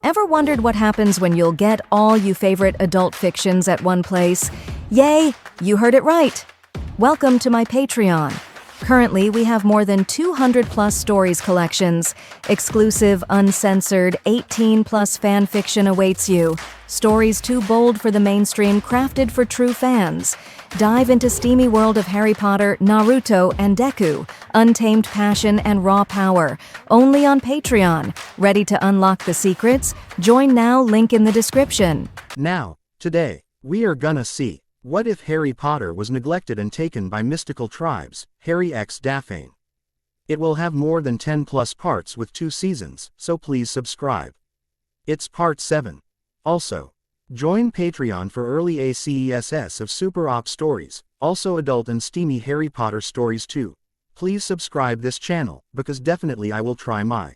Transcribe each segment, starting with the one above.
Ever wondered what happens when you'll get all you favorite adult fictions at one place? Yay, you heard it right! Welcome to my Patreon. Currently, we have more than 200+ stories collections. Exclusive, uncensored, 18+ fan fiction awaits you. Stories too bold for the mainstream, crafted for true fans. Dive into steamy world of Harry Potter, Naruto, and Deku. Untamed passion and raw power. Only on Patreon. Ready to unlock the secrets? Join now, link in the description. Now, today, we are gonna see, what if Harry Potter was neglected and taken by mystical tribes, Harry X Daphne. It will have more than 10+ parts with 2 seasons, so please subscribe. It's part 7. Also, join Patreon for early access of Super Op stories, also adult and steamy Harry Potter stories too. Please subscribe this channel, because definitely I will try my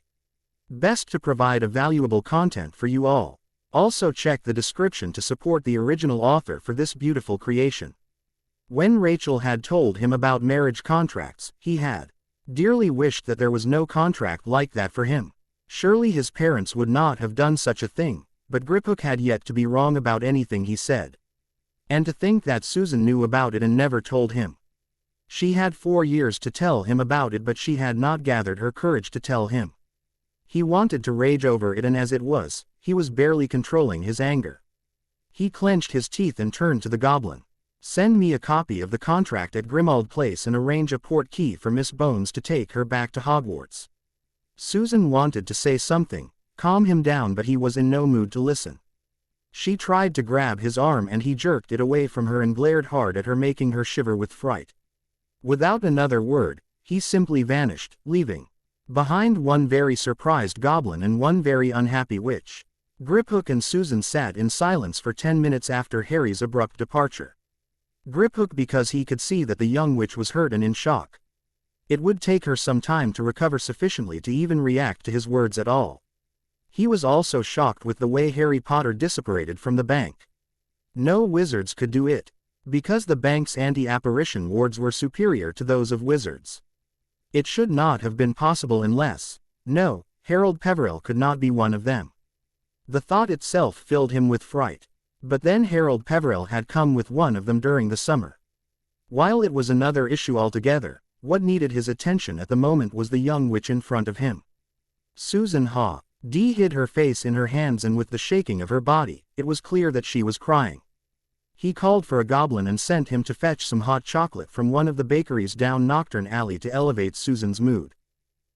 best to provide a valuable content for you all. Also check the description to support the original author for this beautiful creation. When Rachel had told him about marriage contracts, he had dearly wished that there was no contract like that for him. Surely his parents would not have done such a thing, but Griphook had yet to be wrong about anything he said. And to think that Susan knew about it and never told him. She had 4 years to tell him about it, but she had not gathered her courage to tell him. He wanted to rage over it, and as it was, he was barely controlling his anger. He clenched his teeth and turned to the goblin. "Send me a copy of the contract at Grimmauld Place and arrange a port key for Miss Bones to take her back to Hogwarts." Susan wanted to say something, calm him down, but he was in no mood to listen. She tried to grab his arm and he jerked it away from her and glared hard at her, making her shiver with fright. Without another word, he simply vanished, leaving behind one very surprised goblin and one very unhappy witch. Griphook and Susan sat in silence for 10 minutes after Harry's abrupt departure. Griphook because he could see that the young witch was hurt and in shock. It would take her some time to recover sufficiently to even react to his words at all. He was also shocked with the way Harry Potter disapparated from the bank. No wizards could do it, because the bank's anti-apparition wards were superior to those of wizards. It should not have been possible unless, no, Harold Peverell could not be one of them. The thought itself filled him with fright. But then Harold Peverell had come with one of them during the summer. While it was another issue altogether, what needed his attention at the moment was the young witch in front of him. Susan Dee hid her face in her hands, and with the shaking of her body, it was clear that she was crying. He called for a goblin and sent him to fetch some hot chocolate from one of the bakeries down Knockturn Alley to elevate Susan's mood.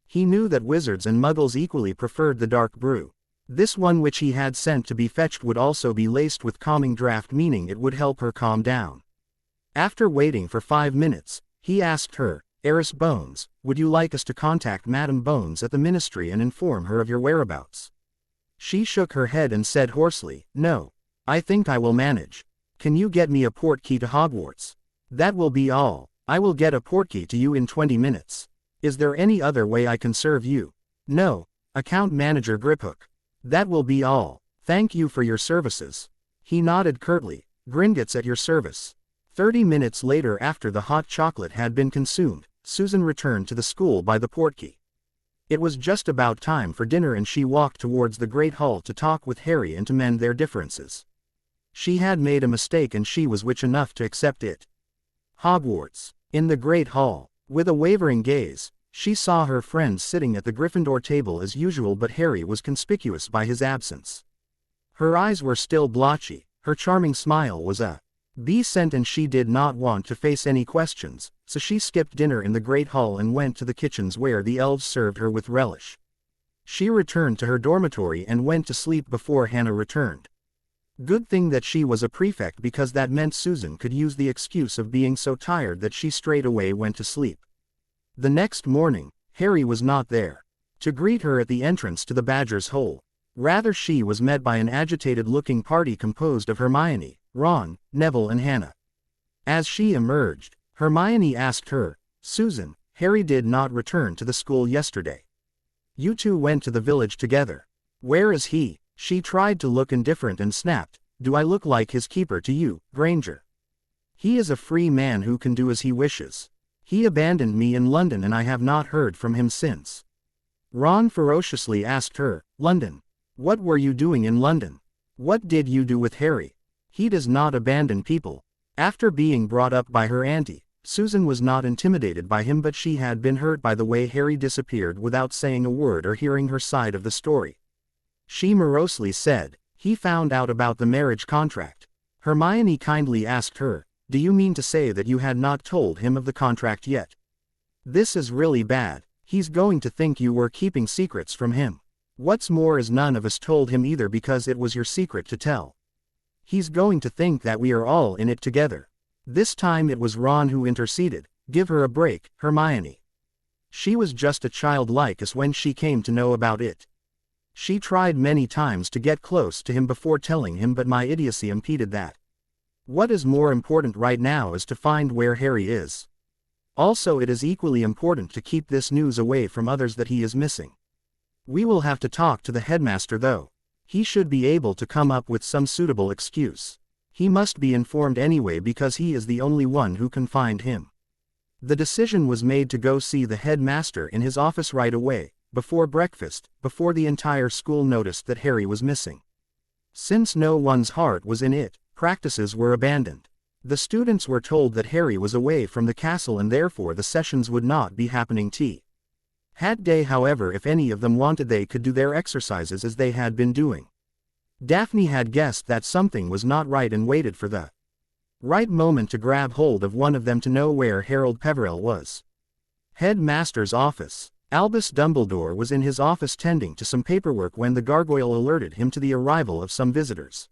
He knew that wizards and muggles equally preferred the dark brew. This one which he had sent to be fetched would also be laced with calming draught, meaning it would help her calm down. After waiting for 5 minutes, he asked her, "Heiress Bones, would you like us to contact Madame Bones at the Ministry and inform her of your whereabouts?" She shook her head and said hoarsely, "No. I think I will manage. Can you get me a portkey to Hogwarts? That will be all. I will get a portkey to you in 20 minutes. Is there any other way I can serve you?" "No, Account Manager Griphook. That will be all. Thank you for your services." He nodded curtly. "Gringotts at your service." 30 minutes later, after the hot chocolate had been consumed, Susan returned to the school by the portkey. It was just about time for dinner and she walked towards the Great Hall to talk with Harry and to mend their differences. She had made a mistake and she was witch enough to accept it. Hogwarts. In the Great Hall, with a wavering gaze, she saw her friends sitting at the Gryffindor table as usual, but Harry was conspicuous by his absence. Her eyes were still blotchy, her charming smile was a scent, and she did not want to face any questions, so she skipped dinner in the Great Hall and went to the kitchens where the elves served her with relish. She returned to her dormitory and went to sleep before Hannah returned. Good thing that she was a prefect, because that meant Susan could use the excuse of being so tired that she straight away went to sleep. The next morning, Harry was not there to greet her at the entrance to the Badger's Hole. Rather, she was met by an agitated-looking party composed of Hermione, Ron, Neville and Hannah. As she emerged, Hermione asked her, "Susan, Harry did not return to the school yesterday. You two went to the village together. Where is he?" She tried to look indifferent and snapped, "Do I look like his keeper to you, Granger? He is a free man who can do as he wishes. He abandoned me in London and I have not heard from him since." Ron ferociously asked her, "London? What were you doing in London? What did you do with Harry? He does not abandon people. After being brought up by her auntie, Susan was not intimidated by him, but she had been hurt by the way Harry disappeared without saying a word or hearing her side of the story. She morosely said, "He found out about the marriage contract." Hermione kindly asked her, "Do you mean to say that you had not told him of the contract yet? This is really bad. He's going to think you were keeping secrets from him. What's more is none of us told him either because it was your secret to tell. He's going to think that we are all in it together." This time it was Ron who interceded. "Give her a break, Hermione. She was just a child like us when she came to know about it. She tried many times to get close to him before telling him, but my idiocy impeded that. What is more important right now is to find where Harry is. Also, it is equally important to keep this news away from others that he is missing. We will have to talk to the headmaster though. He should be able to come up with some suitable excuse. He must be informed anyway because he is the only one who can find him." The decision was made to go see the headmaster in his office right away, before breakfast, before the entire school noticed that Harry was missing. Since no one's heart was in it, practices were abandoned. The students were told that Harry was away from the castle and therefore the sessions would not be happening. Had day, however, if any of them wanted, they could do their exercises as they had been doing. Daphne had guessed that something was not right and waited for the right moment to grab hold of one of them to know where Harold Peverell was. Headmaster's office. Albus Dumbledore was in his office tending to some paperwork when the gargoyle alerted him to the arrival of some visitors.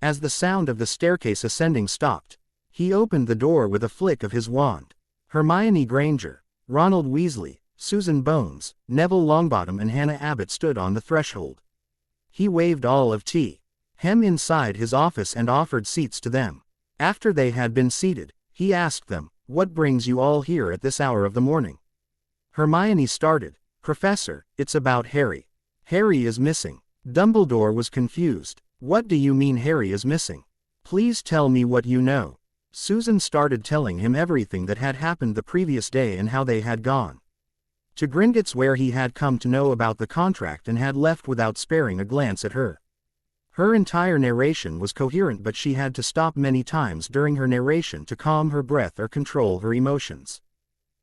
As the sound of the staircase ascending stopped, he opened the door with a flick of his wand. Hermione Granger, Ronald Weasley, Susan Bones, Neville Longbottom and Hannah Abbott stood on the threshold. He waved all of Hem inside his office and offered seats to them. After they had been seated, he asked them, "What brings you all here at this hour of the morning?" Hermione started, "Professor, it's about Harry. Harry is missing." Dumbledore was confused. "What do you mean Harry is missing? Please tell me what you know." Susan started telling him everything that had happened the previous day and how they had gone to Gringotts, where he had come to know about the contract and had left without sparing a glance at her. Her entire narration was coherent, but she had to stop many times during her narration to calm her breath or control her emotions.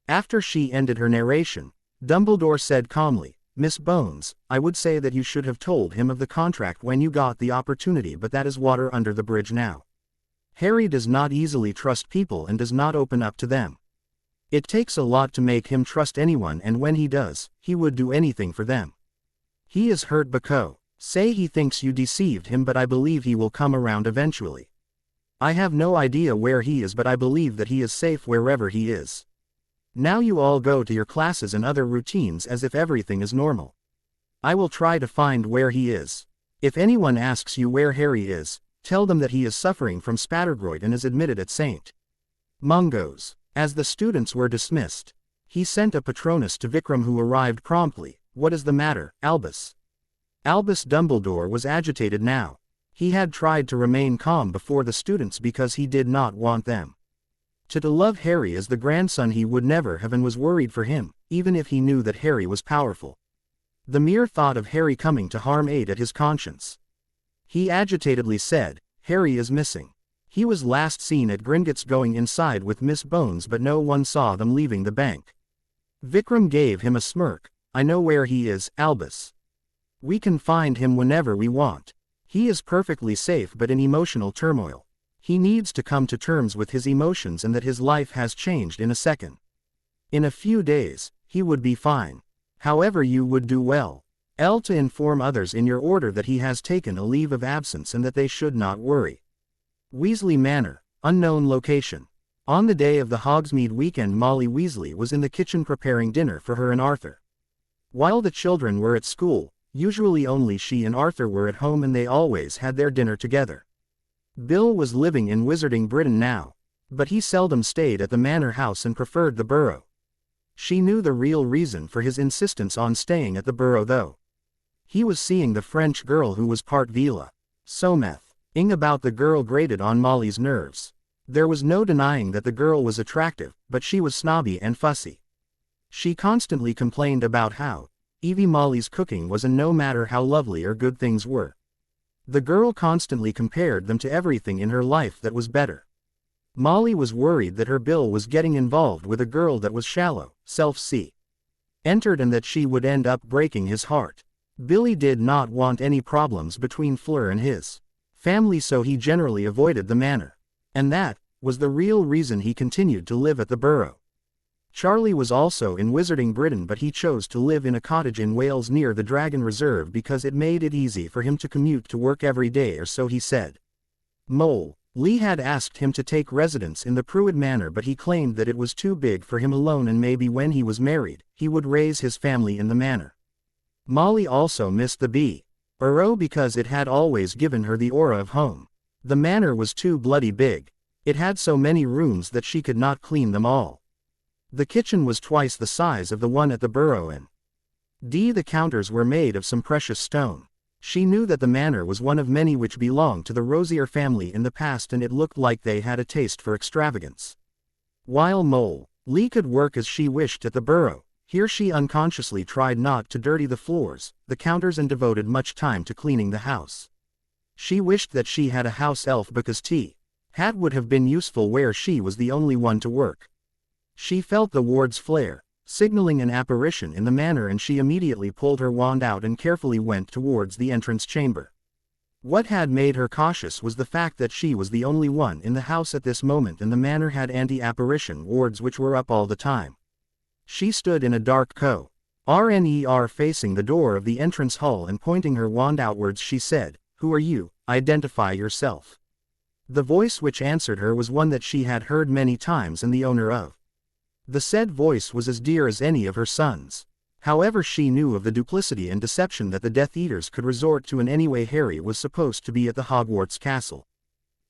After she ended her narration, Dumbledore said calmly, "Miss Bones, I would say that you should have told him of the contract when you got the opportunity, but that is water under the bridge now. Harry does not easily trust people and does not open up to them. It takes a lot to make him trust anyone, and when he does, he would do anything for them. He is hurt because say he thinks you deceived him, but I believe he will come around eventually. I have no idea where he is, but I believe that he is safe wherever he is. Now you all go to your classes and other routines as if everything is normal. I will try to find where he is. If anyone asks you where Harry is, tell them that he is suffering from Spattergroit and is admitted at St. Mungo's." As the students were dismissed, he sent a Patronus to Vikram, who arrived promptly. "What is the matter, Albus?" Albus Dumbledore was agitated now. He had tried to remain calm before the students because he did not want them to love Harry as the grandson he would never have, and was worried for him, even if he knew that Harry was powerful. The mere thought of Harry coming to harm ate at his conscience. He agitatedly said, "Harry is missing. He was last seen at Gringotts going inside with Miss Bones, but no one saw them leaving the bank." Vikram gave him a smirk. "I know where he is, Albus. We can find him whenever we want. He is perfectly safe but in emotional turmoil. He needs to come to terms with his emotions and that his life has changed in a second. In a few days, he would be fine. However, you would do well, to inform others in your order that he has taken a leave of absence and that they should not worry. Weasley Manor, unknown location. On the day of the Hogsmeade weekend, Molly Weasley was in the kitchen preparing dinner for her and Arthur. While the children were at school, usually only she and Arthur were at home, and they always had their dinner together. Bill was living in Wizarding Britain now, but he seldom stayed at the manor house and preferred the Burrow. She knew the real reason for his insistence on staying at the Burrow though. He was seeing the French girl who was part Vila. Someth. Ing about the girl grated on Molly's nerves. There was no denying that the girl was attractive, but she was snobby and fussy. She constantly complained about how Evie Molly's cooking was no matter how lovely or good things were. The girl constantly compared them to everything in her life that was better. Molly was worried that her Bill was getting involved with a girl that was shallow, self-centered and that she would end up breaking his heart. Billy did not want any problems between Fleur and his family, so he generally avoided the manor. And that was the real reason he continued to live at the Burrow. Charlie was also in Wizarding Britain, but he chose to live in a cottage in Wales near the Dragon Reserve because it made it easy for him to commute to work every day, or so he said. Mole Lee had asked him to take residence in the Pruitt Manor, but he claimed that it was too big for him alone and maybe when he was married, he would raise his family in the manor. Molly also missed the Burrow because it had always given her the aura of home. The manor was too bloody big. It had so many rooms that she could not clean them all. The kitchen was twice the size of the one at the Burrow, and the counters were made of some precious stone. She knew that the manor was one of many which belonged to the Rosier family in the past, and it looked like they had a taste for extravagance. While Mole Lee could work as she wished at the Burrow, here she unconsciously tried not to dirty the floors, the counters, and devoted much time to cleaning the house. She wished that she had a house elf because Hat would have been useful where she was the only one to work. She felt the ward's flare, signaling an apparition in the manor, and she immediately pulled her wand out and carefully went towards the entrance chamber. What had made her cautious was the fact that she was the only one in the house at this moment, and the manor had anti-apparition wards which were up all the time. She stood in a dark corner facing the door of the entrance hall, and pointing her wand outwards she said, "Who are you? Identify yourself." The voice which answered her was one that she had heard many times, and the owner of the said voice was as dear as any of her sons. However, she knew of the duplicity and deception that the Death Eaters could resort to, and anyway Harry was supposed to be at the Hogwarts castle.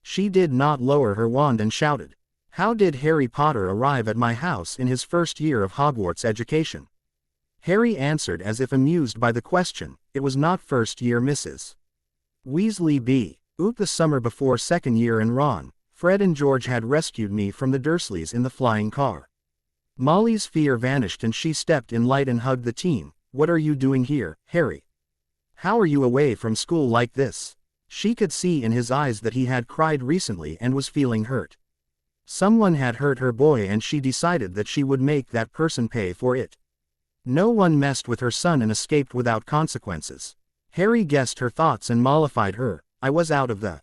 She did not lower her wand and shouted, "How did Harry Potter arrive at my house in his first year of Hogwarts education?" Harry answered as if amused by the question, "It was not first year, Mrs. Weasley the summer before second year, and Ron, Fred and George had rescued me from the Dursleys in the flying car." Molly's fear vanished and she stepped in light and hugged the teen. "What are you doing here, Harry? How are you away from school like this?" She could see in his eyes that he had cried recently and was feeling hurt. Someone had hurt her boy, and she decided that she would make that person pay for it. No one messed with her son and escaped without consequences. Harry guessed her thoughts and mollified her. "I was out of the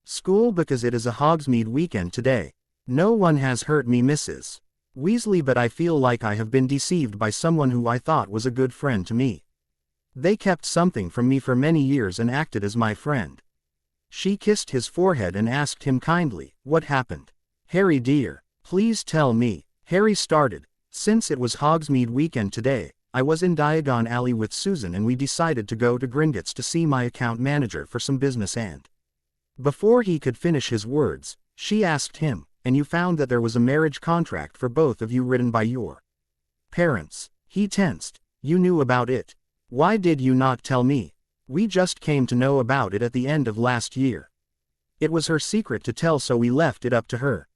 school because it is a Hogsmeade weekend today. No one has hurt me, Mrs. Weasley, but I feel like I have been deceived by someone who I thought was a good friend to me. They kept something from me for many years and acted as my friend." She kissed his forehead and asked him kindly, "What happened? Harry dear, please tell me." Harry started. "Since it was Hogsmeade weekend today, I was in Diagon Alley with Susan and we decided to go to Gringotts to see my account manager for some business, and..." Before he could finish his words, she asked him, "And you found that there was a marriage contract for both of you written by your parents?" He tensed. "You knew about it? Why did you not tell me? We just came to know about it at the end of last year. It was her secret to tell, so we left it up to her.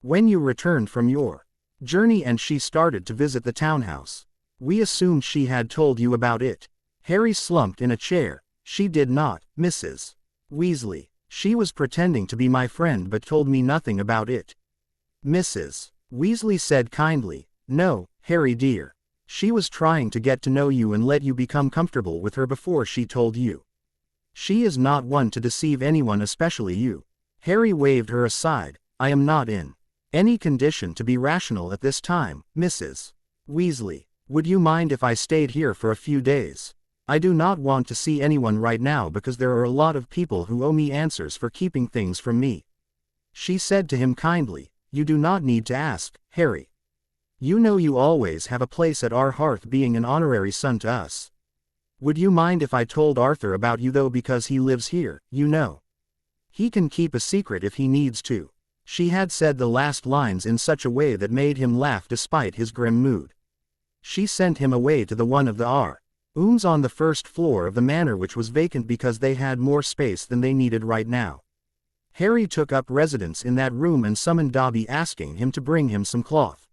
When you returned from your journey and she started to visit the townhouse, we assumed she had told you about it." Harry slumped in a chair. "She did not, Mrs. Weasley. She was pretending to be my friend but told me nothing about it." Mrs. Weasley said kindly, "No, Harry dear. She was trying to get to know you and let you become comfortable with her before she told you. She is not one to deceive anyone, especially you." Harry waved her aside. "I am not in any condition to be rational at this time, Mrs. Weasley. Would you mind if I stayed here for a few days? I do not want to see anyone right now because there are a lot of people who owe me answers for keeping things from me." She said to him kindly, "You do not need to ask, Harry. You know you always have a place at our hearth, being an honorary son to us. Would you mind if I told Arthur about you though, because he lives here, you know? He can keep a secret if he needs to." She had said the last lines in such a way that made him laugh despite his grim mood. She sent him away to the one of the rooms on the first floor of the manor, which was vacant because they had more space than they needed right now. Harry took up residence in that room and summoned Dobby, asking him to bring him some cloth.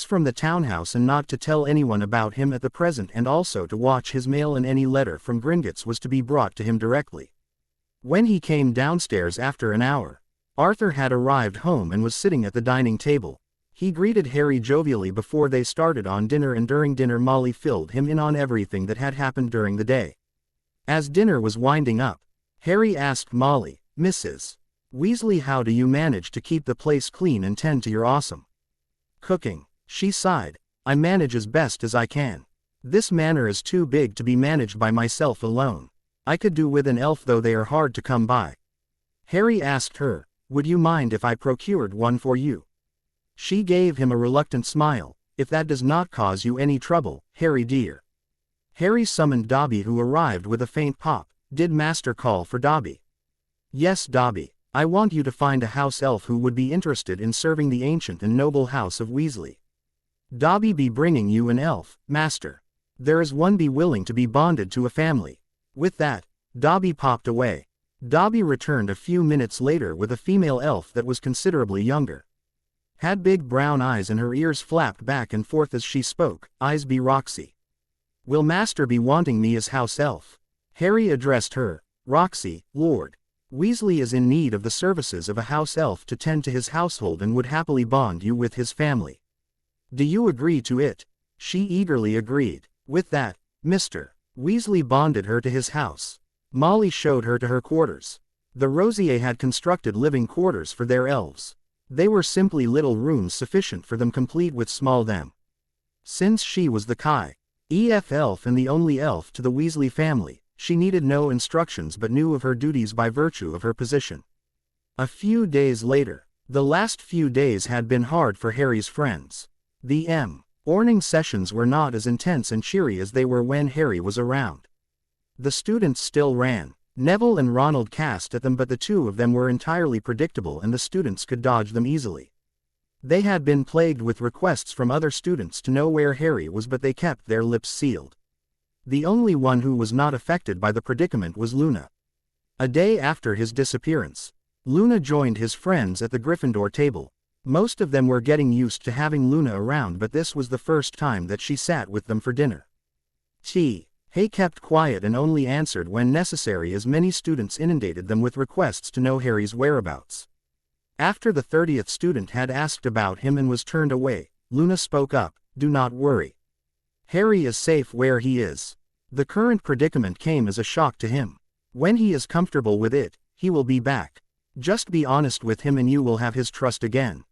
from the townhouse and not to tell anyone about him at the present, and also to watch his mail, and any letter from Gringotts was to be brought to him directly. When he came downstairs after an hour, Arthur had arrived home and was sitting at the dining table. He greeted Harry jovially before they started on dinner, and during dinner Molly filled him in on everything that had happened during the day. As dinner was winding up, Harry asked Molly, "Mrs. Weasley, how do you manage to keep the place clean and tend to your awesome cooking?" She sighed. "I manage as best as I can. This manor is too big to be managed by myself alone. I could do with an elf, though they are hard to come by." Harry asked her, "Would you mind if I procured one for you?" She gave him a reluctant smile. "If that does not cause you any trouble, Harry dear." Harry summoned Dobby, who arrived with a faint pop. "Did Master call for Dobby?" "Yes, Dobby. I want you to find a house elf who would be interested in serving the ancient and noble house of Weasley. Dobby be bringing you an elf, Master. There is one be willing to be bonded to a family." With that, Dobby popped away. Dobby returned a few minutes later with a female elf that was considerably younger. Had big brown eyes and her ears flapped back and forth as she spoke. "Eyes be Roxy. Will Master be wanting me as house elf?" Harry addressed her. "Roxy, Lord Weasley is in need of the services of a house elf to tend to his household and would happily bond you with his family. Do you agree to it?" She eagerly agreed. With that, Mr. Weasley bonded her to his house. Molly showed her to her quarters. The Rosiers had constructed living quarters for their elves. They were simply little rooms sufficient for them, complete with small them. Since she was the Chi-EF elf and the only elf to the Weasley family, she needed no instructions but knew of her duties by virtue of her position. A few days later. The last few days had been hard for Harry's friends. The morning sessions were not as intense and cheery as they were when Harry was around. The students still ran. Neville and Ronald cast at them, but the two of them were entirely predictable and the students could dodge them easily. They had been plagued with requests from other students to know where Harry was, but they kept their lips sealed. The only one who was not affected by the predicament was Luna. A day after his disappearance, Luna joined his friends at the Gryffindor table. Most of them were getting used to having Luna around, but this was the first time that she sat with them for dinner. Hay kept quiet and only answered when necessary, as many students inundated them with requests to know Harry's whereabouts. After the 30th student had asked about him and was turned away, Luna spoke up. "Do not worry. Harry is safe where he is. The current predicament came as a shock to him. When he is comfortable with it, he will be back. Just be honest with him and you will have his trust again.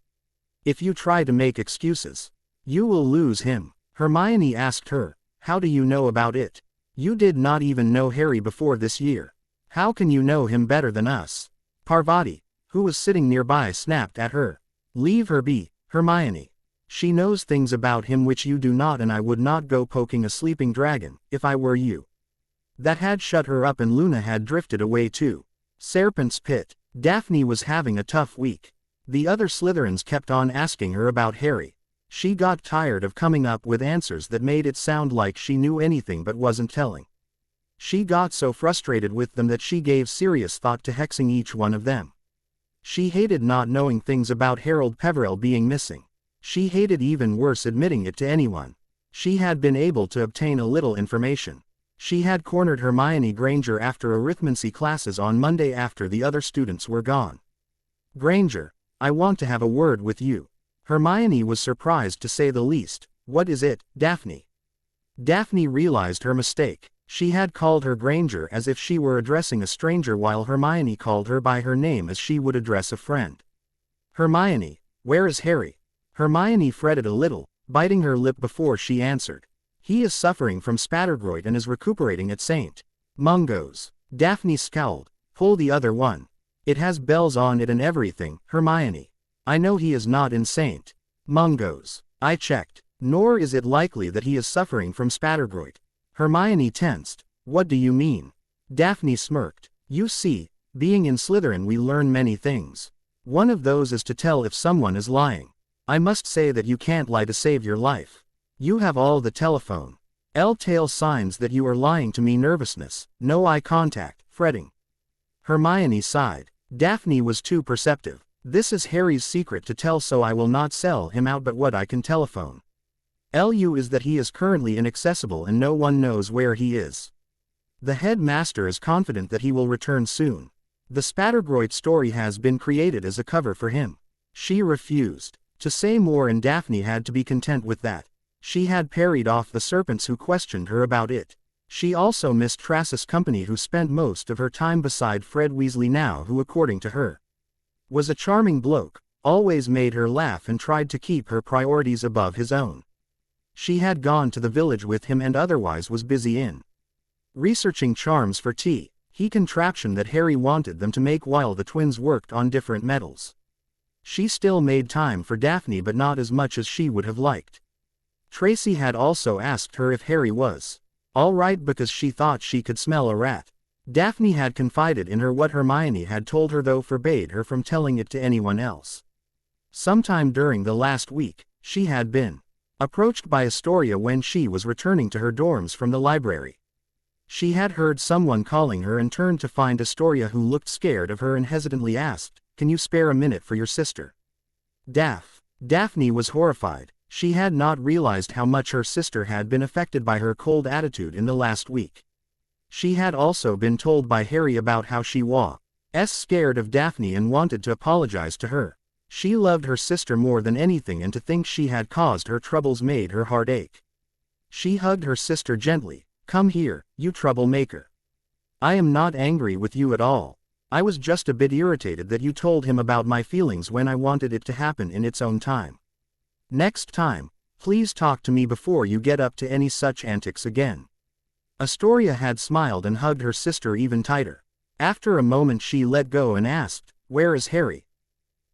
If you try to make excuses, you will lose him." Hermione asked her, "How do you know about it? You did not even know Harry before this year. How can you know him better than us?" Parvati, who was sitting nearby, snapped at her. "Leave her be, Hermione. She knows things about him which you do not, and I would not go poking a sleeping dragon, if I were you." That had shut her up and Luna had drifted away too. Serpent's Pit. Daphne was having a tough week. The other Slytherins kept on asking her about Harry. She got tired of coming up with answers that made it sound like she knew anything but wasn't telling. She got so frustrated with them that she gave serious thought to hexing each one of them. She hated not knowing things about Harold Peverell being missing. She hated even worse admitting it to anyone. She had been able to obtain a little information. She had cornered Hermione Granger after arithmancy classes on Monday after the other students were gone. "Granger, I want to have a word with you." Hermione was surprised to say the least. "What is it, Daphne?" Daphne realized her mistake. She had called her Granger as if she were addressing a stranger, while Hermione called her by her name as she would address a friend. "Hermione, where is Harry?" Hermione fretted a little, biting her lip before she answered. "He is suffering from Spattergroit and is recuperating at St. Mungo's." Daphne scowled. "Pull the other one. It has bells on it and everything, Hermione. I know he is not in St. Mungo's. I checked. Nor is it likely that he is suffering from Spattergroit." Hermione tensed. "What do you mean?" Daphne smirked. "You see, being in Slytherin we learn many things. One of those is to tell if someone is lying. I must say that you can't lie to save your life. You have all the telephone telltale signs that you are lying to me. Nervousness, no eye contact, fretting." Hermione sighed. Daphne was too perceptive. This is Harry's secret to tell, so I will not sell him out, but what I can telephone LU is that he is currently inaccessible and no one knows where he is. The headmaster is confident that he will return soon. The Spattergroit story has been created as a cover for him. She refused to say more and Daphne had to be content with that. She had parried off the serpents who questioned her about it. She also missed Tracis Company, who spent most of her time beside Fred Weasley now, who according to her was a charming bloke, always made her laugh and tried to keep her priorities above his own. She had gone to the village with him and otherwise was busy in researching charms for he contraption that Harry wanted them to make while the twins worked on different metals. She still made time for Daphne, but not as much as she would have liked. Tracy had also asked her if Harry was all right because she thought she could smell a rat. Daphne had confided in her what Hermione had told her, though forbade her from telling it to anyone else. Sometime during the last week, she had been approached by Astoria when she was returning to her dorms from the library. She had heard someone calling her and turned to find Astoria, who looked scared of her and hesitantly asked, "Can you spare a minute for your sister?" Daphne was horrified. She had not realized how much her sister had been affected by her cold attitude in the last week. She had also been told by Harry about how she was scared of Daphne and wanted to apologize to her. She loved her sister more than anything, and to think she had caused her troubles made her heart ache. She hugged her sister gently. "Come here, you troublemaker. I am not angry with you at all. I was just a bit irritated that you told him about my feelings when I wanted it to happen in its own time. Next time, please talk to me before you get up to any such antics again." Astoria had smiled and hugged her sister even tighter. After a moment she let go and asked, "Where is Harry?"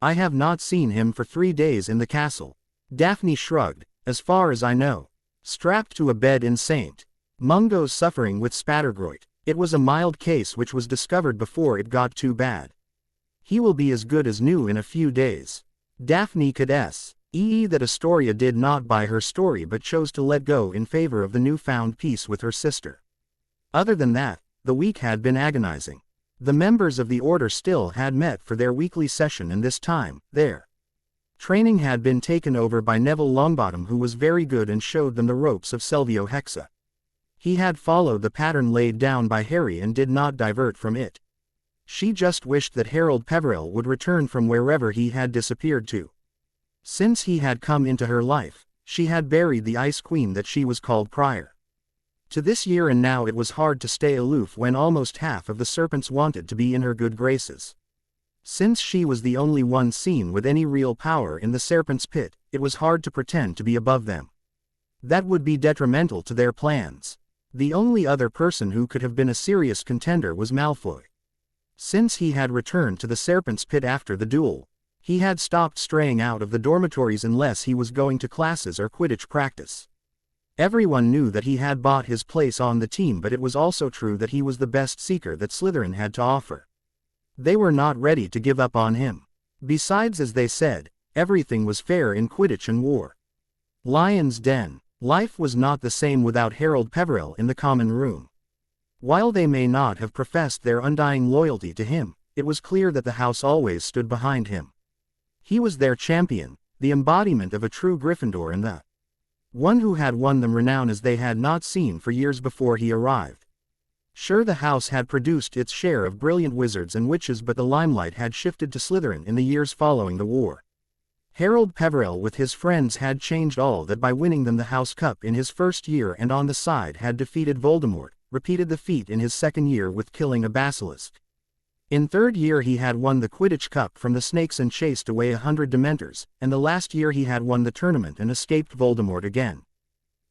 "I have not seen him for 3 days in the castle." Daphne shrugged. "As far as I know. Strapped to a bed in St. Mungo's suffering with Spattergroit. It was a mild case which was discovered before it got too bad. He will be as good as new in a few days." Daphne could see that Astoria did not buy her story but chose to let go in favor of the newfound peace with her sister. Other than that, the week had been agonizing. The members of the Order still had met for their weekly session, and this time, their training had been taken over by Neville Longbottom, who was very good and showed them the ropes of Selvio Hexa. He had followed the pattern laid down by Harry and did not divert from it. She just wished that Harold Peverell would return from wherever he had disappeared to. Since he had come into her life, she had buried the Ice Queen that she was called prior to this year, and now it was hard to stay aloof when almost half of the serpents wanted to be in her good graces. Since she was the only one seen with any real power in the Serpent's Pit, it was hard to pretend to be above them. That would be detrimental to their plans. The only other person who could have been a serious contender was Malfoy. Since he had returned to the Serpent's Pit after the duel, he had stopped straying out of the dormitories unless he was going to classes or Quidditch practice. Everyone knew that he had bought his place on the team, but it was also true that he was the best seeker that Slytherin had to offer. They were not ready to give up on him. Besides, as they said, everything was fair in Quidditch and war. Lion's Den. Life was not the same without Harold Peverell in the common room. While they may not have professed their undying loyalty to him, it was clear that the house always stood behind him. He was their champion, the embodiment of a true Gryffindor, and the one who had won them renown as they had not seen for years before he arrived. Sure, the house had produced its share of brilliant wizards and witches, but the limelight had shifted to Slytherin in the years following the war. Harold Peverell with his friends had changed all that by winning them the House Cup in his first year, and on the side had defeated Voldemort, repeated the feat in his second year with killing a basilisk. In third year he had won the Quidditch Cup from the Snakes and chased away 100 Dementors, and the last year he had won the tournament and escaped Voldemort again.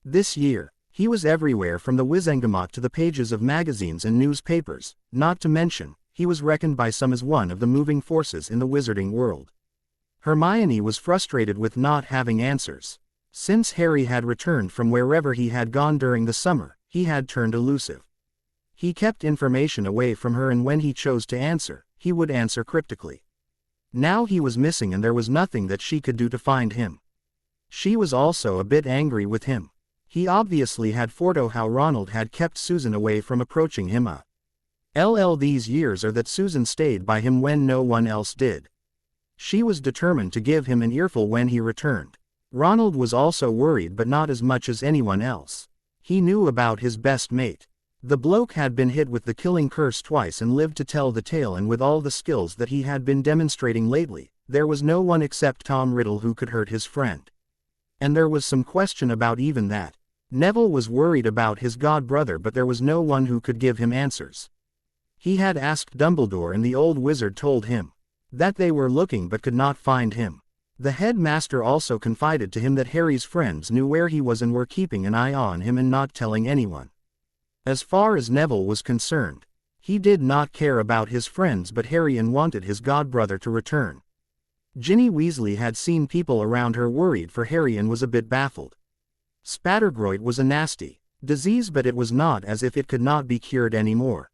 This year, he was everywhere from the Wizengamot to the pages of magazines and newspapers, not to mention, he was reckoned by some as one of the moving forces in the wizarding world. Hermione was frustrated with not having answers. Since Harry had returned from wherever he had gone during the summer, he had turned elusive. He kept information away from her, and when he chose to answer, he would answer cryptically. Now he was missing and there was nothing that she could do to find him. She was also a bit angry with him. He obviously had foretold how Ronald had kept Susan away from approaching him these years, or that Susan stayed by him when no one else did. She was determined to give him an earful when he returned. Ronald was also worried, but not as much as anyone else. He knew about his best mate. The bloke had been hit with the killing curse twice and lived to tell the tale, and with all the skills that he had been demonstrating lately, there was no one except Tom Riddle who could hurt his friend. And there was some question about even that. Neville was worried about his god brother, but there was no one who could give him answers. He had asked Dumbledore, and the old wizard told him that they were looking but could not find him. The headmaster also confided to him that Harry's friends knew where he was and were keeping an eye on him and not telling anyone. As far as Neville was concerned, he did not care about his friends but Harry, and wanted his godbrother to return. Ginny Weasley had seen people around her worried for Harry and was a bit baffled. Spattergroit was a nasty disease, but it was not as if it could not be cured anymore.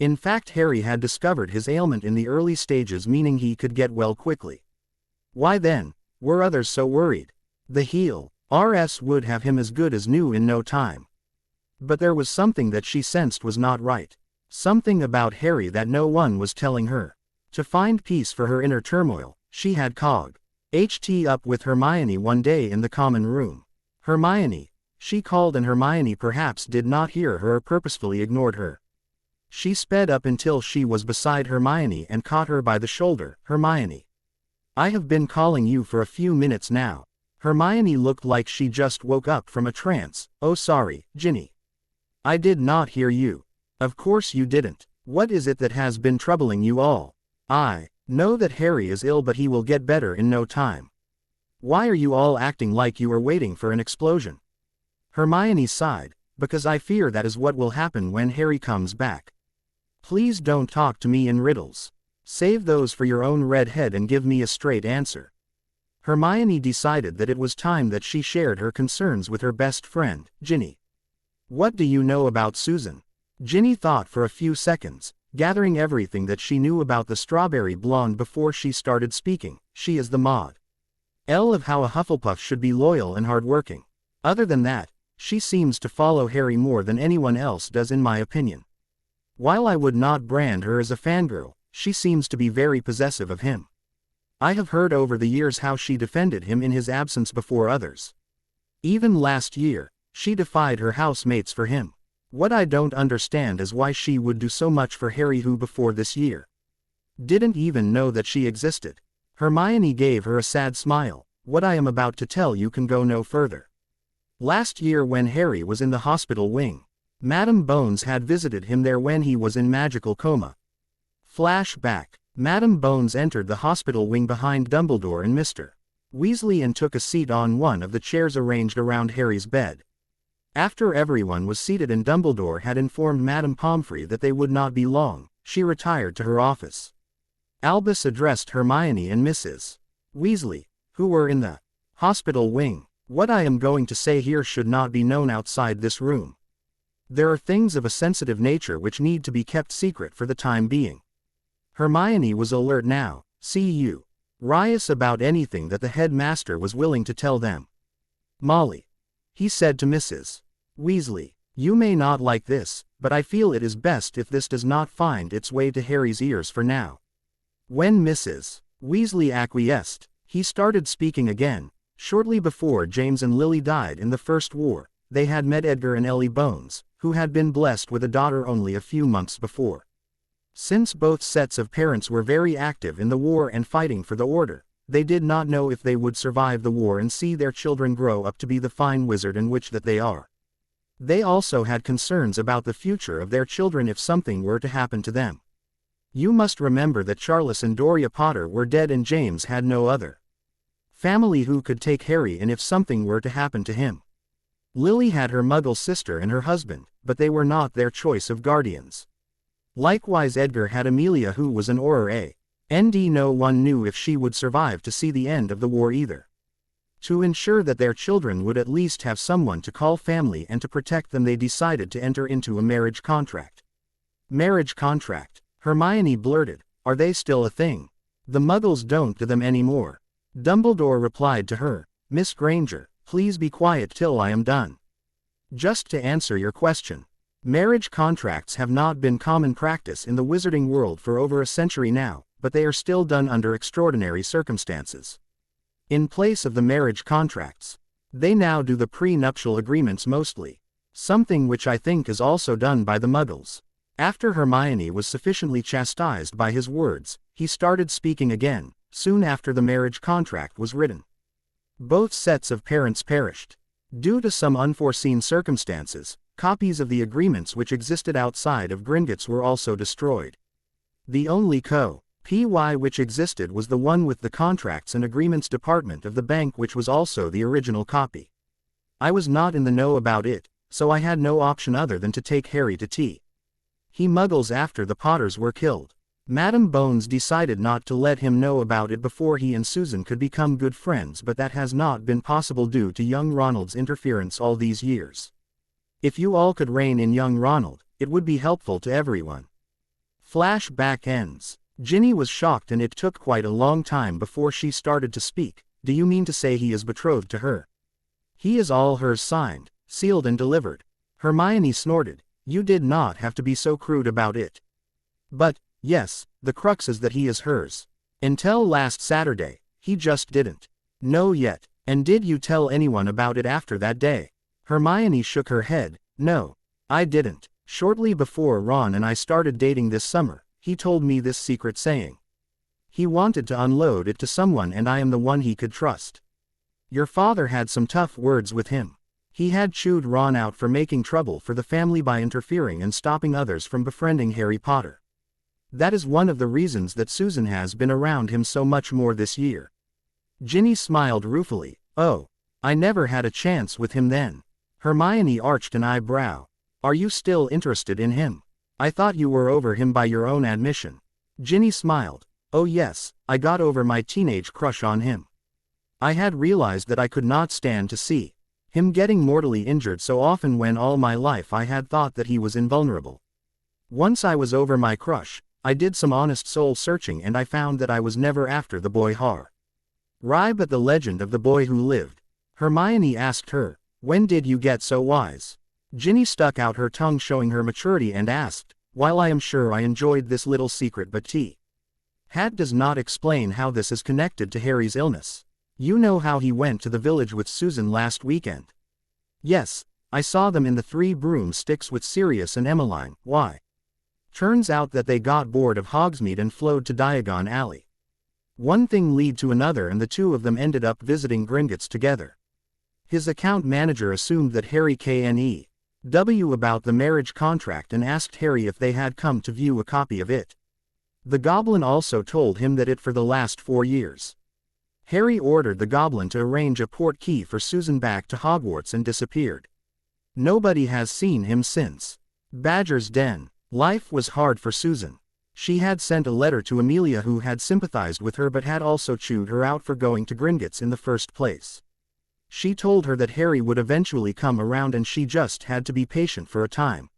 In fact, Harry had discovered his ailment in the early stages, meaning he could get well quickly. Why then were others so worried? The heal-RS would have him as good as new in no time. But there was something that she sensed was not right. Something about Harry that no one was telling her. To find peace for her inner turmoil, she had HT up with Hermione one day in the common room. Hermione, she called, and Hermione perhaps did not hear her or purposefully ignored her. She sped up until she was beside Hermione and caught her by the shoulder. Hermione, I have been calling you for a few minutes now. Hermione looked like she just woke up from a trance. Oh, sorry, Ginny. I did not hear you. Of course you didn't. What is it that has been troubling you all? I know that Harry is ill, but he will get better in no time. Why are you all acting like you are waiting for an explosion? Hermione sighed, because I fear that is what will happen when Harry comes back. Please don't talk to me in riddles. Save those for your own red head and give me a straight answer. Hermione decided that it was time that she shared her concerns with her best friend, Ginny. What do you know about Susan? Ginny thought for a few seconds, gathering everything that she knew about the strawberry blonde before she started speaking. She is the model of how a Hufflepuff should be loyal and hardworking. Other than that, she seems to follow Harry more than anyone else does, in my opinion. While I would not brand her as a fangirl, she seems to be very possessive of him. I have heard over the years how she defended him in his absence before others. Even last year, she defied her housemates for him. What I don't understand is why she would do so much for Harry, who before this year didn't even know that she existed. Hermione gave her a sad smile. What I am about to tell you can go no further. Last year, when Harry was in the hospital wing, Madame Bones had visited him there when he was in magical coma. Flashback. Madame Bones entered the hospital wing behind Dumbledore and Mr. Weasley and took a seat on one of the chairs arranged around Harry's bed. After everyone was seated and Dumbledore had informed Madame Pomfrey that they would not be long, she retired to her office. Albus addressed Hermione and Mrs. Weasley, who were in the hospital wing. What I am going to say here should not be known outside this room. There are things of a sensitive nature which need to be kept secret for the time being. Hermione was alert now, curious about anything that the headmaster was willing to tell them. Molly, he said to Mrs. Weasley, you may not like this, but I feel it is best if this does not find its way to Harry's ears for now. When Mrs. Weasley acquiesced, he started speaking again. Shortly before James and Lily died in the First War, they had met Edgar and Ellie Bones, who had been blessed with a daughter only a few months before. Since both sets of parents were very active in the war and fighting for the Order, they did not know if they would survive the war and see their children grow up to be the fine wizard and witch that they are. They also had concerns about the future of their children if something were to happen to them. You must remember that Charles and Doria Potter were dead and James had no other family who could take Harry in if something were to happen to him. Lily had her Muggle sister and her husband, but they were not their choice of guardians. Likewise, Edgar had Amelia, who was an Auror and no one knew if she would survive to see the end of the war either. To ensure that their children would at least have someone to call family and to protect them, they decided to enter into a marriage contract. Marriage contract? Hermione blurted. Are they still a thing? The Muggles don't do them anymore. Dumbledore replied to her, Miss Granger, please be quiet till I am done. Just to answer your question. Marriage contracts have not been common practice in the wizarding world for over a century now, but they are still done under extraordinary circumstances. In place of the marriage contracts, they now do the pre-nuptial agreements mostly. Something which I think is also done by the Muggles. After Hermione was sufficiently chastised by his words, he started speaking again, soon after the marriage contract was written. Both sets of parents perished. Due to some unforeseen circumstances, copies of the agreements which existed outside of Gringotts were also destroyed. The only co.py which existed was the one with the Contracts and Agreements Department of the bank, which was also the original copy. I was not in the know about it, so I had no option other than to take Harry to tea. He Muggles after the Potters were killed. Madam Bones decided not to let him know about it before he and Susan could become good friends, but that has not been possible due to young Ronald's interference all these years. If you all could rein in young Ronald, it would be helpful to everyone. Flashback ends. Ginny was shocked and it took quite a long time before she started to speak. Do you mean to say he is betrothed to her? He is all hers, signed, sealed and delivered. Hermione snorted. You did not have to be so crude about it. But, yes, the crux is that he is hers. Until last Saturday, he just didn't know yet. And did you tell anyone about it after that day? Hermione shook her head. No, I didn't. Shortly before Ron and I started dating this summer, he told me this secret, saying he wanted to unload it to someone and I am the one he could trust. Your father had some tough words with him. He had chewed Ron out for making trouble for the family by interfering and stopping others from befriending Harry Potter. That is one of the reasons that Susan has been around him so much more this year. Ginny smiled ruefully. Oh, I never had a chance with him then. Hermione arched an eyebrow. Are you still interested in him? I thought you were over him by your own admission. Ginny smiled. Oh yes, I got over my teenage crush on him. I had realized that I could not stand to see him getting mortally injured so often when all my life I had thought that he was invulnerable. Once I was over my crush, I did some honest soul searching and I found that I was never after the boy Harry but the legend of the boy who lived. Hermione asked her, when did you get so wise? Ginny stuck out her tongue showing her maturity and asked, while I am sure I enjoyed this little secret, but Hat does not explain how this is connected to Harry's illness. You know how he went to the village with Susan last weekend? Yes, I saw them in the Three Broomsticks with Sirius and Emmeline. Why? Turns out that they got bored of Hogsmeade and flowed to Diagon Alley. One thing led to another and the two of them ended up visiting Gringotts together. His account manager assumed that Harry knew about the marriage contract and asked Harry if they had come to view a copy of it. The goblin also told him that for the last 4 years. Harry ordered the goblin to arrange a port key for Susan back to Hogwarts and disappeared. Nobody has seen him since. Badger's Den. Life was hard for Susan. She had sent a letter to Amelia, who had sympathized with her but had also chewed her out for going to Gringotts in the first place. She told her that Harry would eventually come around and she just had to be patient for a time.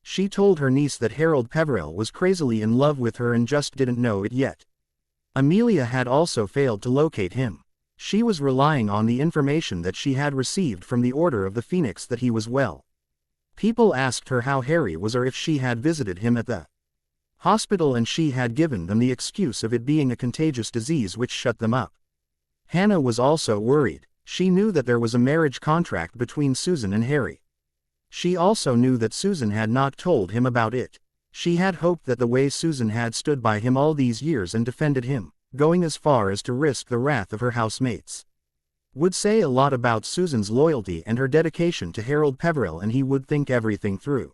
She told her niece that Harold Peverell was crazily in love with her and just didn't know it yet. Amelia had also failed to locate him. She was relying on the information that she had received from the Order of the Phoenix that he was well. People asked her how Harry was or if she had visited him at the hospital, and she had given them the excuse of it being a contagious disease which shut them up. Hannah was also worried. She knew that there was a marriage contract between Susan and Harry. She also knew that Susan had not told him about it. She had hoped that the way Susan had stood by him all these years and defended him, going as far as to risk the wrath of her housemates, would say a lot about Susan's loyalty and her dedication to Harold Peverell, and he would think everything through.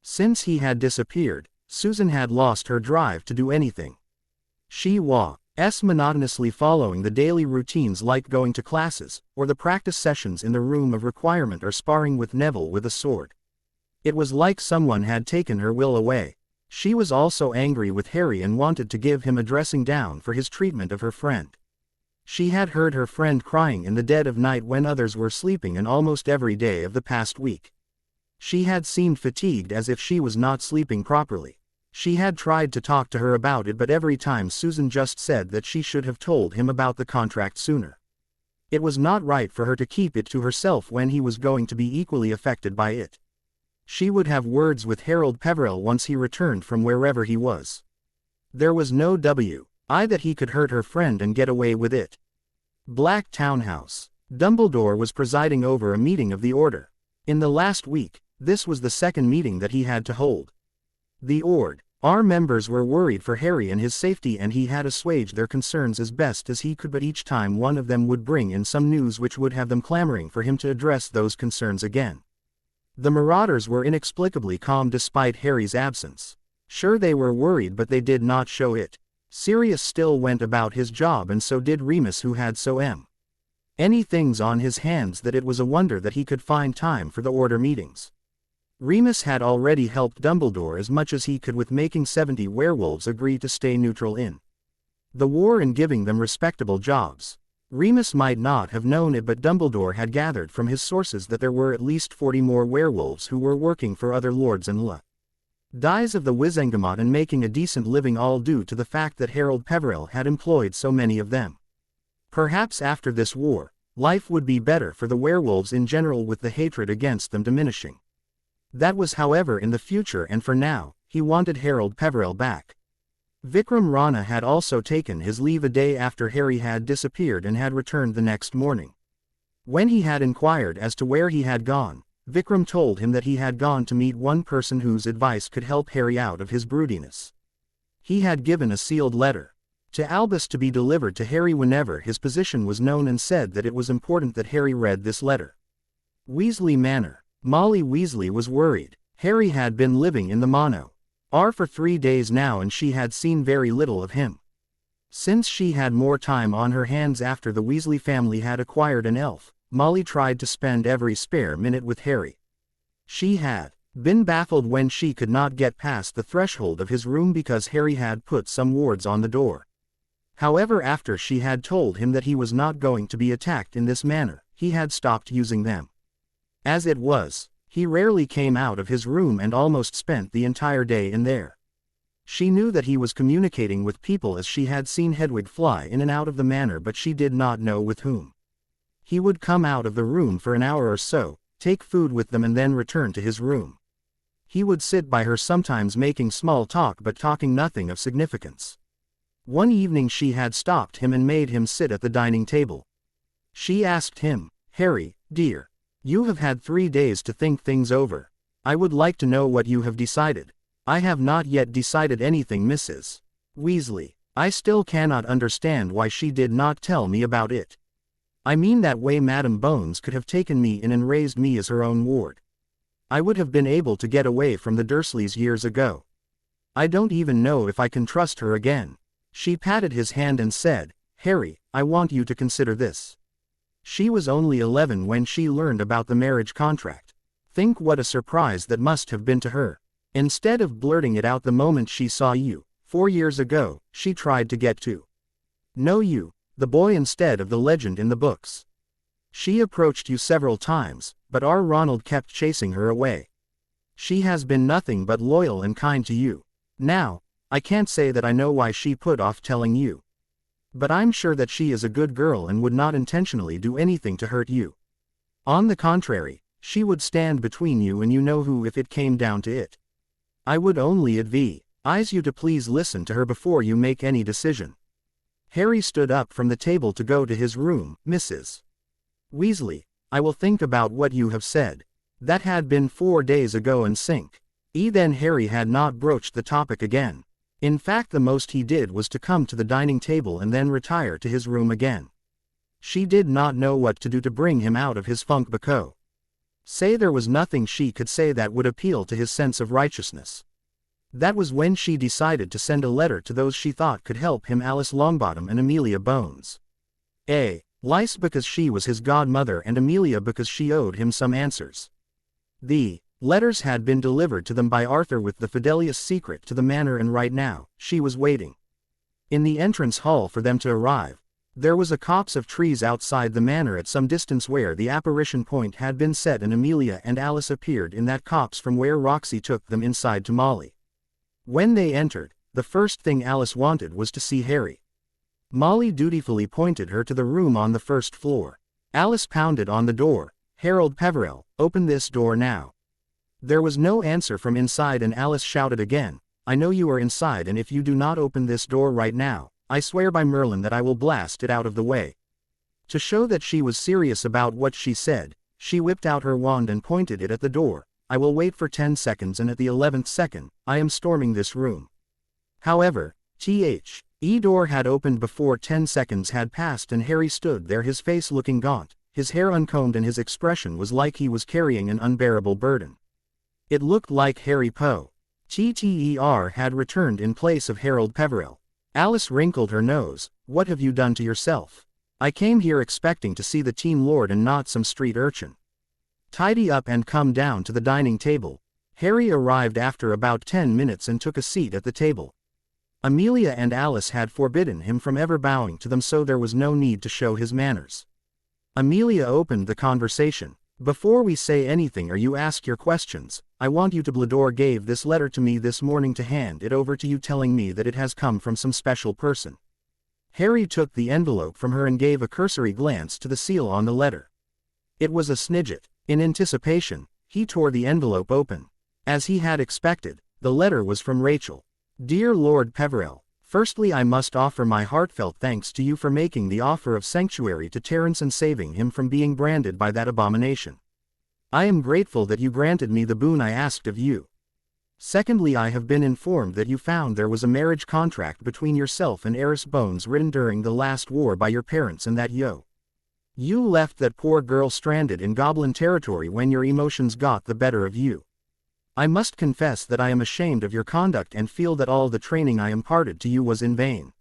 Since he had disappeared, Susan had lost her drive to do anything. She was monotonously following the daily routines like going to classes, or the practice sessions in the room of requirement, or sparring with Neville with a sword. It was like someone had taken her will away. She was also angry with Harry and wanted to give him a dressing down for his treatment of her friend. She had heard her friend crying in the dead of night when others were sleeping, and almost every day of the past week. She had seemed fatigued, as if she was not sleeping properly. She had tried to talk to her about it, but every time Susan just said that she should have told him about the contract sooner. It was not right for her to keep it to herself when he was going to be equally affected by it. She would have words with Harold Peveril once he returned from wherever he was. There was no way that he could hurt her friend and get away with it. Black Townhouse. Dumbledore was presiding over a meeting of the Order. In the last week, this was the second meeting that he had to hold. The Order members were worried for Harry and his safety, and he had assuaged their concerns as best as he could, but each time one of them would bring in some news which would have them clamoring for him to address those concerns again. The Marauders were inexplicably calm despite Harry's absence. Sure, they were worried, but they did not show it. Sirius still went about his job, and so did Remus, who had so many things on his hands that it was a wonder that he could find time for the Order meetings. Remus had already helped Dumbledore as much as he could with making 70 werewolves agree to stay neutral in the war and giving them respectable jobs. Remus might not have known it, but Dumbledore had gathered from his sources that there were at least 40 more werewolves who were working for other lords and ladies of the Wizengamot and making a decent living, all due to the fact that Harold Peveril had employed so many of them. Perhaps after this war, life would be better for the werewolves in general, with the hatred against them diminishing. That was, however, in the future, and for now, he wanted Harold Peveril back. Vikram Rana had also taken his leave a day after Harry had disappeared and had returned the next morning. When he had inquired as to where he had gone, Vikram told him that he had gone to meet one person whose advice could help Harry out of his broodiness. He had given a sealed letter to Albus to be delivered to Harry whenever his position was known, and said that it was important that Harry read this letter. Weasley Manor. Molly Weasley was worried. Harry had been living in the Manor for 3 days now, and she had seen very little of him. Since she had more time on her hands after the Weasley family had acquired an elf, Molly tried to spend every spare minute with Harry. She had been baffled when she could not get past the threshold of his room because Harry had put some wards on the door. However, after she had told him that he was not going to be attacked in this manner, he had stopped using them. As it was, he rarely came out of his room and almost spent the entire day in there. She knew that he was communicating with people, as she had seen Hedwig fly in and out of the manor, but she did not know with whom. He would come out of the room for an hour or so, take food with them, and then return to his room. He would sit by her, sometimes making small talk but talking nothing of significance. One evening she had stopped him and made him sit at the dining table. She asked him, "Harry, dear, you have had 3 days to think things over. I would like to know what you have decided." "I have not yet decided anything, Mrs. Weasley. I still cannot understand why she did not tell me about it. I mean, that way Madam Bones could have taken me in and raised me as her own ward. I would have been able to get away from the Dursleys years ago. I don't even know if I can trust her again." She patted his hand and said, "Harry, I want you to consider this. She was only 11 when she learned about the marriage contract. Think what a surprise that must have been to her. Instead of blurting it out the moment she saw you, 4 years ago, she tried to get to know you, the boy, instead of the legend in the books. She approached you several times, but our Ronald kept chasing her away. She has been nothing but loyal and kind to you. Now, I can't say that I know why she put off telling you. But I'm sure that she is a good girl and would not intentionally do anything to hurt you. On the contrary, she would stand between you and you know who if it came down to it. I would only advise you to please listen to her before you make any decision." Harry stood up from the table to go to his room. "Mrs. Weasley, I will think about what you have said." That had been 4 days ago, and then Harry had not broached the topic again. In fact, the most he did was to come to the dining table and then retire to his room again. She did not know what to do to bring him out of his funk, because there was nothing she could say that would appeal to his sense of righteousness. That was when she decided to send a letter to those she thought could help him: Alice Longbottom and Amelia Bones. Alice because she was his godmother, and Amelia because she owed him some answers. The letters had been delivered to them by Arthur with the Fidelius secret to the manor, and right now, she was waiting in the entrance hall for them to arrive. There was a copse of trees outside the manor at some distance where the apparition point had been set, and Amelia and Alice appeared in that copse from where Roxy took them inside to Molly. When they entered, the first thing Alice wanted was to see Harry. Molly dutifully pointed her to the room on the first floor. Alice pounded on the door. "Harold Peveril, open this door now." There was no answer from inside and Alice shouted again, I know you are inside and if you do not open this door right now, I swear by Merlin that I will blast it out of the way. To show that she was serious about what she said, she whipped out her wand and pointed it at the door. I will wait for 10 seconds and at the 11th second, I am storming this room. However, the door had opened before 10 seconds had passed and Harry stood there, his face looking gaunt, his hair uncombed and his expression was like he was carrying an unbearable burden. It looked like Harry Potter had returned in place of Harold Peverell. Alice wrinkled her nose. What have you done to yourself? I came here expecting to see the Teen Lord and not some street urchin. Tidy up and come down to the dining table. Harry arrived after about 10 minutes and took a seat at the table. Amelia and Alice had forbidden him from ever bowing to them, so there was no need to show his manners. Amelia opened the conversation. Before we say anything or you ask your questions, I want you to Blador gave this letter to me this morning to hand it over to you, telling me that it has come from some special person. Harry took the envelope from her and gave a cursory glance to the seal on the letter. It was a Snidget. In anticipation, he tore the envelope open. As he had expected, the letter was from Rachel. Dear Lord Peverell, firstly I must offer my heartfelt thanks to you for making the offer of sanctuary to Terence and saving him from being branded by that abomination. I am grateful that you granted me the boon I asked of you. Secondly, I have been informed that you found there was a marriage contract between yourself and Eris Bones written during the last war by your parents and that you left that poor girl stranded in goblin territory when your emotions got the better of you. I must confess that I am ashamed of your conduct and feel that all the training I imparted to you was in vain.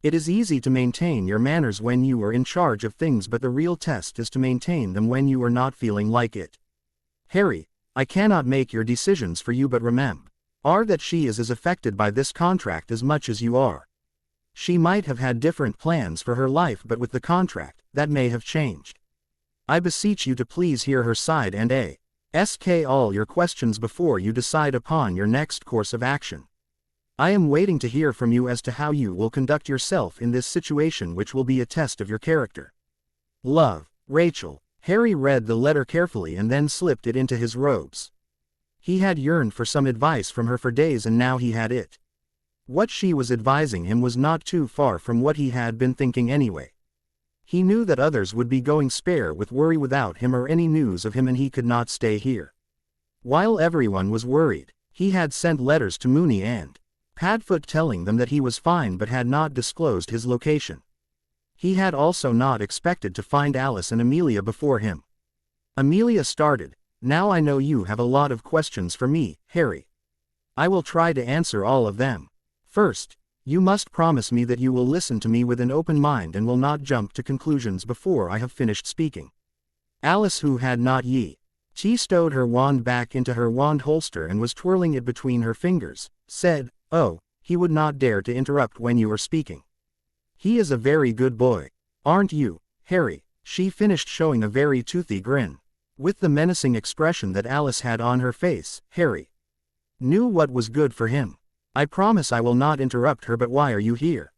It is easy to maintain your manners when you are in charge of things, but the real test is to maintain them when you are not feeling like it. Harry, I cannot make your decisions for you, but remember that she is as affected by this contract as much as you are. She might have had different plans for her life, but with the contract, that may have changed. I beseech you to please hear her side and ask all your questions before you decide upon your next course of action. I am waiting to hear from you as to how you will conduct yourself in this situation, which will be a test of your character. Love, Rachel. Harry read the letter carefully and then slipped it into his robes. He had yearned for some advice from her for days and now he had it. What she was advising him was not too far from what he had been thinking anyway. He knew that others would be going spare with worry without him or any news of him, and he could not stay here. While everyone was worried, he had sent letters to Moony and Padfoot telling them that he was fine but had not disclosed his location. He had also not expected to find Alice and Amelia before him. Amelia started, Now I know you have a lot of questions for me, Harry. I will try to answer all of them. First, you must promise me that you will listen to me with an open mind and will not jump to conclusions before I have finished speaking. Alice, who had not stowed her wand back into her wand holster and was twirling it between her fingers, said, Oh, he would not dare to interrupt when you are speaking. He is a very good boy. Aren't you, Harry? She finished, showing a very toothy grin. With the menacing expression that Alice had on her face, Harry knew what was good for him. I promise I will not interrupt her, but why are you here?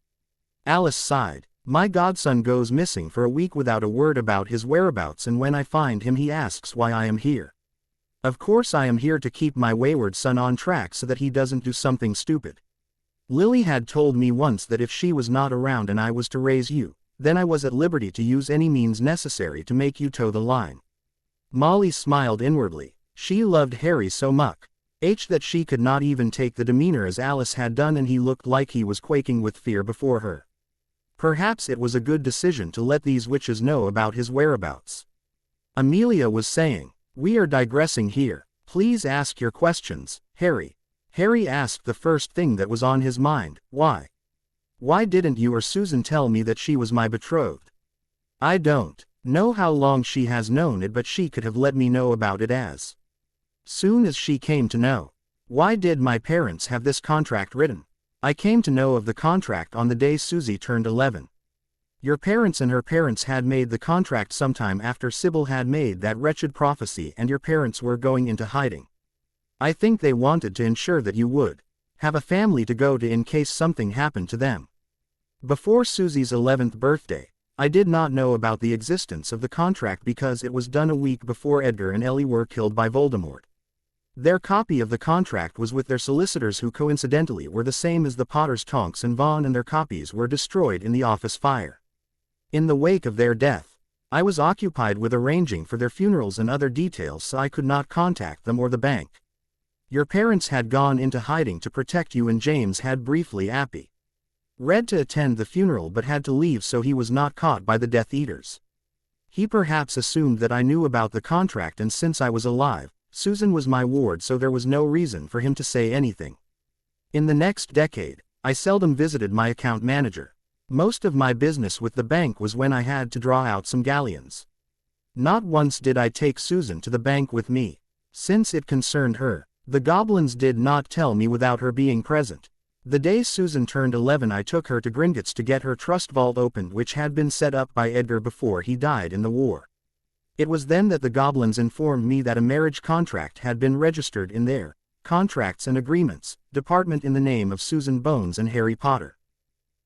Alice sighed. My godson goes missing for a week without a word about his whereabouts, and when I find him he asks why I am here. Of course I am here to keep my wayward son on track so that he doesn't do something stupid. Lily had told me once that if she was not around and I was to raise you, then I was at liberty to use any means necessary to make you toe the line. Molly smiled inwardly. She loved Harry so much that she could not even take the demeanor as Alice had done, and he looked like he was quaking with fear before her. Perhaps it was a good decision to let these witches know about his whereabouts. Amelia was saying, We are digressing here. Please ask your questions, Harry. Harry asked the first thing that was on his mind, Why? Why didn't you or Susan tell me that she was my betrothed? I don't know how long she has known it, but she could have let me know about it as soon as she came to know. Why did my parents have this contract written? I came to know of the contract on the day Susie turned 11. Your parents and her parents had made the contract sometime after Sybil had made that wretched prophecy and your parents were going into hiding. I think they wanted to ensure that you would have a family to go to in case something happened to them. Before Susie's 11th birthday, I did not know about the existence of the contract because it was done a week before Edgar and Ellie were killed by Voldemort. Their copy of the contract was with their solicitors, who coincidentally were the same as the Potters, Tonks and Vaughn, and their copies were destroyed in the office fire. In the wake of their death, I was occupied with arranging for their funerals and other details, so I could not contact them or the bank. Your parents had gone into hiding to protect you, and James had briefly read to attend the funeral but had to leave so he was not caught by the Death Eaters. He perhaps assumed that I knew about the contract, and since I was alive, Susan was my ward, so there was no reason for him to say anything. In the next decade, I seldom visited my account manager. Most of my business with the bank was when I had to draw out some galleons. Not once did I take Susan to the bank with me. Since it concerned her, the goblins did not tell me without her being present. The day Susan turned 11, I took her to Gringotts to get her trust vault opened, which had been set up by Edgar before he died in the war. It was then that the goblins informed me that a marriage contract had been registered in their Contracts and Agreements department in the name of Susan Bones and Harry Potter.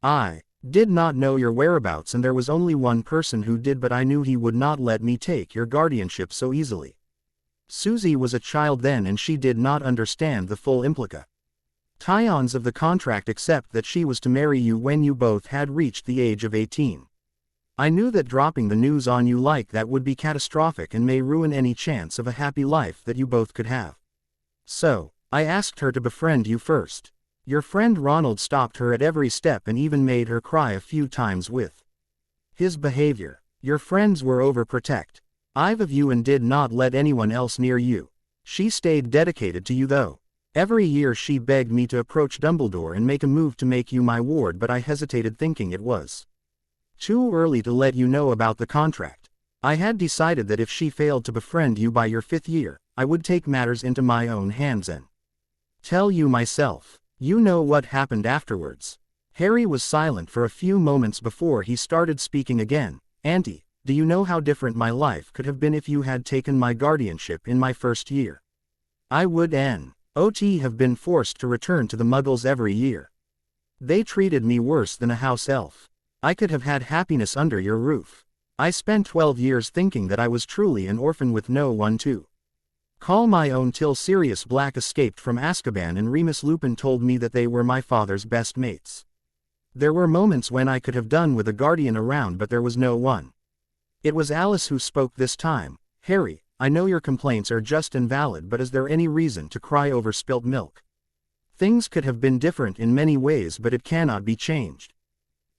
I did not know your whereabouts, and there was only one person who did, but I knew he would not let me take your guardianship so easily. Susie was a child then, and she did not understand the full implications of the contract, except that she was to marry you when you both had reached the age of 18. I knew that dropping the news on you like that would be catastrophic and may ruin any chance of a happy life that you both could have. So, I asked her to befriend you first. Your friend Ronald stopped her at every step and even made her cry a few times with his behavior. Your friends were overprotective of you and did not let anyone else near you. She stayed dedicated to you though. Every year she begged me to approach Dumbledore and make a move to make you my ward, but I hesitated, thinking it was too early to let you know about the contract. I had decided that if she failed to befriend you by your 5th year, I would take matters into my own hands and tell you myself. You know what happened afterwards. Harry was silent for a few moments before he started speaking again. Auntie, do you know how different my life could have been if you had taken my guardianship in my 1st year? I would not have been forced to return to the Muggles every year. They treated me worse than a house elf. I could have had happiness under your roof. I spent 12 years thinking that I was truly an orphan with no one to call my own, till Sirius Black escaped from Azkaban and Remus Lupin told me that they were my father's best mates. There were moments when I could have done with a guardian around, but there was no one. It was Alice who spoke this time. Harry, I know your complaints are just and valid, but is there any reason to cry over spilt milk? Things could have been different in many ways, but it cannot be changed.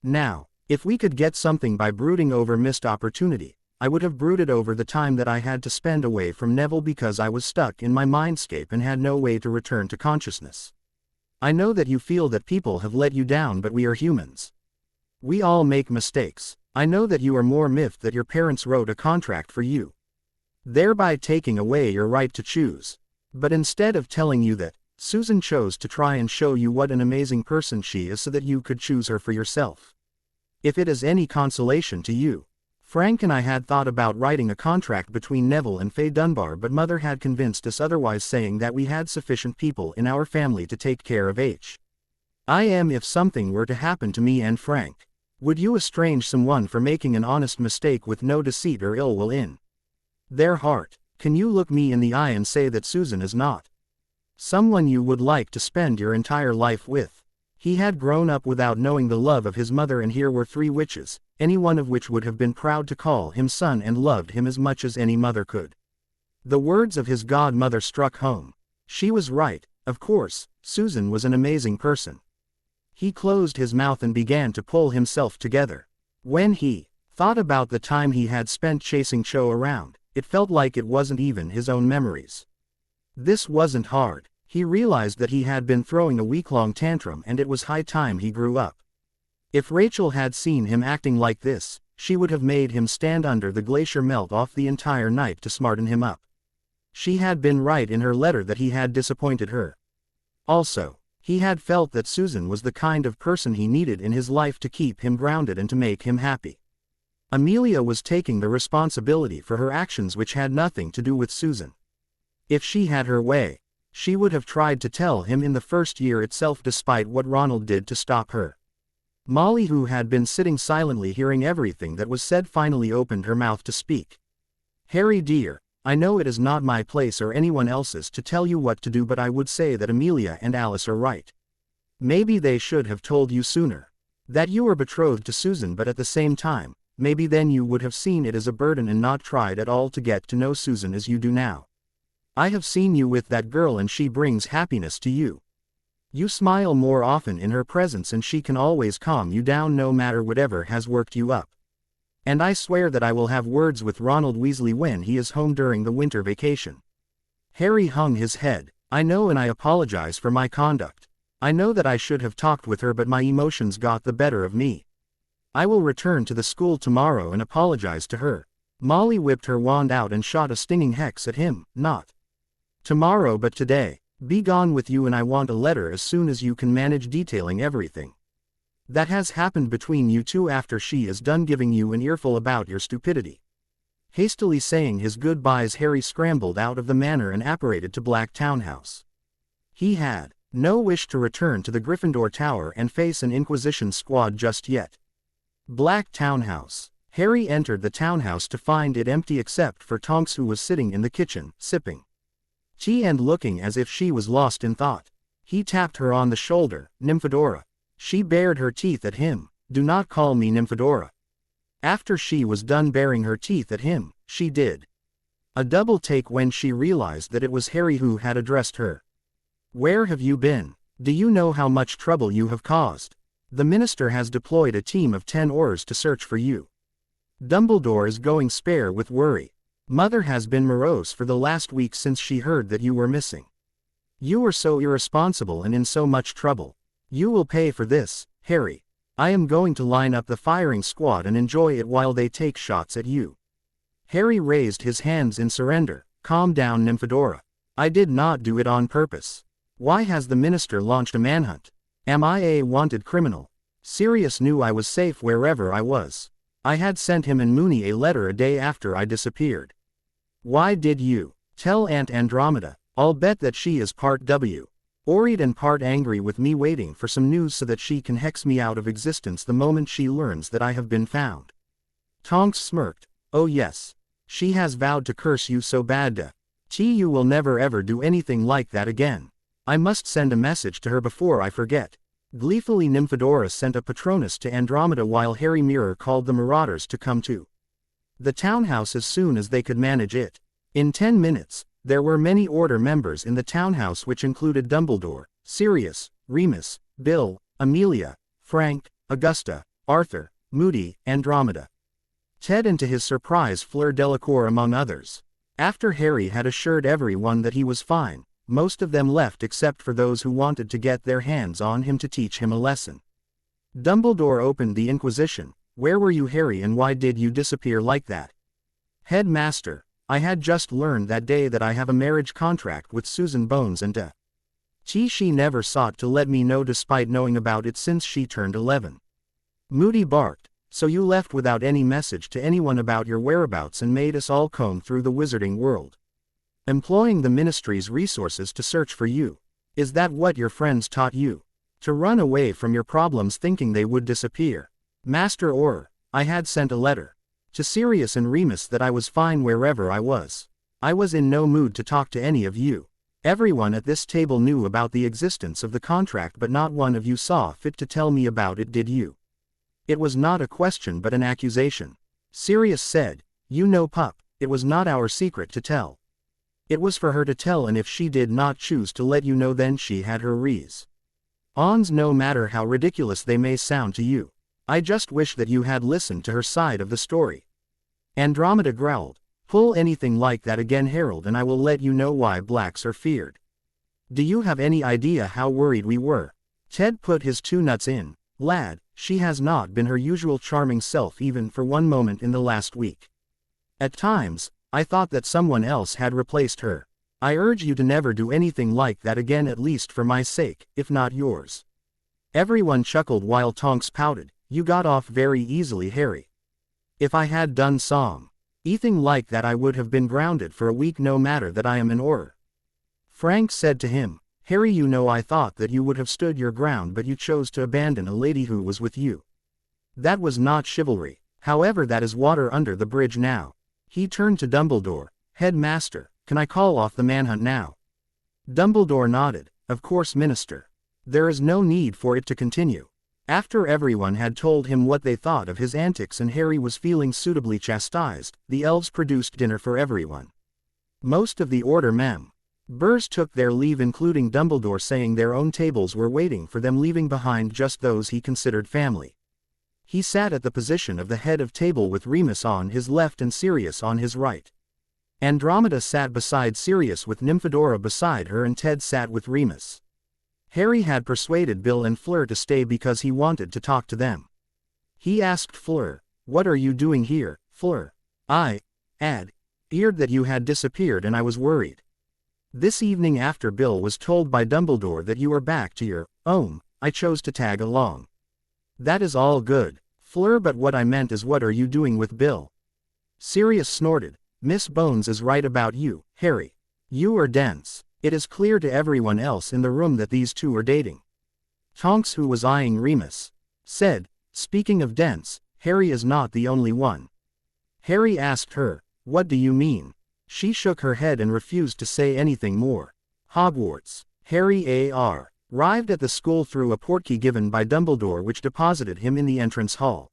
Now, if we could get something by brooding over missed opportunity, I would have brooded over the time that I had to spend away from Neville because I was stuck in my mindscape and had no way to return to consciousness. I know that you feel that people have let you down, but we are humans. We all make mistakes. I know that you are more miffed that your parents wrote a contract for you, thereby taking away your right to choose. But instead of telling you that, Susan chose to try and show you what an amazing person she is so that you could choose her for yourself. If it is any consolation to you, Frank and I had thought about writing a contract between Neville and Faye Dunbar, but Mother had convinced us otherwise, saying that we had sufficient people in our family to take care of I am if something were to happen to me and Frank. Would you estrange someone for making an honest mistake with no deceit or ill will in their heart? Can you look me in the eye and say that Susan is not someone you would like to spend your entire life with? He had grown up without knowing the love of his mother, and here were 3 witches, any one of which would have been proud to call him son and loved him as much as any mother could. The words of his godmother struck home. She was right, of course, Susan was an amazing person. He closed his mouth and began to pull himself together. When he thought about the time he had spent chasing Cho around, it felt like it wasn't even his own memories. This wasn't hard. He realized that he had been throwing a week-long tantrum and it was high time he grew up. If Rachel had seen him acting like this, she would have made him stand under the glacier melt off the entire night to smarten him up. She had been right in her letter that he had disappointed her. Also, he had felt that Susan was the kind of person he needed in his life to keep him grounded and to make him happy. Amelia was taking the responsibility for her actions, which had nothing to do with Susan. If she had her way, she would have tried to tell him in the 1st year itself, despite what Ronald did to stop her. Molly, who had been sitting silently hearing everything that was said, finally opened her mouth to speak. Harry dear, I know it is not my place or anyone else's to tell you what to do, but I would say that Amelia and Alice are right. Maybe they should have told you sooner. That you were betrothed to Susan, but at the same time, maybe then you would have seen it as a burden and not tried at all to get to know Susan as you do now. I have seen you with that girl and she brings happiness to you. You smile more often in her presence and she can always calm you down no matter whatever has worked you up. And I swear that I will have words with Ronald Weasley when he is home during the winter vacation. Harry hung his head. I know, and I apologize for my conduct. I know that I should have talked with her, but my emotions got the better of me. I will return to the school tomorrow and apologize to her. Molly whipped her wand out and shot a stinging hex at him. Not tomorrow, but today. Be gone with you, and I want a letter as soon as you can manage detailing everything that has happened between you two after she is done giving you an earful about your stupidity. Hastily saying his goodbyes, Harry scrambled out of the manor and apparated to Black Townhouse. He had no wish to return to the Gryffindor Tower and face an Inquisition squad just yet. Black Townhouse. Harry entered the townhouse to find it empty except for Tonks, who was sitting in the kitchen, sipping tea and looking as if she was lost in thought. He tapped her on the shoulder. Nymphadora. She bared her teeth at him. Do not call me Nymphadora. After she was done baring her teeth at him, she did a double take when she realized that it was Harry who had addressed her. Where have you been? Do you know how much trouble you have caused? The minister has deployed a team of 10 Aurors to search for you. Dumbledore is going spare with worry. Mother has been morose for the last week since she heard that you were missing. You were so irresponsible and in so much trouble. You will pay for this, Harry. I am going to line up the firing squad and enjoy it while they take shots at you. Harry raised his hands in surrender. Calm down, Nymphadora. I did not do it on purpose. Why has the minister launched a manhunt? Am I a wanted criminal? Sirius knew I was safe wherever I was. I had sent him and Moony a letter a day after I disappeared. Why did you tell Aunt Andromeda? I'll bet that she is part worried and part angry with me, waiting for some news so that she can hex me out of existence the moment she learns that I have been found. Tonks smirked. Oh yes. She has vowed to curse you so bad. You will never ever do anything like that again. I must send a message to her before I forget. Gleefully, Nymphadora sent a Patronus to Andromeda while Harry Mirror called the Marauders to come to the townhouse as soon as they could manage it. In 10 minutes, there were many Order members in the townhouse, which included Dumbledore, Sirius, Remus, Bill, Amelia, Frank, Augusta, Arthur, Moody, Andromeda, Ted, and to his surprise Fleur Delacour among others. After Harry had assured everyone that he was fine, most of them left except for those who wanted to get their hands on him to teach him a lesson. Dumbledore opened the Inquisition. Where were you, Harry, and why did you disappear like that? Headmaster, I had just learned that day that I have a marriage contract with Susan Bones and she never sought to let me know despite knowing about it since she turned 11. Moody barked. So you left without any message to anyone about your whereabouts and made us all comb through the wizarding world, employing the ministry's resources to search for you. Is that what your friends taught you? To run away from your problems thinking they would disappear? Master Auror, I had sent a letter to Sirius and Remus that I was fine wherever I was. I was in no mood to talk to any of you. Everyone at this table knew about the existence of the contract, but not one of you saw fit to tell me about it, did you? It was not a question but an accusation. Sirius said, you know, pup, it was not our secret to tell. It was for her to tell, and if she did not choose to let you know, then she had her reasons. No matter how ridiculous they may sound to you. I just wish that you had listened to her side of the story. Andromeda growled. Pull anything like that again, Harold, and I will let you know why blacks are feared. Do you have any idea how worried we were? Ted put his 2 nuts in. Lad, she has not been her usual charming self even for one moment in the last week. At times, I thought that someone else had replaced her. I urge you to never do anything like that again, at least for my sake, if not yours. Everyone chuckled while Tonks pouted. You got off very easily, Harry. If I had done anything like that, I would have been grounded for a week, no matter that I am an Auror. Frank said to him, Harry, you know, I thought that you would have stood your ground, but you chose to abandon a lady who was with you. That was not chivalry. However, that is water under the bridge now. He turned to Dumbledore. Headmaster, can I call off the manhunt now? Dumbledore nodded. Of course, Minister. There is no need for it to continue. After everyone had told him what they thought of his antics and Harry was feeling suitably chastised, the elves produced dinner for everyone. Most of the Order members took their leave, including Dumbledore, saying their own tables were waiting for them, leaving behind just those he considered family. He sat at the position of the head of table with Remus on his left and Sirius on his right. Andromeda sat beside Sirius with Nymphadora beside her, and Ted sat with Remus. Harry had persuaded Bill and Fleur to stay because he wanted to talk to them. He asked Fleur, "What are you doing here, Fleur? I heard that you had disappeared and I was worried. This evening, after Bill was told by Dumbledore that you were back to your own, I chose to tag along." "That is all good, Fleur, but what I meant is, what are you doing with Bill?" Sirius snorted. "Miss Bones is right about you, Harry. You are dense. It is clear to everyone else in the room that these two are dating." Tonks, who was eyeing Remus, said, "Speaking of dense, Harry is not the only one." Harry asked her, "What do you mean?" She shook her head and refused to say anything more. Hogwarts. Harry arrived at the school through a portkey given by Dumbledore, which deposited him in the entrance hall.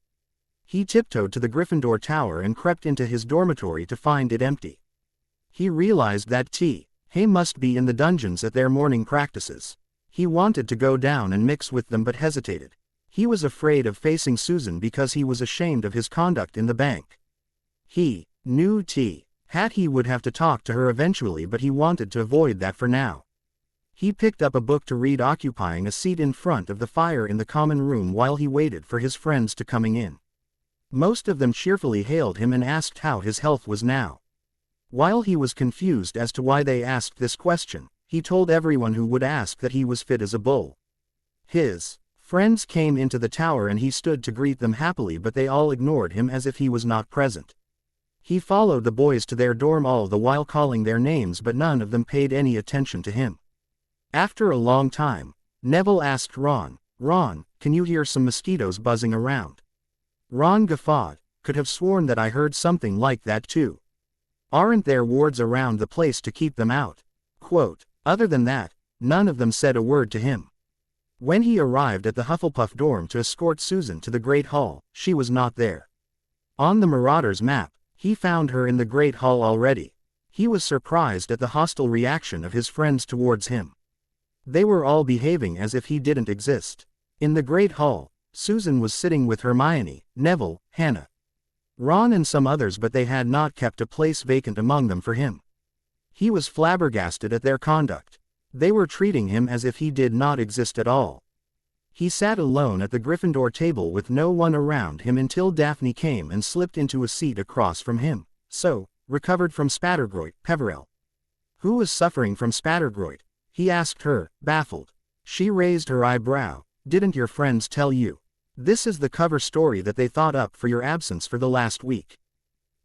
He tiptoed to the Gryffindor tower and crept into his dormitory to find it empty. He realized that Hay must be in the dungeons at their morning practices. He wanted to go down and mix with them but hesitated. He was afraid of facing Susan because he was ashamed of his conduct in the bank. He knew he would have to talk to her eventually, but he wanted to avoid that for now. He picked up a book to read, occupying a seat in front of the fire in the common room while he waited for his friends to coming in. Most of them cheerfully hailed him and asked how his health was now. While he was confused as to why they asked this question, he told everyone who would ask that he was fit as a bull. His friends came into the tower and he stood to greet them happily, but they all ignored him as if he was not present. He followed the boys to their dorm, all the while calling their names, but none of them paid any attention to him. After a long time, Neville asked Ron, "Ron, can you hear some mosquitoes buzzing around?" Ron guffawed. "Could have sworn that I heard something like that too. Aren't there wards around the place to keep them out?" Other than that, none of them said a word to him. When he arrived at the Hufflepuff dorm to escort Susan to the Great Hall, she was not there. On the Marauders map, he found her in the Great Hall already. He was surprised at the hostile reaction of his friends towards him. They were all behaving as if he didn't exist. In the Great Hall, Susan was sitting with Hermione, Neville, Hannah, Ron and some others, but they had not kept a place vacant among them for him. He was flabbergasted at their conduct. They were treating him as if he did not exist at all. He sat alone at the Gryffindor table with no one around him until Daphne came and slipped into a seat across from him. "So, recovered from Spattergroit, Peverell?" "Who was suffering from Spattergroit?" he asked her, baffled. She raised her eyebrow. "Didn't your friends tell you? This is the cover story that they thought up for your absence for the last week.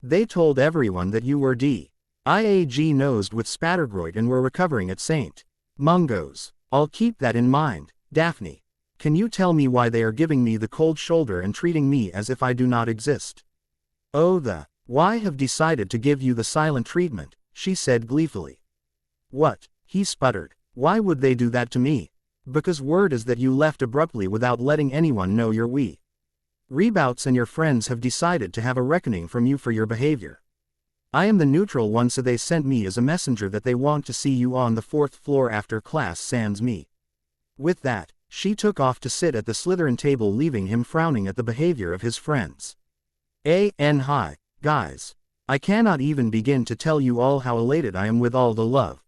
They told everyone that you were diagnosed with Spattergroit and were recovering at St. Mungo's. I'll keep that in mind. Daphne, can you tell me why they are giving me the cold shoulder and treating me as if I do not exist?" "Why have decided to give you the silent treatment," she said gleefully. "What?" he sputtered. "Why would they do that to me?" "Because word is that you left abruptly without letting anyone know your whereabouts, and your friends have decided to have a reckoning from you for your behavior. I am the neutral one, so they sent me as a messenger that they want to see you on the 4th floor after class sans me." With that, she took off to sit at the Slytherin table, leaving him frowning at the behavior of his friends. Hi, guys. I cannot even begin to tell you all how elated I am with all the love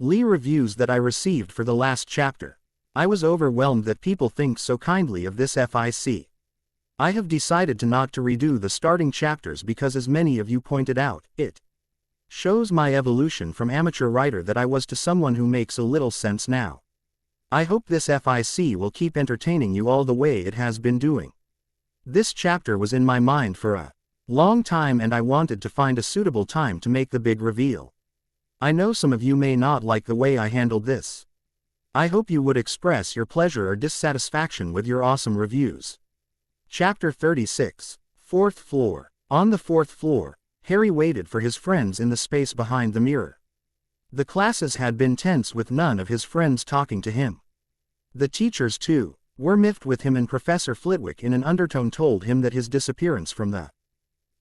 reviews that I received for the last chapter. I was overwhelmed that people think so kindly of this fic. I have decided to not to redo the starting chapters because, as many of you pointed out, it shows my evolution from amateur writer that I was to someone who makes a little sense now. I hope this fic will keep entertaining you all the way it has been doing. This chapter was in my mind for a long time and I wanted to find a suitable time to make the big reveal. I know some of you may not like the way I handled this. I hope you would express your pleasure or dissatisfaction with your awesome reviews. Chapter 36, 4th Floor. On the 4th floor, Harry waited for his friends in the space behind the mirror. The classes had been tense with none of his friends talking to him. The teachers, too, were miffed with him, and Professor Flitwick in an undertone told him that his disappearance from the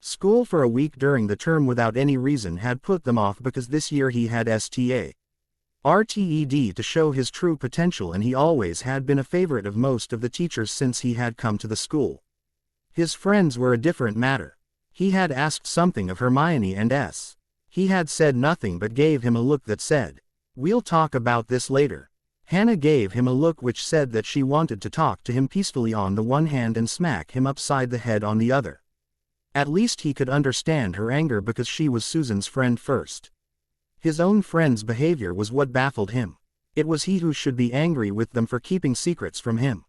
school for a week during the term without any reason had put them off, because this year he had RTED to show his true potential, and he always had been a favorite of most of the teachers since he had come to the school. His friends were a different matter. He had asked something of Hermione and he had said nothing but gave him a look that said, "We'll talk about this later." Hannah gave him a look which said that she wanted to talk to him peacefully on the one hand and smack him upside the head on the other. At least he could understand her anger, because she was Susan's friend first. His own friend's behavior was what baffled him. It was he who should be angry with them for keeping secrets from him.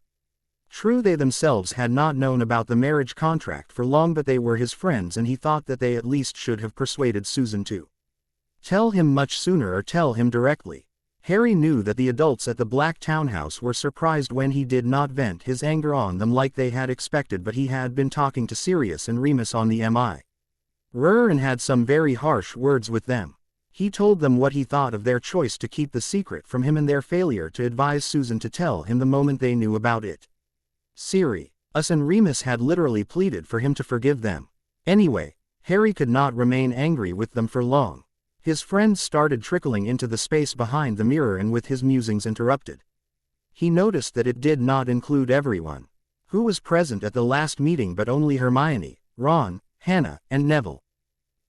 True, they themselves had not known about the marriage contract for long, but they were his friends, and he thought that they at least should have persuaded Susan to tell him much sooner, or tell him directly. Harry knew that the adults at the Black Townhouse were surprised when he did not vent his anger on them like they had expected, but he had been talking to Sirius and Remus on the MIRR and had some very harsh words with them. He told them what he thought of their choice to keep the secret from him and their failure to advise Susan to tell him the moment they knew about it. Sirius and Remus had literally pleaded for him to forgive them. Anyway, Harry could not remain angry with them for long. His friends started trickling into the space behind the mirror, and with his musings interrupted, he noticed that it did not include everyone who was present at the last meeting, but only Hermione, Ron, Hannah, and Neville.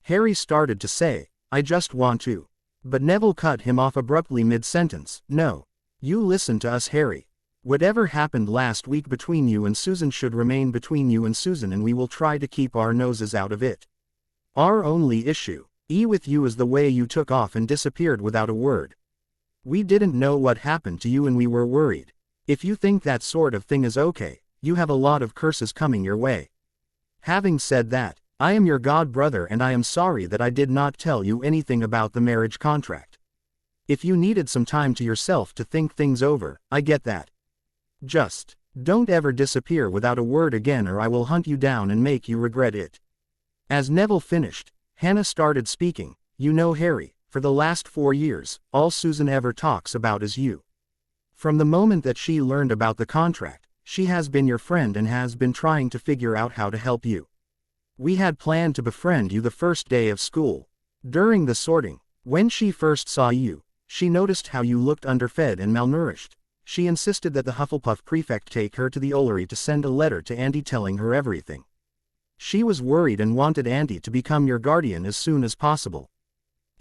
Harry started to say, "I just want to." But Neville cut him off abruptly mid-sentence. "No. You listen to us, Harry. Whatever happened last week between you and Susan should remain between you and Susan, and we will try to keep our noses out of it. Our only issue with you is the way you took off and disappeared without a word. We didn't know what happened to you and we were worried. If you think that sort of thing is okay, you have a lot of curses coming your way. Having said that, I am your god brother, and I am sorry that I did not tell you anything about the marriage contract. If you needed some time to yourself to think things over, I get that. Just don't ever disappear without a word again, or I will hunt you down and make you regret it." As Neville finished, Hannah started speaking. "You know, Harry, for the last 4 years, all Susan ever talks about is you. From the moment that she learned about the contract, she has been your friend and has been trying to figure out how to help you. We had planned to befriend you the first day of school. During the sorting, when she first saw you, she noticed how you looked underfed and malnourished. She insisted that the Hufflepuff prefect take her to the Ollery to send a letter to Andy telling her everything. She was worried and wanted Andy to become your guardian as soon as possible.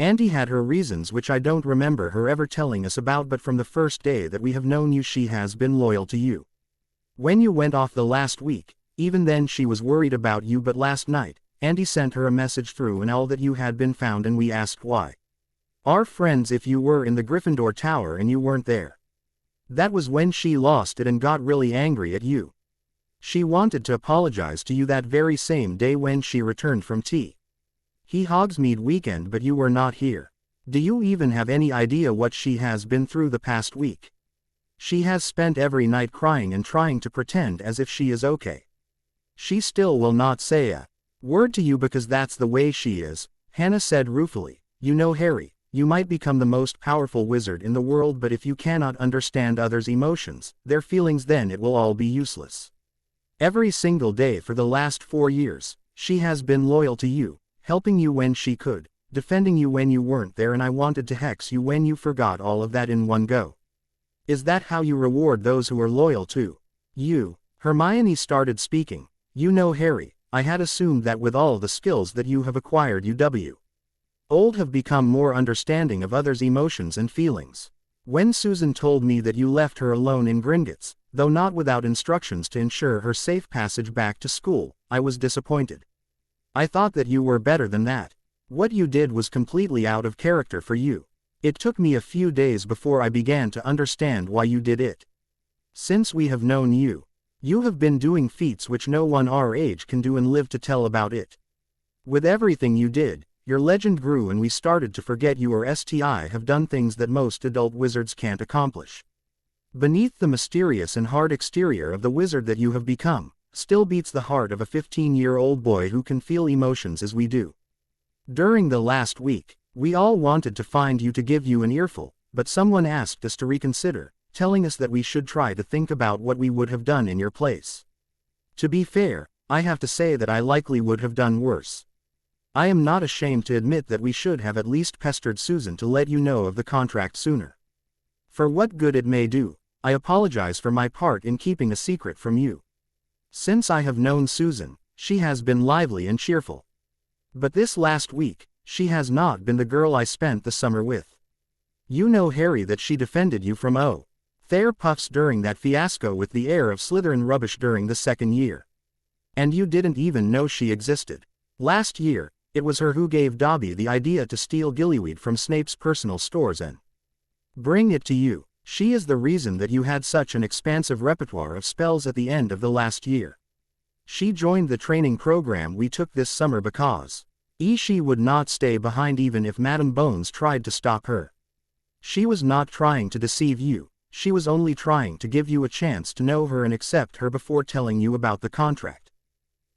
Andy had her reasons which I don't remember her ever telling us about, but from the first day that we have known you she has been loyal to you. When you went off the last week, even then she was worried about you, but last night, Andy sent her a message through an owl that you had been found, and we asked why. Our friends if you were in the Gryffindor Tower and you weren't there. That was when she lost it and got really angry at you. She wanted to apologize to you that very same day when she returned from Hogsmeade weekend, but you were not here. Do you even have any idea what she has been through the past week? She has spent every night crying and trying to pretend as if she is okay. She still will not say a word to you because that's the way she is," Hannah said ruefully. "You know, Harry, you might become the most powerful wizard in the world, but if you cannot understand others' emotions, their feelings, then it will all be useless. Every single day for the last 4 years, she has been loyal to you, helping you when she could, defending you when you weren't there, and I wanted to hex you when you forgot all of that in one go. Is that how you reward those who are loyal to you?" Hermione started speaking. "You know, Harry, I had assumed that with all the skills that you have acquired you have become more understanding of others' emotions and feelings. When Susan told me that you left her alone in Gringotts, though not without instructions to ensure her safe passage back to school, I was disappointed. I thought that you were better than that. What you did was completely out of character for you. It took me a few days before I began to understand why you did it. Since we have known you, you have been doing feats which no one our age can do and live to tell about it. With everything you did, your legend grew and we started to forget you have done things that most adult wizards can't accomplish. Beneath the mysterious and hard exterior of the wizard that you have become, still beats the heart of a 15-year-old boy who can feel emotions as we do. During the last week, we all wanted to find you to give you an earful, but someone asked us to reconsider, telling us that we should try to think about what we would have done in your place. To be fair, I have to say that I likely would have done worse. I am not ashamed to admit that we should have at least pestered Susan to let you know of the contract sooner. For what good it may do, I apologize for my part in keeping a secret from you. Since I have known Susan, she has been lively and cheerful. But this last week, she has not been the girl I spent the summer with. You know, Harry, that she defended you from Thayer Puffs during that fiasco with the heir of Slytherin rubbish during the second year. And you didn't even know she existed. Last year, it was her who gave Dobby the idea to steal gillyweed from Snape's personal stores and bring it to you. She is the reason that you had such an expansive repertoire of spells at the end of the last year. She joined the training program we took this summer because she would not stay behind even if Madam Bones tried to stop her. She was not trying to deceive you, she was only trying to give you a chance to know her and accept her before telling you about the contract.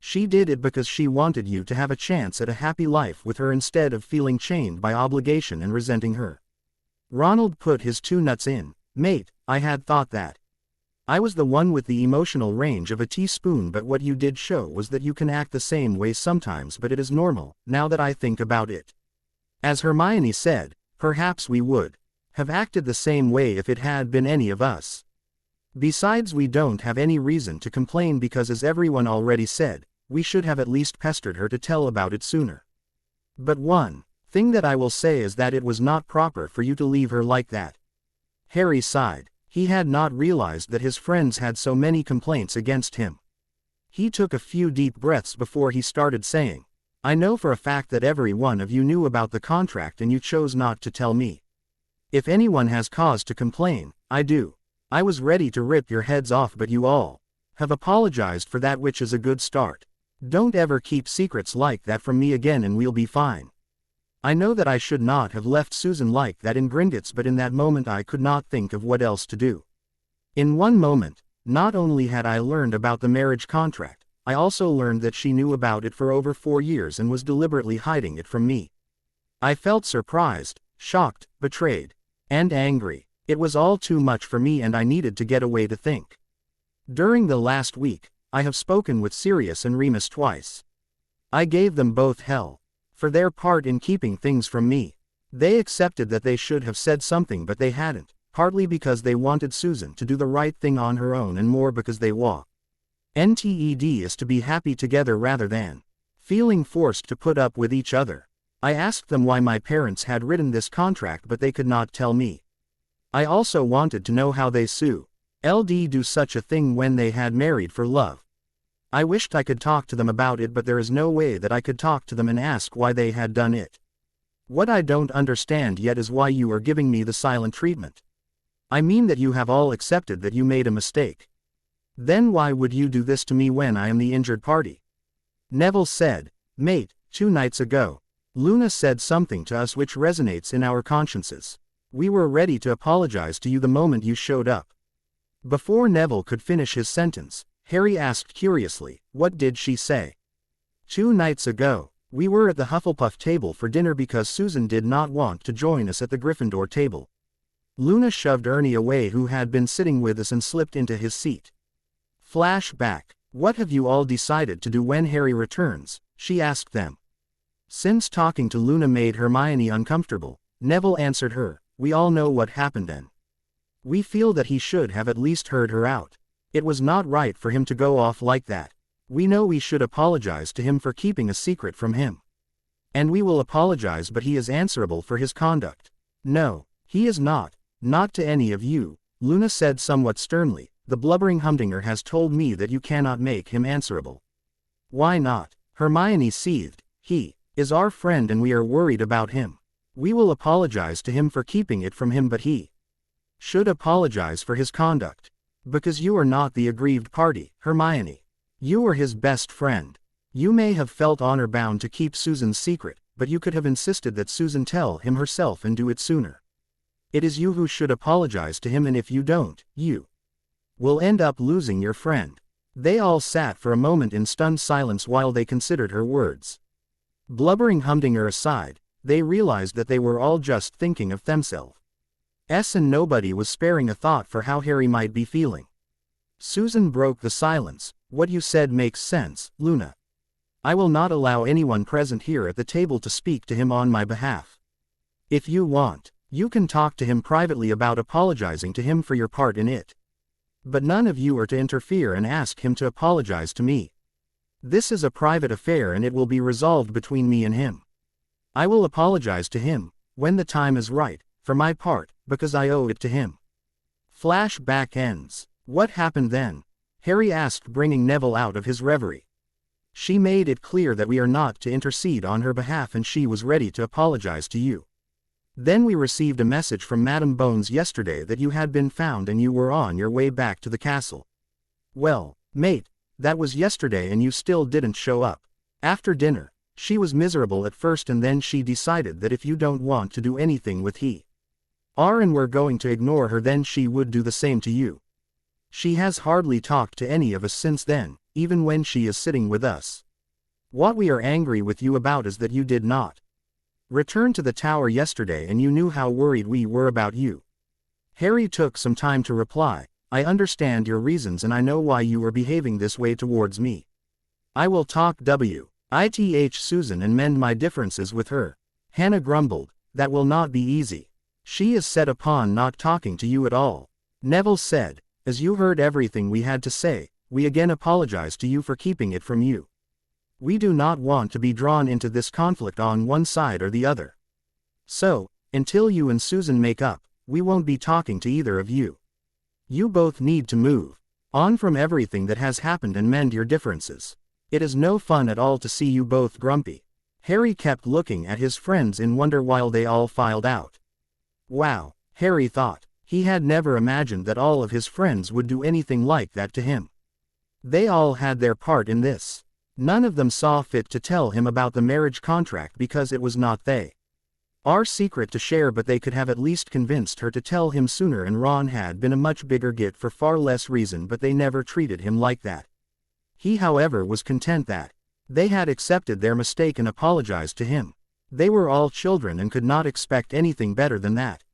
She did it because she wanted you to have a chance at a happy life with her instead of feeling chained by obligation and resenting her. Ronald put his 2 nuts in. Mate, I had thought that I was the one with the emotional range of a teaspoon, but what you did show was that you can act the same way sometimes, but it is normal, now that I think about it. As Hermione said, perhaps we would have acted the same way if it had been any of us. Besides, we don't have any reason to complain because, as everyone already said, we should have at least pestered her to tell about it sooner. But one thing that I will say is that it was not proper for you to leave her like that. Harry sighed. He had not realized that his friends had so many complaints against him. He took a few deep breaths before he started saying, I know for a fact that every one of you knew about the contract and you chose not to tell me. If anyone has cause to complain, I do. I was ready to rip your heads off, but you all have apologized for that, which is a good start. Don't ever keep secrets like that from me again and we'll be fine. I know that I should not have left Susan like that in Gringotts, but in that moment I could not think of what else to do. In one moment, not only had I learned about the marriage contract, I also learned that she knew about it for over 4 years and was deliberately hiding it from me. I felt surprised, shocked, betrayed, and angry. It was all too much for me and I needed to get away to think. During the last week, I have spoken with Sirius and Remus twice. I gave them both hell for their part in keeping things from me. They accepted that they should have said something, but they hadn't, partly because they wanted Susan to do the right thing on her own and more because they NTED is to be happy together rather than feeling forced to put up with each other. I asked them why my parents had written this contract, but they could not tell me. I also wanted to know how they LD do such a thing when they had married for love. I wished I could talk to them about it, but there is no way that I could talk to them and ask why they had done it. What I don't understand yet is why you are giving me the silent treatment. I mean that you have all accepted that you made a mistake. Then why would you do this to me when I am the injured party? Neville said, Mate, 2 nights ago, Luna said something to us which resonates in our consciences. We were ready to apologize to you the moment you showed up. Before Neville could finish his sentence, Harry asked curiously, what did she say? 2 nights ago, we were at the Hufflepuff table for dinner because Susan did not want to join us at the Gryffindor table. Luna shoved Ernie away, who had been sitting with us, and slipped into his seat. Flashback. What have you all decided to do when Harry returns? She asked them. Since talking to Luna made Hermione uncomfortable, Neville answered her, we all know what happened and we feel that he should have at least heard her out. It was not right for him to go off like that. We know we should apologize to him for keeping a secret from him. And we will apologize, but he is answerable for his conduct. No, he is not. Not to any of you, Luna said somewhat sternly. The blubbering Humdinger has told me that you cannot make him answerable. Why not? Hermione seethed. He is our friend and we are worried about him. We will apologize to him for keeping it from him, but he should apologize for his conduct. Because you are not the aggrieved party, Hermione. You are his best friend. You may have felt honor-bound to keep Susan's secret, but you could have insisted that Susan tell him herself and do it sooner. It is you who should apologize to him, and if you don't, you will end up losing your friend. They all sat for a moment in stunned silence while they considered her words. Blubbering Humdinger aside, they realized that they were all just thinking of themselves. And nobody was sparing a thought for how Harry might be feeling. Susan broke the silence. What you said makes sense, Luna. I will not allow anyone present here at the table to speak to him on my behalf. If you want, you can talk to him privately about apologizing to him for your part in it. But none of you are to interfere and ask him to apologize to me. This is a private affair and it will be resolved between me and him. I will apologize to him, when the time is right, for my part, because I owe it to him. Flashback ends. What happened then? Harry asked, bringing Neville out of his reverie. She made it clear that we are not to intercede on her behalf and she was ready to apologize to you. Then we received a message from Madam Bones yesterday that you had been found and you were on your way back to the castle. Well, mate, that was yesterday and you still didn't show up. After dinner, she was miserable at first and then she decided that if you don't want to do anything with her and we're going to ignore her, then she would do the same to you. She has hardly talked to any of us since then, even when she is sitting with us. What we are angry with you about is that you did not return to the tower yesterday and you knew how worried we were about you. Harry took some time to reply. I understand your reasons and I know why you are behaving this way towards me. I will talk with Susan and mend my differences with her. Hannah grumbled. That will not be easy. She is set upon not talking to you at all. Neville said, as you heard everything we had to say, we again apologize to you for keeping it from you. We do not want to be drawn into this conflict on one side or the other. So, until you and Susan make up, we won't be talking to either of you. You both need to move on from everything that has happened and mend your differences. It is no fun at all to see you both grumpy. Harry kept looking at his friends in wonder while they all filed out. Wow, Harry thought. He had never imagined that all of his friends would do anything like that to him. They all had their part in this. None of them saw fit to tell him about the marriage contract because it was not our secret to share, but they could have at least convinced her to tell him sooner, and Ron had been a much bigger git for far less reason, but they never treated him like that. He, however, was content that they had accepted their mistake and apologized to him. They were all children and could not expect anything better than that.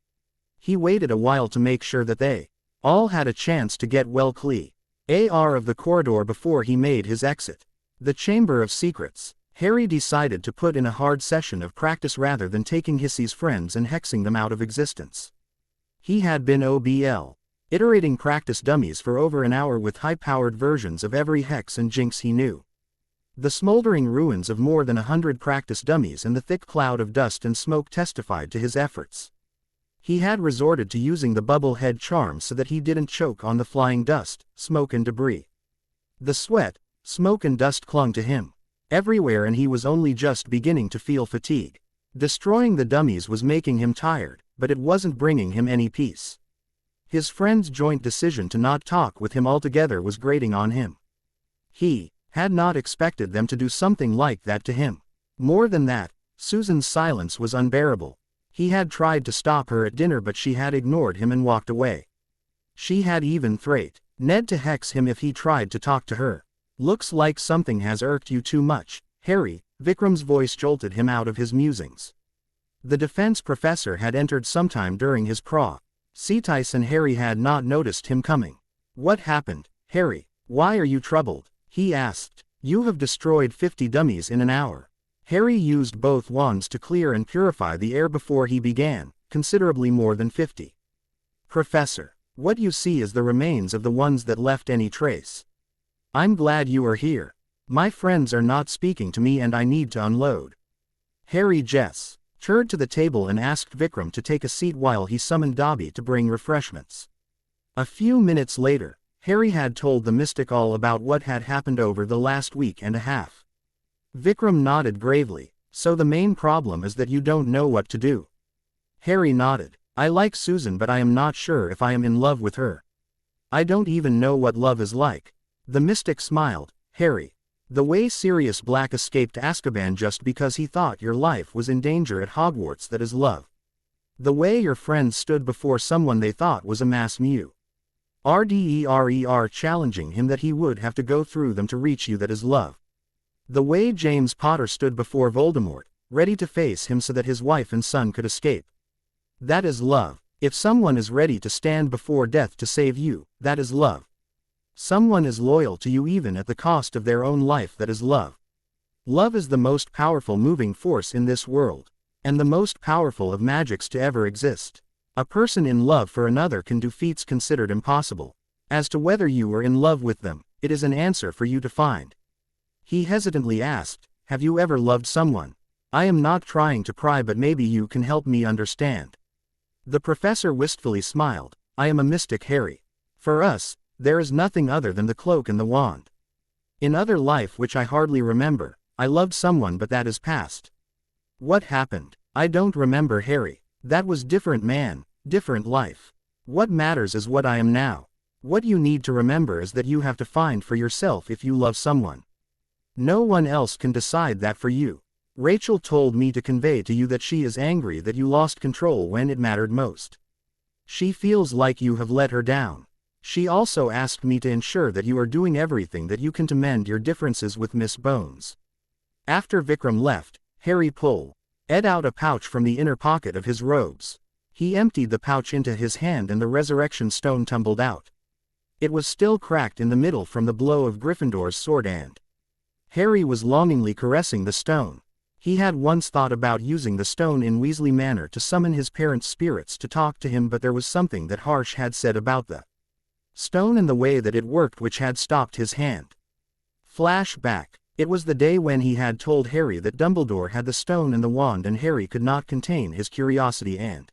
He waited a while to make sure that they all had a chance to get well clear of the corridor before he made his exit. The Chamber of Secrets. Harry decided to put in a hard session of practice rather than taking Hissy's friends and hexing them out of existence. He had been iterating practice dummies for over an hour with high-powered versions of every hex and jinx he knew. The smoldering ruins of more than 100 practice dummies and the thick cloud of dust and smoke testified to his efforts. He had resorted to using the bubble head charm so that he didn't choke on the flying dust, smoke and debris. The sweat, smoke and dust clung to him everywhere and he was only just beginning to feel fatigue. Destroying the dummies was making him tired, but it wasn't bringing him any peace. His friend's joint decision to not talk with him altogether was grating on him. He had not expected them to do something like that to him. More than that, Susan's silence was unbearable. He had tried to stop her at dinner but she had ignored him and walked away. She had even threatened Ned to hex him if he tried to talk to her. Looks like something has irked you too much, Harry. Vikram's voice jolted him out of his musings. The defense professor had entered sometime during his process and Harry had not noticed him coming. What happened, Harry? Why are you troubled? He asked. You have destroyed 50 dummies in an hour. Harry used both wands to clear and purify the air before he began, considerably more than 50. Professor, what you see is the remains of the ones that left any trace. I'm glad you are here. My friends are not speaking to me and I need to unload. Harry turned to the table and asked Vikram to take a seat while he summoned Dobby to bring refreshments. A few minutes later, Harry had told the mystic all about what had happened over the last week and a half. Vikram nodded gravely. So the main problem is that you don't know what to do. Harry nodded. I like Susan but I am not sure if I am in love with her. I don't even know what love is like. The mystic smiled. Harry, the way Sirius Black escaped Azkaban just because he thought your life was in danger at Hogwarts, that is love. The way your friends stood before someone they thought was a mass murderer challenging him that he would have to go through them to reach you, that is love. The way James Potter stood before Voldemort, ready to face him so that his wife and son could escape. That is love. If someone is ready to stand before death to save you, that is love. Someone is loyal to you even at the cost of their own life, that is love. Love is the most powerful moving force in this world, and the most powerful of magics to ever exist. A person in love for another can do feats considered impossible. As to whether you are in love with them, it is an answer for you to find. He hesitantly asked, "Have you ever loved someone? I am not trying to pry, but maybe you can help me understand." The professor wistfully smiled. "I am a mystic, Harry. For us, there is nothing other than the cloak and the wand. In other life which I hardly remember, I loved someone, but that is past. What happened? I don't remember, Harry. That was different man, different life. What matters is what I am now. What you need to remember is that you have to find for yourself if you love someone. No one else can decide that for you. Rachel told me to convey to you that she is angry that you lost control when it mattered most. She feels like you have let her down. She also asked me to ensure that you are doing everything that you can to mend your differences with Miss Bones." After Vikram left, Harry pulled out a pouch from the inner pocket of his robes. He emptied the pouch into his hand and the resurrection stone tumbled out. It was still cracked in the middle from the blow of Gryffindor's sword, and Harry was longingly caressing the stone. He had once thought about using the stone in Weasley Manor to summon his parents' spirits to talk to him, but there was something that Harsh had said about the stone and the way that it worked which had stopped his hand. Flashback. It was the day when he had told Harry that Dumbledore had the stone and the wand, and Harry could not contain his curiosity and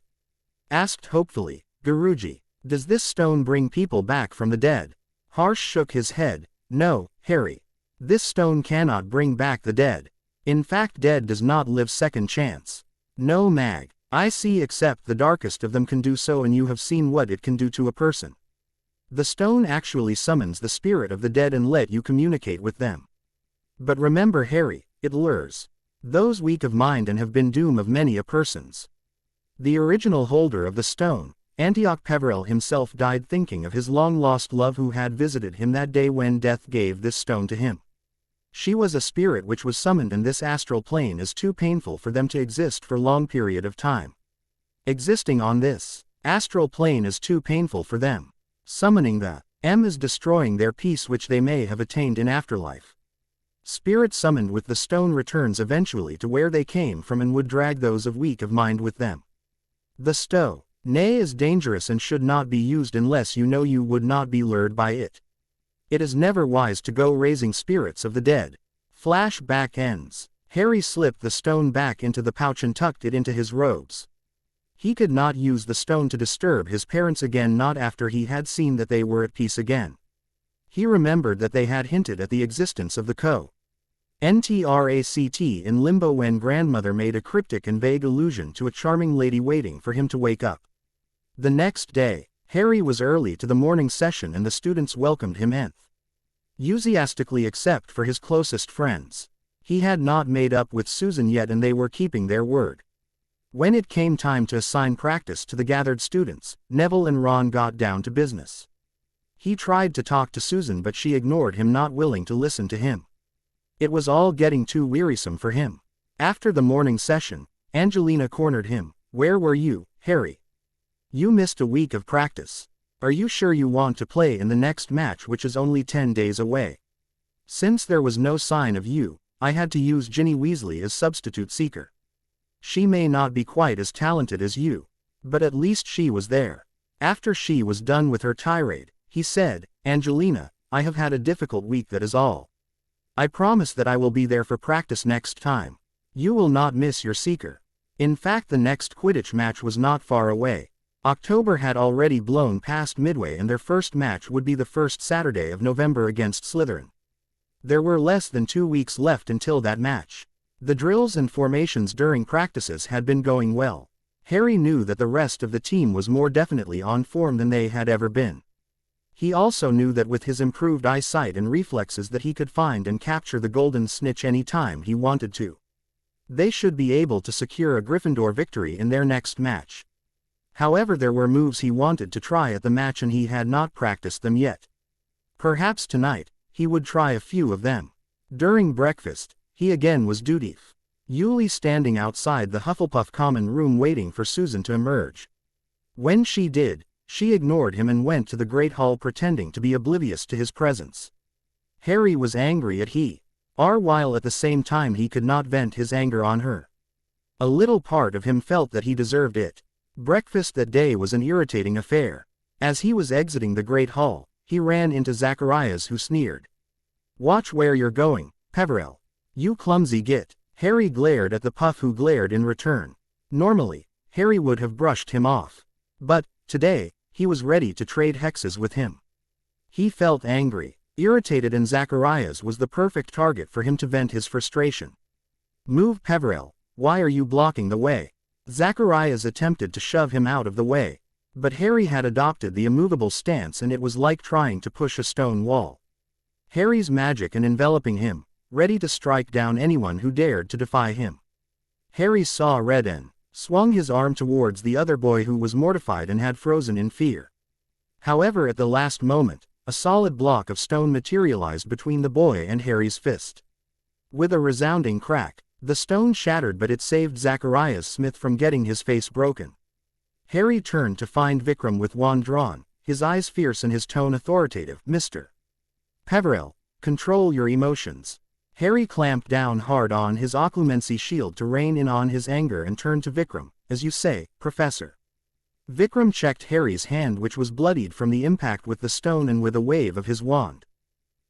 asked hopefully, "Guruji, does this stone bring people back from the dead?" Harsh shook his head. "No, Harry. This stone cannot bring back the dead. In fact, dead does not live second chance. No mag I see except the darkest of them can do so, and you have seen what it can do to a person. The stone actually summons the spirit of the dead and let you communicate with them. But remember, Harry, it lures those weak of mind and have been doom of many a persons." The original holder of the stone, Antioch Peverell himself, died thinking of his long-lost love who had visited him that day when death gave this stone to him. She was a spirit which was summoned, and this astral plane is too painful for them to exist for long period of time. Existing on this astral plane is too painful for them. Summoning the M is destroying their peace which they may have attained in afterlife. Spirit summoned with the stone returns eventually to where they came from and would drag those of weak of mind with them. The stone is dangerous and should not be used unless you know you would not be lured by it. It is never wise to go raising spirits of the dead. Flashback ends. Harry slipped the stone back into the pouch and tucked it into his robes. He could not use the stone to disturb his parents again, not after he had seen that they were at peace again. He remembered that they had hinted at the existence of the Contract in Limbo when grandmother made a cryptic and vague allusion to a charming lady waiting for him to wake up. The next day, Harry was early to the morning session and the students welcomed him enthusiastically except for his closest friends. He had not made up with Susan yet and they were keeping their word. When it came time to assign practice to the gathered students, Neville and Ron got down to business. He tried to talk to Susan but she ignored him, not willing to listen to him. It was all getting too wearisome for him. After the morning session, Angelina cornered him. "Where were you, Harry? You missed a week of practice. Are you sure you want to play in the next match, which is only 10 days away? Since there was no sign of you, I had to use Ginny Weasley as substitute seeker. She may not be quite as talented as you, but at least she was there." After she was done with her tirade, he said, "Angelina, I have had a difficult week, that is all. I promise that I will be there for practice next time. You will not miss your seeker." In fact, the next Quidditch match was not far away. October had already blown past midway and their first match would be the first Saturday of November against Slytherin. There were less than 2 weeks left until that match. The drills and formations during practices had been going well. Harry knew that the rest of the team was more definitely on form than they had ever been. He also knew that with his improved eyesight and reflexes that he could find and capture the golden snitch any time he wanted to. They should be able to secure a Gryffindor victory in their next match. However, there were moves he wanted to try at the match and he had not practiced them yet. Perhaps tonight, he would try a few of them. During breakfast, he again was dutifully standing outside the Hufflepuff common room waiting for Susan to emerge. When she did, she ignored him and went to the Great Hall pretending to be oblivious to his presence. Harry was angry at her, while at the same time he could not vent his anger on her. A little part of him felt that he deserved it. Breakfast that day was an irritating affair. As he was exiting the Great Hall, he ran into Zacharias, who sneered. "Watch where you're going, Peverell. You clumsy git." Harry glared at the Puff, who glared in return. Normally, Harry would have brushed him off. But, today, he was ready to trade hexes with him. He felt angry, irritated, and Zacharias was the perfect target for him to vent his frustration. "Move, Peverell, why are you blocking the way?" Zacharias attempted to shove him out of the way. But Harry had adopted the immovable stance, and it was like trying to push a stone wall. Harry's magic and enveloping him, ready to strike down anyone who dared to defy him. Harry saw red and swung his arm towards the other boy, who was mortified and had frozen in fear. However, at the last moment, a solid block of stone materialized between the boy and Harry's fist. With a resounding crack, the stone shattered, but it saved Zacharias Smith from getting his face broken. Harry turned to find Vikram with wand drawn, his eyes fierce and his tone authoritative. "Mr. Peverell, control your emotions." Harry clamped down hard on his occlumency shield to rein in on his anger and turned to Vikram. "As you say, Professor." Vikram checked Harry's hand, which was bloodied from the impact with the stone, and with a wave of his wand,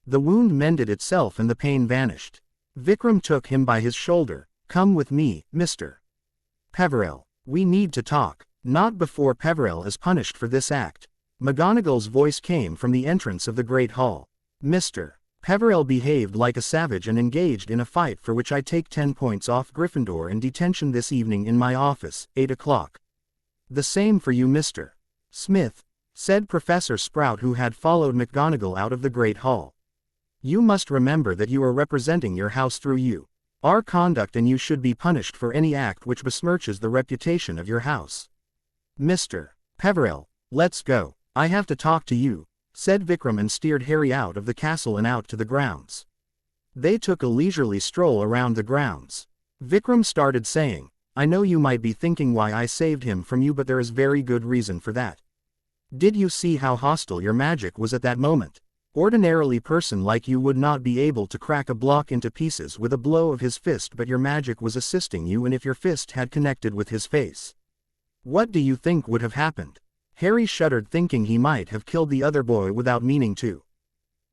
the wound mended itself and the pain vanished. Vikram took him by his shoulder. "Come with me, Mr. Peverell. We need to talk." "Not before Peverell is punished for this act." McGonagall's voice came from the entrance of the Great Hall. "Mr. Peverell behaved like a savage and engaged in a fight for which I take 10 points off Gryffindor in detention this evening in my office, 8 o'clock. "The same for you, Mr. Smith," said Professor Sprout, who had followed McGonagall out of the Great Hall. "You must remember that you are representing your house through our conduct, and you should be punished for any act which besmirches the reputation of your house." "Mr. Peverell, let's go. I have to talk to you," said Vikram, and steered Harry out of the castle and out to the grounds. They took a leisurely stroll around the grounds. Vikram started saying, "I know you might be thinking why I saved him from you, but there is very good reason for that. Did you see how hostile your magic was at that moment? Ordinarily, person like you would not be able to crack a block into pieces with a blow of his fist, but your magic was assisting you, and if your fist had connected with his face, what do you think would have happened?" Harry shuddered, thinking he might have killed the other boy without meaning to.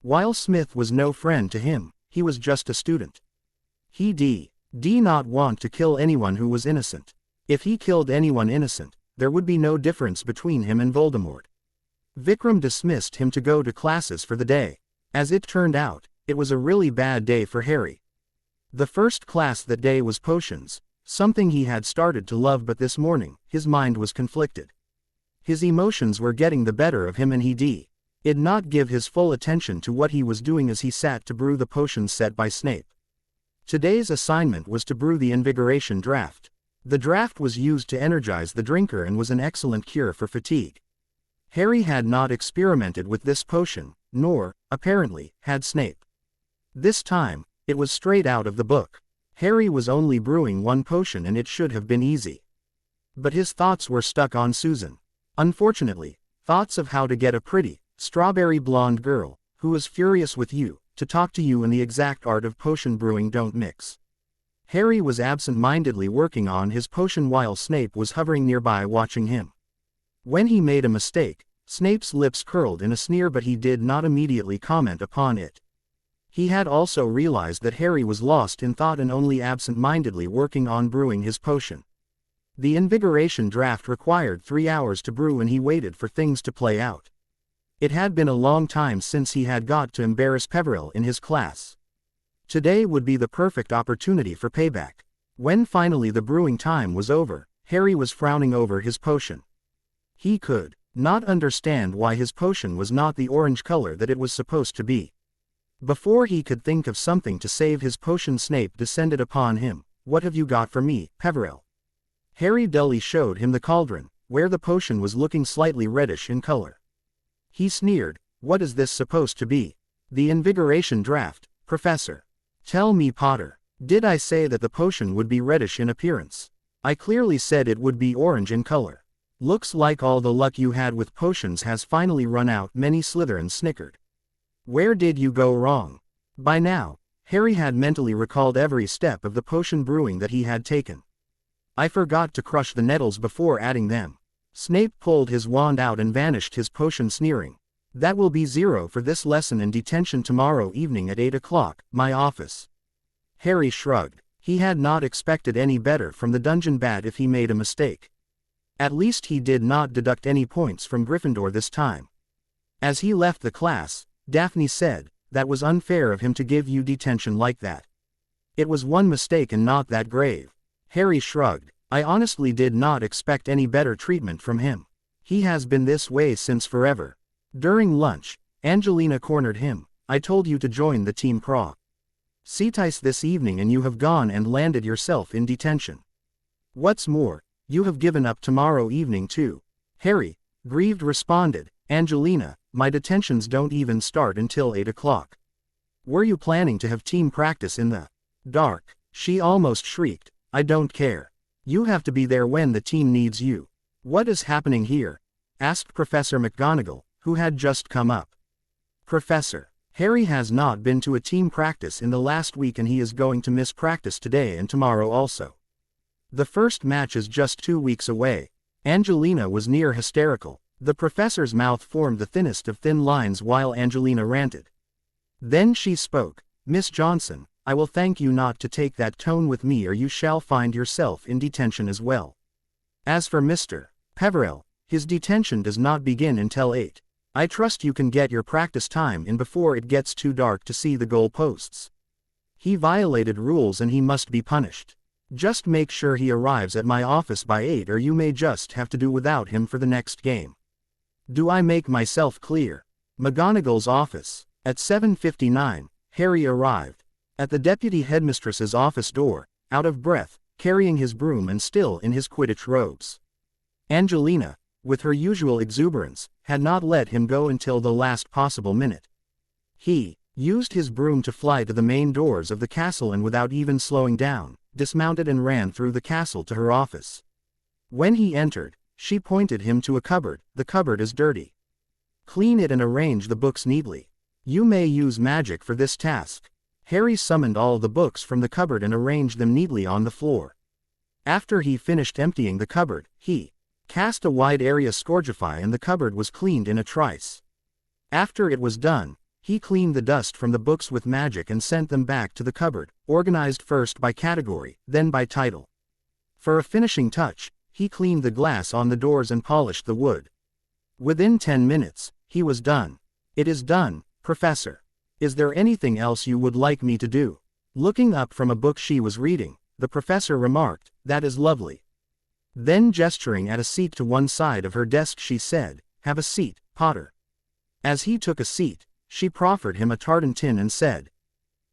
While Smith was no friend to him, he was just a student. He did not want to kill anyone who was innocent. If he killed anyone innocent, there would be no difference between him and Voldemort. Vikram dismissed him to go to classes for the day. As it turned out, it was a really bad day for Harry. The first class that day was potions, something he had started to love, but this morning, his mind was conflicted. His emotions were getting the better of him, and he did not give his full attention to what he was doing as he sat to brew the potions set by Snape. Today's assignment was to brew the Invigoration Draft. The draft was used to energize the drinker and was an excellent cure for fatigue. Harry had not experimented with this potion, nor, apparently, had Snape. This time, it was straight out of the book. Harry was only brewing one potion, and it should have been easy. But his thoughts were stuck on Susan. Unfortunately, thoughts of how to get a pretty, strawberry blonde girl, who is furious with you, to talk to you in the exact art of potion brewing don't mix. Harry was absent-mindedly working on his potion while Snape was hovering nearby watching him. When he made a mistake, Snape's lips curled in a sneer, but he did not immediately comment upon it. He had also realized that Harry was lost in thought and only absent-mindedly working on brewing his potion. The Invigoration Draft required 3 hours to brew, and he waited for things to play out. It had been a long time since he had got to embarrass Peverell in his class. Today would be the perfect opportunity for payback. When finally the brewing time was over, Harry was frowning over his potion. He could not understand why his potion was not the orange color that it was supposed to be. Before he could think of something to save his potion, Snape descended upon him. "What have you got for me, Peverell?" Harry dully showed him the cauldron, where the potion was looking slightly reddish in color. He sneered, "What is this supposed to be?" "The Invigoration Draft, Professor." Tell me, Potter, did I say that the potion would be reddish in appearance? I clearly said it would be orange in color. Looks like all the luck you had with potions has finally run out, Many Slytherin snickered. Where did you go wrong? By now, Harry had mentally recalled every step of the potion brewing that he had taken. I forgot to crush the nettles before adding them. Snape pulled his wand out and vanished his potion, sneering. That will be 0 for this lesson in detention tomorrow evening at 8 o'clock, my office. Harry shrugged. He had not expected any better from the dungeon bat if he made a mistake. At least he did not deduct any points from Gryffindor this time. As he left the class, Daphne said, that was unfair of him to give you detention like that. It was one mistake and not that grave. Harry shrugged. I honestly did not expect any better treatment from him. He has been this way since forever. During lunch, Angelina cornered him. I told you to join the Team Prague Seatice this evening and you have gone and landed yourself in detention. What's more, you have given up tomorrow evening too. Harry, grieved, responded. Angelina, my detentions don't even start until 8 o'clock. Were you planning to have team practice in the dark? She almost shrieked. I don't care. You have to be there when the team needs you. What is happening here? Asked Professor McGonagall, who had just come up. Professor, Harry has not been to a team practice in the last week and he is going to miss practice today and tomorrow also. The first match is just 2 weeks away. Angelina was near hysterical. The professor's mouth formed the thinnest of thin lines while Angelina ranted. Then she spoke. Miss Johnson, I will thank you not to take that tone with me or you shall find yourself in detention as well. As for Mr. Peverell, his detention does not begin until 8. I trust you can get your practice time in before it gets too dark to see the goal posts. He violated rules and he must be punished. Just make sure he arrives at my office by 8 or you may just have to do without him for the next game. Do I make myself clear? McGonagall's office. At 7:59, Harry arrived. At the deputy headmistress's office door, out of breath, carrying his broom and still in his Quidditch robes. Angelina, with her usual exuberance, had not let him go until the last possible minute. He used his broom to fly to the main doors of the castle and without even slowing down, dismounted and ran through the castle to her office. When he entered, she pointed him to a cupboard. The cupboard is dirty. Clean it and arrange the books neatly. You may use magic for this task. Harry summoned all the books from the cupboard and arranged them neatly on the floor. After he finished emptying the cupboard, he cast a wide area Scourgify and the cupboard was cleaned in a trice. After it was done, he cleaned the dust from the books with magic and sent them back to the cupboard, organized first by category, then by title. For a finishing touch, he cleaned the glass on the doors and polished the wood. Within 10 minutes, he was done. It is done, Professor. Is there anything else you would like me to do? Looking up from a book she was reading, the professor remarked, that is lovely. Then gesturing at a seat to one side of her desk she said, have a seat, Potter. As he took a seat, she proffered him a tartan tin and said,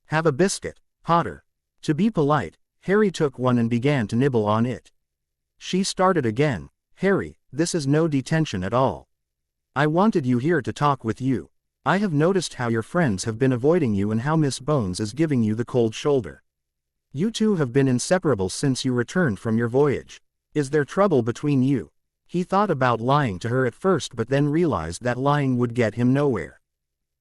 have a biscuit, Potter. To be polite, Harry took one and began to nibble on it. She started again, Harry, this is no detention at all. I wanted you here to talk with you. I have noticed how your friends have been avoiding you and how Miss Bones is giving you the cold shoulder. You two have been inseparable since you returned from your voyage. Is there trouble between you? He thought about lying to her at first but then realized that lying would get him nowhere.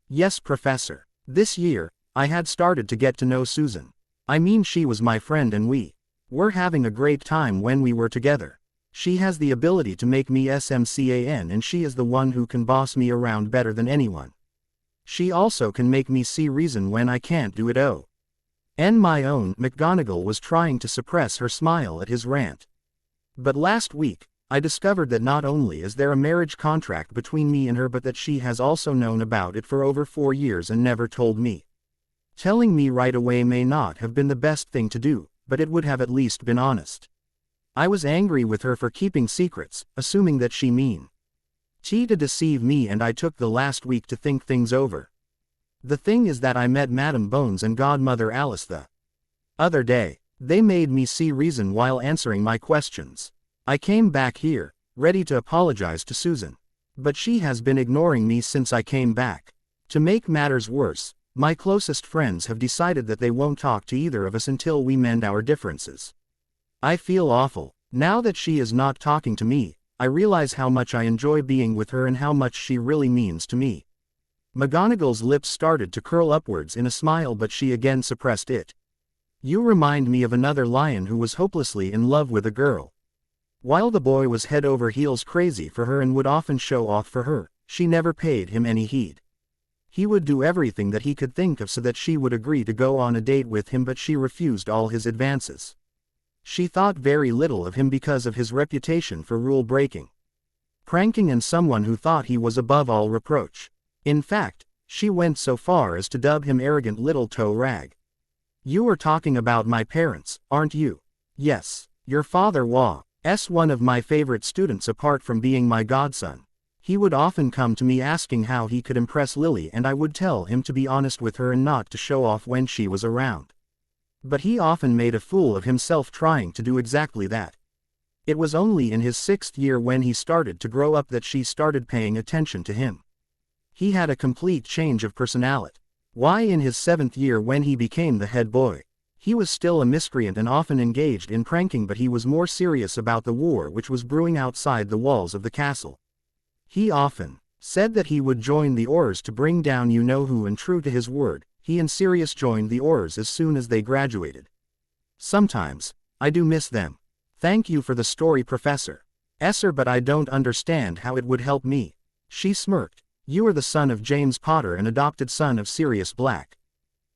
Yes, Professor. This year, I had started to get to know Susan. I mean, she was my friend and we were having a great time when we were together. She has the ability to make me SMCAN and she is the one who can boss me around better than anyone. She also can make me see reason when I can't do it. Oh. And my own, McGonagall was trying to suppress her smile at his rant. But last week, I discovered that not only is there a marriage contract between me and her but that she has also known about it for over 4 years and never told me. Telling me right away may not have been the best thing to do, but it would have at least been honest. I was angry with her for keeping secrets, assuming that she mean to deceive me, and I took the last week to think things over. The thing is that I met Madam Bones and Godmother Alice the other day. They made me see reason while answering my questions. I came back here, ready to apologize to Susan. But she has been ignoring me since I came back. To make matters worse, My closest friends have decided that they won't talk to either of us until we mend our differences. I feel awful. Now that she is not talking to me, I realize how much I enjoy being with her and how much she really means to me." McGonagall's lips started to curl upwards in a smile, but she again suppressed it. "You remind me of another lion who was hopelessly in love with a girl. While the boy was head over heels crazy for her and would often show off for her, she never paid him any heed. He would do everything that he could think of so that she would agree to go on a date with him, but she refused all his advances. She thought very little of him because of his reputation for rule-breaking, pranking, and someone who thought he was above all reproach. In fact, she went so far as to dub him arrogant little toe rag. You are talking about my parents, aren't you? Yes, your father was one of my favorite students apart from being my godson. He would often come to me asking how he could impress Lily, and I would tell him to be honest with her and not to show off when she was around. But he often made a fool of himself trying to do exactly that. It was only in his 6th year, when he started to grow up, that she started paying attention to him. He had a complete change of personality. Why, in his 7th year, when he became the head boy, he was still a miscreant and often engaged in pranking, but he was more serious about the war which was brewing outside the walls of the castle. He often said that he would join the Aurors to bring down you-know-who, and true to his word, he and Sirius joined the Aurors as soon as they graduated. Sometimes, I do miss them. Thank you for the story, Professor Esser, but I don't understand how it would help me." She smirked. "You are the son of James Potter, an adopted son of Sirius Black.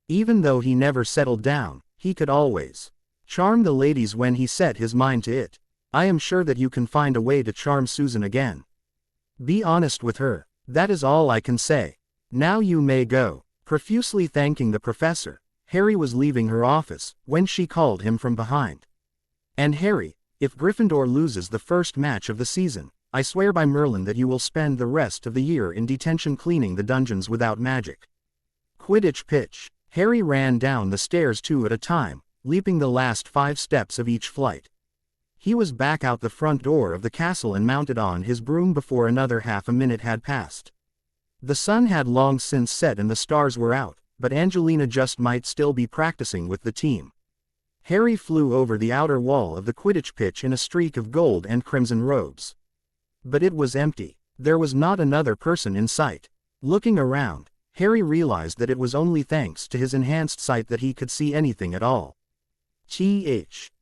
Even though he never settled down, he could always charm the ladies when he set his mind to it. I am sure that you can find a way to charm Susan again. Be honest with her. That is all I can say. Now you may go." Profusely thanking the professor, Harry was leaving her office, when she called him from behind. "And Harry, if Gryffindor loses the first match of the season, I swear by Merlin that you will spend the rest of the year in detention cleaning the dungeons without magic." Quidditch pitch. Harry ran down the stairs 2 at a time, leaping the last 5 steps of each flight. He was back out the front door of the castle and mounted on his broom before another half a minute had passed. The sun had long since set and the stars were out, but Angelina just might still be practicing with the team. Harry flew over the outer wall of the Quidditch pitch in a streak of gold and crimson robes. But it was empty. There was not another person in sight. Looking around, Harry realized that it was only thanks to his enhanced sight that he could see anything at all.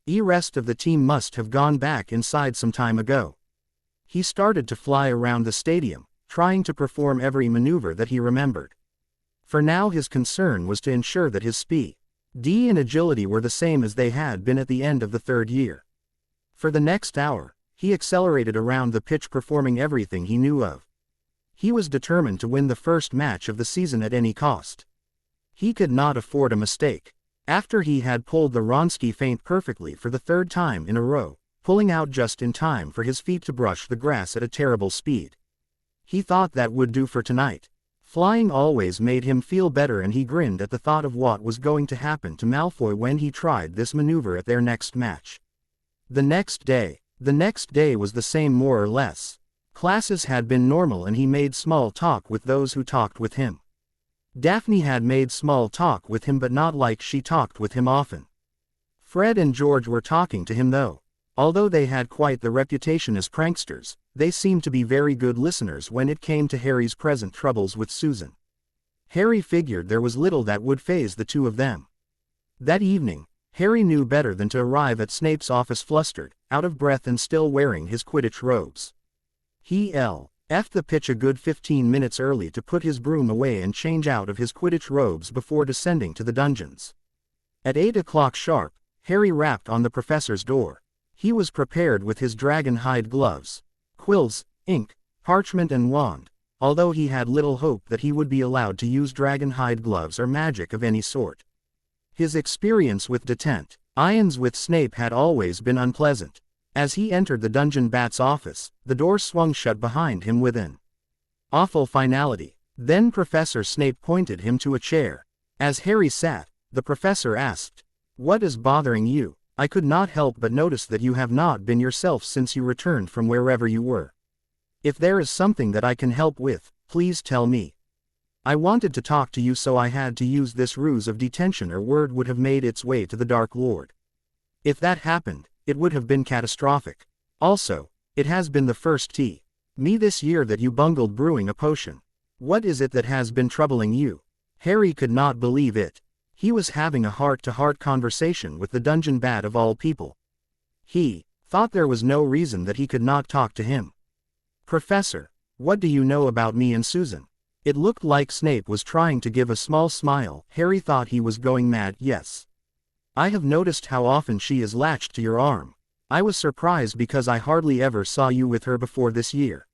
The rest of the team must have gone back inside some time ago. He started to fly around the stadium, trying to perform every maneuver that he remembered. For now his concern was to ensure that his speed and agility were the same as they had been at the end of the 3rd year. For the next hour, he accelerated around the pitch, performing everything he knew of. He was determined to win the first match of the season at any cost. He could not afford a mistake. After he had pulled the Wronski feint perfectly for the 3rd time in a row, pulling out just in time for his feet to brush the grass at a terrible speed, he thought that would do for tonight. Flying always made him feel better, and he grinned at the thought of what was going to happen to Malfoy when he tried this maneuver at their next match. The next day was the same, more or less. Classes had been normal and he made small talk with those who talked with him. Daphne had made small talk with him, but not like she talked with him often. Fred and George were talking to him though. Although they had quite the reputation as pranksters, they seemed to be very good listeners when it came to Harry's present troubles with Susan. Harry figured there was little that would faze the two of them. That evening, Harry knew better than to arrive at Snape's office flustered, out of breath, and still wearing his Quidditch robes. He left the pitch a good 15 minutes early to put his broom away and change out of his Quidditch robes before descending to the dungeons. At 8 o'clock sharp, Harry rapped on the professor's door. He was prepared with his dragon hide gloves, quills, ink, parchment and wand, although he had little hope that he would be allowed to use dragon hide gloves or magic of any sort. His experience with detente-ions with Snape had always been unpleasant. As he entered the Dungeon Bat's office, the door swung shut behind him with an awful finality. Then Professor Snape pointed him to a chair. As Harry sat, the professor asked, "What is bothering you? I could not help but notice that you have not been yourself since you returned from wherever you were. If there is something that I can help with, please tell me." I wanted to talk to you, so I had to use this ruse of detention, or word would have made its way to the Dark Lord. If that happened, it would have been catastrophic. Also, it has been the first me this year that you bungled brewing a potion. What is it that has been troubling you? Harry could not believe it. He was having a heart-to-heart conversation with the dungeon bat of all people. He thought there was no reason that he could not talk to him. Professor, what do you know about me and Susan? It looked like Snape was trying to give a small smile. Harry thought he was going mad. Yes. I have noticed how often she is latched to your arm. I was surprised because I hardly ever saw you with her before this year.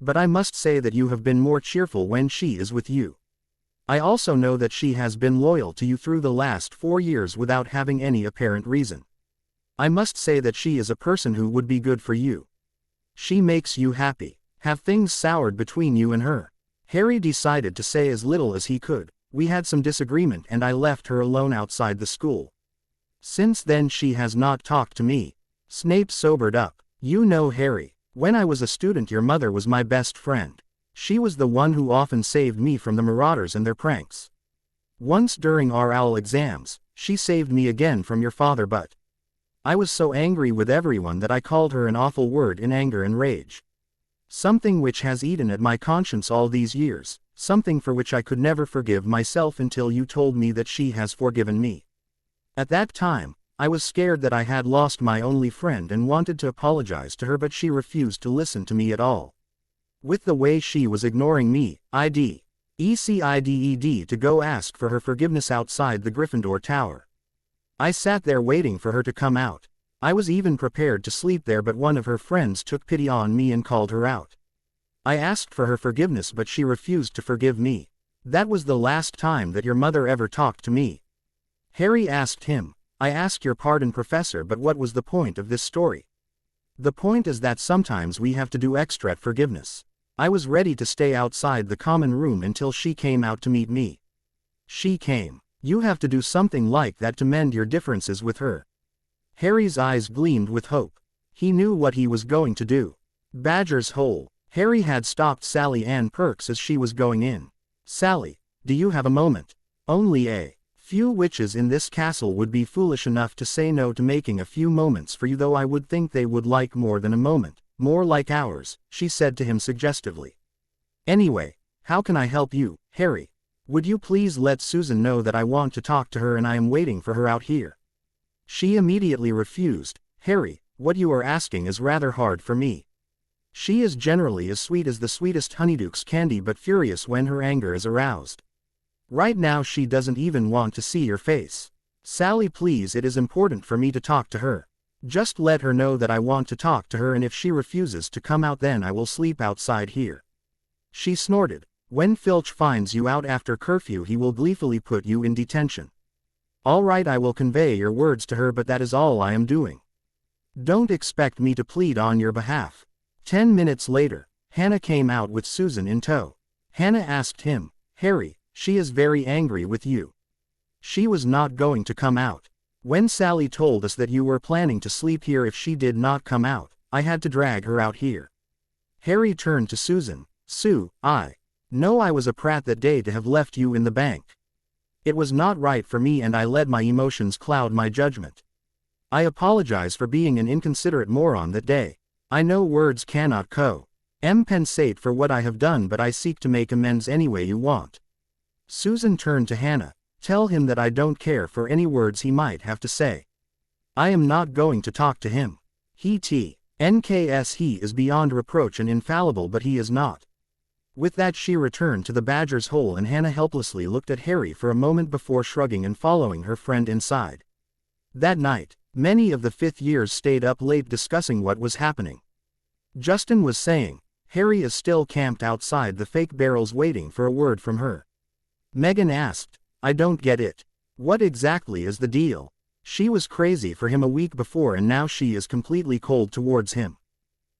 But I must say that you have been more cheerful when she is with you. I also know that she has been loyal to you through the last 4 years without having any apparent reason. I must say that she is a person who would be good for you. She makes you happy. Have things soured between you and her? Harry decided to say as little as he could. We had some disagreement and I left her alone outside the school. Since then she has not talked to me. Snape sobered up. You know, Harry, when I was a student your mother was my best friend. She was the one who often saved me from the marauders and their pranks. Once during our OWL exams, she saved me again from your father, but I was so angry with everyone that I called her an awful word in anger and rage. Something which has eaten at my conscience all these years, something for which I could never forgive myself until you told me that she has forgiven me. At that time, I was scared that I had lost my only friend and wanted to apologize to her, but she refused to listen to me at all. With the way she was ignoring me, I decided to go ask for her forgiveness outside the Gryffindor Tower. I sat there waiting for her to come out. I was even prepared to sleep there, but one of her friends took pity on me and called her out. I asked for her forgiveness, but she refused to forgive me. That was the last time that your mother ever talked to me. Harry asked him, I ask your pardon, Professor, but what was the point of this story? The point is that sometimes we have to do extra at forgiveness. I was ready to stay outside the common room until she came out to meet me. She came. You have to do something like that to mend your differences with her. Harry's eyes gleamed with hope. He knew what he was going to do. Badger's Hole. Harry had stopped Sally Ann Perks as she was going in. Sally, do you have a moment? Only a few witches in this castle would be foolish enough to say no to making a few moments for you, though I would think they would like more than a moment, more like hours, she said to him suggestively. Anyway, how can I help you, Harry? Would you please let Susan know that I want to talk to her and I am waiting for her out here? She immediately refused. Harry, what you are asking is rather hard for me. She is generally as sweet as the sweetest honeydews candy, but furious when her anger is aroused. Right now she doesn't even want to see your face. Sally, please, it is important for me to talk to her. Just let her know that I want to talk to her, and if she refuses to come out, then I will sleep outside here. She snorted. When Filch finds you out after curfew, he will gleefully put you in detention. All right, I will convey your words to her, but that is all I am doing. Don't expect me to plead on your behalf. 10 minutes later, Hannah came out with Susan in tow. Hannah asked him, Harry, she is very angry with you. She was not going to come out. When Sally told us that you were planning to sleep here if she did not come out, I had to drag her out here. Harry turned to Susan. Sue, I know I was a prat that day to have left you in the bank. It was not right for me and I let my emotions cloud my judgment. I apologize for being an inconsiderate moron that day. I know words cannot compensate for what I have done, but I seek to make amends any way you want. Susan turned to Hannah. Tell him that I don't care for any words he might have to say. I am not going to talk to him. He is beyond reproach and infallible, but he is not. With that she returned to the Badger's Hole, and Hannah helplessly looked at Harry for a moment before shrugging and following her friend inside. That night, many of the fifth years stayed up late discussing what was happening. Justin was saying, Harry is still camped outside the fake barrels waiting for a word from her. Megan asked, I don't get it. What exactly is the deal? She was crazy for him a week before and now she is completely cold towards him.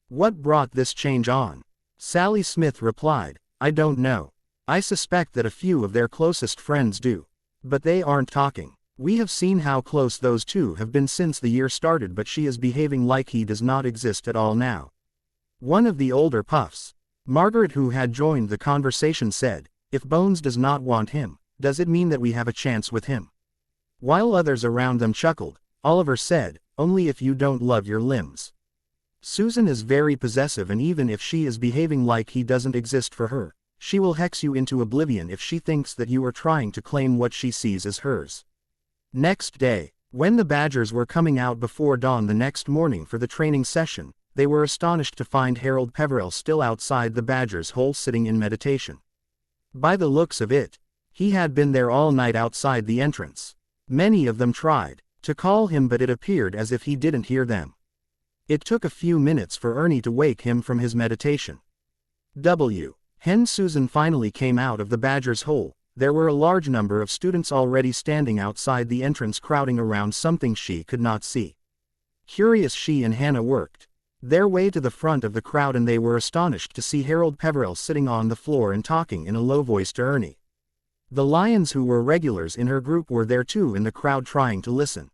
What brought this change on? Sally Smith replied, I don't know. I suspect that a few of their closest friends do. But they aren't talking. We have seen how close those two have been since the year started, but she is behaving like he does not exist at all now. One of the older puffs, Margaret, who had joined the conversation, said, If Bones does not want him, does it mean that we have a chance with him? While others around them chuckled, Oliver said, only if you don't love your limbs. Susan is very possessive, and even if she is behaving like he doesn't exist for her, she will hex you into oblivion if she thinks that you are trying to claim what she sees as hers. Next day, when the Badgers were coming out before dawn the next morning for the training session, they were astonished to find Harold Peveril still outside the Badgers' hole sitting in meditation. By the looks of it, he had been there all night outside the entrance. Many of them tried to call him, but it appeared as if he didn't hear them. It took a few minutes for Ernie to wake him from his meditation. Hen Susan finally came out of the Badger's hole. There were a large number of students already standing outside the entrance, crowding around something she could not see. Curious, she and Hannah worked their way to the front of the crowd, and they were astonished to see Harold Peveril sitting on the floor and talking in a low voice to Ernie. The Lions, who were regulars in her group, were there too in the crowd, trying to listen.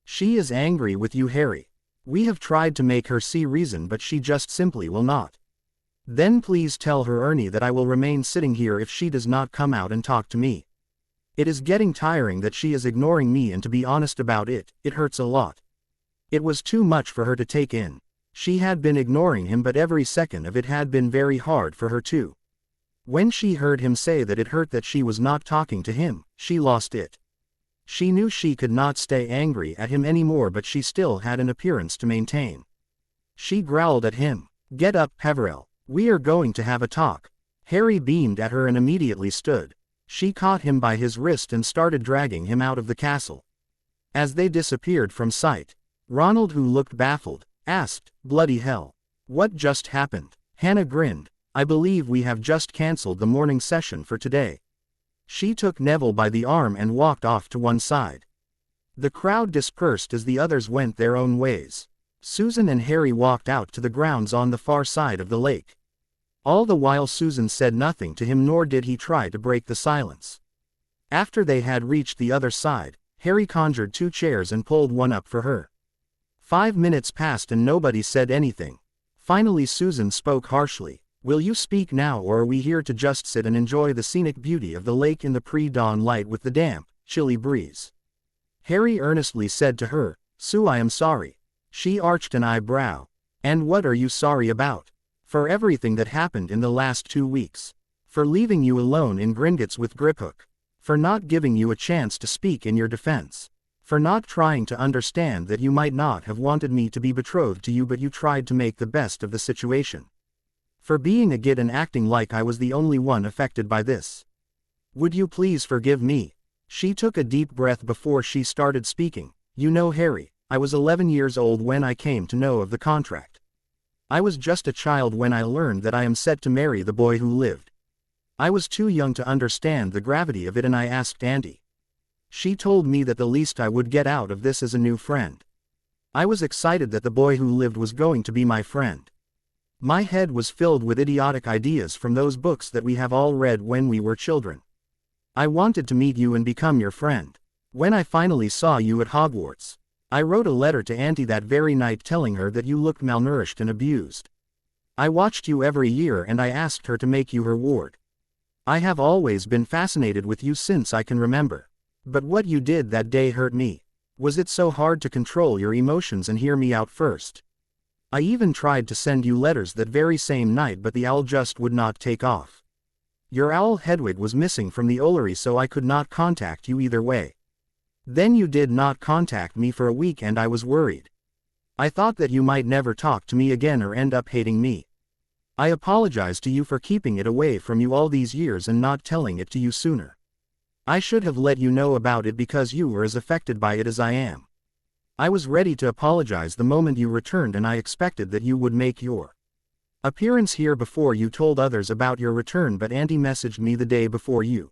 She is angry with you, Harry. We have tried to make her see reason, but she just simply will not. Then please tell her, Ernie, that I will remain sitting here if she does not come out and talk to me. It is getting tiring that she is ignoring me, and to be honest about it, it hurts a lot. It was too much for her to take in. She had been ignoring him, but every second of it had been very hard for her too. When she heard him say that it hurt that she was not talking to him, she lost it. She knew she could not stay angry at him anymore, but she still had an appearance to maintain. She growled at him. Get up, Peveril. We are going to have a talk. Harry beamed at her and immediately stood. She caught him by his wrist and started dragging him out of the castle. As they disappeared from sight, Ronald, who looked baffled, asked, Bloody hell. What just happened? Hannah grinned. I believe we have just cancelled the morning session for today. She took Neville by the arm and walked off to one side. The crowd dispersed as the others went their own ways. Susan and Harry walked out to the grounds on the far side of the lake. All the while Susan said nothing to him, nor did he try to break the silence. After they had reached the other side, Harry conjured 2 chairs and pulled one up for her. 5 minutes passed and nobody said anything. Finally Susan spoke harshly. Will you speak now, or are we here to just sit and enjoy the scenic beauty of the lake in the pre-dawn light with the damp, chilly breeze? Harry earnestly said to her, Sue, I am sorry. She arched an eyebrow. And what are you sorry about? For everything that happened in the last 2 weeks. For leaving you alone in Gringotts with Griphook. For not giving you a chance to speak in your defense. For not trying to understand that you might not have wanted me to be betrothed to you, but you tried to make the best of the situation. For being a git and acting like I was the only one affected by this. Would you please forgive me? She took a deep breath before she started speaking. You know, Harry, I was 11 years old when I came to know of the contract. I was just a child when I learned that I am set to marry the boy who lived. I was too young to understand the gravity of it, and I asked Auntie. She told me that the least I would get out of this is a new friend. I was excited that the boy who lived was going to be my friend. My head was filled with idiotic ideas from those books that we have all read when we were children. I wanted to meet you and become your friend. When I finally saw you at Hogwarts, I wrote a letter to Auntie that very night telling her that you looked malnourished and abused. I watched you every year and I asked her to make you her ward. I have always been fascinated with you since I can remember. But what you did that day hurt me. Was it so hard to control your emotions and hear me out first? I even tried to send you letters that very same night, but the owl just would not take off. Your owl Hedwig was missing from the Ollery, so I could not contact you either way. Then you did not contact me for a week and I was worried. I thought that you might never talk to me again or end up hating me. I apologize to you for keeping it away from you all these years and not telling it to you sooner. I should have let you know about it because you were as affected by it as I am. I was ready to apologize the moment you returned, and I expected that you would make your appearance here before you told others about your return, but Auntie messaged me the day before you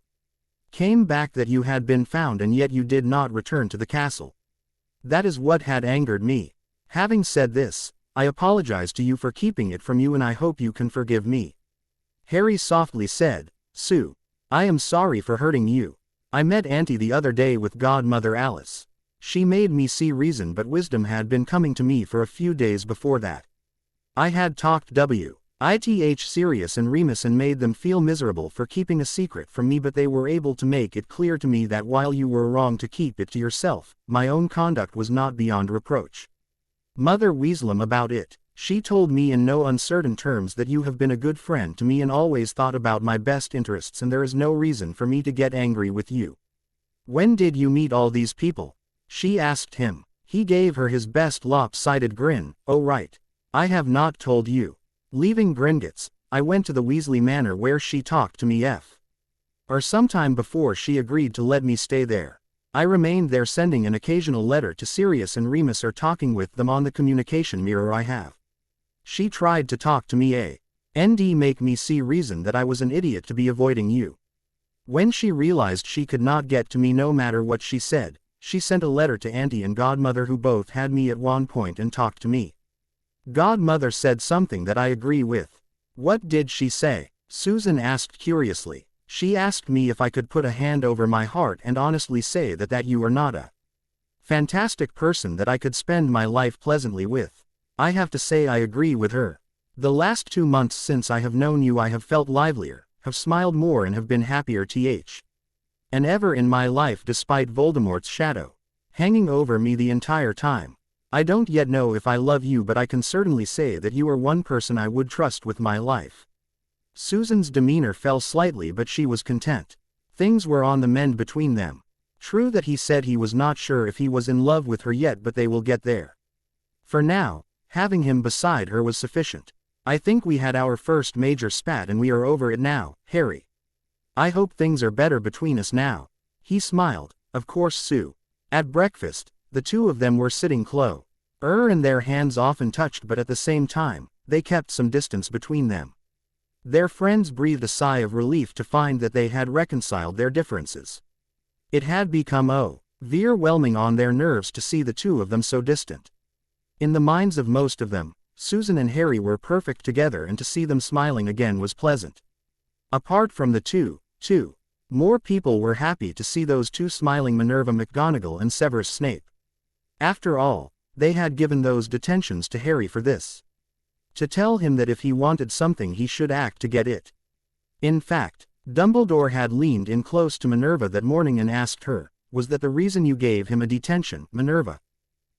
came back that you had been found and yet you did not return to the castle. That is what had angered me. Having said this, I apologize to you for keeping it from you and I hope you can forgive me. Harry softly said, Sue, I am sorry for hurting you. I met Auntie the other day with Godmother Alice. She made me see reason, but wisdom had been coming to me for a few days before that. I had talked Sirius and Remus and made them feel miserable for keeping a secret from me, but they were able to make it clear to me that while you were wrong to keep it to yourself, my own conduct was not beyond reproach. Mother Weaslem about it. She told me in no uncertain terms that you have been a good friend to me and always thought about my best interests, and there is no reason for me to get angry with you. When did you meet all these people? She asked him. He gave her his best lopsided grin. Oh right. I have not told you. Leaving Gringotts, I went to the Weasley Manor where she talked to me or sometime before she agreed to let me stay there. I remained there sending an occasional letter to Sirius and Remus or talking with them on the communication mirror I have. She tried to talk to me and make me see reason that I was an idiot to be avoiding you. When she realized she could not get to me no matter what she said, she sent a letter to Auntie and Godmother, who both had me at one point and talked to me. Godmother said something that I agree with. What did she say? Susan asked curiously. She asked me if I could put a hand over my heart and honestly say that you are not a fantastic person that I could spend my life pleasantly with. I have to say I agree with her. The last 2 months since I have known you I have felt livelier, have smiled more and have been happier and ever in my life, despite Voldemort's shadow hanging over me the entire time. I don't yet know if I love you, but I can certainly say that you are one person I would trust with my life. Susan's demeanor fell slightly, but she was content. Things were on the mend between them. True that he said he was not sure if he was in love with her yet, but they will get there. For now, having him beside her was sufficient. I think we had our first major spat and we are over it now, Harry. I hope things are better between us now. He smiled. Of course, Sue. At breakfast, the two of them were sitting close and their hands often touched, but at the same time, they kept some distance between them. Their friends breathed a sigh of relief to find that they had reconciled their differences. It had become overwhelming on their nerves to see the two of them so distant. In the minds of most of them, Susan and Harry were perfect together, and to see them smiling again was pleasant. Apart from the two, more people were happy to see those two smiling, Minerva McGonagall and Severus Snape. After all, they had given those detentions to Harry for this. To tell him that if he wanted something he should act to get it. In fact, Dumbledore had leaned in close to Minerva that morning and asked her, "Was that the reason you gave him a detention, Minerva?"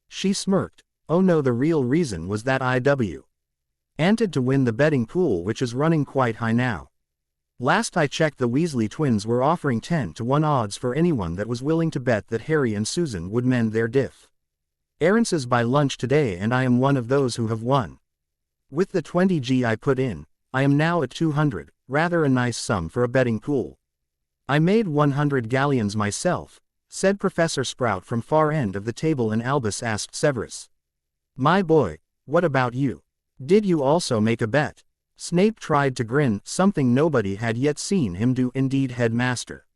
She smirked. "Oh no, the real reason was that I wanted to win the betting pool, which is running quite high now. Last I checked, the Weasley twins were offering 10-to-1 odds for anyone that was willing to bet that Harry and Susan would mend their differences by lunch today, and I am one of those who have won. With the 20G I put in, I am now at 200, rather a nice sum for a betting pool. I made 100 galleons myself," said Professor Sprout from far end of the table, and Albus asked Severus, "My boy, what about you? Did you also make a bet?" Snape tried to grin, something nobody had yet seen him do. "Indeed, headmaster.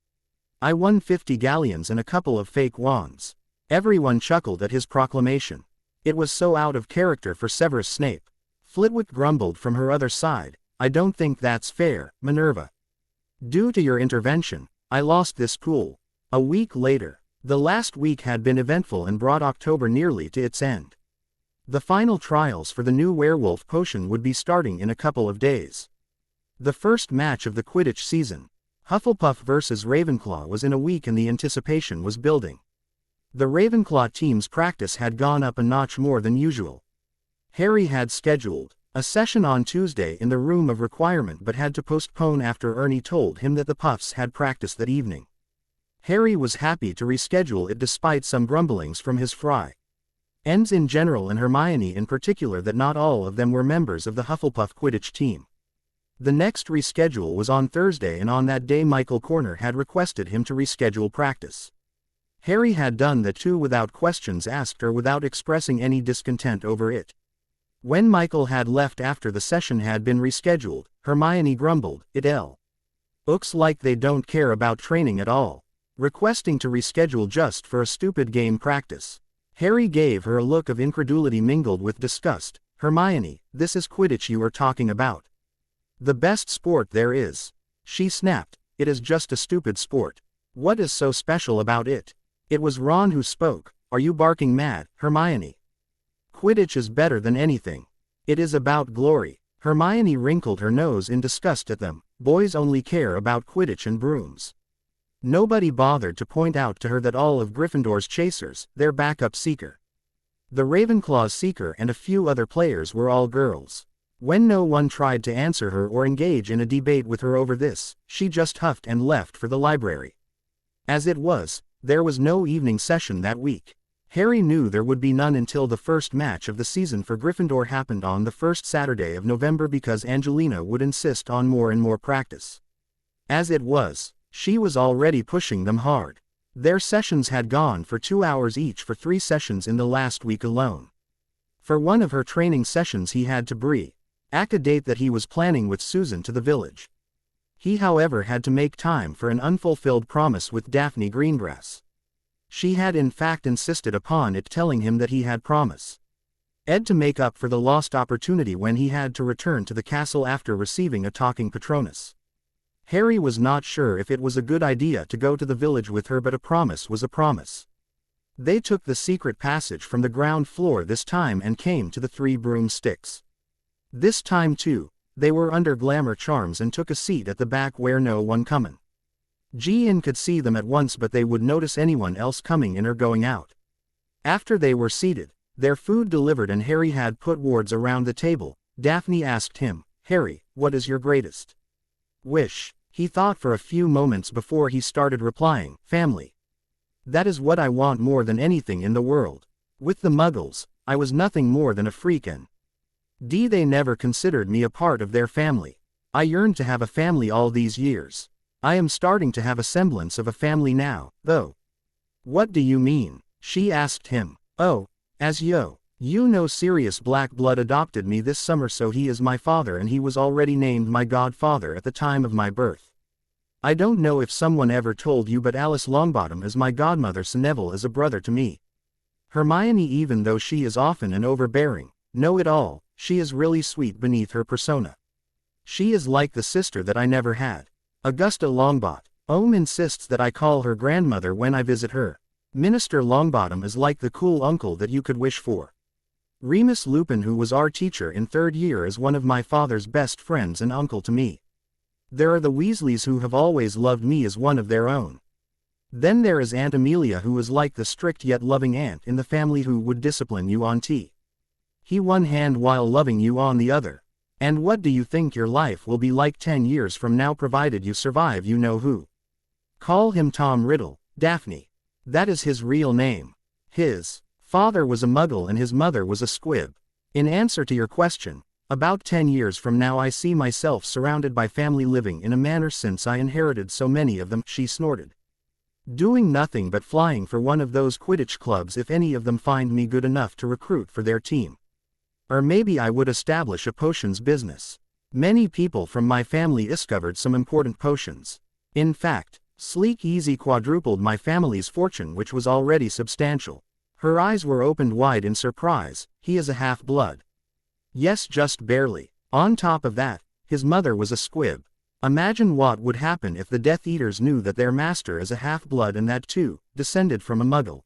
I won 50 galleons and a couple of fake wands." Everyone chuckled at his proclamation. It was so out of character for Severus Snape. Flitwick grumbled from her other side, "I don't think that's fair, Minerva. Due to your intervention, I lost this pool." A week later. The last week had been eventful and brought October nearly to its end. The final trials for the new werewolf potion would be starting in a couple of days. The first match of the Quidditch season, Hufflepuff vs. Ravenclaw, was in a week, and the anticipation was building. The Ravenclaw team's practice had gone up a notch more than usual. Harry had scheduled a session on Tuesday in the Room of Requirement, but had to postpone after Ernie told him that the Puffs had practice that evening. Harry was happy to reschedule it despite some grumblings from his friends in general and Hermione in particular that not all of them were members of the Hufflepuff Quidditch team. The next reschedule was on Thursday, and on that day Michael Corner had requested him to reschedule practice. Harry had done that too without questions asked or without expressing any discontent over it. When Michael had left after the session had been rescheduled, Hermione grumbled, "It looks like they don't care about training at all, requesting to reschedule just for a stupid game practice." Harry gave her a look of incredulity mingled with disgust. "Hermione, this is Quidditch you are talking about. The best sport there is." She snapped, "It is just a stupid sport. What is so special about it?" It was Ron who spoke. "Are you barking mad, Hermione? Quidditch is better than anything. It is about glory." Hermione wrinkled her nose in disgust at them. Boys only care about Quidditch and brooms. Nobody bothered to point out to her that all of Gryffindor's chasers, their backup seeker, the Ravenclaw's seeker and a few other players were all girls. When no one tried to answer her or engage in a debate with her over this, she just huffed and left for the library. As it was, there was no evening session that week. Harry knew there would be none until the first match of the season for Gryffindor happened on the first Saturday of November because Angelina would insist on more and more practice. As it was, she was already pushing them hard. Their sessions had gone for 2 hours each for 3 sessions in the last week alone. For one of her training sessions he had to act a date that he was planning with Susan to the village. He however had to make time for an unfulfilled promise with Daphne Greengrass. She had in fact insisted upon it, telling him that he had promised Ed to make up for the lost opportunity when he had to return to the castle after receiving a talking Patronus. Harry was not sure if it was a good idea to go to the village with her, but a promise was a promise. They took the secret passage from the ground floor this time and came to the 3 broomsticks. This time too, they were under glamour charms and took a seat at the back where no one coming in could see them at once, but they would notice anyone else coming in or going out. After they were seated, their food delivered and Harry had put wards around the table, Daphne asked him, "Harry, what is your greatest wish?" He thought for a few moments before he started replying, "Family. That is what I want more than anything in the world. With the Muggles, I was nothing more than a freak and they never considered me a part of their family. I yearned to have a family all these years. I am starting to have a semblance of a family now, though." "What do you mean?" she asked him. "Oh, as you know, Sirius Blackblood adopted me this summer, so he is my father and he was already named my godfather at the time of my birth. I don't know if someone ever told you, but Alice Longbottom is my godmother, so Neville is a brother to me." Hermione, even though she is often an overbearing, know-it-all, she is really sweet beneath her persona. She is like the sister that I never had. Augusta Longbottom insists that I call her grandmother when I visit her. Minister Longbottom is like the cool uncle that you could wish for. Remus Lupin, who was our teacher in 3rd year, is one of my father's best friends and uncle to me. There are the Weasleys, who have always loved me as one of their own. Then there is Aunt Amelia, who is like the strict yet loving aunt in the family who would discipline you on one hand while loving you on the other. And what do you think your life will be like 10 years from now, provided you survive? You know who? Call him Tom Riddle, Daphne. That is his real name. His father was a Muggle and his mother was a Squib. In answer to your question, about 10 years from now I see myself surrounded by family, living in a manor since I inherited so many of them," she snorted. "Doing nothing but flying for one of those Quidditch clubs if any of them find me good enough to recruit for their team. Or maybe I would establish a potions business. Many people from my family discovered some important potions. In fact, Sleek Easy quadrupled my family's fortune, which was already substantial." Her eyes were opened wide in surprise. "He is a half-blood." "Yes, just barely. On top of that, his mother was a Squib. Imagine what would happen if the Death Eaters knew that their master is a half-blood and that too, descended from a Muggle.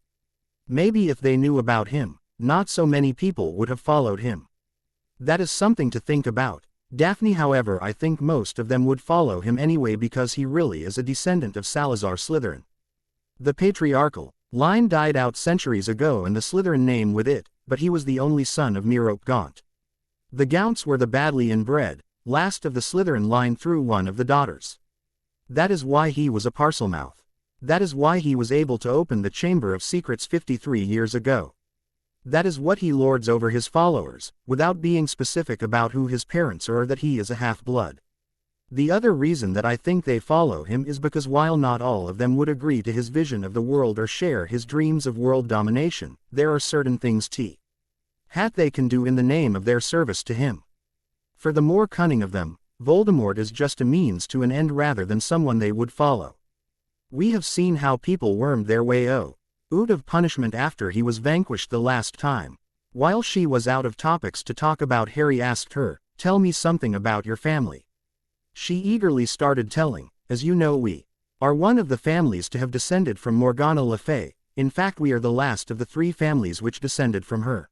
Maybe if they knew about him, not so many people would have followed him. That is something to think about. Daphne, however, I think most of them would follow him anyway because he really is a descendant of Salazar Slytherin. The patriarchal line died out centuries ago and the Slytherin name with it, but he was the only son of Merope Gaunt. The Gounts were the badly inbred, last of the Slytherin line through one of the daughters. That is why he was a Parselmouth. That is why he was able to open the Chamber of Secrets 53 years ago. That is what he lords over his followers, without being specific about who his parents are or that he is a half-blood. The other reason that I think they follow him is because while not all of them would agree to his vision of the world or share his dreams of world domination, there are certain things they can do in the name of their service to him. For the more cunning of them, Voldemort is just a means to an end rather than someone they would follow. We have seen how people wormed their way out of punishment after he was vanquished the last time. While she was out of topics to talk about, Harry asked her, "Tell me something about your family." She eagerly started telling, "As you know, we are one of the families to have descended from Morgana Le Fay. In fact, we are the last of the 3 families which descended from her.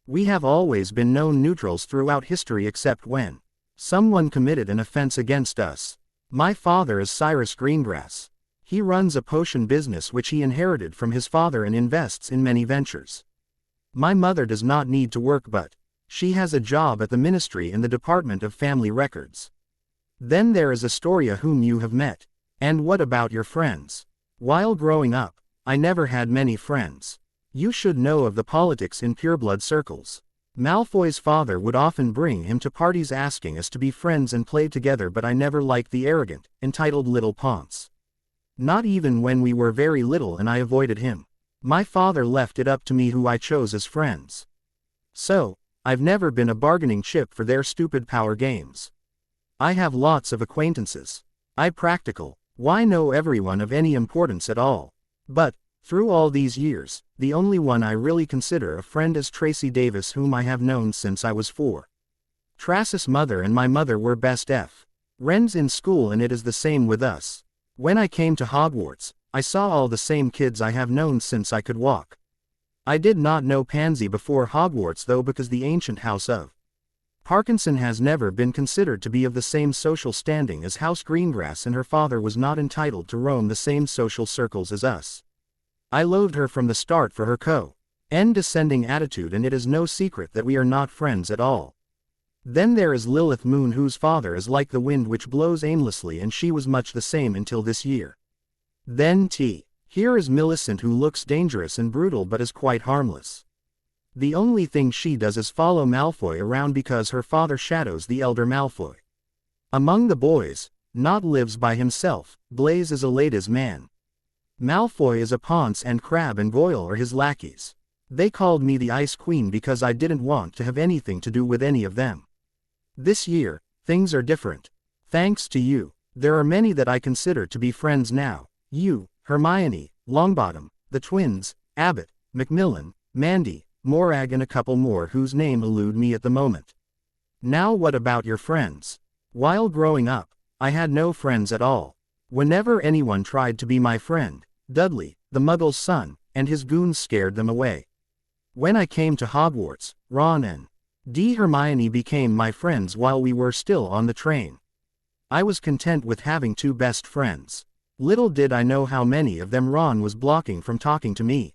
We have always been known neutrals throughout history except when someone committed an offense against us. My father is Cyrus Greengrass. He runs a potion business which he inherited from his father and invests in many ventures. My mother does not need to work, but she has a job at the ministry in the Department of Family Records. Then there is Astoria, whom you have met. And what about your friends? While growing up, I never had many friends. You should know of the politics in pureblood circles. Malfoy's father would often bring him to parties asking us to be friends and play together, but I never liked the arrogant, entitled little Ponce. Not even when we were very little, and I avoided him. My father left it up to me who I chose as friends. So, I've never been a bargaining chip for their stupid power games. I have lots of acquaintances. I practical. Why know everyone of any importance at all? But, through all these years, the only one I really consider a friend is Tracy Davis, whom I have known since I was 4. Tracy's mother and my mother were best friends in school, and it is the same with us. When I came to Hogwarts, I saw all the same kids I have known since I could walk. I did not know Pansy before Hogwarts though, because the ancient house of Parkinson has never been considered to be of the same social standing as House Greengrass, and her father was not entitled to roam the same social circles as us. I loathed her from the start for her condescending attitude, and it is no secret that we are not friends at all. Then there is Lilith Moon, whose father is like the wind which blows aimlessly, and she was much the same until this year. Then here is Millicent, who looks dangerous and brutal but is quite harmless. The only thing she does is follow Malfoy around because her father shadows the elder Malfoy. Among the boys, Nott lives by himself, Blaise is a ladies' man. Malfoy is a Ponce, and Crabbe and Goyle are his lackeys. They called me the Ice Queen because I didn't want to have anything to do with any of them. This year, things are different. Thanks to you, there are many that I consider to be friends now. You, Hermione, Longbottom, the twins, Abbott, Macmillan, Mandy, Morag, and a couple more whose name elude me at the moment. Now what about your friends? While growing up, I had no friends at all. Whenever anyone tried to be my friend, Dudley, the Muggle's son, and his goons scared them away. When I came to Hogwarts, Ron and Hermione became my friends while we were still on the train. I was content with having 2 best friends. Little did I know how many of them Ron was blocking from talking to me.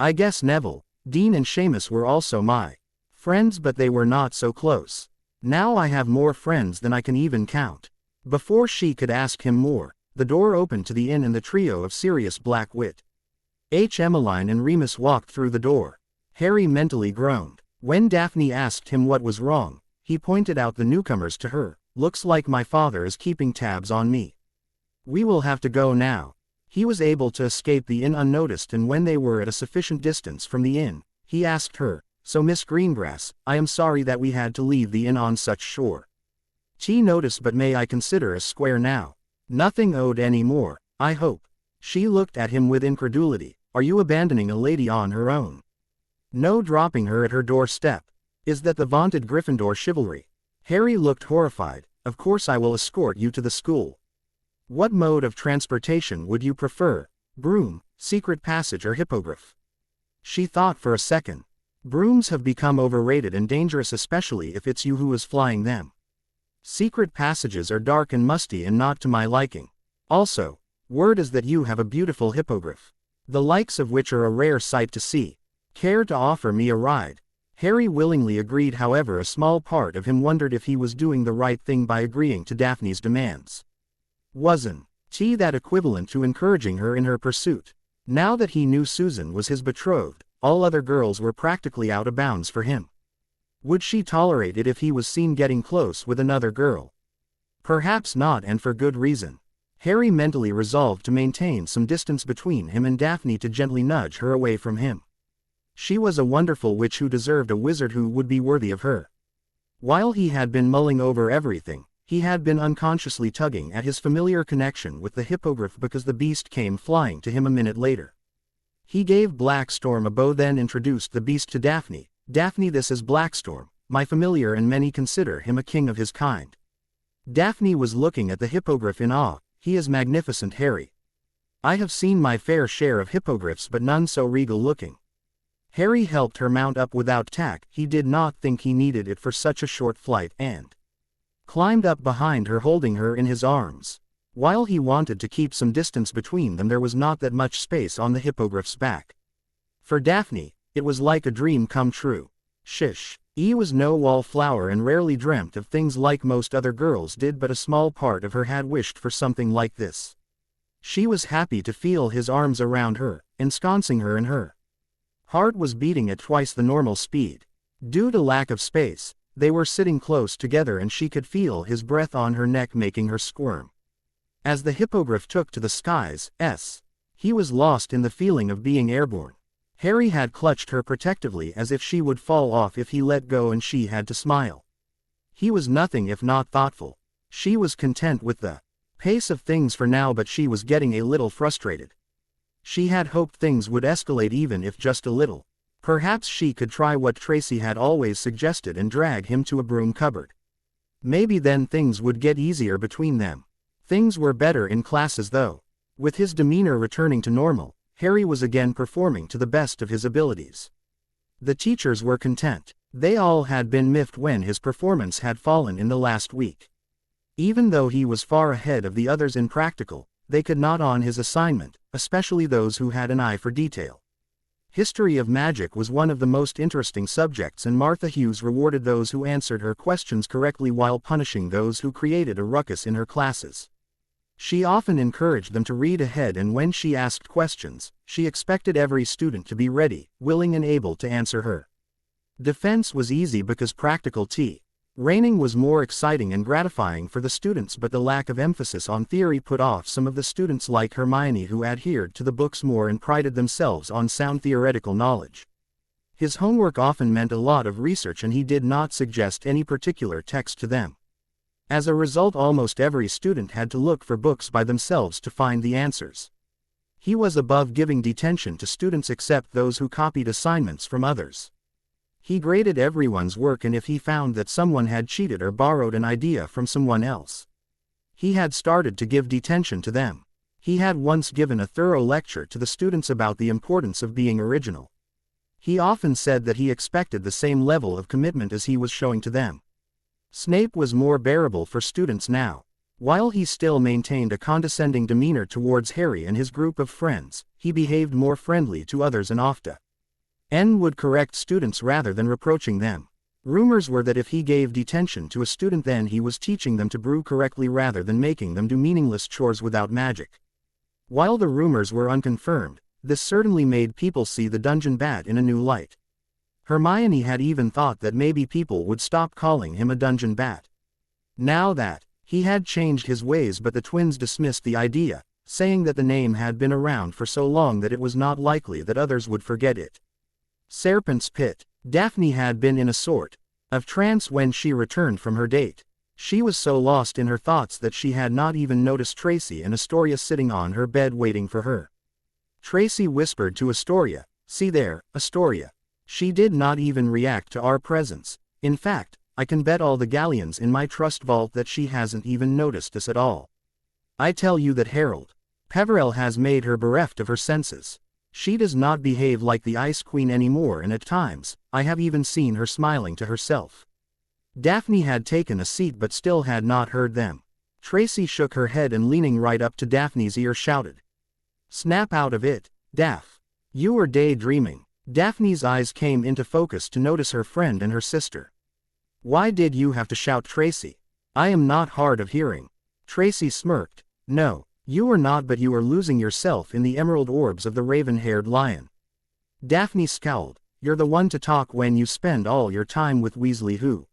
I guess Neville, Dean, and Seamus were also my friends, but they were not so close. Now I have more friends than I can even count. Before she could ask him more, the door opened to the inn, and the trio of Sirius Black-Wit, Emmeline, and Remus walked through the door. Harry mentally groaned. When Daphne asked him what was wrong, he pointed out the newcomers to her. Looks like my father is keeping tabs on me. We will have to go now. He was able to escape the inn unnoticed, and when they were at a sufficient distance from the inn, he asked her, "So Miss Greengrass, I am sorry that we had to leave the inn on such shore notice, but may I consider us square now? Nothing owed any more, I hope." She looked at him with incredulity. Are you abandoning a lady on her own? No, dropping her at her doorstep. Is that the vaunted Gryffindor chivalry? Harry looked horrified. Of course I will escort you to the school. What mode of transportation would you prefer? Broom, secret passage, or hippogriff? She thought for a second. Brooms have become overrated and dangerous, especially if it's you who is flying them. Secret passages are dark and musty and not to my liking. Also, word is that you have a beautiful hippogriff, the likes of which are a rare sight to see. Care to offer me a ride? Harry willingly agreed, however a small part of him wondered if he was doing the right thing by agreeing to Daphne's demands. Wasn't that equivalent to encouraging her in her pursuit? Now that he knew Susan was his betrothed, all other girls were practically out of bounds for him. Would she tolerate it if he was seen getting close with another girl? Perhaps not, and for good reason. Harry mentally resolved to maintain some distance between him and Daphne, to gently nudge her away from him. She was a wonderful witch who deserved a wizard who would be worthy of her. While he had been mulling over everything, he had been unconsciously tugging at his familiar connection with the hippogriff because the beast came flying to him a minute later. He gave Blackstorm a bow, then introduced the beast to Daphne. Daphne, this is Blackstorm, my familiar, and many consider him a king of his kind. Daphne was looking at the hippogriff in awe. He is magnificent, Harry. I have seen my fair share of hippogriffs, but none so regal looking. Harry helped her mount up without tack. He did not think he needed it for such a short flight and climbed up behind her, holding her in his arms. While he wanted to keep some distance between them, there was not that much space on the hippogriff's back. For Daphne, it was like a dream come true. She was no wallflower and rarely dreamt of things like most other girls did, but a small part of her had wished for something like this. She was happy to feel his arms around her, ensconcing her in her heart was beating at twice the normal speed. Due to lack of space, they were sitting close together and she could feel his breath on her neck making her squirm. As the hippogriff took to the skies, he was lost in the feeling of being airborne. Harry had clutched her protectively as if she would fall off if he let go, and she had to smile. He was nothing if not thoughtful. She was content with the pace of things for now, but she was getting a little frustrated. She had hoped things would escalate, even if just a little. Perhaps she could try what Tracy had always suggested and drag him to a broom cupboard. Maybe then things would get easier between them. Things were better in classes though. With his demeanor returning to normal, Harry was again performing to the best of his abilities. The teachers were content. They all had been miffed when his performance had fallen in the last week. Even though he was far ahead of the others in practical, they could not on his assignment, especially those who had an eye for detail. History of magic was one of the most interesting subjects, and Martha Hughes rewarded those who answered her questions correctly while punishing those who created a ruckus in her classes. She often encouraged them to read ahead, and when she asked questions, she expected every student to be ready, willing and able to answer her. Defense was easy because practical training was more exciting and gratifying for the students, but the lack of emphasis on theory put off some of the students like Hermione, who adhered to the books more and prided themselves on sound theoretical knowledge. His homework often meant a lot of research, and he did not suggest any particular text to them. As a result, almost every student had to look for books by themselves to find the answers. He was above giving detention to students except those who copied assignments from others. He graded everyone's work, and if he found that someone had cheated or borrowed an idea from someone else, he had started to give detention to them. He had once given a thorough lecture to the students about the importance of being original. He often said that he expected the same level of commitment as he was showing to them. Snape was more bearable for students now. While he still maintained a condescending demeanor towards Harry and his group of friends, he behaved more friendly to others and often would correct students rather than reproaching them. Rumors were that if he gave detention to a student, then he was teaching them to brew correctly rather than making them do meaningless chores without magic. While the rumors were unconfirmed, this certainly made people see the dungeon bat in a new light. Hermione had even thought that maybe people would stop calling him a dungeon bat. Now that he had changed his ways, but the twins dismissed the idea, saying that the name had been around for so long that it was not likely that others would forget it. Serpent's Pit. Daphne had been in a sort of trance when she returned from her date. She was so lost in her thoughts that she had not even noticed Tracy and Astoria sitting on her bed waiting for her. Tracy whispered to Astoria, "See there, Astoria." She did not even react to our presence. In fact, I can bet all the galleons in my trust vault that she hasn't even noticed us at all. I tell you that Harold Peverell has made her bereft of her senses. She does not behave like the Ice Queen anymore, and at times, I have even seen her smiling to herself. Daphne had taken a seat but still had not heard them. Tracy shook her head and, leaning right up to Daphne's ear, shouted, "Snap out of it, Daph. You were daydreaming." Daphne's eyes came into focus to notice her friend and her sister. "Why did you have to shout, Tracy? I am not hard of hearing." Tracy smirked. "No, you are not, but you are losing yourself in the emerald orbs of the raven-haired lion." Daphne scowled. "You're the one to talk when you spend all your time with Weasley, who,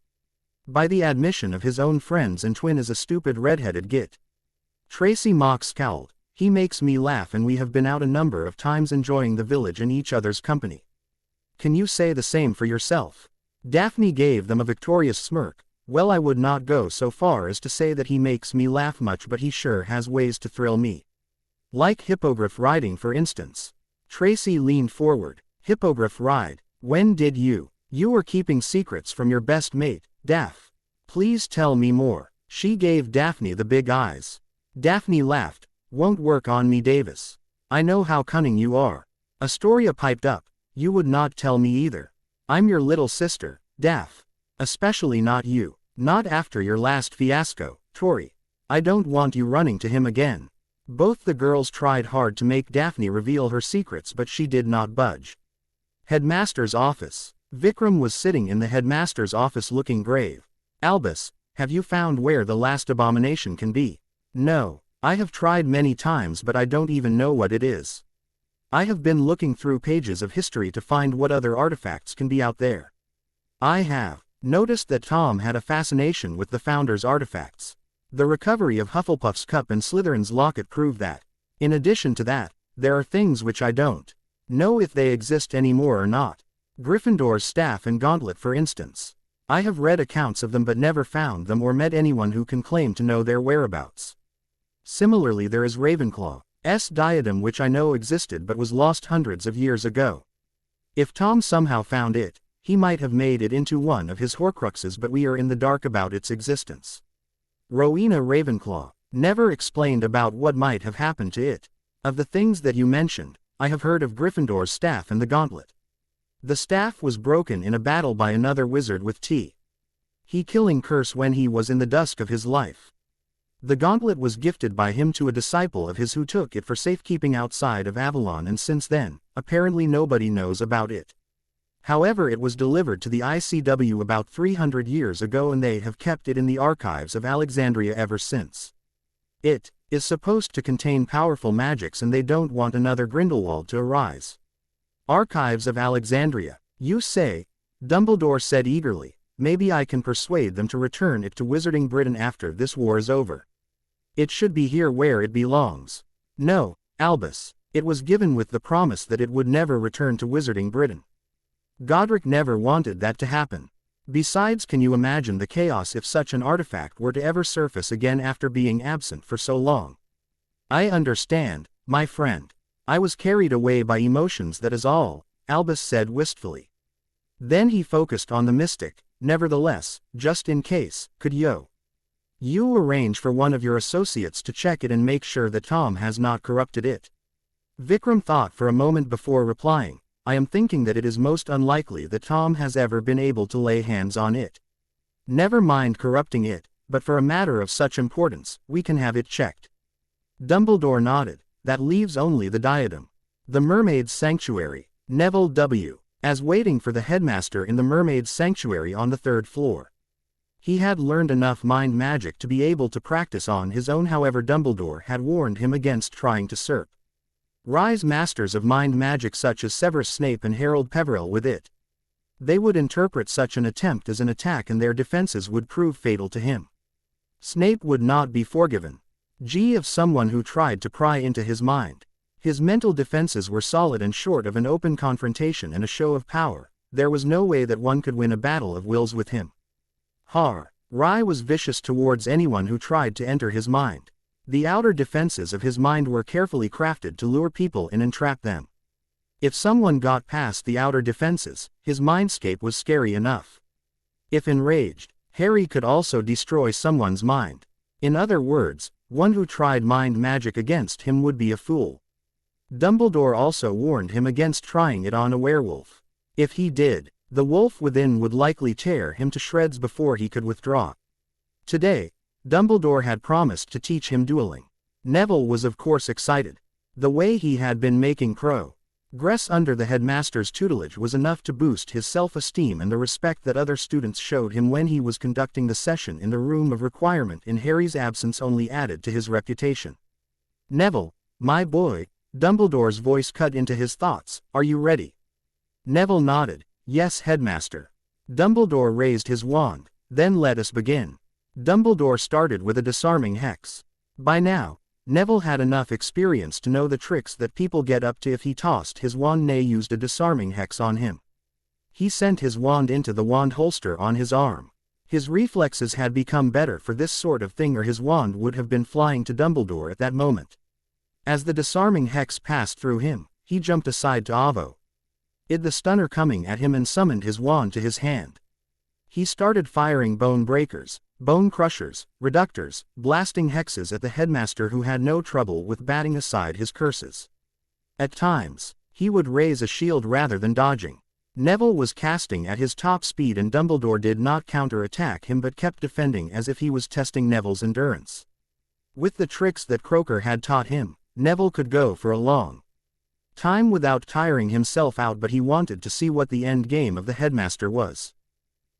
by the admission of his own friends and twin, is a stupid red-headed git." Tracy mock scowled. "He makes me laugh, and we have been out a number of times enjoying the village and each other's company. Can you say the same for yourself?" Daphne gave them a victorious smirk. "Well, I would not go so far as to say that he makes me laugh much, but he sure has ways to thrill me. Like hippogriff riding, for instance." Tracy leaned forward. "Hippogriff ride? When did you? You were keeping secrets from your best mate, Daph. Please tell me more." She gave Daphne the big eyes. Daphne laughed. "Won't work on me, Davis. I know how cunning you are." Astoria piped up. You would not tell me either. I'm your little sister, Daph. Especially not you. Not after your last fiasco, Tori. I don't want you running to him again. Both the girls tried hard to make Daphne reveal her secrets, but she did not budge. Headmaster's office. Vikram was sitting in the headmaster's office looking grave. Albus, have you found where the last abomination can be? No. I have tried many times, but I don't even know what it is. I have been looking through pages of history to find what other artifacts can be out there. I have noticed that Tom had a fascination with the Founder's artifacts. The recovery of Hufflepuff's cup and Slytherin's locket prove that. In addition to that, there are things which I don't know if they exist anymore or not. Gryffindor's staff and gauntlet, for instance. I have read accounts of them but never found them or met anyone who can claim to know their whereabouts. Similarly, there is Ravenclaw's diadem, which I know existed but was lost hundreds of years ago. If Tom somehow found it, he might have made it into one of his Horcruxes, but we are in the dark about its existence. Rowena Ravenclaw never explained about what might have happened to it. Of the things that you mentioned, I have heard of Gryffindor's staff and the gauntlet. The staff was broken in a battle by another wizard with He killing curse when he was in the dusk of his life. The gauntlet was gifted by him to a disciple of his who took it for safekeeping outside of Avalon, and since then, apparently nobody knows about it. However, it was delivered to the ICW about 300 years ago and they have kept it in the archives of Alexandria ever since. It is supposed to contain powerful magics and they don't want another Grindelwald to arise. Archives of Alexandria, you say? Dumbledore said eagerly. Maybe I can persuade them to return it to Wizarding Britain after this war is over. It should be here where it belongs. No, Albus. It was given with the promise that it would never return to Wizarding Britain. Godric never wanted that to happen. Besides, can you imagine the chaos if such an artifact were to ever surface again after being absent for so long? I understand, my friend. I was carried away by emotions, that is all, Albus said wistfully. Then he focused on the mystic. Nevertheless, just in case, could you arrange for one of your associates to check it and make sure that Tom has not corrupted it? Vikram thought for a moment before replying. I am thinking that it is most unlikely that Tom has ever been able to lay hands on it. Never mind corrupting it, but for a matter of such importance, we can have it checked. Dumbledore nodded. That leaves only the diadem. The Mermaid's Sanctuary. Neville W. as waiting for the headmaster in the Mermaid's Sanctuary on the 3rd floor. He had learned enough mind magic to be able to practice on his own, however Dumbledore had warned him against trying to rise masters of mind magic such as Severus Snape and Harold Peverell with it. They would interpret such an attempt as an attack and their defenses would prove fatal to him. Snape would not be forgiven. Of someone who tried to pry into his mind. His mental defenses were solid and short of an open confrontation and a show of power, there was no way that one could win a battle of wills with him. Rai was vicious towards anyone who tried to enter his mind. The outer defenses of his mind were carefully crafted to lure people in and trap them. If someone got past the outer defenses, his mindscape was scary enough. If enraged, Harry could also destroy someone's mind. In other words, one who tried mind magic against him would be a fool. Dumbledore also warned him against trying it on a werewolf. If he did, the wolf within would likely tear him to shreds before he could withdraw. Today, Dumbledore had promised to teach him dueling. Neville was of course excited. The way he had been making progress under the headmaster's tutelage was enough to boost his self-esteem, and the respect that other students showed him when he was conducting the session in the room of requirement in Harry's absence only added to his reputation. Neville, my boy, Dumbledore's voice cut into his thoughts, are you ready? Neville nodded. Yes, headmaster. Dumbledore raised his wand. Then let us begin. Dumbledore started with a disarming hex. By now, Neville had enough experience to know the tricks that people get up to if he tossed his wand, nay used a disarming hex on him. He sent his wand into the wand holster on his arm. His reflexes had become better for this sort of thing, or his wand would have been flying to Dumbledore at that moment. As the disarming hex passed through him, he jumped aside to avoid the stunner coming at him and summoned his wand to his hand. He started firing bone breakers, bone crushers, reductors, blasting hexes at the headmaster, who had no trouble with batting aside his curses. At times, He would raise a shield rather than dodging. Neville was casting at his top speed and Dumbledore did not counter-attack him but kept defending as if he was testing Neville's endurance. With the tricks that Croaker had taught him, Neville could go for a long time without tiring himself out, but he wanted to see what the end game of the headmaster was.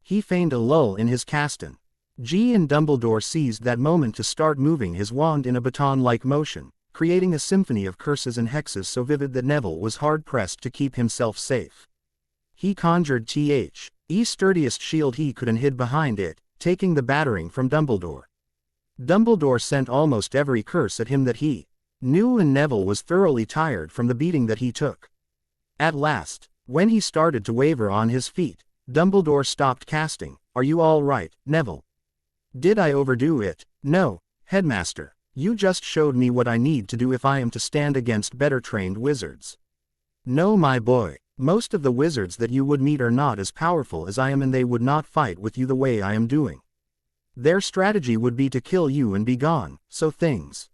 He feigned a lull in his casting. And Dumbledore seized that moment to start moving his wand in a baton-like motion, creating a symphony of curses and hexes so vivid that Neville was hard-pressed to keep himself safe. He conjured the sturdiest shield he could and hid behind it, taking the battering from Dumbledore. Dumbledore sent almost every curse at him that he knew, and Neville was thoroughly tired from the beating that he took. At last, when he started to waver on his feet, Dumbledore stopped casting. "Are you all right, Neville? Did I overdo it?" "No, Headmaster. You just showed me what I need to do if I am to stand against better-trained wizards." "No, my boy. Most of the wizards that you would meet are not as powerful as I am, and they would not fight with you the way I am doing. Their strategy would be to kill you and be gone, so things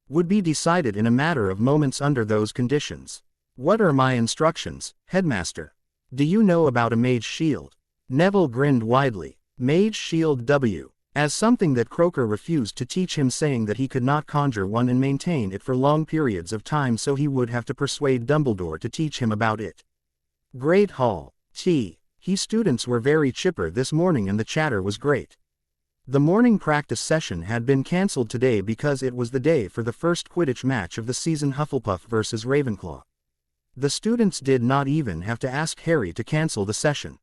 would be decided in a matter of moments under those conditions." "What are my instructions, Headmaster? Do you know about a mage shield?" Neville grinned widely. Mage shield W. As something that Croaker refused to teach him, saying that he could not conjure one and maintain it for long periods of time, so he would have to persuade Dumbledore to teach him about it. Great Hall. Students were very chipper this morning and the chatter was great. The morning practice session had been cancelled today because it was the day for the first Quidditch match of the season, Hufflepuff versus Ravenclaw. The students did not even have to ask Harry to cancel the session.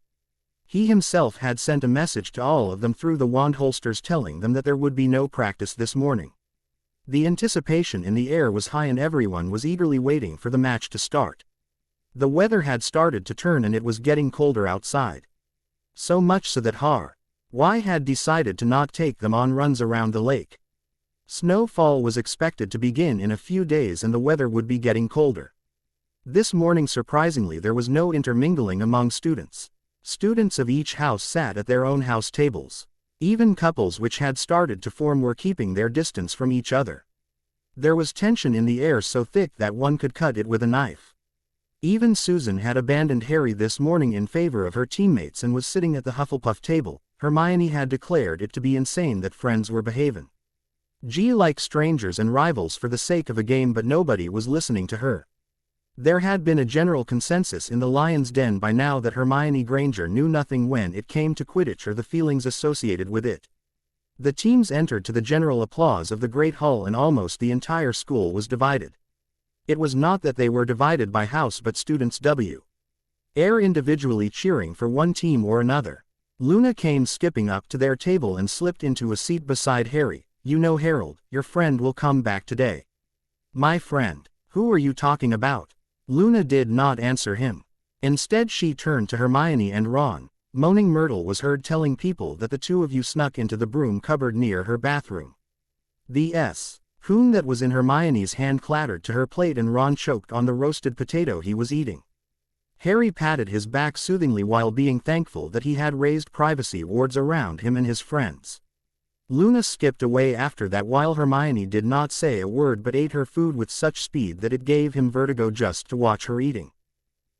He himself had sent a message to all of them through the wand holsters telling them that there would be no practice this morning. The anticipation in the air was high and everyone was eagerly waiting for the match to start. The weather had started to turn and it was getting colder outside. So much so that Y had decided to not take them on runs around the lake. Snowfall was expected to begin in a few days and the weather would be getting colder. This morning, surprisingly, there was no intermingling among students. Students of each house sat at their own house tables. Even couples which had started to form were keeping their distance from each other. There was tension in the air so thick that one could cut it with a knife. Even Susan had abandoned Harry this morning in favor of her teammates and was sitting at the Hufflepuff table. Hermione had declared it to be insane that friends were behaving like strangers and rivals for the sake of a game, but nobody was listening to her. There had been a general consensus in the Lion's Den by now that Hermione Granger knew nothing when it came to Quidditch or the feelings associated with it. The teams entered to the general applause of the Great Hall and almost the entire school was divided. It was not that they were divided by house but students were individually cheering for one team or another. Luna came skipping up to their table and slipped into a seat beside Harry. "You know, Harold, your friend will come back today." "My friend? Who are you talking about?" Luna did not answer him. Instead she turned to Hermione and Ron. Moaning Myrtle was heard telling people that the two of you snuck into the broom cupboard near her bathroom. The spoon that was in Hermione's hand clattered to her plate and Ron choked on the roasted potato he was eating. Harry patted his back soothingly while being thankful that he had raised privacy wards around him and his friends. Luna skipped away after that while Hermione did not say a word but ate her food with such speed that it gave him vertigo just to watch her eating.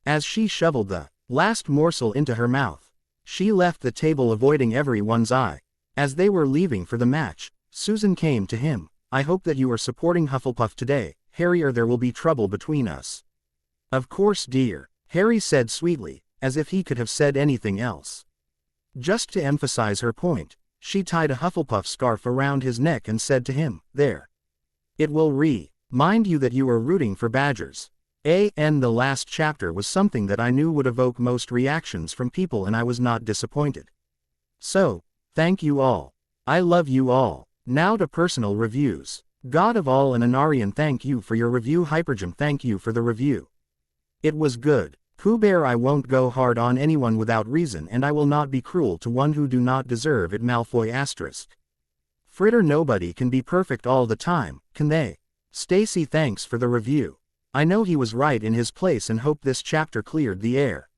As she shoveled the last morsel into her mouth, she left the table avoiding everyone's eye. As they were leaving for the match, Susan came to him. "I hope that you are supporting Hufflepuff today, Harry, or there will be trouble between us." "Of course, dear," Harry said sweetly, as if he could have said anything else. Just to emphasize her point, she tied a Hufflepuff scarf around his neck and said to him, "There. It will remind you that you are rooting for Badgers." And the last chapter was something that I knew would evoke most reactions from people and I was not disappointed. So, thank you all. I love you all. Now to personal reviews. God of All and Anarian, thank you for your review. Hypergym, thank you for the review. It was good. Pooh Bear, I won't go hard on anyone without reason and I will not be cruel to one who do not deserve it. Malfoy *. Fritter, nobody can be perfect all the time, can they? Stacy, thanks for the review. I know he was right in his place and hope this chapter cleared the air.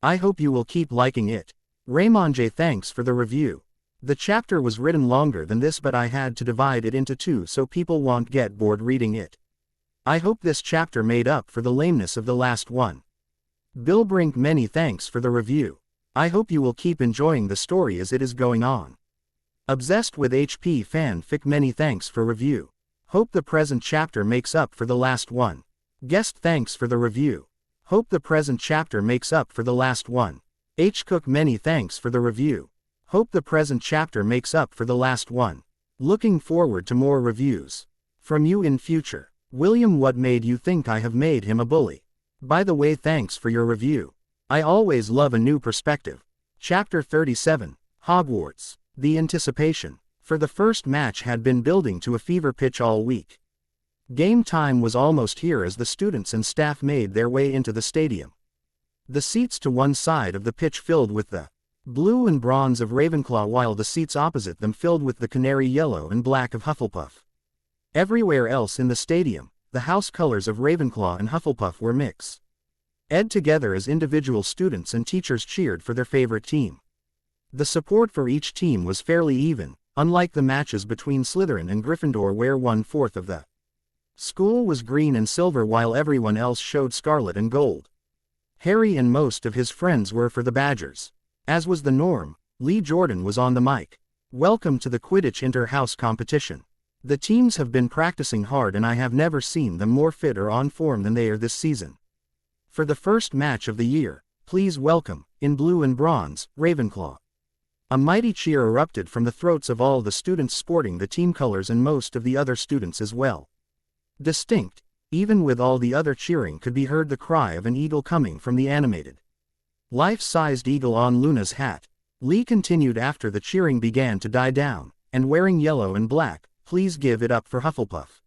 I hope you will keep liking it. Raymond J, thanks for the review. The chapter was written longer than this but I had to divide it into two so people won't get bored reading it. I hope this chapter made up for the lameness of the last one. Bill Brink, many thanks for the review. I hope you will keep enjoying the story as it is going on. Obsessed with HP fanfic, many thanks for review. Hope the present chapter makes up for the last one. Guest, thanks for the review. Hope the present chapter makes up for the last one. H. Cook, many thanks for the review. Hope the present chapter makes up for the last one. Looking forward to more reviews from you in future. William, what made you think I have made him a bully? By the way, thanks for your review. I always love a new perspective. Chapter 37, Hogwarts. The anticipation for the first match had been building to a fever pitch all week. Game time was almost here as the students and staff made their way into the stadium. The seats to one side of the pitch filled with the blue and bronze of Ravenclaw, while the seats opposite them filled with the canary yellow and black of Hufflepuff. Everywhere else in the stadium, the house colors of Ravenclaw and Hufflepuff were mixed. Together as individual students and teachers cheered for their favorite team. The support for each team was fairly even, unlike the matches between Slytherin and Gryffindor, where 1/4 of the school was green and silver while everyone else showed scarlet and gold. Harry and most of his friends were for the Badgers. As was the norm, Lee Jordan was on the mic. Welcome to the Quidditch Inter-House competition. The teams have been practicing hard and I have never seen them more fit or on form than they are this season. For the first match of the year, please welcome, in blue and bronze, Ravenclaw. A mighty cheer erupted from the throats of all the students sporting the team colors and most of the other students as well. Distinct, even with all the other cheering, could be heard the cry of an eagle coming from the animated life-sized eagle on Luna's hat. Lee continued after the cheering began to die down, and wearing yellow and black, please give it up for Hufflepuff.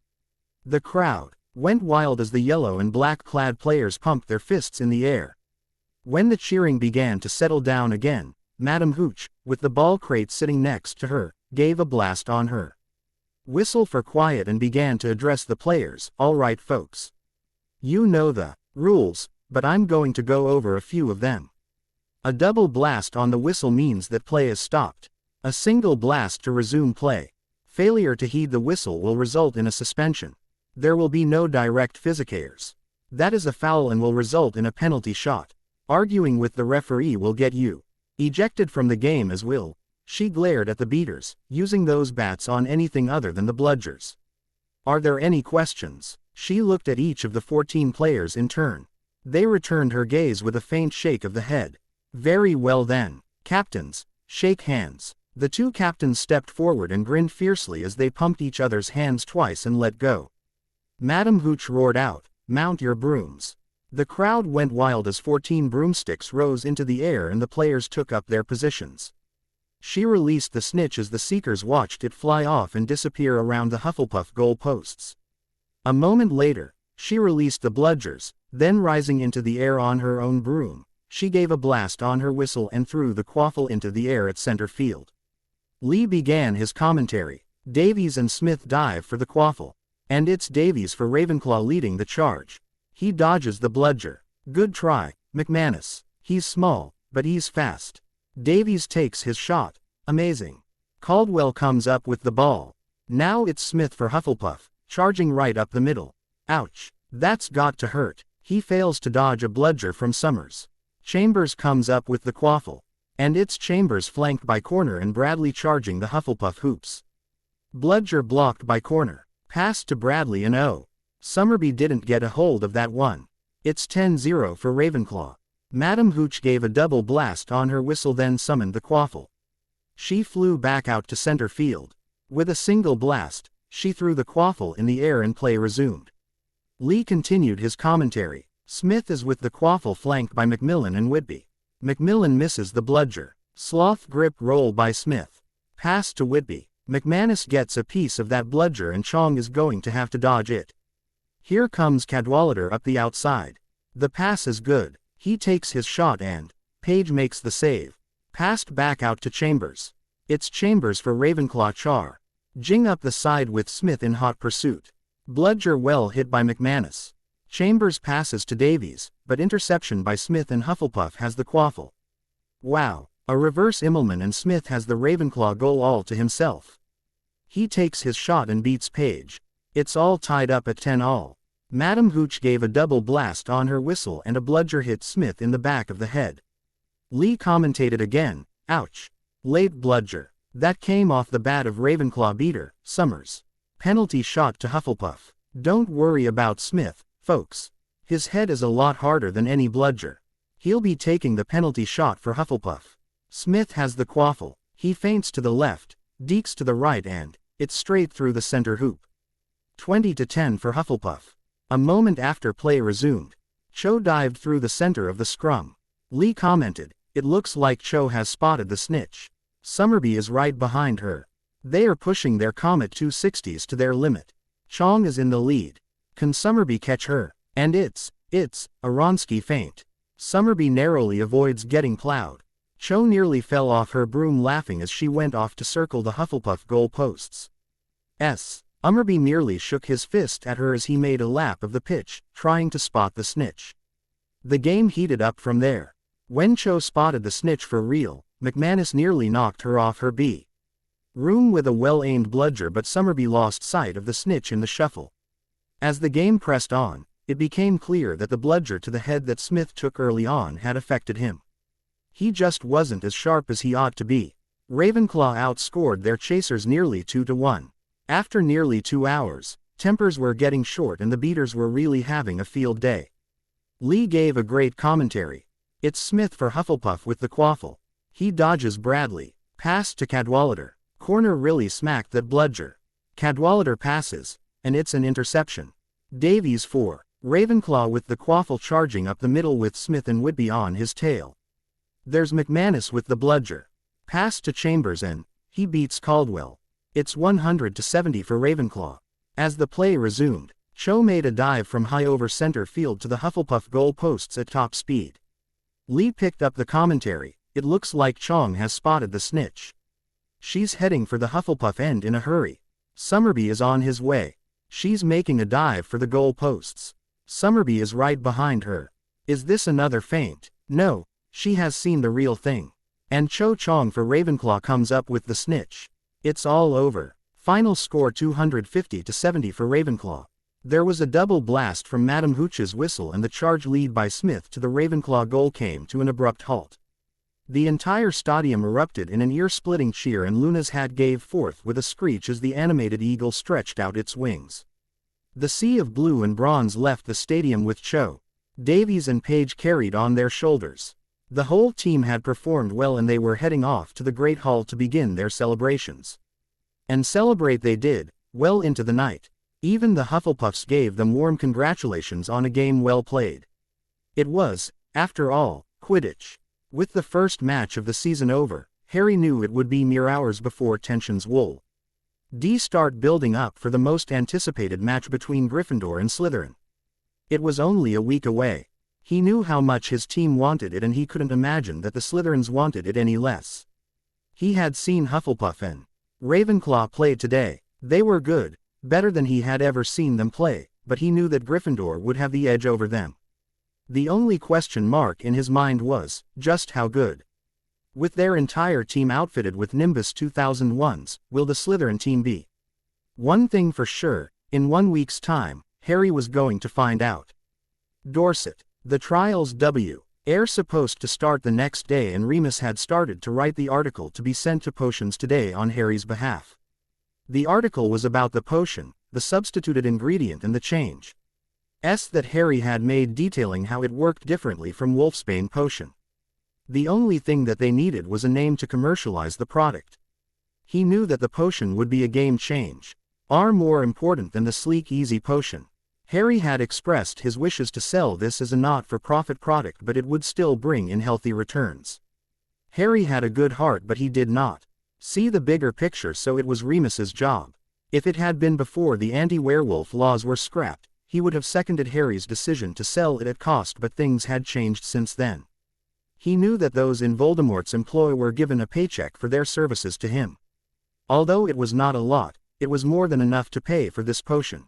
The crowd went wild as the yellow and black-clad players pumped their fists in the air. When the cheering began to settle down again, Madam Hooch, with the ball crate sitting next to her, gave a blast on her whistle for quiet and began to address the players. All right folks. You know the rules, but I'm going to go over a few of them. A double blast on the whistle means that play is stopped. A single blast to resume play. Failure to heed the whistle will result in a suspension. There will be no direct physicators. That is a foul and will result in a penalty shot. Arguing with the referee will get you ejected from the game, as will. She glared at the beaters, using those bats on anything other than the bludgers. Are there any questions? She looked at each of the 14 players in turn. They returned her gaze with a faint shake of the head. Very well then. Captains, shake hands. The two captains stepped forward and grinned fiercely as they pumped each other's hands twice and let go. Madam Hooch roared out, "Mount your brooms." The crowd went wild as 14 broomsticks rose into the air and the players took up their positions. She released the snitch as the seekers watched it fly off and disappear around the Hufflepuff goal posts. A moment later, she released the bludgers, then rising into the air on her own broom, she gave a blast on her whistle and threw the quaffle into the air at center field. Lee began his commentary. Davies and Smith dive for the quaffle. And it's Davies for Ravenclaw leading the charge. He dodges the bludger. Good try, McManus. He's small, but he's fast. Davies takes his shot. Amazing. Caldwell comes up with the ball. Now it's Smith for Hufflepuff, charging right up the middle. Ouch. That's got to hurt. He fails to dodge a bludger from Summers. Chambers comes up with the quaffle. And it's Chambers flanked by Corner and Bradley charging the Hufflepuff hoops. Bludger blocked by Corner. Pass to Bradley and Summerby didn't get a hold of that one. It's 10-0 for Ravenclaw. Madam Hooch gave a double blast on her whistle, then summoned the quaffle. She flew back out to center field. With a single blast, she threw the quaffle in the air and play resumed. Lee continued his commentary. Smith is with the quaffle flanked by Macmillan and Whitby. Macmillan misses the bludger. Sloth grip roll by Smith. Pass to Whitby. McManus gets a piece of that bludger and Chong is going to have to dodge it. Here comes Cadwallader up the outside. The pass is good. He takes his shot and Page makes the save. Passed back out to Chambers. It's Chambers for Ravenclaw. Char jing up the side with Smith in hot pursuit. Bludger well hit by McManus. Chambers passes to Davies, but interception by Smith and Hufflepuff has the quaffle. Wow, a reverse Immelman and Smith has the Ravenclaw goal all to himself. He takes his shot and beats Page. It's all tied up at 10-all. Madam Hooch gave a double blast on her whistle and a bludger hit Smith in the back of the head. Lee commentated again, "Ouch. Late bludger. That came off the bat of Ravenclaw beater, Summers. Penalty shot to Hufflepuff. Don't worry about Smith, folks. His head is a lot harder than any bludger. He'll be taking the penalty shot for Hufflepuff. Smith has the quaffle. He feints to the left, dekes to the right and it's straight through the center hoop. 20-10 for Hufflepuff." A moment after play resumed, Cho dived through the center of the scrum. Lee commented, "It looks like Cho has spotted the snitch. Summerby is right behind her. They are pushing their Comet 260s to their limit. Chong is in the lead. Can Summerby catch her? And it's a Wronski feint. Summerby narrowly avoids getting plowed. Cho nearly fell off her broom laughing as she went off to circle the Hufflepuff goal posts. Summerby merely shook his fist at her as he made a lap of the pitch, trying to spot the snitch. The game heated up from there. When Cho spotted the snitch for real, McManus nearly knocked her off her B. Room with a well-aimed bludger, but Summerby lost sight of the snitch in the shuffle. As the game pressed on, it became clear that the bludger to the head that Smith took early on had affected him. He just wasn't as sharp as he ought to be. Ravenclaw outscored their chasers nearly 2-1. After nearly 2 hours, tempers were getting short and the beaters were really having a field day. Lee gave a great commentary. "It's Smith for Hufflepuff with the quaffle. He dodges Bradley. Pass to Cadwallader. Corner really smacked that bludger. Cadwallader passes, and it's an interception. Davies for Ravenclaw with the quaffle charging up the middle with Smith and Whitby on his tail. There's McManus with the bludger. Pass to Chambers and he beats Caldwell. It's 100-70 for Ravenclaw." As the play resumed, Cho made a dive from high over center field to the Hufflepuff goal posts at top speed. Lee picked up the commentary. "It looks like Chong has spotted the snitch. She's heading for the Hufflepuff end in a hurry. Summerby is on his way. She's making a dive for the goal posts. Summerby is right behind her. Is this another feint? No, she has seen the real thing. And Cho Chong for Ravenclaw comes up with the snitch. It's all over. Final score 250-70 for Ravenclaw." There was a double blast from Madam Hooch's whistle and the charge lead by Smith to the Ravenclaw goal came to an abrupt halt. The entire stadium erupted in an ear-splitting cheer and Luna's hat gave forth with a screech as the animated eagle stretched out its wings. The sea of blue and bronze left the stadium with Cho, Davies and Page carried on their shoulders. The whole team had performed well and they were heading off to the Great Hall to begin their celebrations. And celebrate they did, well into the night. Even the Hufflepuffs gave them warm congratulations on a game well played. It was, after all, Quidditch. With the first match of the season over, Harry knew it would be mere hours before tensions would start building up for the most anticipated match between Gryffindor and Slytherin. It was only a week away. He knew how much his team wanted it and he couldn't imagine that the Slytherins wanted it any less. He had seen Hufflepuff and Ravenclaw play today. They were good, better than he had ever seen them play, but he knew that Gryffindor would have the edge over them. The only question mark in his mind was, just how good? With their entire team outfitted with Nimbus 2001s, will the Slytherin team be? One thing for sure, in 1 week's time, Harry was going to find out. Dorset. The trials were supposed to start the next day and Remus had started to write the article to be sent to Potions Today on Harry's behalf. The article was about the potion, the substituted ingredient and the change that Harry had made detailing how it worked differently from Wolfsbane potion. The only thing that they needed was a name to commercialize the product. He knew that the potion would be a game change, more important than the sleek easy potion. Harry had expressed his wishes to sell this as a not-for-profit product but it would still bring in healthy returns. Harry had a good heart but he did not see the bigger picture, so it was Remus's job. If it had been before the anti-werewolf laws were scrapped, he would have seconded Harry's decision to sell it at cost, but things had changed since then. He knew that those in Voldemort's employ were given a paycheck for their services to him. Although it was not a lot, it was more than enough to pay for this potion.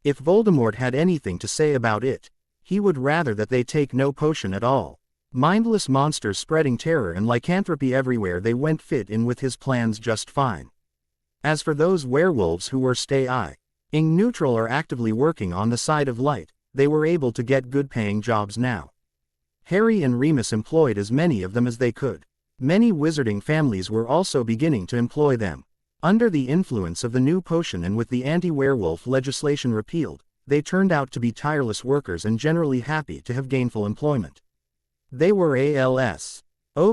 If Voldemort had anything to say about it, he would rather that they take no potion at all. Mindless monsters spreading terror and lycanthropy everywhere they went fit in with his plans just fine. As for those werewolves who were In neutral or actively working on the side of light, they were able to get good-paying jobs now. Harry and Remus employed as many of them as they could. Many wizarding families were also beginning to employ them. Under the influence of the new potion and with the anti-werewolf legislation repealed, they turned out to be tireless workers and generally happy to have gainful employment. They were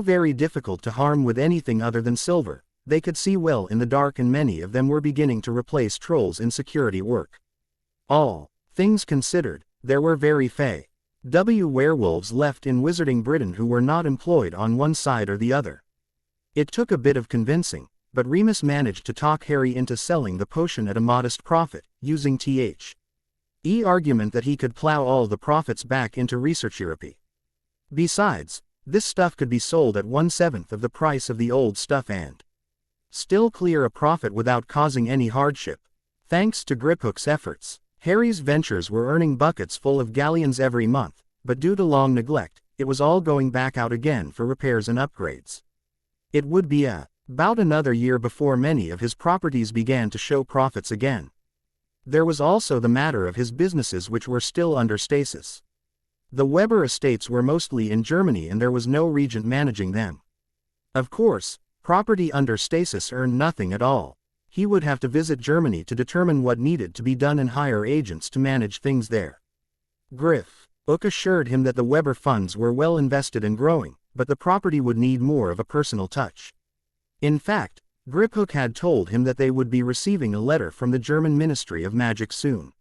very difficult to harm with anything other than silver. They could see well in the dark and many of them were beginning to replace trolls in security work. All things considered, there were very few werewolves left in Wizarding Britain who were not employed on one side or the other. It took a bit of convincing, but Remus managed to talk Harry into selling the potion at a modest profit, using the argument that he could plow all the profits back into research therapy. Besides, this stuff could be sold at 1/7 of the price of the old stuff and still clear a profit without causing any hardship. Thanks to Griphook's efforts, Harry's ventures were earning buckets full of galleons every month, but due to long neglect, it was all going back out again for repairs and upgrades. It would be about another year before many of his properties began to show profits again. There was also the matter of his businesses which were still under stasis. The Weber estates were mostly in Germany and there was no regent managing them. Of course, property under stasis earned nothing at all. He would have to visit Germany to determine what needed to be done and hire agents to manage things there. Griphook assured him that the Weber funds were well invested and growing, but the property would need more of a personal touch. In fact, Griphook had told him that they would be receiving a letter from the German Ministry of Magic soon.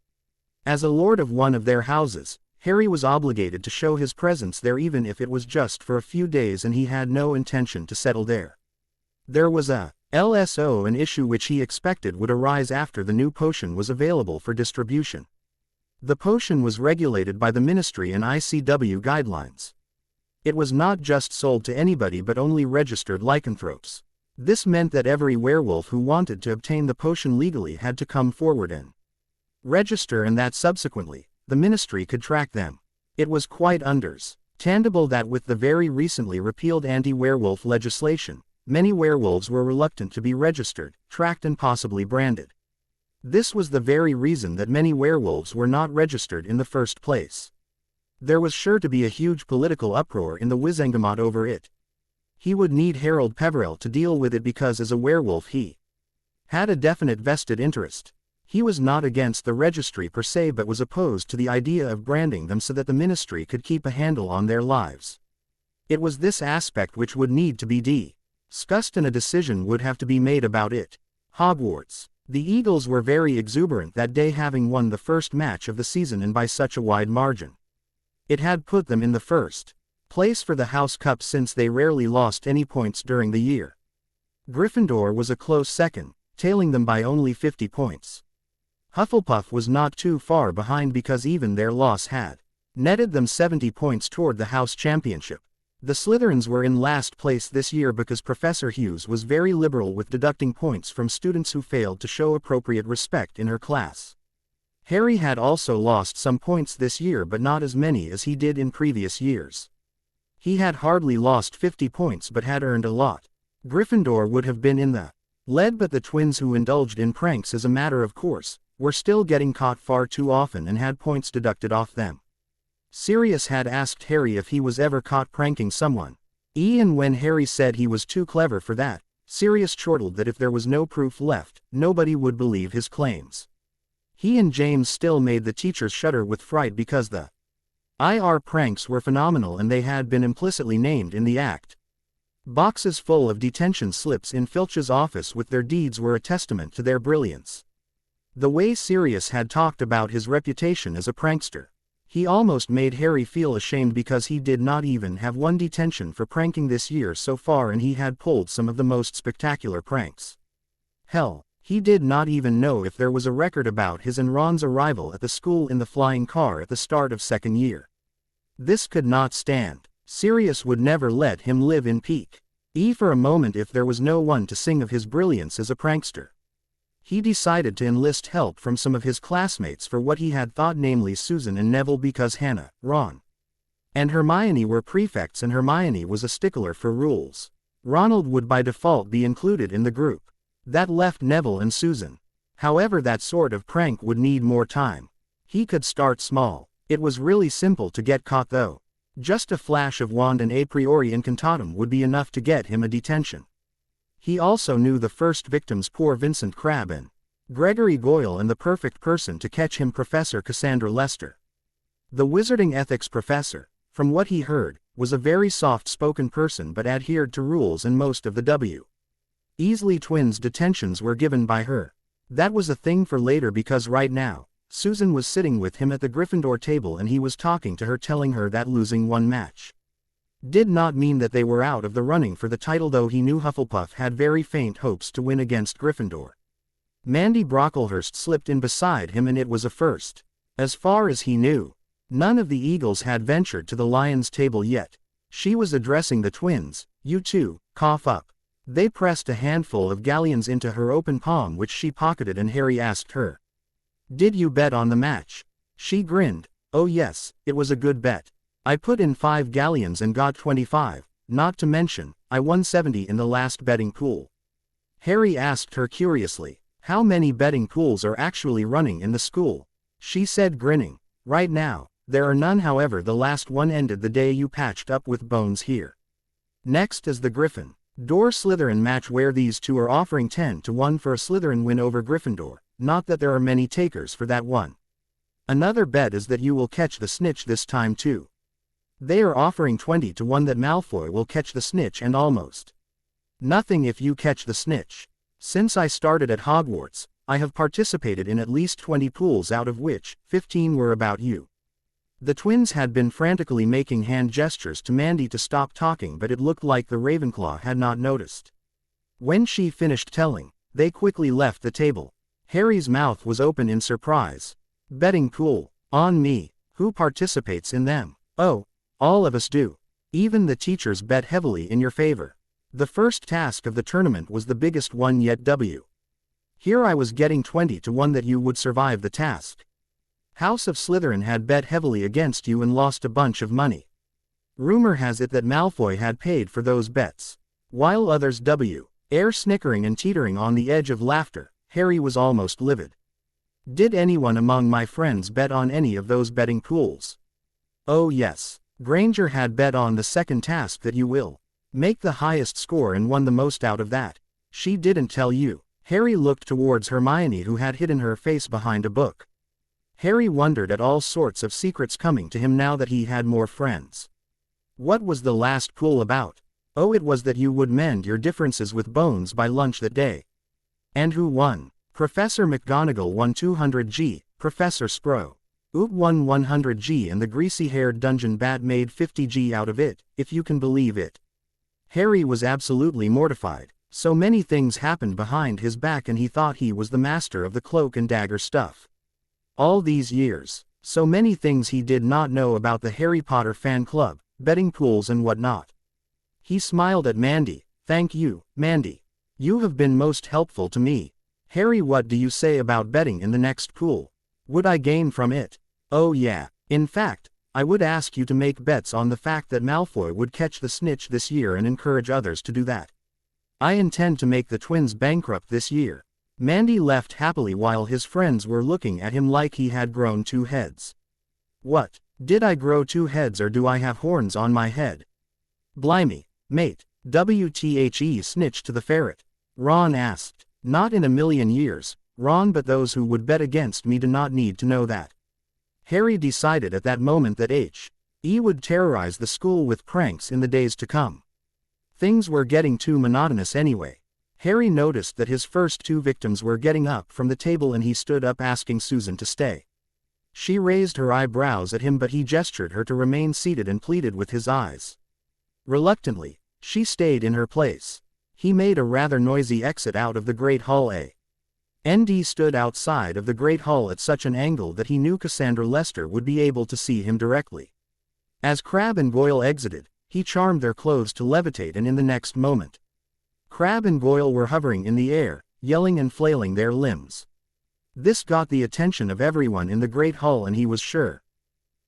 As a lord of one of their houses, Harry was obligated to show his presence there even if it was just for a few days and he had no intention to settle there. There was also an issue which he expected would arise after the new potion was available for distribution. The potion was regulated by the Ministry and ICW guidelines. It was not just sold to anybody but only registered lycanthropes. This meant that every werewolf who wanted to obtain the potion legally had to come forward and register and that subsequently, the ministry could track them. It was quite understandable that with the very recently repealed anti-werewolf legislation, many werewolves were reluctant to be registered, tracked and possibly branded. This was the very reason that many werewolves were not registered in the first place. There was sure to be a huge political uproar in the Wizengamot over it. He would need Harold Peverell to deal with it because as a werewolf he had a definite vested interest. He was not against the registry per se but was opposed to the idea of branding them so that the ministry could keep a handle on their lives. It was this aspect which would need to be discussed and a decision would have to be made about it. Hogwarts. The Eagles were very exuberant that day, having won the first match of the season and by such a wide margin. It had put them in the first place for the House Cup since they rarely lost any points during the year. Gryffindor was a close second, tailing them by only 50 points. Hufflepuff was not too far behind because even their loss had netted them 70 points toward the House Championship. The Slytherins were in last place this year because Professor Hughes was very liberal with deducting points from students who failed to show appropriate respect in her class. Harry had also lost some points this year but not as many as he did in previous years. He had hardly lost 50 points but had earned a lot. Gryffindor would have been in the lead but the twins, who indulged in pranks as a matter of course, were still getting caught far too often and had points deducted off them. Sirius had asked Harry if he was ever caught pranking someone. And when Harry said he was too clever for that, Sirius chortled that if there was no proof left, nobody would believe his claims. He and James still made the teachers shudder with fright because the IR pranks were phenomenal and they had been implicitly named in the act. Boxes full of detention slips in Filch's office with their deeds were a testament to their brilliance. The way Sirius had talked about his reputation as a prankster, he almost made Harry feel ashamed because he did not even have one detention for pranking this year so far and he had pulled some of the most spectacular pranks. Hell, he did not even know if there was a record about his and Ron's arrival at the school in the flying car at the start of second year. This could not stand. Sirius would never let him live in peace for a moment if there was no one to sing of his brilliance as a prankster. He decided to enlist help from some of his classmates for what he had thought, namely Susan and Neville, because Hannah, Ron, and Hermione were prefects and Hermione was a stickler for rules. Ronald would by default be included in the group. That left Neville and Susan. However, that sort of prank would need more time. He could start small. It was really simple to get caught though. Just a flash of wand and a priori incantatem would be enough to get him a detention. He also knew the first victims, poor Vincent Crabbe and Gregory Goyle, and the perfect person to catch him, Professor Cassandra Lester. The wizarding ethics professor, from what he heard, was a very soft-spoken person but adhered to rules, and most of the W. Easley twins' detentions were given by her. That was a thing for later, because right now, Susan was sitting with him at the Gryffindor table and he was talking to her, telling her that losing one match did not mean that they were out of the running for the title, though he knew Hufflepuff had very faint hopes to win against Gryffindor. Mandy Brocklehurst slipped in beside him and it was a first. As far as he knew, none of the Eagles had ventured to the Lions' table yet. She was addressing the twins. "You two, cough up." They pressed a handful of galleons into her open palm, which she pocketed, and Harry asked her, "Did you bet on the match?" She grinned. "Oh yes, it was a good bet. I put in 5 galleons and got 25, not to mention, I won 70 in the last betting pool." Harry asked her curiously, "How many betting pools are actually running in the school?" She said, grinning, "Right now, there are none. However, the last one ended the day you patched up with Bones here. Next is the Gryffindor Slytherin match, where these two are offering 10 to 1 for a Slytherin win over Gryffindor. Not that there are many takers for that one. Another bet is that you will catch the snitch this time too. They are offering 20 to 1 that Malfoy will catch the snitch, and almost nothing if you catch the snitch. Since I started at Hogwarts, I have participated in at least 20 pools, out of which 15 were about you." The twins had been frantically making hand gestures to Mandy to stop talking, but it looked like the Ravenclaw had not noticed. When she finished telling, they quickly left the table. Harry's mouth was open in surprise. "Betting pool? On me? Who participates in them?" "Oh, all of us do. Even the teachers bet heavily in your favor. The first task of the tournament was the biggest one yet. Here I was getting 20 to 1 that you would survive the task. House of Slytherin had bet heavily against you and lost a bunch of money. Rumor has it that Malfoy had paid for those bets. While others air snickering and teetering on the edge of laughter, Harry was almost livid. "Did anyone among my friends bet on any of those betting pools?" "Oh yes. Granger had bet on the second task that you will make the highest score and won the most out of that." "She didn't tell you." Harry looked towards Hermione, who had hidden her face behind a book. Harry wondered at all sorts of secrets coming to him now that he had more friends. "What was the last pool about?" "Oh, it was that you would mend your differences with Bones by lunch that day." "And who won?" "Professor McGonagall won 200 G, Professor Spro won 100 G, and the greasy-haired dungeon bat made 50 G out of it, if you can believe it." Harry was absolutely mortified. So many things happened behind his back, and he thought he was the master of the cloak and dagger stuff. All these years, so many things he did not know about the Harry Potter fan club, betting pools and whatnot. He smiled at Mandy. "Thank you, Mandy. You have been most helpful to me. Harry, what do you say about betting in the next pool? Would I gain from it?" "Oh yeah. In fact, I would ask you to make bets on the fact that Malfoy would catch the snitch this year and encourage others to do that. I intend to make the twins bankrupt this year." Mandy left happily while his friends were looking at him like he had grown 2 heads. "What? Did I grow 2 heads, or do I have horns on my head?" "Blimey, mate, WTHE snitched to the ferret?" Ron asked. "Not in a million years, Ron, but those who would bet against me do not need to know that." Harry decided at that moment that H.E. would terrorize the school with pranks in the days to come. Things were getting too monotonous anyway. Harry noticed that his first 2 victims were getting up from the table, and he stood up asking Susan to stay. She raised her eyebrows at him, but he gestured her to remain seated and pleaded with his eyes. Reluctantly, she stayed in her place. He made a rather noisy exit out of the Great Hall. A.N.D. stood outside of the Great Hall at such an angle that he knew Cassandra Lester would be able to see him directly. As Crabbe and Goyle exited, he charmed their clothes to levitate, and in the next moment, Crabbe and Goyle were hovering in the air, yelling and flailing their limbs. This got the attention of everyone in the Great Hall, and he was sure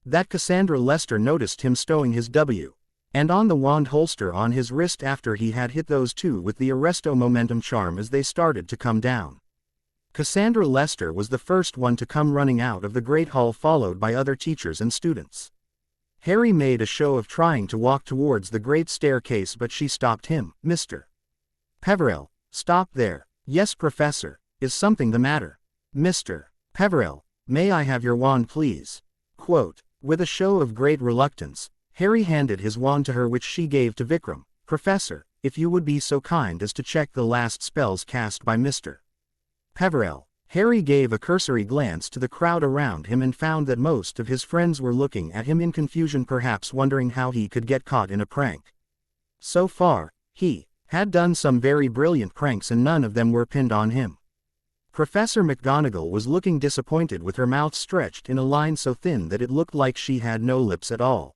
that Cassandra Lester noticed him stowing his W.and on the wand holster on his wrist after he had hit those 2 with the Arresto Momentum charm as they started to come down. Cassandra Lester was the first one to come running out of the Great Hall, followed by other teachers and students. Harry made a show of trying to walk towards the great staircase, but she stopped him. "Mr. Peverell, stop there." "Yes, Professor. Is something the matter?" "Mr. Peverell, may I have your wand, please?" Quote. With a show of great reluctance, Harry handed his wand to her, which she gave to Vikram. "Professor, if you would be so kind as to check the last spells cast by Mr. Peverell." Harry gave a cursory glance to the crowd around him and found that most of his friends were looking at him in confusion, perhaps wondering how he could get caught in a prank. So far, he had done some very brilliant pranks and none of them were pinned on him. Professor McGonagall was looking disappointed with her mouth stretched in a line so thin that it looked like she had no lips at all.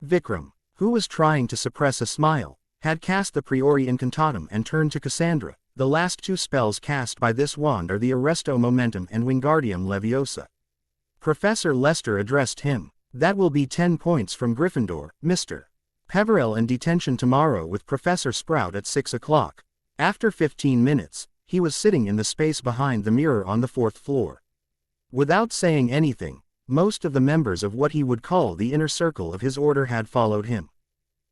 Vikram, who was trying to suppress a smile, had cast the Priori Incantatem and turned to Cassandra. "The last two spells cast by this wand are the Arresto Momentum and Wingardium Leviosa." Professor Lester addressed him. "That will be 10 points from Gryffindor, Mr. Peverell, and detention tomorrow with Professor Sprout at 6 o'clock. After 15 minutes, he was sitting in the space behind the mirror on the 4th floor. Without saying anything, most of the members of what he would call the inner circle of his order had followed him.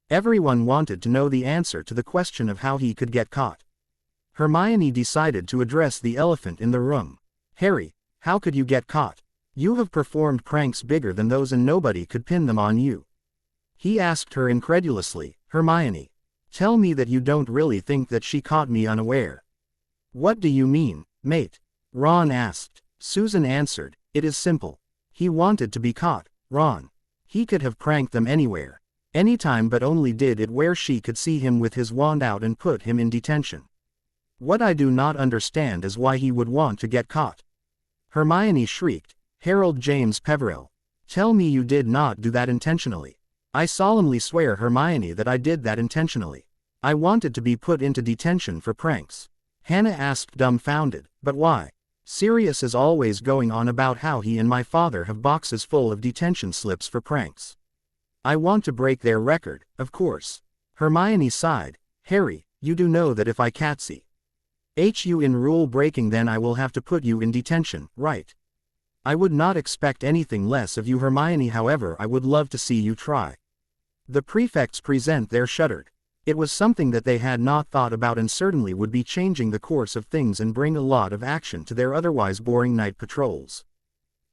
Everyone wanted to know the answer to the question of how he could get caught. Hermione decided to address the elephant in the room. "Harry, how could you get caught? You have performed pranks bigger than those and nobody could pin them on you." He asked her incredulously. "Hermione, tell me that you don't really think that she caught me unaware." "What do you mean, mate?" Ron asked. Susan answered, "It is simple. He wanted to be caught, Ron. He could have pranked them anywhere, anytime, but only did it where she could see him with his wand out and put him in detention. What I do not understand is why he would want to get caught." Hermione shrieked. "Harold James Peverell, tell me you did not do that intentionally." "I solemnly swear, Hermione, that I did that intentionally. I wanted to be put into detention for pranks." Hannah asked, dumbfounded. "But why? Sirius is always going on about how he and my father have boxes full of detention slips for pranks. I want to break their record, of course." Hermione sighed. "Harry, you do know that if I catch you in rule breaking, then I will have to put you in detention, right? I would not expect anything less of you, Hermione, however I would love to see you try." The prefects present there shuddered. It was something that they had not thought about and certainly would be changing the course of things and bring a lot of action to their otherwise boring night patrols.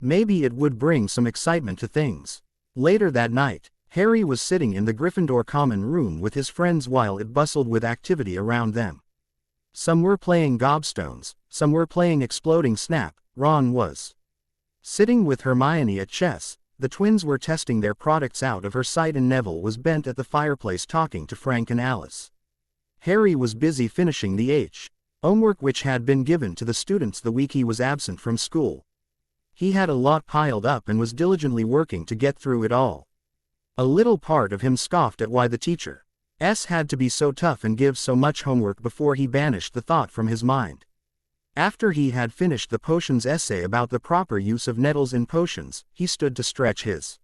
Maybe it would bring some excitement to things. Later that night, Harry was sitting in the Gryffindor common room with his friends while it bustled with activity around them. Some were playing gobstones, some were playing exploding snap. Ron was sitting with Hermione at chess. The twins were testing their products out of her sight and Neville was bent at the fireplace talking to Frank and Alice. Harry was busy finishing the homework which had been given to the students the week he was absent from school. He had a lot piled up and was diligently working to get through it all. A little part of him scoffed at why the teacher had to be so tough and give so much homework before he banished the thought from his mind. After he had finished the potions essay about the proper use of nettles in potions, he stood to stretch his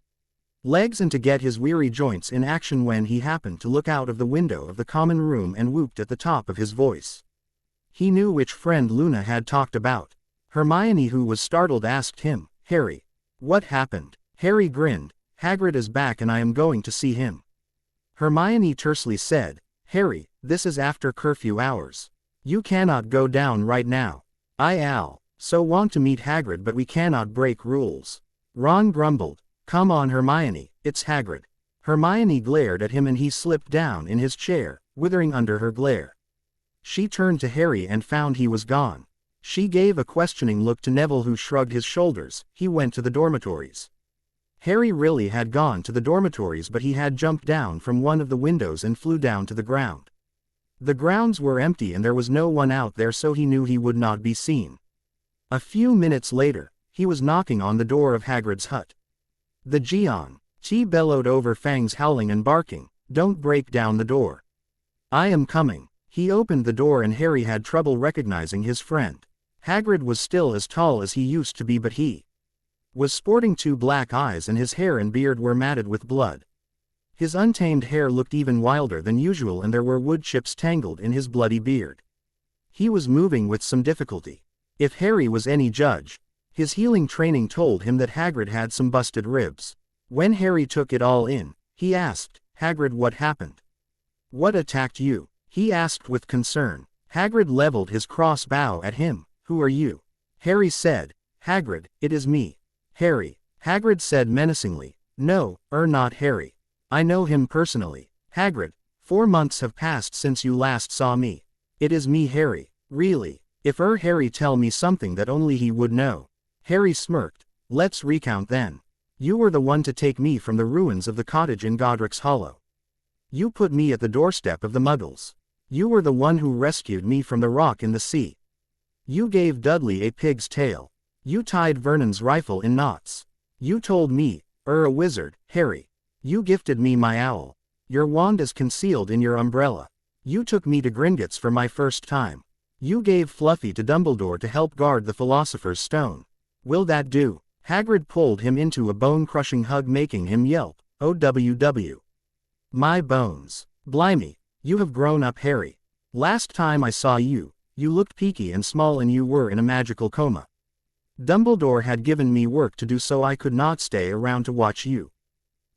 legs and to get his weary joints in action when he happened to look out of the window of the common room and whooped at the top of his voice. He knew which friend Luna had talked about. Hermione, who was startled, asked him, "Harry, what happened?" Harry grinned. "Hagrid is back and I am going to see him." Hermione tersely said, "Harry, this is after curfew hours. You cannot go down right now. I so want to meet Hagrid, but we cannot break rules." Ron grumbled. "Come on, Hermione, it's Hagrid." Hermione glared at him and he slipped down in his chair, withering under her glare. She turned to Harry and found he was gone. She gave a questioning look to Neville, who shrugged his shoulders. He went to the dormitories. Harry really had gone to the dormitories, but he had jumped down from one of the windows and flew down to the ground. The grounds were empty and there was no one out there, so he knew he would not be seen. A few minutes later, he was knocking on the door of Hagrid's hut. "The Gion!" He bellowed over Fang's howling and barking. "Don't break down the door." "I am coming." He opened the door and Harry had trouble recognizing his friend. Hagrid was still as tall as he used to be, but he was sporting 2 black eyes and his hair and beard were matted with blood. His untamed hair looked even wilder than usual and there were wood chips tangled in his bloody beard. He was moving with some difficulty. If Harry was any judge, his healing training told him that Hagrid had some busted ribs. When Harry took it all in, he asked, "Hagrid, what happened? What attacked you?" he asked with concern. Hagrid leveled his crossbow at him. "Who are you?" Harry said. "Hagrid, it is me. Harry." Hagrid said menacingly. "No, not Harry. I know him personally. Hagrid, 4 months have passed since you last saw me. It is me, Harry." "Really? If Harry tell me something that only he would know." Harry smirked. "Let's recount then. You were the one to take me from the ruins of the cottage in Godric's Hollow. You put me at the doorstep of the Muggles. You were the one who rescued me from the rock in the sea. You gave Dudley a pig's tail. You tied Vernon's rifle in knots. You told me, a wizard, Harry. You gifted me my owl. Your wand is concealed in your umbrella. You took me to Gringotts for my first time. You gave Fluffy to Dumbledore to help guard the Philosopher's Stone. Will that do?" Hagrid pulled him into a bone-crushing hug, making him yelp, "OWW. My bones. Blimey, you have grown up, Harry. Last time I saw you, you looked peaky and small and you were in a magical coma. Dumbledore had given me work to do, so I could not stay around to watch you."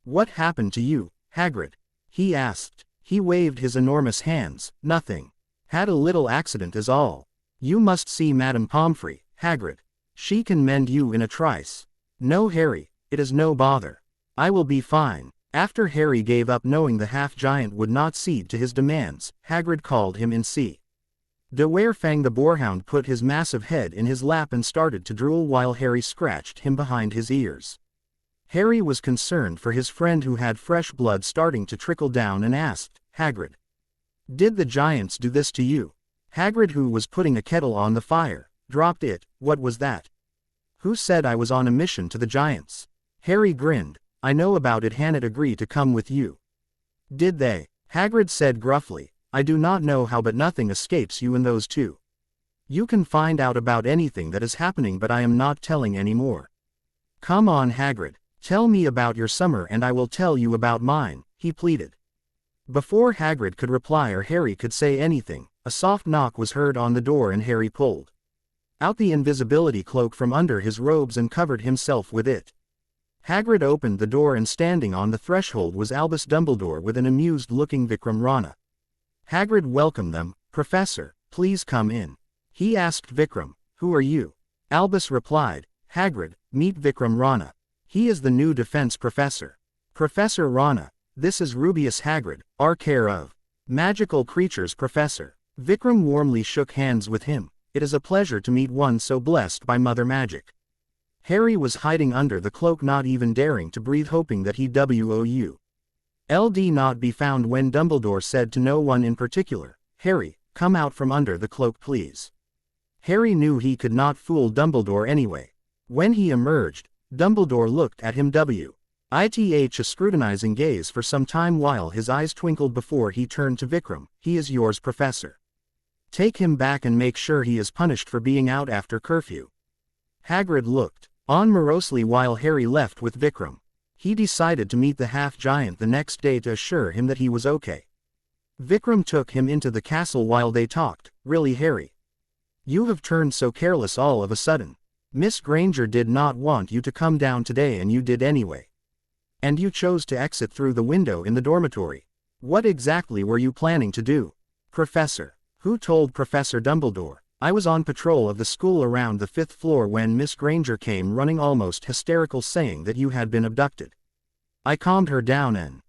"What happened to you, Hagrid?" he asked. He waved his enormous hands. "Nothing. Had a little accident is all. You must see Madame Pomfrey, Hagrid. She can mend you in a trice." "No, Harry, it is no bother. I will be fine." After Harry gave up, knowing the half-giant would not cede to his demands, Hagrid called him in. De Werefang the boarhound put his massive head in his lap and started to drool while Harry scratched him behind his ears. Harry was concerned for his friend who had fresh blood starting to trickle down and asked, "Hagrid, did the giants do this to you?" Hagrid, who was putting a kettle on the fire, dropped it. "What was that?" "Who said I was on a mission to the giants?" Harry grinned. "I know about it. Hannah agreed to come with you." "Did they?" Hagrid said gruffly. "I do not know how, but nothing escapes you and those two. You can find out about anything that is happening, but I am not telling any more." "Come on, Hagrid. Tell me about your summer and I will tell you about mine," he pleaded. Before Hagrid could reply or Harry could say anything, a soft knock was heard on the door and Harry pulled out the invisibility cloak from under his robes and covered himself with it. Hagrid opened the door and standing on the threshold was Albus Dumbledore with an amused-looking Vikram Rana. Hagrid welcomed them. "Professor, please come in." He asked Vikram, "Who are you?" Albus replied, "Hagrid, meet Vikram Rana. He is the new defense professor." "Professor Rana, this is Rubeus Hagrid, our care of magical creatures professor." Vikram warmly shook hands with him. "It is a pleasure to meet one so blessed by Mother Magic." Harry was hiding under the cloak, not even daring to breathe, hoping that he would not be found when Dumbledore said to no one in particular, "Harry, come out from under the cloak please." Harry knew he could not fool Dumbledore anyway. When he emerged, Dumbledore looked at him with a scrutinizing gaze for some time while his eyes twinkled before he turned to Vikram. "He is yours, Professor. Take him back and make sure he is punished for being out after curfew." Hagrid looked on morosely while Harry left with Vikram. He decided to meet the half-giant the next day to assure him that he was okay. Vikram took him into the castle while they talked. "Really, Harry? You have turned so careless all of a sudden. Miss Granger did not want you to come down today and you did anyway. And you chose to exit through the window in the dormitory. What exactly were you planning to do?" "Professor." "Who told Professor Dumbledore?" "I was on patrol of the school around the 5th floor when Miss Granger came running almost hysterical saying that you had been abducted. I calmed her down and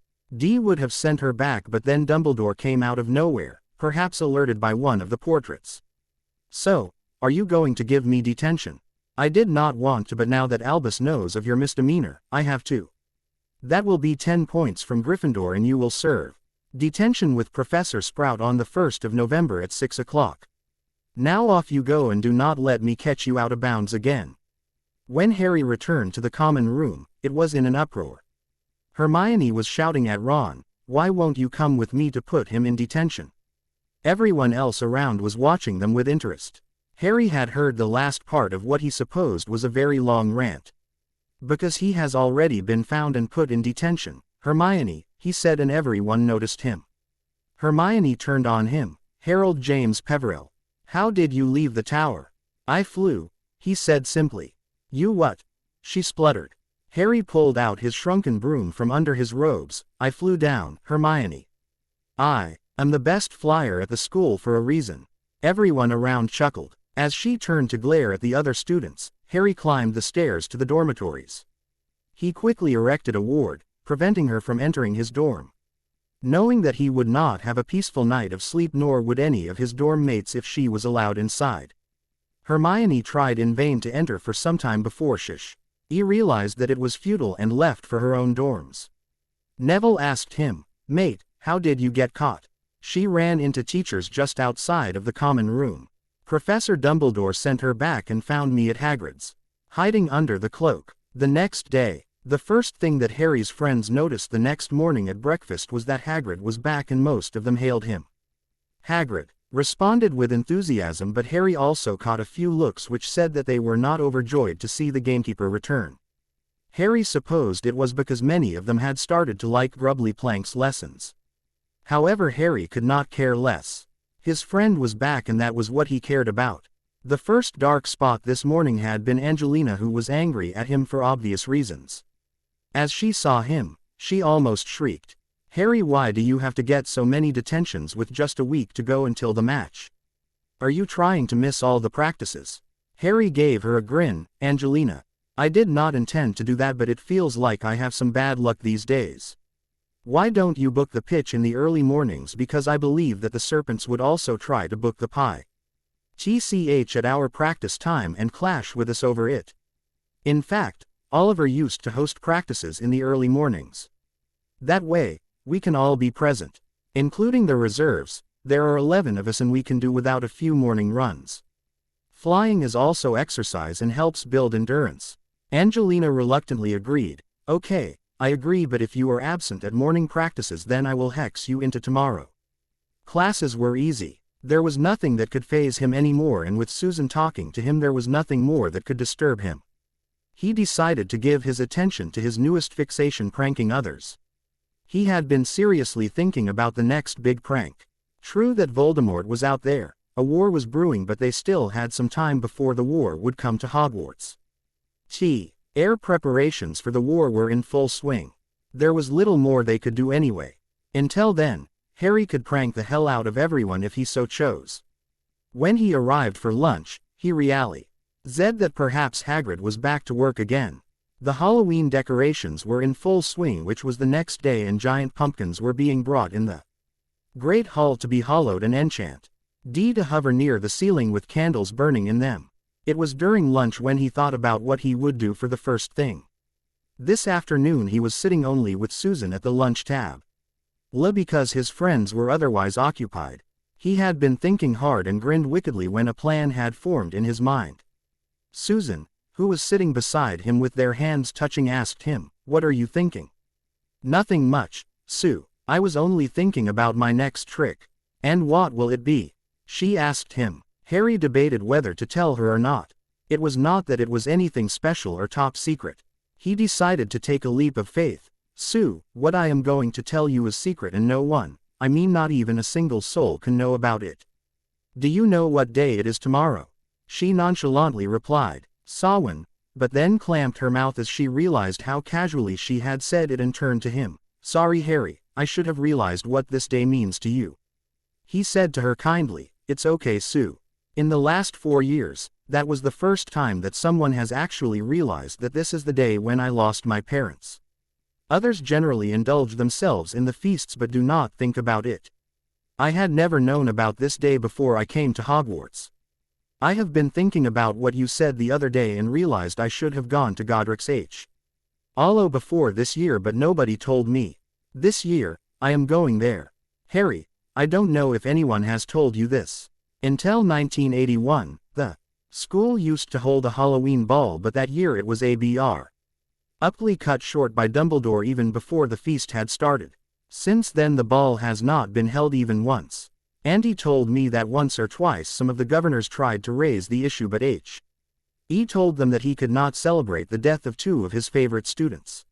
would have sent her back, but then Dumbledore came out of nowhere, perhaps alerted by one of the portraits." "So, are you going to give me detention?" "I did not want to, but now that Albus knows of your misdemeanor, I have to. That will be 10 points from Gryffindor and you will serve detention with Professor Sprout on the 1st of November at 6 o'clock. Now off you go and do not let me catch you out of bounds again." When Harry returned to the common room, it was in an uproar. Hermione was shouting at Ron, "Why won't you come with me to put him in detention?" Everyone else around was watching them with interest. Harry had heard the last part of what he supposed was a very long rant. "Because he has already been found and put in detention, Hermione," he said, and everyone noticed him. Hermione turned on him. "Harold James Peverell, how did you leave the tower?" I flew, he said simply. You what? She spluttered. Harry pulled out his shrunken broom from under his robes. I flew down, Hermione. I am the best flyer at the school for a reason. Everyone around chuckled. As she turned to glare at the other students, Harry climbed the stairs to the dormitories. He quickly erected a ward, preventing her from entering his dorm. Knowing that he would not have a peaceful night of sleep, nor would any of his dorm mates if she was allowed inside. Hermione tried in vain to enter for some time before he realized that it was futile and left for her own dorms. Neville asked him, "Mate, how did you get caught?" She ran into teachers just outside of the common room. Professor Dumbledore sent her back and found me at Hagrid's, hiding under the cloak. The next day, the first thing that Harry's friends noticed the next morning at breakfast was that Hagrid was back, and most of them hailed him. Hagrid responded with enthusiasm, but Harry also caught a few looks which said that they were not overjoyed to see the gamekeeper return. Harry supposed it was because many of them had started to like Grubbly Plank's lessons. However, Harry could not care less. His friend was back, and that was what he cared about. The first dark spot this morning had been Angelina, who was angry at him for obvious reasons. As she saw him, she almost shrieked. "Harry, why do you have to get so many detentions with just a week to go until the match? Are you trying to miss all the practices?" Harry gave her a grin. "Angelina, I did not intend to do that, but it feels like I have some bad luck these days. Why don't you book the pitch in the early mornings, because I believe that the Serpents would also try to book the pie TCH at our practice time and clash with us over it. In fact, Oliver used to host practices in the early mornings. That way, we can all be present, including the reserves. There are 11 of us and we can do without a few morning runs. Flying is also exercise and helps build endurance." Angelina reluctantly agreed. "Okay, I agree, but if you are absent at morning practices, then I will hex you into tomorrow." Classes were easy. There was nothing that could faze him anymore, and with Susan talking to him there was nothing more that could disturb him. He decided to give his attention to his newest fixation, pranking others. He had been seriously thinking about the next big prank. True that Voldemort was out there, a war was brewing, but they still had some time before the war would come to Hogwarts. Air preparations for the war were in full swing. There was little more they could do anyway. Until then, Harry could prank the hell out of everyone if he so chose. When he arrived for lunch, he realized that perhaps Hagrid was back to work again. The Halloween decorations were in full swing, which was the next day, and giant pumpkins were being brought in the Great Hall to be hollowed and enchant to hover near the ceiling with candles burning in them. It was during lunch when he thought about what he would do for the first thing. This afternoon he was sitting only with Susan at the lunch tab. Because his friends were otherwise occupied. He had been thinking hard and grinned wickedly when a plan had formed in his mind. Susan, who was sitting beside him with their hands touching, asked him, "What are you thinking?" "Nothing much, Sue. I was only thinking about my next trick." "And what will it be?" she asked him. Harry debated whether to tell her or not. It was not that it was anything special or top secret. He decided to take a leap of faith. "Sue, what I am going to tell you is secret, and no one, I mean not even a single soul, can know about it." "Do you know what day it is tomorrow?" she nonchalantly replied. Samhain, but then clamped her mouth as she realized how casually she had said it and turned to him. "Sorry, Harry, I should have realized what this day means to you." He said to her kindly, "It's okay, Sue. In the last 4 years, that was the first time that someone has actually realized that this is the day when I lost my parents. Others generally indulge themselves in the feasts but do not think about it. I had never known about this day before I came to Hogwarts. I have been thinking about what you said the other day and realized I should have gone to Godric's Hollow before this year, but nobody told me. This year, I am going there. Harry, I don't know if anyone has told you this. Until 1981, the school used to hold a Halloween ball, but that year it was abruptly cut short by Dumbledore even before the feast had started. Since then the ball has not been held even once. Andy told me that once or twice some of the governors tried to raise the issue, but he told them that he could not celebrate the death of 2 of his favorite students.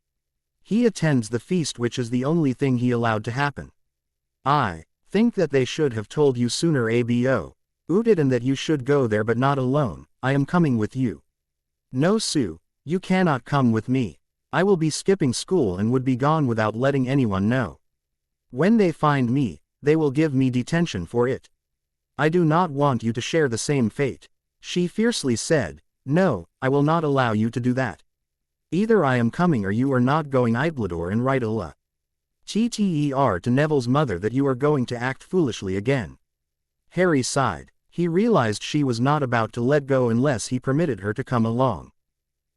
He attends the feast, which is the only thing he allowed to happen. I think that they should have told you sooner, Abo. Ooted and that you should go there but not alone, I am coming with you. No Sue, you cannot come with me. I will be skipping school and would be gone without letting anyone know. When they find me, they will give me detention for it. I do not want you to share the same fate. She fiercely said, no, I will not allow you to do that. Either I am coming or you are not going. Idlador and write a TTER to Neville's mother that you are going to act foolishly again. Harry sighed. He realized she was not about to let go unless he permitted her to come along.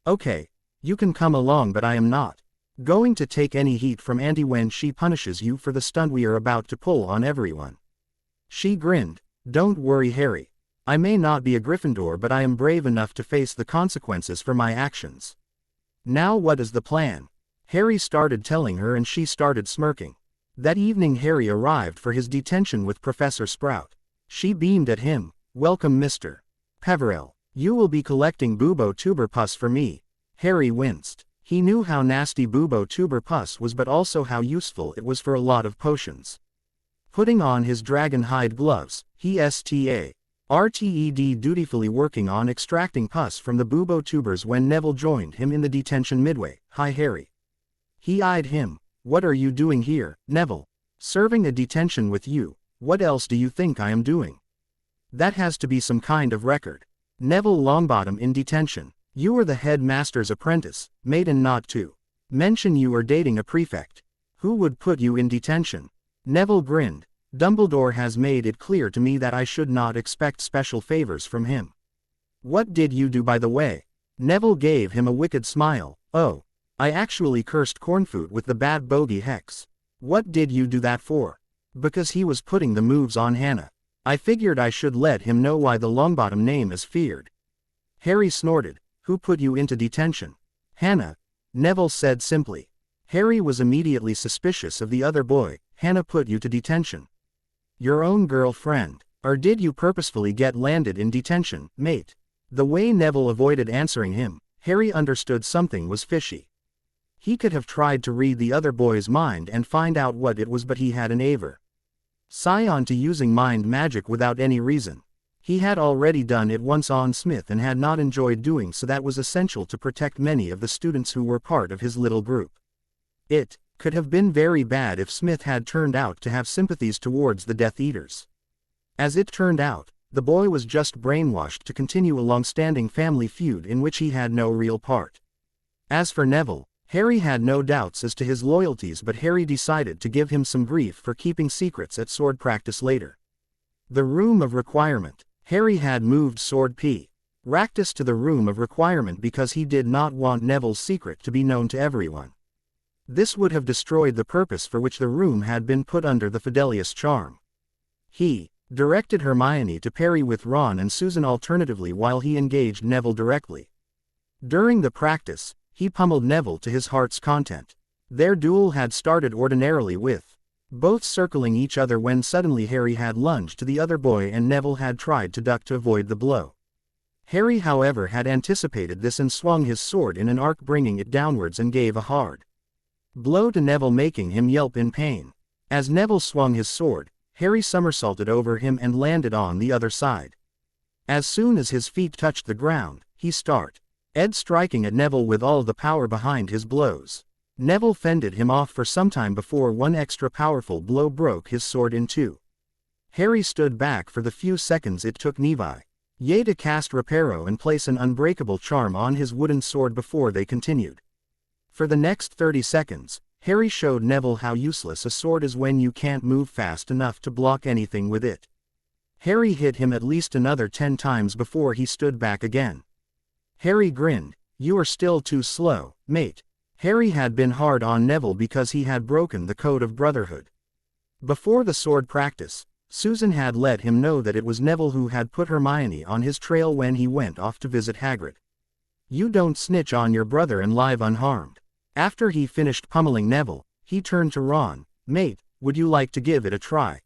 Okay, you can come along but I am not going to take any heat from Auntie when she punishes you for the stunt we are about to pull on everyone. She grinned. Don't worry Harry. I may not be a Gryffindor but I am brave enough to face the consequences for my actions. Now what is the plan? Harry started telling her and she started smirking. That evening Harry arrived for his detention with Professor Sprout. She beamed at him. Welcome Mr. Peverell. You will be collecting Bubo Tuber Pus for me. Harry winced. He knew how nasty Bubo Tuber Pus was but also how useful it was for a lot of potions. Putting on his dragon hide gloves, he RTED dutifully working on extracting pus from the Bubo tubers when Neville joined him in the detention midway. Hi Harry. He eyed him. What are you doing here, Neville? Serving a detention with you. What else do you think I am doing? That has to be some kind of record. Neville Longbottom in detention. You are the headmaster's apprentice, maiden not to mention you are dating a prefect. Who would put you in detention? Neville grinned. Dumbledore has made it clear to me that I should not expect special favors from him. What did you do by the way? Neville gave him a wicked smile. Oh, I actually cursed Cornfoot with the bad bogey hex. What did you do that for? Because he was putting the moves on Hannah. I figured I should let him know why the Longbottom name is feared. Harry snorted. Who put you into detention? Hannah. Neville said simply. Harry was immediately suspicious of the other boy. Hannah put you to detention. Your own girlfriend. Or did you purposefully get landed in detention, mate? The way Neville avoided answering him, Harry understood something was fishy. He could have tried to read the other boy's mind and find out what it was but he had an aver. Scion to using mind magic without any reason. He had already done it once on Smith and had not enjoyed doing so. That was essential to protect many of the students who were part of his little group. It could have been very bad if Smith had turned out to have sympathies towards the Death Eaters. As it turned out, the boy was just brainwashed to continue a long-standing family feud in which he had no real part. As for Neville, Harry had no doubts as to his loyalties but Harry decided to give him some grief for keeping secrets at sword practice later. The Room of Requirement. Harry had moved Sword P. Ractus to the Room of Requirement because he did not want Neville's secret to be known to everyone. This would have destroyed the purpose for which the room had been put under the Fidelius charm. He directed Hermione to parry with Ron and Susan alternatively while he engaged Neville directly. During the practice, he pummeled Neville to his heart's content. Their duel had started ordinarily with both circling each other when suddenly Harry had lunged to the other boy and Neville had tried to duck to avoid the blow. Harry however had anticipated this and swung his sword in an arc bringing it downwards and gave a hard blow to Neville making him yelp in pain. As Neville swung his sword, Harry somersaulted over him and landed on the other side. As soon as his feet touched the ground, he started striking at Neville with all the power behind his blows. Neville fended him off for some time before one extra powerful blow broke his sword in two. Harry stood back for the few seconds it took Levi to cast Reparo and place an unbreakable charm on his wooden sword before they continued. For the next 30 seconds, Harry showed Neville how useless a sword is when you can't move fast enough to block anything with it. Harry hit him at least another 10 times before he stood back again. Harry grinned. You are still too slow, mate. Harry had been hard on Neville because he had broken the code of brotherhood. Before the sword practice, Susan had let him know that it was Neville who had put Hermione on his trail when he went off to visit Hagrid. You don't snitch on your brother and live unharmed. After he finished pummeling Neville, he turned to Ron. Mate, would you like to give it a try?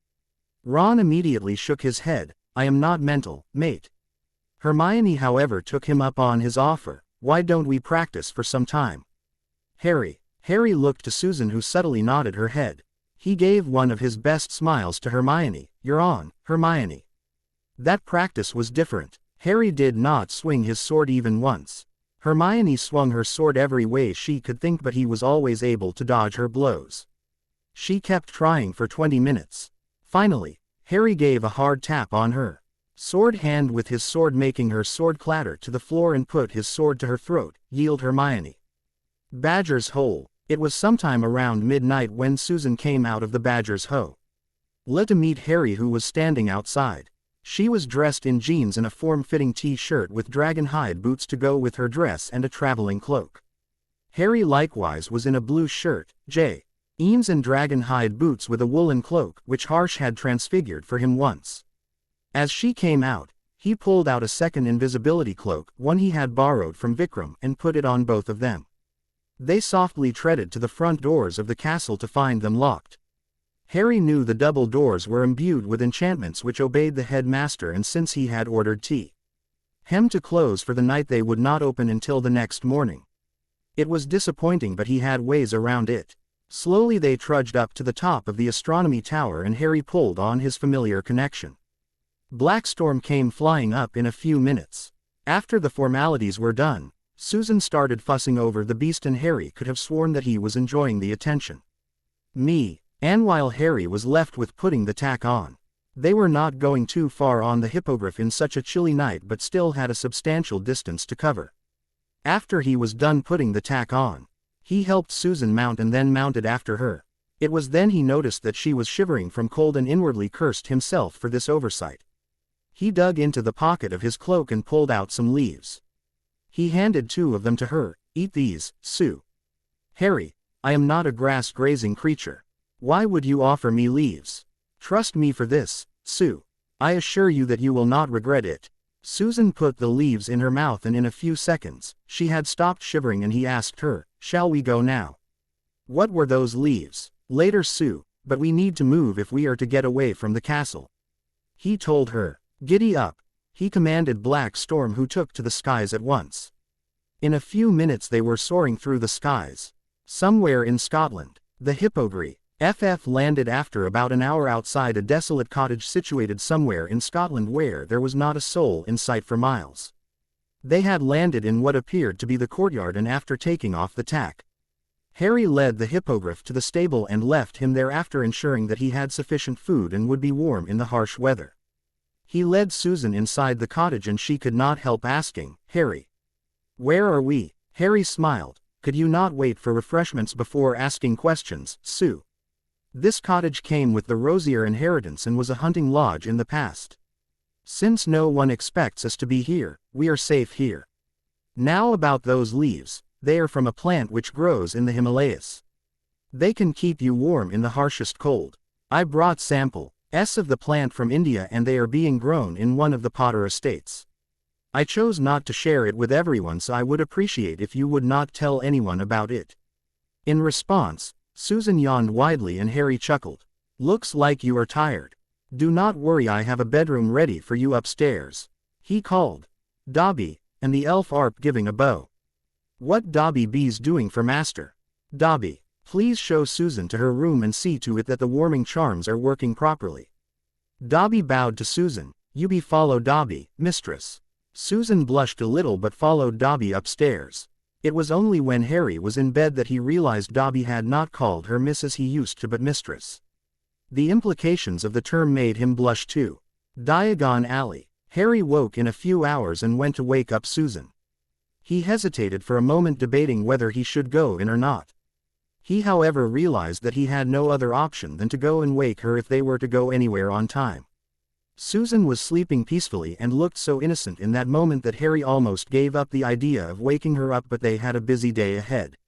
Ron immediately shook his head. I am not mental, mate. Hermione however took him up on his offer. Why don't we practice for some time? Harry looked to Susan who subtly nodded her head. He gave one of his best smiles to Hermione. You're on, Hermione. That practice was different. Harry did not swing his sword even once. Hermione swung her sword every way she could think, but he was always able to dodge her blows. She kept trying for 20 minutes. Finally, Harry gave a hard tap on her sword hand with his sword, making her sword clatter to the floor, and put his sword to her throat. Yield, Hermione. Badger's Hole. It was sometime around midnight when Susan came out of the Badger's Hole to meet Harry, who was standing outside. She was dressed in jeans and a form-fitting t-shirt with dragon hide boots to go with her dress, and a traveling cloak. Harry likewise was in a blue shirt, jeans and dragon hide boots with a woolen cloak, which Harsh had transfigured for him once. As she came out, he pulled out a second invisibility cloak, one he had borrowed from Vikram, and put it on both of them. They softly treaded to the front doors of the castle to find them locked. Harry knew the double doors were imbued with enchantments which obeyed the headmaster, and since he had ordered them to close for the night, they would not open until the next morning. It was disappointing, but he had ways around it. Slowly they trudged up to the top of the astronomy tower, and Harry pulled on his familiar connection. Blackstorm came flying up in a few minutes. After the formalities were done, Susan started fussing over the beast, and Harry could have sworn that he was enjoying the attention. And while Harry was left with putting the tack on. They were not going too far on the hippogriff in such a chilly night, but still had a substantial distance to cover. After he was done putting the tack on, he helped Susan mount and then mounted after her. It was then he noticed that she was shivering from cold and inwardly cursed himself for this oversight. He dug into the pocket of his cloak and pulled out some leaves. He handed 2 of them to her. Eat these, Sue. Harry, I am not a grass-grazing creature. Why would you offer me leaves? Trust me for this, Sue. I assure you that you will not regret it. Susan put the leaves in her mouth, and in a few seconds, she had stopped shivering, and he asked her, "Shall we go now?" What were those leaves? Later, Sue, but we need to move if we are to get away from the castle. He told her. Giddy up, he commanded Blackstorm, who took to the skies at once. In a few minutes they were soaring through the skies. Somewhere in Scotland, the Hippogriff landed after about an hour outside a desolate cottage situated somewhere in Scotland where there was not a soul in sight for miles. They had landed in what appeared to be the courtyard, and after taking off the tack, Harry led the Hippogriff to the stable and left him there, after ensuring that he had sufficient food and would be warm in the harsh weather. He led Susan inside the cottage, and she could not help asking, "Harry, where are we?" Harry smiled. "Could you not wait for refreshments before asking questions, Sue? This cottage came with the Rosier inheritance and was a hunting lodge in the past. Since no one expects us to be here, we are safe here. Now about those leaves, they are from a plant which grows in the Himalayas. They can keep you warm in the harshest cold. I brought samples of the plant from India, and they are being grown in one of the Potter estates. I chose not to share it with everyone, so I would appreciate if you would not tell anyone about it." In response, Susan yawned widely, and Harry chuckled. "Looks like you are tired. Do not worry, I have a bedroom ready for you upstairs," he called. "Dobby, and the elf Arp giving a bow. What Dobby B's doing for master? Dobby, please show Susan to her room and see to it that the warming charms are working properly." Dobby bowed to Susan. "You be follow Dobby, mistress." Susan blushed a little but followed Dobby upstairs. It was only when Harry was in bed that he realized Dobby had not called her miss as he used to, but mistress. The implications of the term made him blush too. Diagon Alley. Harry woke in a few hours and went to wake up Susan. He hesitated for a moment, debating whether he should go in or not. He however realized that he had no other option than to go and wake her if they were to go anywhere on time. Susan was sleeping peacefully and looked so innocent in that moment that Harry almost gave up the idea of waking her up, but they had a busy day ahead.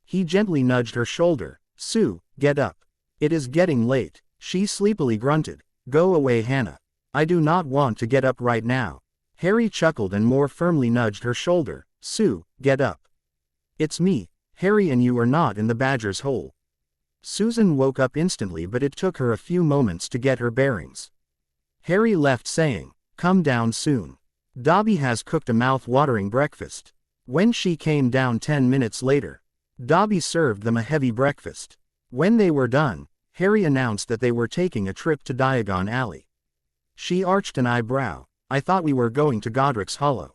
He gently nudged her shoulder. "Sue, get up. It is getting late." She sleepily grunted. "Go away, Hannah. I do not want to get up right now." Harry chuckled and more firmly nudged her shoulder. "Sue, get up. It's me, Harry, and you are not in the Badger's Hole." Susan woke up instantly, but it took her a few moments to get her bearings. Harry left saying, "Come down soon. Dobby has cooked a mouth-watering breakfast." When she came down 10 minutes later, Dobby served them a heavy breakfast. When they were done, Harry announced that they were taking a trip to Diagon Alley. She arched an eyebrow. I thought we were going to Godric's Hollow.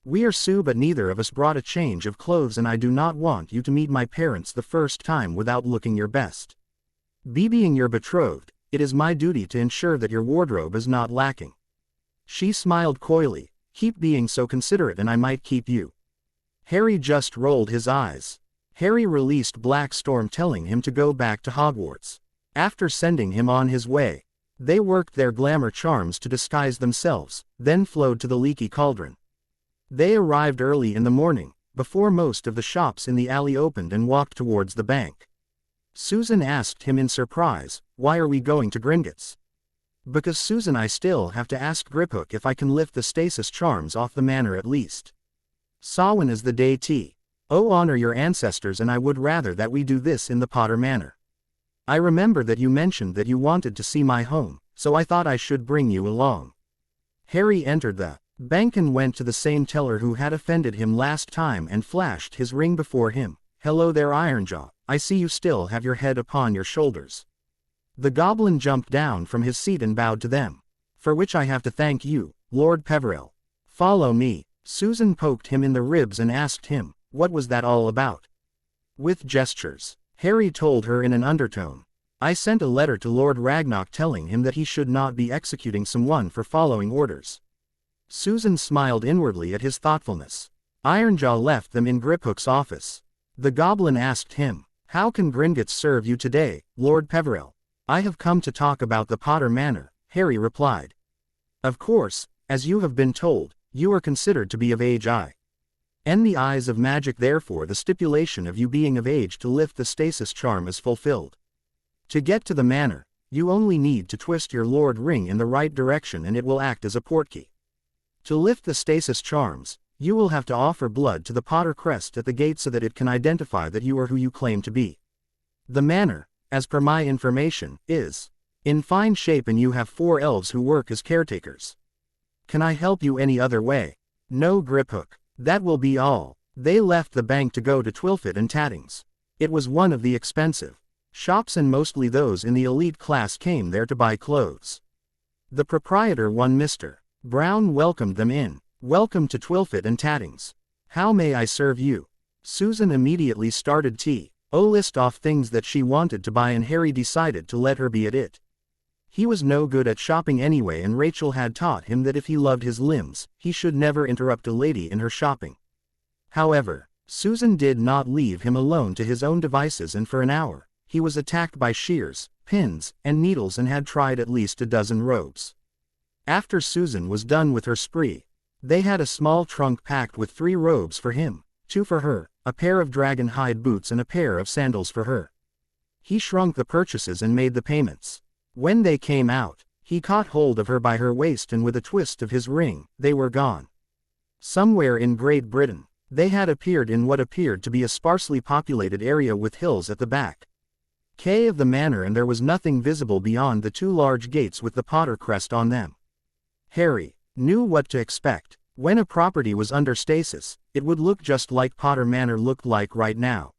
We are Sioux, but neither of us brought a change of clothes, and I do not want you to meet my parents the first time without looking your best. Being your betrothed, it is my duty to ensure that your wardrobe is not lacking. She smiled coyly. Keep being so considerate and I might keep you. Harry just rolled his eyes. Harry released Black Storm, telling him to go back to Hogwarts. After sending him on his way, they worked their glamour charms to disguise themselves, then flowed to the Leaky Cauldron. They arrived early in the morning, before most of the shops in the alley opened, and walked towards the bank. Susan asked him in surprise, "Why are we going to Gringotts?" "Because, Susan, I still have to ask Griphook if I can lift the stasis charms off the manor at least. Samhain is the day T. Oh, honor your ancestors, and I would rather that we do this in the Potter Manor. I remember that you mentioned that you wanted to see my home, so I thought I should bring you along." Harry entered the bank and went to the same teller who had offended him last time and flashed his ring before him. "Hello there, Ironjaw, I see you still have your head upon your shoulders." The goblin jumped down from his seat and bowed to them. "For which I have to thank you, Lord Peverell. Follow me." Susan poked him in the ribs and asked him, what was that all about? With gestures, Harry told her in an undertone. "I sent a letter to Lord Ragnarok telling him that he should not be executing someone for following orders." Susan smiled inwardly at his thoughtfulness. Ironjaw left them in Griphook's office. The goblin asked him, "How can Gringotts serve you today, Lord Peverell?" "I have come to talk about the Potter Manor," Harry replied. "Of course, as you have been told, you are considered to be of age in the eyes of magic, therefore the stipulation of you being of age to lift the stasis charm is fulfilled. To get to the manor, you only need to twist your lord ring in the right direction and it will act as a portkey. To lift the stasis charms, you will have to offer blood to the Potter crest at the gate so that it can identify that you are who you claim to be. The manor, as per my information, is in fine shape and you have 4 elves who work as caretakers. Can I help you any other way?" "No, Griphook. That will be all." They left the bank to go to Twilfit and Tattings. It was one of the expensive shops, and mostly those in the elite class came there to buy clothes. The proprietor, one Mr. Brown, welcomed them in. "Welcome to Twilfit and Tattings. How may I serve you?" Susan immediately started list off things that she wanted to buy, and Harry decided to let her be at it. He was no good at shopping anyway, and Rachel had taught him that if he loved his limbs, he should never interrupt a lady in her shopping. However, Susan did not leave him alone to his own devices, and for an hour, he was attacked by shears, pins, and needles and had tried at least a dozen robes. After Susan was done with her spree, they had a small trunk packed with 3 robes for him, 2 for her, a pair of dragon hide boots and a pair of sandals for her. He shrunk the purchases and made the payments. When they came out, he caught hold of her by her waist and with a twist of his ring, they were gone. Somewhere in Great Britain, they had appeared in what appeared to be a sparsely populated area with hills at the back of the manor, and there was nothing visible beyond the 2 large gates with the Potter crest on them. Harry knew what to expect. When a property was under stasis, it would look just like Potter Manor looked like right now.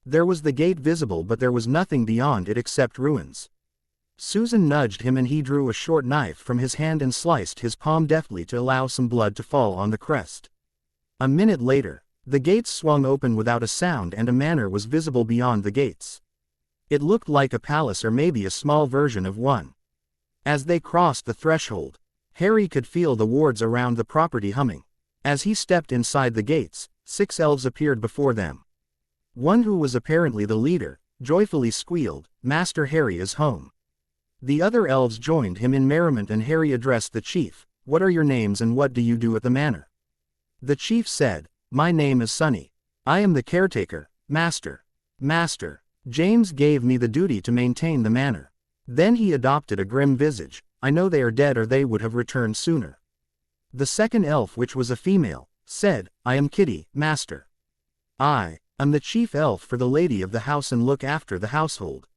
There was the gate visible, but there was nothing beyond it except ruins. Susan nudged him and he drew a short knife from his hand and sliced his palm deftly to allow some blood to fall on the crest. A minute later, the gates swung open without a sound and a manor was visible beyond the gates. It looked like a palace, or maybe a small version of one. As they crossed the threshold, Harry could feel the wards around the property humming. As he stepped inside the gates, 6 elves appeared before them. One, who was apparently the leader, joyfully squealed, "Master Harry is home." The other elves joined him in merriment, and Harry addressed the chief. "What are your names and what do you do at the manor?" The chief said, "My name is Sunny. I am the caretaker, Master. James gave me the duty to maintain the manor." Then he adopted a grim visage. "I know they are dead, or they would have returned sooner." The second elf, which was a female, said, "I am Kitty, Master. I am the chief elf for the lady of the house and look after the household."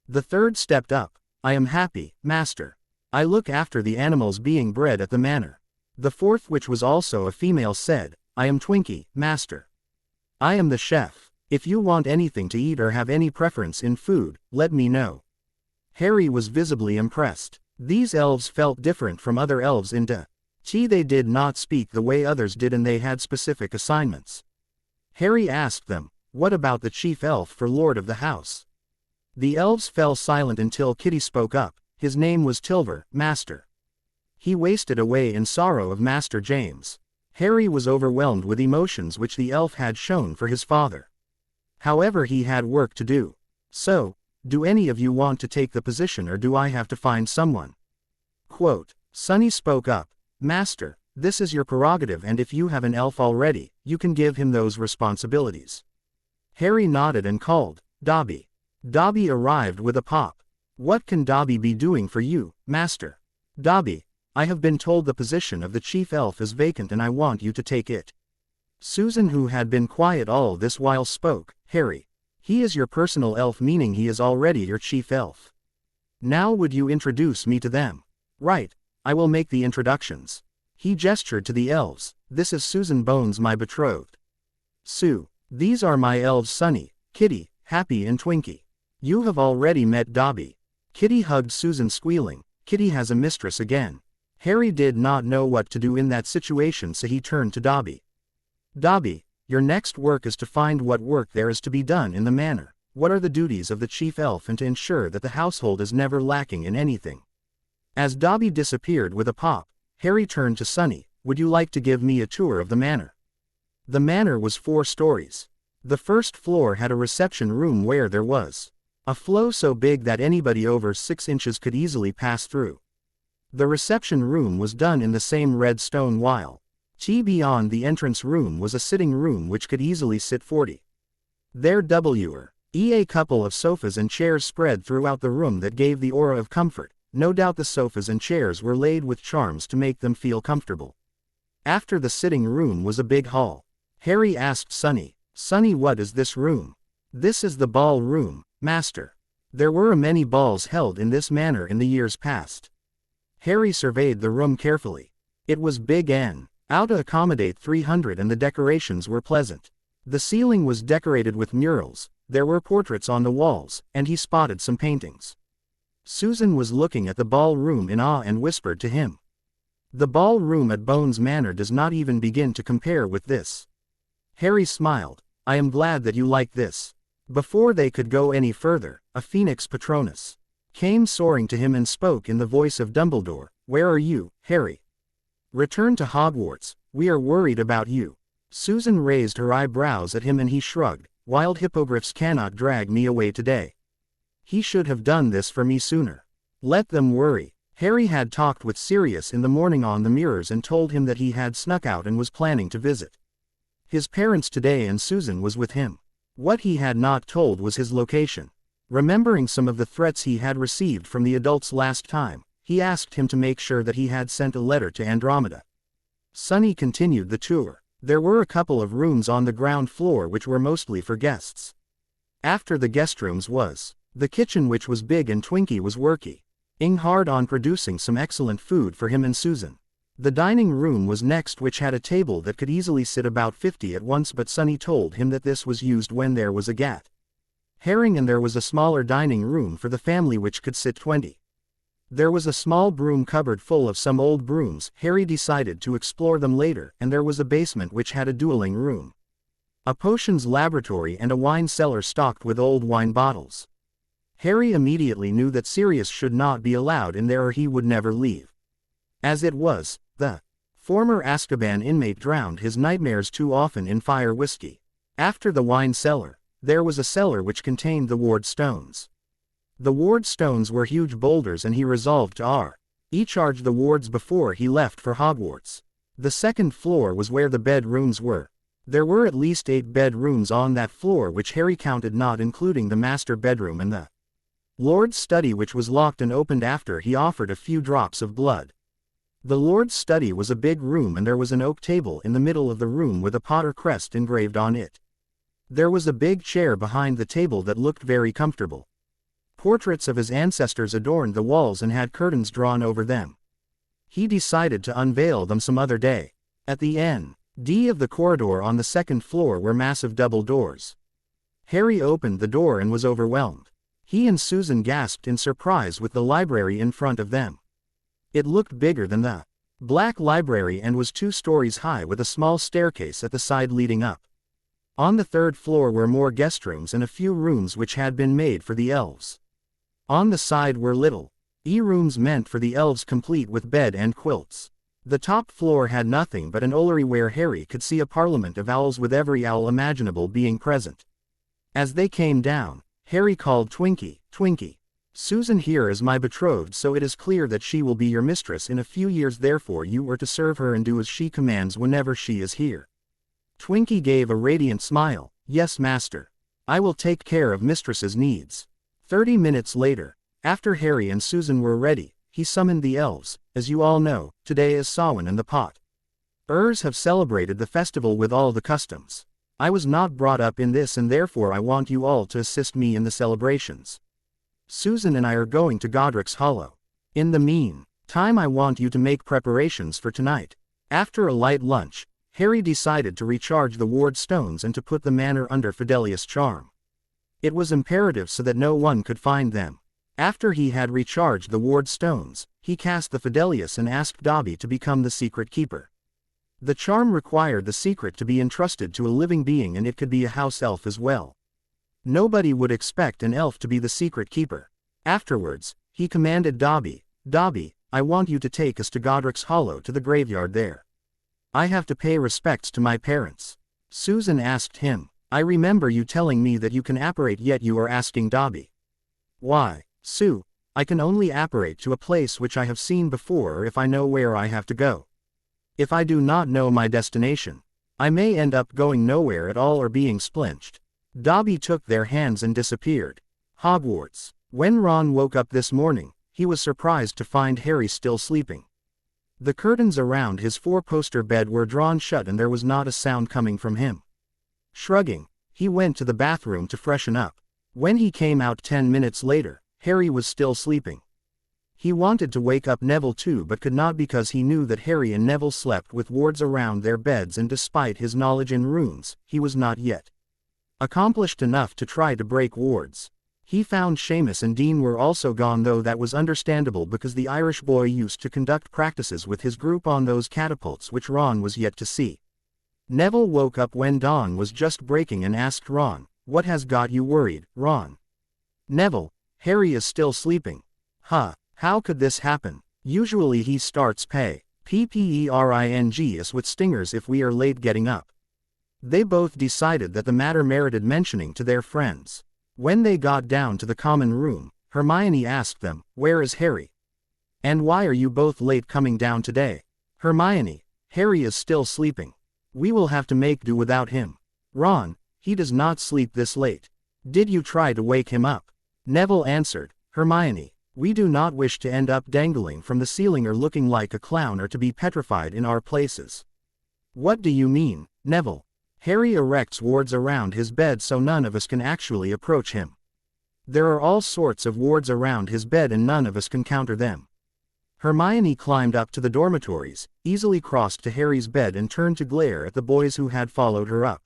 The third stepped up. "I am Happy, Master. I look after the animals being bred at the manor." The fourth, which was also a female, said, "I am Twinkie, Master. I am the chef. If you want anything to eat or have any preference in food, let me know." Harry was visibly impressed. These elves felt different from other elves in Chi. They did not speak the way others did and they had specific assignments. Harry asked them, "What about the chief elf for Lord of the House?" The elves fell silent until Kitty spoke up. His name was Tilver, Master. He wasted away in sorrow of Master James. Harry was overwhelmed with emotions which the elf had shown for his father. However, he had work to do. "So, do any of you want to take the position or do I have to find someone?" Quote, Sonny spoke up, "Master, this is your prerogative and if you have an elf already, you can give him those responsibilities." Harry nodded and called, "Dobby." Dobby arrived with a pop. "What can Dobby be doing for you, Master?" "Dobby, I have been told the position of the chief elf is vacant and I want you to take it." Susan, who had been quiet all this while, spoke, "Harry, he is your personal elf, meaning he is already your chief elf. Now would you introduce me to them?" "Right, I will make the introductions." He gestured to the elves. "This is Susan Bones, my betrothed. Sue, these are my elves Sunny, Kitty, Happy and Twinkie. You have already met Dobby." Kitty hugged Susan, squealing, "Kitty has a mistress again." Harry did not know what to do in that situation, so he turned to Dobby. "Dobby, your next work is to find what work there is to be done in the manor. What are the duties of the chief elf and to ensure that the household is never lacking in anything?" As Dobby disappeared with a pop, Harry turned to Sunny. "Would you like to give me a tour of the manor?" The manor was 4 stories. The first floor had a reception room where there was a flow so big that anybody over 6 inches could easily pass through. The reception room was done in the same red stone, while beyond the entrance room was a sitting room which could easily sit 40. There were a couple of sofas and chairs spread throughout the room that gave the aura of comfort. No doubt the sofas and chairs were laid with charms to make them feel comfortable. After the sitting room was a big hall. Harry asked Sunny, "Sunny, what is this room?" "This is the ball room, Master. There were many balls held in this manor in the years past." Harry surveyed the room carefully. It was big and out to accommodate 300 and the decorations were pleasant. The ceiling was decorated with murals, there were portraits on the walls, and he spotted some paintings. Susan was looking at the ballroom in awe and whispered to him, "The ballroom at Bones Manor does not even begin to compare with this." Harry smiled, "I am glad that you like this." Before they could go any further, a Phoenix Patronus came soaring to him and spoke in the voice of Dumbledore. "Where are you, Harry?" "Return to Hogwarts, we are worried about you." Susan raised her eyebrows at him and he shrugged, "Wild hippogriffs cannot drag me away today. He should have done this for me sooner." "Let them worry." Harry had talked with Sirius in the morning on the mirrors and told him that he had snuck out and was planning to visit his parents today and Susan was with him. What he had not told was his location. Remembering some of the threats he had received from the adults last time, he asked him to make sure that he had sent a letter to Andromeda. Sunny continued the tour. There were a couple of rooms on the ground floor which were mostly for guests. After the guest rooms was the kitchen, which was big, and Twinkie was working hard on producing some excellent food for him and Susan. The dining room was next, which had a table that could easily sit about 50 at once, but Sunny told him that this was used when there was a gathering, and there was a smaller dining room for the family which could sit 20. There was a small broom cupboard full of some old brooms. Harry decided to explore them later, and there was a basement which had a dueling room, a potions laboratory and a wine cellar stocked with old wine bottles. Harry immediately knew that Sirius should not be allowed in there or he would never leave. As it was, the former Azkaban inmate drowned his nightmares too often in fire whiskey. After the wine cellar, there was a cellar which contained the ward stones. The ward stones were huge boulders and he resolved to charge the wards before he left for Hogwarts. The second floor was where the bedrooms were. There were at least 8 bedrooms on that floor, which Harry counted, not including the master bedroom and the Lord's study, which was locked and opened after he offered a few drops of blood. The Lord's study was a big room and there was an oak table in the middle of the room with a Potter crest engraved on it. There was a big chair behind the table that looked very comfortable. Portraits of his ancestors adorned the walls and had curtains drawn over them. He decided to unveil them some other day. At the end of the corridor on the second floor were massive double doors. Harry opened the door and was overwhelmed. He and Susan gasped in surprise with the library in front of them. It looked bigger than the Black Library and was 2 stories high with a small staircase at the side leading up. On the 3rd floor were more guest rooms and a few rooms which had been made for the elves. On the side were little rooms meant for the elves complete with bed and quilts. The top floor had nothing but an orrery where Harry could see a parliament of owls with every owl imaginable being present. As they came down, Harry called Twinkie, Twinkie. Susan here is my betrothed, so it is clear that she will be your mistress in a few years, therefore you are to serve her and do as she commands whenever she is here. Twinkie gave a radiant smile. Yes, master. I will take care of mistress's needs. 30 minutes later, after Harry and Susan were ready, he summoned the elves. As you all know, today is Samhain and the pot. Have celebrated the festival with all the customs. I was not brought up in this and therefore I want you all to assist me in the celebrations. Susan and I are going to Godric's Hollow. In the meantime I want you to make preparations for tonight. After a light lunch, Harry decided to recharge the ward stones and to put the manor under Fidelius' charm. It was imperative so that no one could find them. After he had recharged the ward stones, he cast the Fidelius and asked Dobby to become the secret keeper. The charm required the secret to be entrusted to a living being, and it could be a house elf as well. Nobody would expect an elf to be the secret keeper. Afterwards, he commanded Dobby, Dobby, I want you to take us to Godric's Hollow, to the graveyard there. I have to pay respects to my parents. Susan asked him, I remember you telling me that you can apparate, yet you are asking Dobby. Why, Sue, I can only apparate to a place which I have seen before, or if I know where I have to go. If I do not know my destination, I may end up going nowhere at all or being splinched. Dobby took their hands and disappeared. Hogwarts. When Ron woke up this morning, he was surprised to find Harry still sleeping. The curtains around his 4-poster bed were drawn shut and there was not a sound coming from him. Shrugging, he went to the bathroom to freshen up. When he came out 10 minutes later, Harry was still sleeping. He wanted to wake up Neville too, but could not because he knew that Harry and Neville slept with wards around their beds, and despite his knowledge in runes, he was not yet accomplished enough to try to break wards. He found Seamus and Dean were also gone, though that was understandable because the Irish boy used to conduct practices with his group on those catapults which Ron was yet to see. Neville woke up when dawn was just breaking and asked Ron, "What has got you worried, Ron?" "Neville, Harry is still sleeping." "Huh, how could this happen? Usually he starts PPERING us with stingers if we are late getting up." They both decided that the matter merited mentioning to their friends. When they got down to the common room, Hermione asked them, "Where is Harry? And why are you both late coming down today?" Hermione, "Harry is still sleeping. We will have to make do without him." Ron, "He does not sleep this late. Did you try to wake him up?" Neville answered, "Hermione, we do not wish to end up dangling from the ceiling or looking like a clown or to be petrified in our places." "What do you mean, Neville?" "Harry erects wards around his bed so none of us can actually approach him. There are all sorts of wards around his bed and none of us can counter them." Hermione climbed up to the dormitories, easily crossed to Harry's bed and turned to glare at the boys who had followed her up.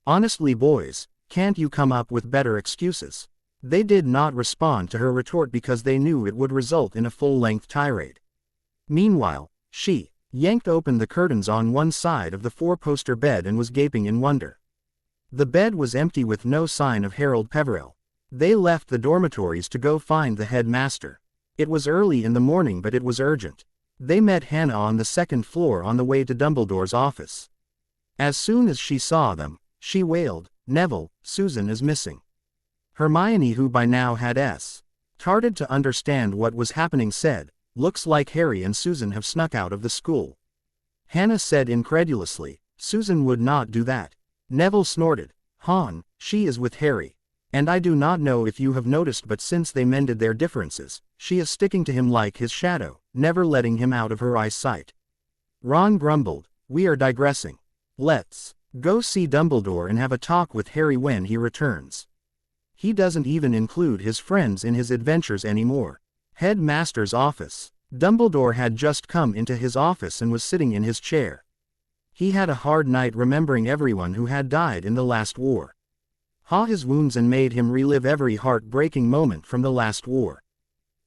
"Honestly, boys, can't you come up with better excuses?" They did not respond to her retort because they knew it would result in a full-length tirade. Meanwhile, she yanked open the curtains on one side of the 4-poster bed and was gaping in wonder. The bed was empty with no sign of Harold Peverell. They left the dormitories to go find the headmaster. It was early in the morning, but it was urgent. They met Hannah on the 2nd floor on the way to Dumbledore's office. As soon as she saw them, she wailed, "Neville, Susan is missing." Hermione, who by now had started to understand what was happening, said, "Looks like Harry and Susan have snuck out of the school." Hannah said incredulously, "Susan would not do that." Neville snorted, "Han, she is with Harry. And I do not know if you have noticed, but since they mended their differences, she is sticking to him like his shadow, never letting him out of her eyesight." Ron grumbled, "We are digressing. Let's go see Dumbledore and have a talk with Harry when he returns. He doesn't even include his friends in his adventures anymore." Headmaster's office. Dumbledore had just come into his office and was sitting in his chair. He had a hard night remembering everyone who had died in the last war. His wounds and made him relive every heart-breaking moment from the last war.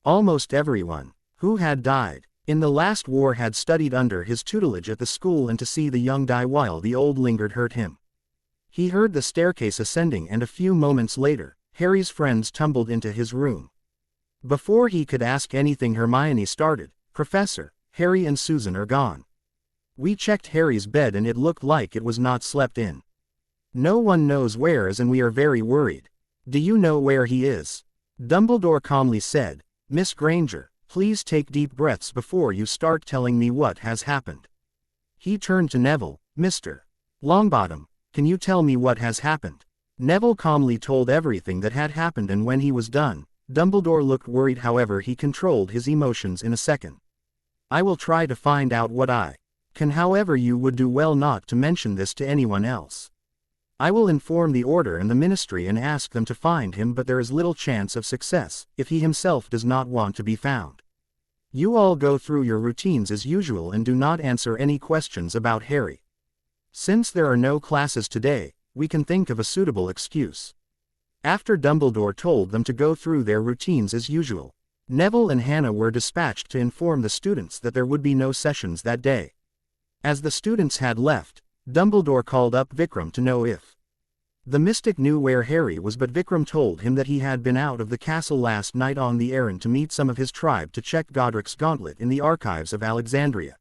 Almost everyone who had died In the last war had studied under his tutelage at the school, and to see the young die while the old lingered hurt him. He heard the staircase ascending, and a few moments later, Harry's friends tumbled into his room. Before he could ask anything, Hermione started, "Professor, Harry and Susan are gone. We checked Harry's bed and it looked like it was not slept in. No one knows where is and we are very worried. Do you know where he is?" Dumbledore calmly said, "Miss Granger, please take deep breaths before you start telling me what has happened." He turned to Neville, "Mr. Longbottom, can you tell me what has happened?" Neville calmly told everything that had happened, and when he was done, Dumbledore looked worried. However, he controlled his emotions in a second. "I will try to find out what I can. However, you would do well not to mention this to anyone else. I will inform the Order and the Ministry and ask them to find him, but there is little chance of success if he himself does not want to be found. You all go through your routines as usual and do not answer any questions about Harry. Since there are no classes today, we can think of a suitable excuse." After Dumbledore told them to go through their routines as usual, Neville and Hannah were dispatched to inform the students that there would be no sessions that day. As the students had left, Dumbledore called up Vikram to know if the mystic knew where Harry was, but Vikram told him that he had been out of the castle last night on the errand to meet some of his tribe to check Godric's gauntlet in the archives of Alexandria.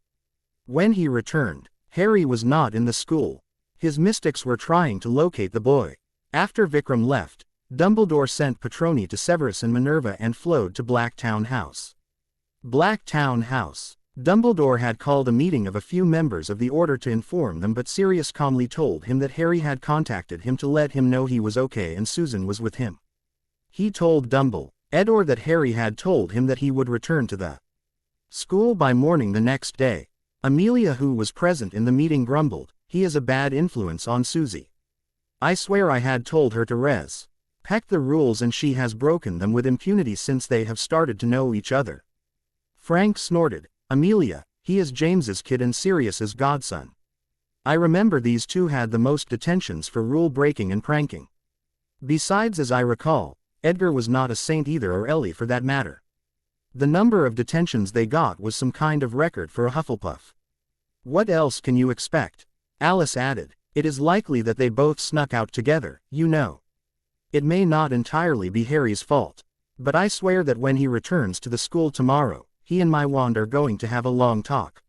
When he returned, Harry was not in the school. His mystics were trying to locate the boy. After Vikram left, Dumbledore sent Petroni to Severus and Minerva and flowed to Blacktown House. Blacktown House. Dumbledore had called a meeting of a few members of the Order to inform them, but Sirius calmly told him that Harry had contacted him to let him know he was okay and Susan was with him. He told Dumbledore that Harry had told him that he would return to the school by morning the next day. Amelia, who was present in the meeting, grumbled, "He is a bad influence on Susie. I swear I had told her to respect the rules and she has broken them with impunity since they have started to know each other." Frank snorted, "Amelia, he is James's kid and Sirius's godson. I remember these two had the most detentions for rule breaking and pranking. Besides, as I recall, Edgar was not a saint either, or Ellie for that matter. The number of detentions they got was some kind of record for a Hufflepuff. What else can you expect?" Alice added, "It is likely that they both snuck out together, you know. It may not entirely be Harry's fault. But I swear that when he returns to the school tomorrow, he and my wand are going to have a long talk."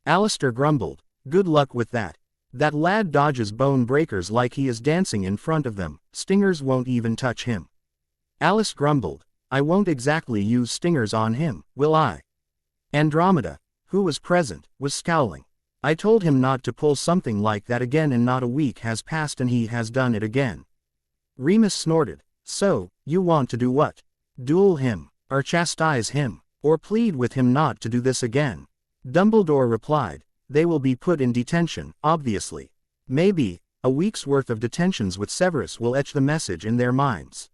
Alistair grumbled, "Good luck with that. That lad dodges bone breakers like he is dancing in front of them, stingers won't even touch him." Alice grumbled, "I won't exactly use stingers on him, will I?" Andromeda, who was present, was scowling. "I told him not to pull something like that again, and not a week has passed and he has done it again." Remus snorted, "So, you want to do what? Duel him, or chastise him, or plead with him not to do this again?" Dumbledore replied, "They will be put in detention, obviously. Maybe a week's worth of detentions with Severus will etch the message in their minds."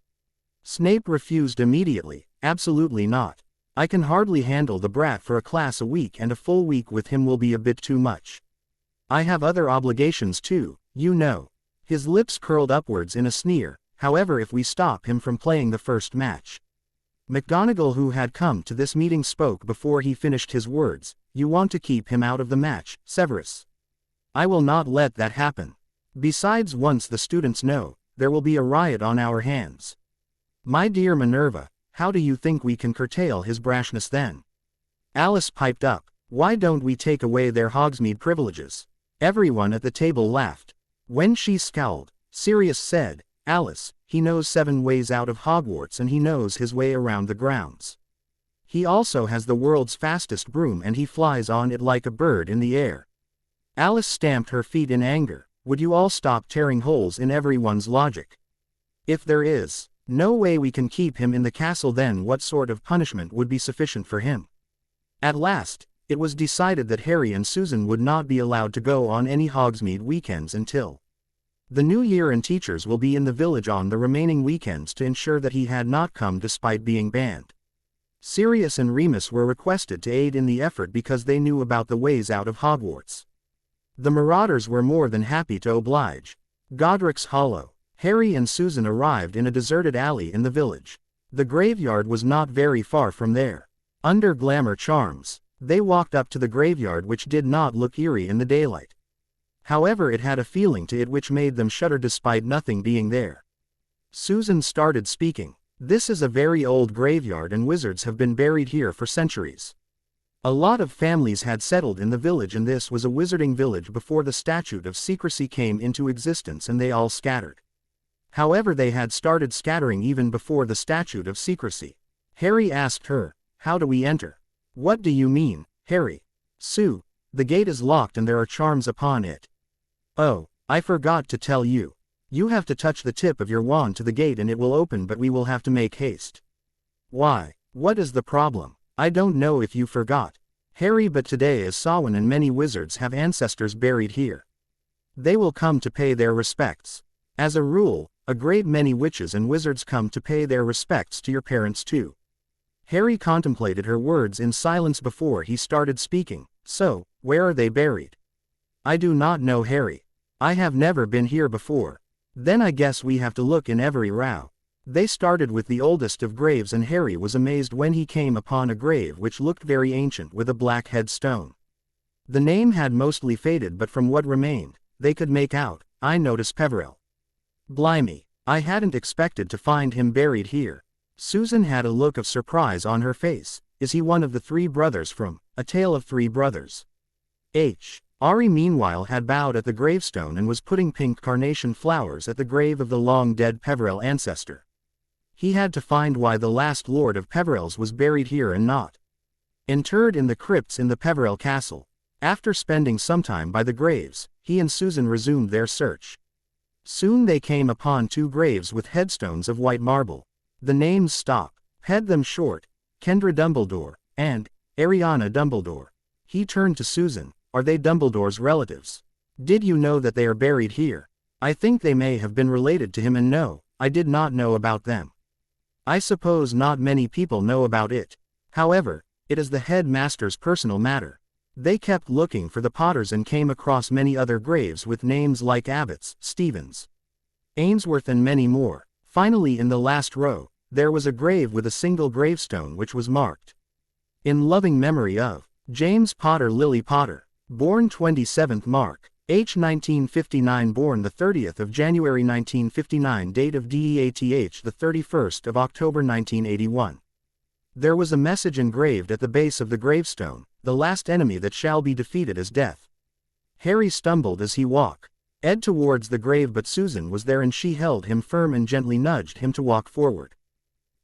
Snape refused immediately, "Absolutely not. I can hardly handle the brat for a class a week, and a full week with him will be a bit too much. I have other obligations too, you know." His lips curled upwards in a sneer, "However, if we stop him from playing the first match." McGonagall, who had come to this meeting, spoke before he finished his words, "You want to keep him out of the match, Severus? I will not let that happen. Besides, once the students know, there will be a riot on our hands. My dear Minerva, how do you think we can curtail his brashness then?" Alice piped up, "Why don't we take away their Hogsmeade privileges?" Everyone at the table laughed. When she scowled, Sirius said, "Alice, he knows 7 ways out of Hogwarts and he knows his way around the grounds. He also has the world's fastest broom and he flies on it like a bird in the air." Alice stamped her feet in anger. "Would you all stop tearing holes in everyone's logic? If there is no way we can keep him in the castle, then what sort of punishment would be sufficient for him?" At last, it was decided that Harry and Susan would not be allowed to go on any Hogsmeade weekends until the new year, and teachers will be in the village on the remaining weekends to ensure that he had not come despite being banned. Sirius and Remus were requested to aid in the effort because they knew about the ways out of Hogwarts. The Marauders were more than happy to oblige. Godric's Hollow. Harry and Susan arrived in a deserted alley in the village. The graveyard was not very far from there. Under glamour charms, They walked up to the graveyard, which did not look eerie in the daylight. However, it had a feeling to it which made them shudder despite nothing being there. Susan started speaking. This is a very old graveyard and wizards have been buried here for centuries. A lot of families had settled in the village, and this was a wizarding village before the Statute of Secrecy came into existence and they all scattered. However, they had started scattering even before the Statute of Secrecy. Harry asked her, "How do we enter?" "What do you mean, Harry?" "Sue, the gate is locked and there are charms upon it." "Oh, I forgot to tell you. You have to touch the tip of your wand to the gate and it will open, but we will have to make haste." "Why, what is the problem?" "I don't know if you forgot, Harry, but today is Samhain and many wizards have ancestors buried here. They will come to pay their respects. As a rule, a great many witches and wizards come to pay their respects to your parents too." Harry contemplated her words in silence before he started speaking. "So, where are they buried?" "I do not know, Harry. I have never been here before." "Then I guess we have to look in every row." They started with the oldest of graves, and Harry was amazed when he came upon a grave which looked very ancient with a black headstone. The name had mostly faded, but from what remained, they could make out, "I notice Peverell." "Blimey, I hadn't expected to find him buried here." Susan had a look of surprise on her face. "Is he one of the three brothers from A Tale of Three Brothers?" Ari meanwhile had bowed at the gravestone and was putting pink carnation flowers at the grave of the long-dead Peverell ancestor. He had to find why the last Lord of Peverell's was buried here and not interred in the crypts in the Peverell Castle. After spending some time by the graves, he and Susan resumed their search. Soon they came upon two graves with headstones of white marble. The names stop, head them short, Kendra Dumbledore, and Ariana Dumbledore. He turned to Susan. "Are they Dumbledore's relatives? Did you know that they are buried here?" "I think they may have been related to him, and no, I did not know about them." "I suppose not many people know about it. However, it is the headmaster's personal matter." They kept looking for the Potters and came across many other graves with names like Abbots, Stevens, Ainsworth and many more. Finally, in the last row, there was a grave with a single gravestone which was marked, "In loving memory of James Potter, Lily Potter, born 27th March, H. 1959, born the 30th of January 1959, date of death the 31st of October 1981. There was a message engraved at the base of the gravestone, "The last enemy that shall be defeated is death." Harry stumbled as he walked towards the grave, but Susan was there and she held him firm and gently nudged him to walk forward.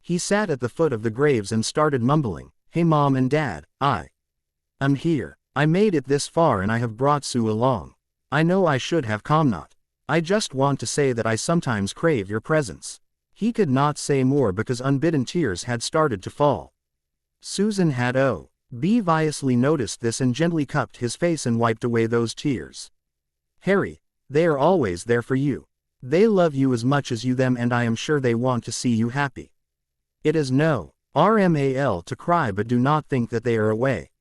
He sat at the foot of the graves and started mumbling, "Hey Mom and Dad, I'm here. I made it this far and I have brought Sue along. I know I should have come not. I just want to say that I sometimes crave your presence." He could not say more because unbidden tears had started to fall. Susan had obviously noticed this and gently cupped his face and wiped away those tears. "Harry, they are always there for you. They love you as much as you them, and I am sure they want to see you happy. It is no normal to cry, but do not think that they are away.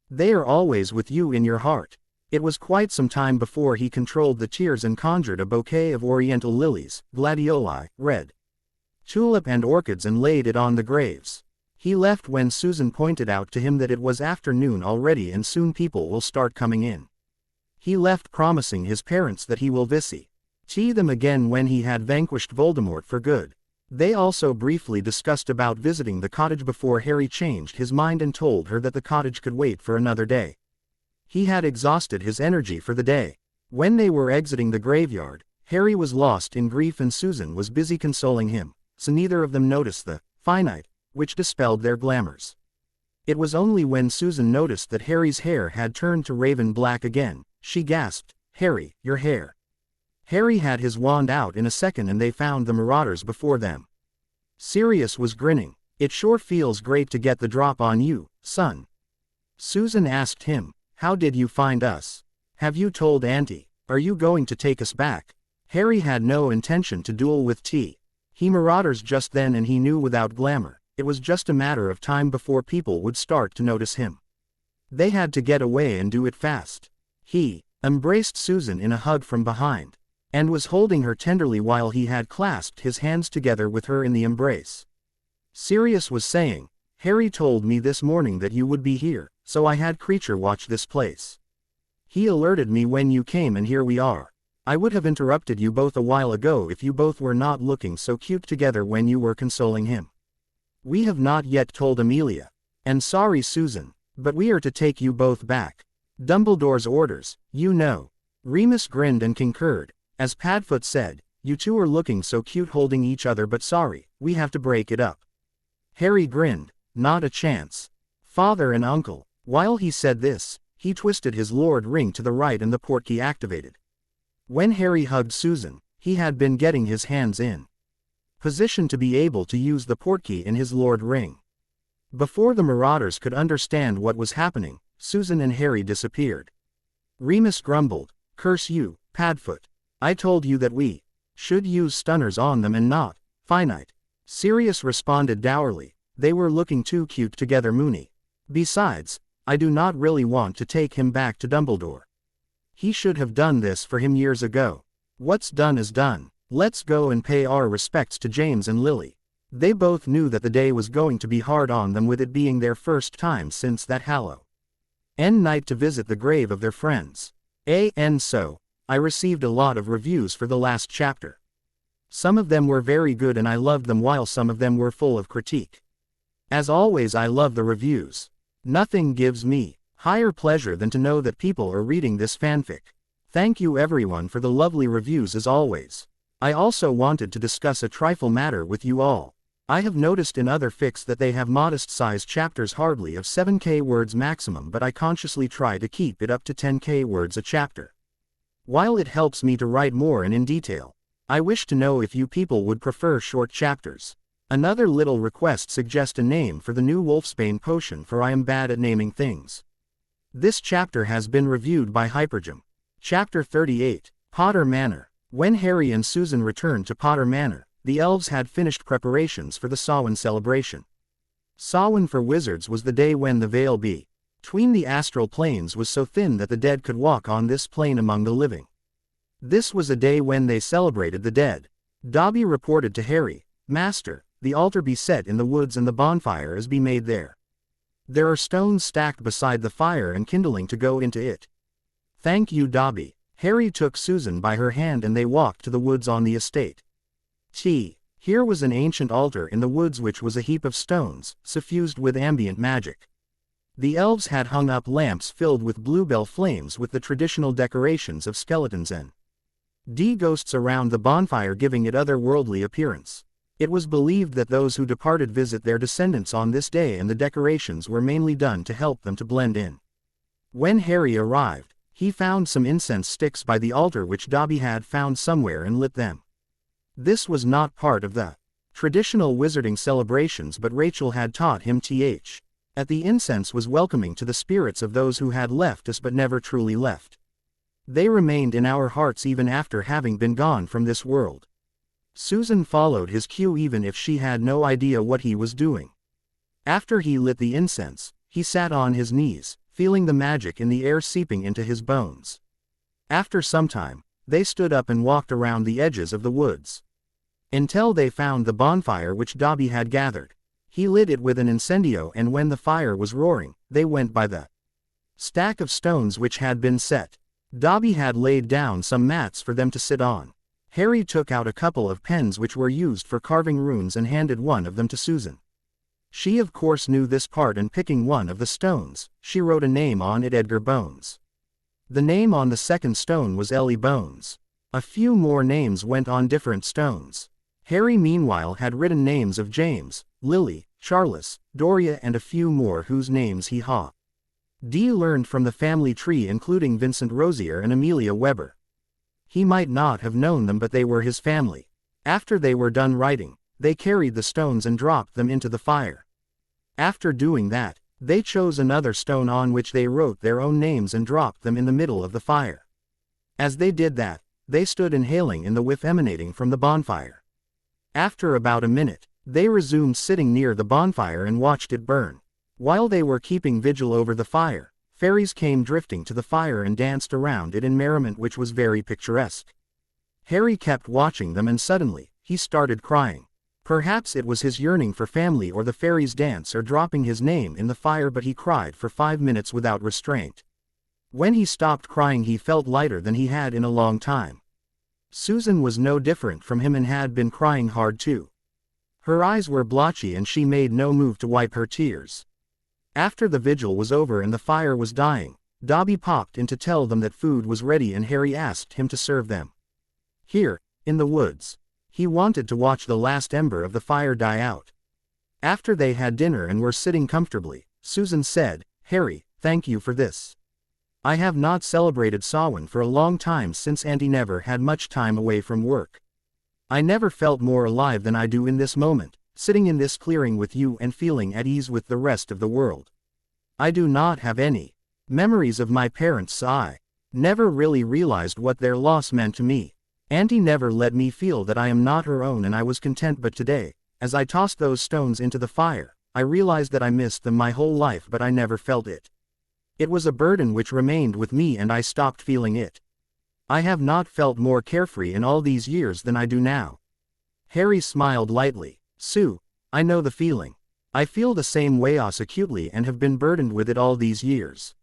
They are always with you in your heart." It was quite some time before he controlled the tears and conjured a bouquet of oriental lilies, gladioli, red tulip and orchids and laid it on the graves. He left when Susan pointed out to him that it was afternoon already and soon people will start coming in. He left promising his parents that he will visit them again when he had vanquished Voldemort for good. They also briefly discussed about visiting the cottage before Harry changed his mind and told her that the cottage could wait for another day. He had exhausted his energy for the day. When they were exiting the graveyard, Harry was lost in grief and Susan was busy consoling him, so neither of them noticed the finite, which dispelled their glamours. It was only when Susan noticed that Harry's hair had turned to raven black again, she gasped, "Harry, your hair." Harry had his wand out in a second and they found the marauders before them. Sirius was grinning. "It sure feels great to get the drop on you, son." Susan asked him, "How did you find us? Have you told Auntie? Are you going to take us back?" Harry had no intention to duel with he marauders just then, and he knew without glamour, it was just a matter of time before people would start to notice him. They had to get away and do it fast. He embraced Susan in a hug from behind, and was holding her tenderly while he had clasped his hands together with her in the embrace. Sirius was saying, "Harry told me this morning that you would be here, so I had Creature watch this place. He alerted me when you came and here we are. I would have interrupted you both a while ago if you both were not looking so cute together when you were consoling him. We have not yet told Amelia. And sorry Susan, but we are to take you both back. Dumbledore's orders, you know. Remus grinned and concurred. As Padfoot said, you two are looking so cute holding each other, but sorry, we have to break it up. Harry grinned. Not a chance. Father and uncle. While he said this, he twisted his lord ring to the right and the portkey activated. When Harry hugged Susan, he had been getting his hands in position to be able to use the portkey in his lord ring. Before the Marauders could understand what was happening, Susan and Harry disappeared. Remus grumbled, curse you, Padfoot. I told you that we should use stunners on them and not finite. Sirius responded dourly, they were looking too cute together, Moony. Besides, I do not really want to take him back to Dumbledore. He should have done this for him years ago. What's done is done. Let's go and pay our respects to James and Lily. They both knew that the day was going to be hard on them, with it being their first time since that Halloween night to visit the grave of their friends. And so, I received a lot of reviews for the last chapter. Some of them were very good and I loved them, while some of them were full of critique. As always, I love the reviews. Nothing gives me higher pleasure than to know that people are reading this fanfic. Thank you everyone for the lovely reviews as always. I also wanted to discuss a trifle matter with you all. I have noticed in other fics that they have modest-sized chapters, hardly of 7k words maximum, but I consciously try to keep it up to 10k words a chapter. While it helps me to write more and in detail, I wish to know if you people would prefer short chapters. Another little request: suggest a name for the new Wolfsbane potion, for I am bad at naming things. This chapter has been reviewed by Hypergem. Chapter 38, Potter Manor. When Harry and Susan returned to Potter Manor, the elves had finished preparations for the Samhain celebration. Samhain for wizards was the day when the veil between the astral planes was so thin that the dead could walk on this plane among the living. This was a day when they celebrated the dead. Dobby reported to Harry, Master, the altar be set in the woods and the bonfire is be made there. There are stones stacked beside the fire and kindling to go into it. Thank you, Dobby. Harry took Susan by her hand and they walked to the woods on the estate. Here was an ancient altar in the woods which was a heap of stones, suffused with ambient magic. The elves had hung up lamps filled with bluebell flames with the traditional decorations of skeletons and ghosts around the bonfire, giving it otherworldly appearance. It was believed that those who departed visit their descendants on this day, and the decorations were mainly done to help them to blend in. When Harry arrived, he found some incense sticks by the altar which Dobby had found somewhere and lit them. This was not part of the traditional wizarding celebrations, but Rachel had taught him that the incense was welcoming to the spirits of those who had left us but never truly left. They remained in our hearts even after having been gone from this world. Susan followed his cue even if she had no idea what he was doing. After he lit the incense, he sat on his knees, feeling the magic in the air seeping into his bones. After some time, they stood up and walked around the edges of the woods until they found the bonfire which Dobby had gathered. He lit it with an incendio, and when the fire was roaring, they went by the stack of stones which had been set. Dobby had laid down some mats for them to sit on. Harry took out a couple of pens which were used for carving runes and handed one of them to Susan. She of course knew this part, and picking one of the stones, she wrote a name on it: Edgar Bones. The name on the second stone was Ellie Bones. A few more names went on different stones. Harry meanwhile had written names of James, Lily, Charles, Doria and a few more whose names he learned from the family tree, including Vincent Rosier and Amelia Weber. He might not have known them, but they were his family. After they were done writing, they carried the stones and dropped them into the fire. After doing that, they chose another stone on which they wrote their own names and dropped them in the middle of the fire. As they did that, they stood inhaling in the whiff emanating from the bonfire. After about a minute, they resumed sitting near the bonfire and watched it burn. While they were keeping vigil over the fire, fairies came drifting to the fire and danced around it in merriment which was very picturesque. Harry kept watching them and suddenly, he started crying. Perhaps it was his yearning for family or the fairies' dance or dropping his name in the fire, but he cried for 5 minutes without restraint. When he stopped crying he felt lighter than he had in a long time. Susan was no different from him and had been crying hard too. Her eyes were blotchy and she made no move to wipe her tears. After the vigil was over and the fire was dying, Dobby popped in to tell them that food was ready and Harry asked him to serve them. Here, in the woods. He wanted to watch the last ember of the fire die out. After they had dinner and were sitting comfortably, Susan said, "Harry, thank you for this. I have not celebrated Samhain for a long time since Auntie never had much time away from work. I never felt more alive than I do in this moment, sitting in this clearing with you and feeling at ease with the rest of the world. I do not have any memories of my parents. I never really realized what their loss meant to me. Auntie never let me feel that I am not her own and I was content, but today, as I tossed those stones into the fire, I realized that I missed them my whole life but I never felt it. It was a burden which remained with me and I stopped feeling it. I have not felt more carefree in all these years than I do now." Harry smiled lightly. "Sue, I know the feeling. I feel the same way acutely and have been burdened with it all these years.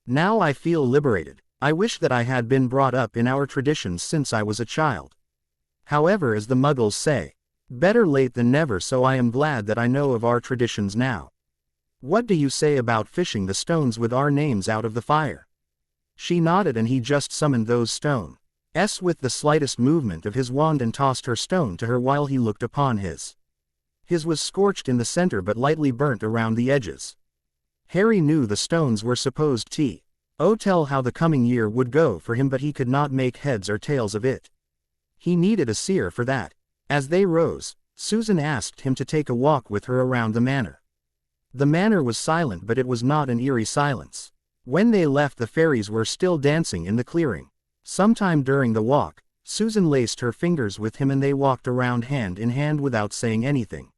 Now I feel liberated. I wish that I had been brought up in our traditions since I was a child. However, as the Muggles say, better late than never, so I am glad that I know of our traditions now. What do you say about fishing the stones with our names out of the fire?" She nodded and he just summoned those stones with the slightest movement of his wand and tossed her stone to her while he looked upon his. His was scorched in the center but lightly burnt around the edges. Harry knew the stones were supposed to tell how the coming year would go for him, but he could not make heads or tails of it. He needed a seer for that. As they rose, Susan asked him to take a walk with her around the manor. The manor was silent, but it was not an eerie silence. When they left, the fairies were still dancing in the clearing. Sometime during the walk, Susan laced her fingers with him and they walked around hand in hand without saying anything.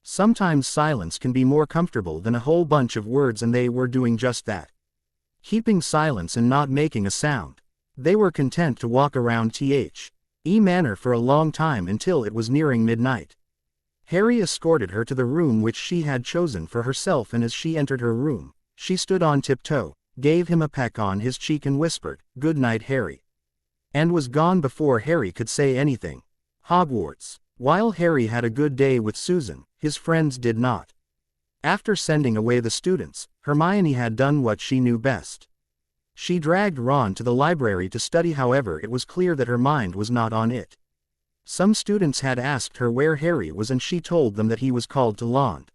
Sometimes silence can be more comfortable than a whole bunch of words, and they were doing just that. Keeping silence and not making a sound. They were content to walk around Manor for a long time until it was nearing midnight. Harry escorted her to the room which she had chosen for herself, and as she entered her room, she stood on tiptoe, gave him a peck on his cheek and whispered, "Good night, Harry," and was gone before Harry could say anything. Hogwarts. While Harry had a good day with Susan, his friends did not. After sending away the students, Hermione had done what she knew best. She dragged Ron to the library to study, however it was clear that her mind was not on it. Some students had asked her where Harry was and she told them that he was called to Lond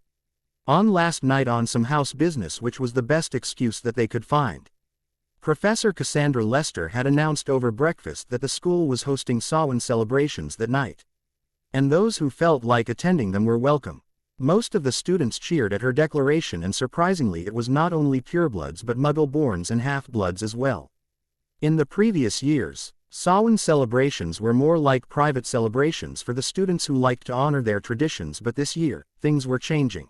on last night on some house business, which was the best excuse that they could find. Professor Cassandra Lester had announced over breakfast that the school was hosting Samhain celebrations that night, and those who felt like attending them were welcome. Most of the students cheered at her declaration, and surprisingly it was not only purebloods but Muggle-borns and half-bloods as well. In the previous years, Samhain celebrations were more like private celebrations for the students who liked to honor their traditions, but this year, things were changing.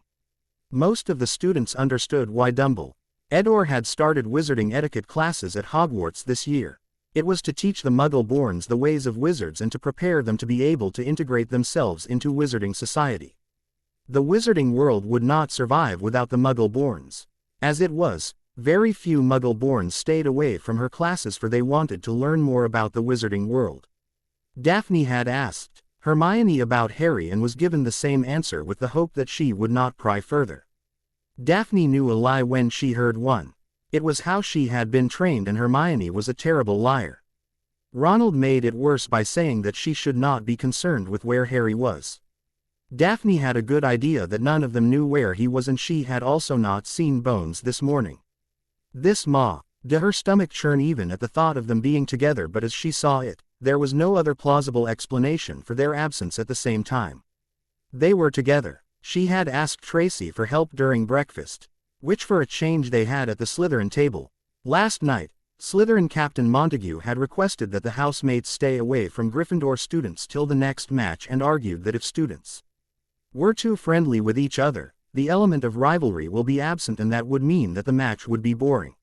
Most of the students understood why Dumbledore had started wizarding etiquette classes at Hogwarts this year. It was to teach the Muggle-borns the ways of wizards and to prepare them to be able to integrate themselves into wizarding society. The wizarding world would not survive without the Muggle-borns. As it was, very few Muggle-borns stayed away from her classes, for they wanted to learn more about the wizarding world. Daphne had asked Hermione about Harry and was given the same answer with the hope that she would not pry further. Daphne knew a lie when she heard one. It was how she had been trained, and Hermione was a terrible liar. Ronald made it worse by saying that she should not be concerned with where Harry was. Daphne had a good idea that none of them knew where he was, and she had also not seen Bones this morning. This made her stomach churn even at the thought of them being together, but as she saw it, there was no other plausible explanation for their absence at the same time. They were together. She had asked Tracy for help during breakfast, which for a change they had at the Slytherin table. Last night, Slytherin Captain Montague had requested that the housemates stay away from Gryffindor students till the next match, and argued that if students were too friendly with each other, the element of rivalry will be absent, and that would mean that the match would be boring.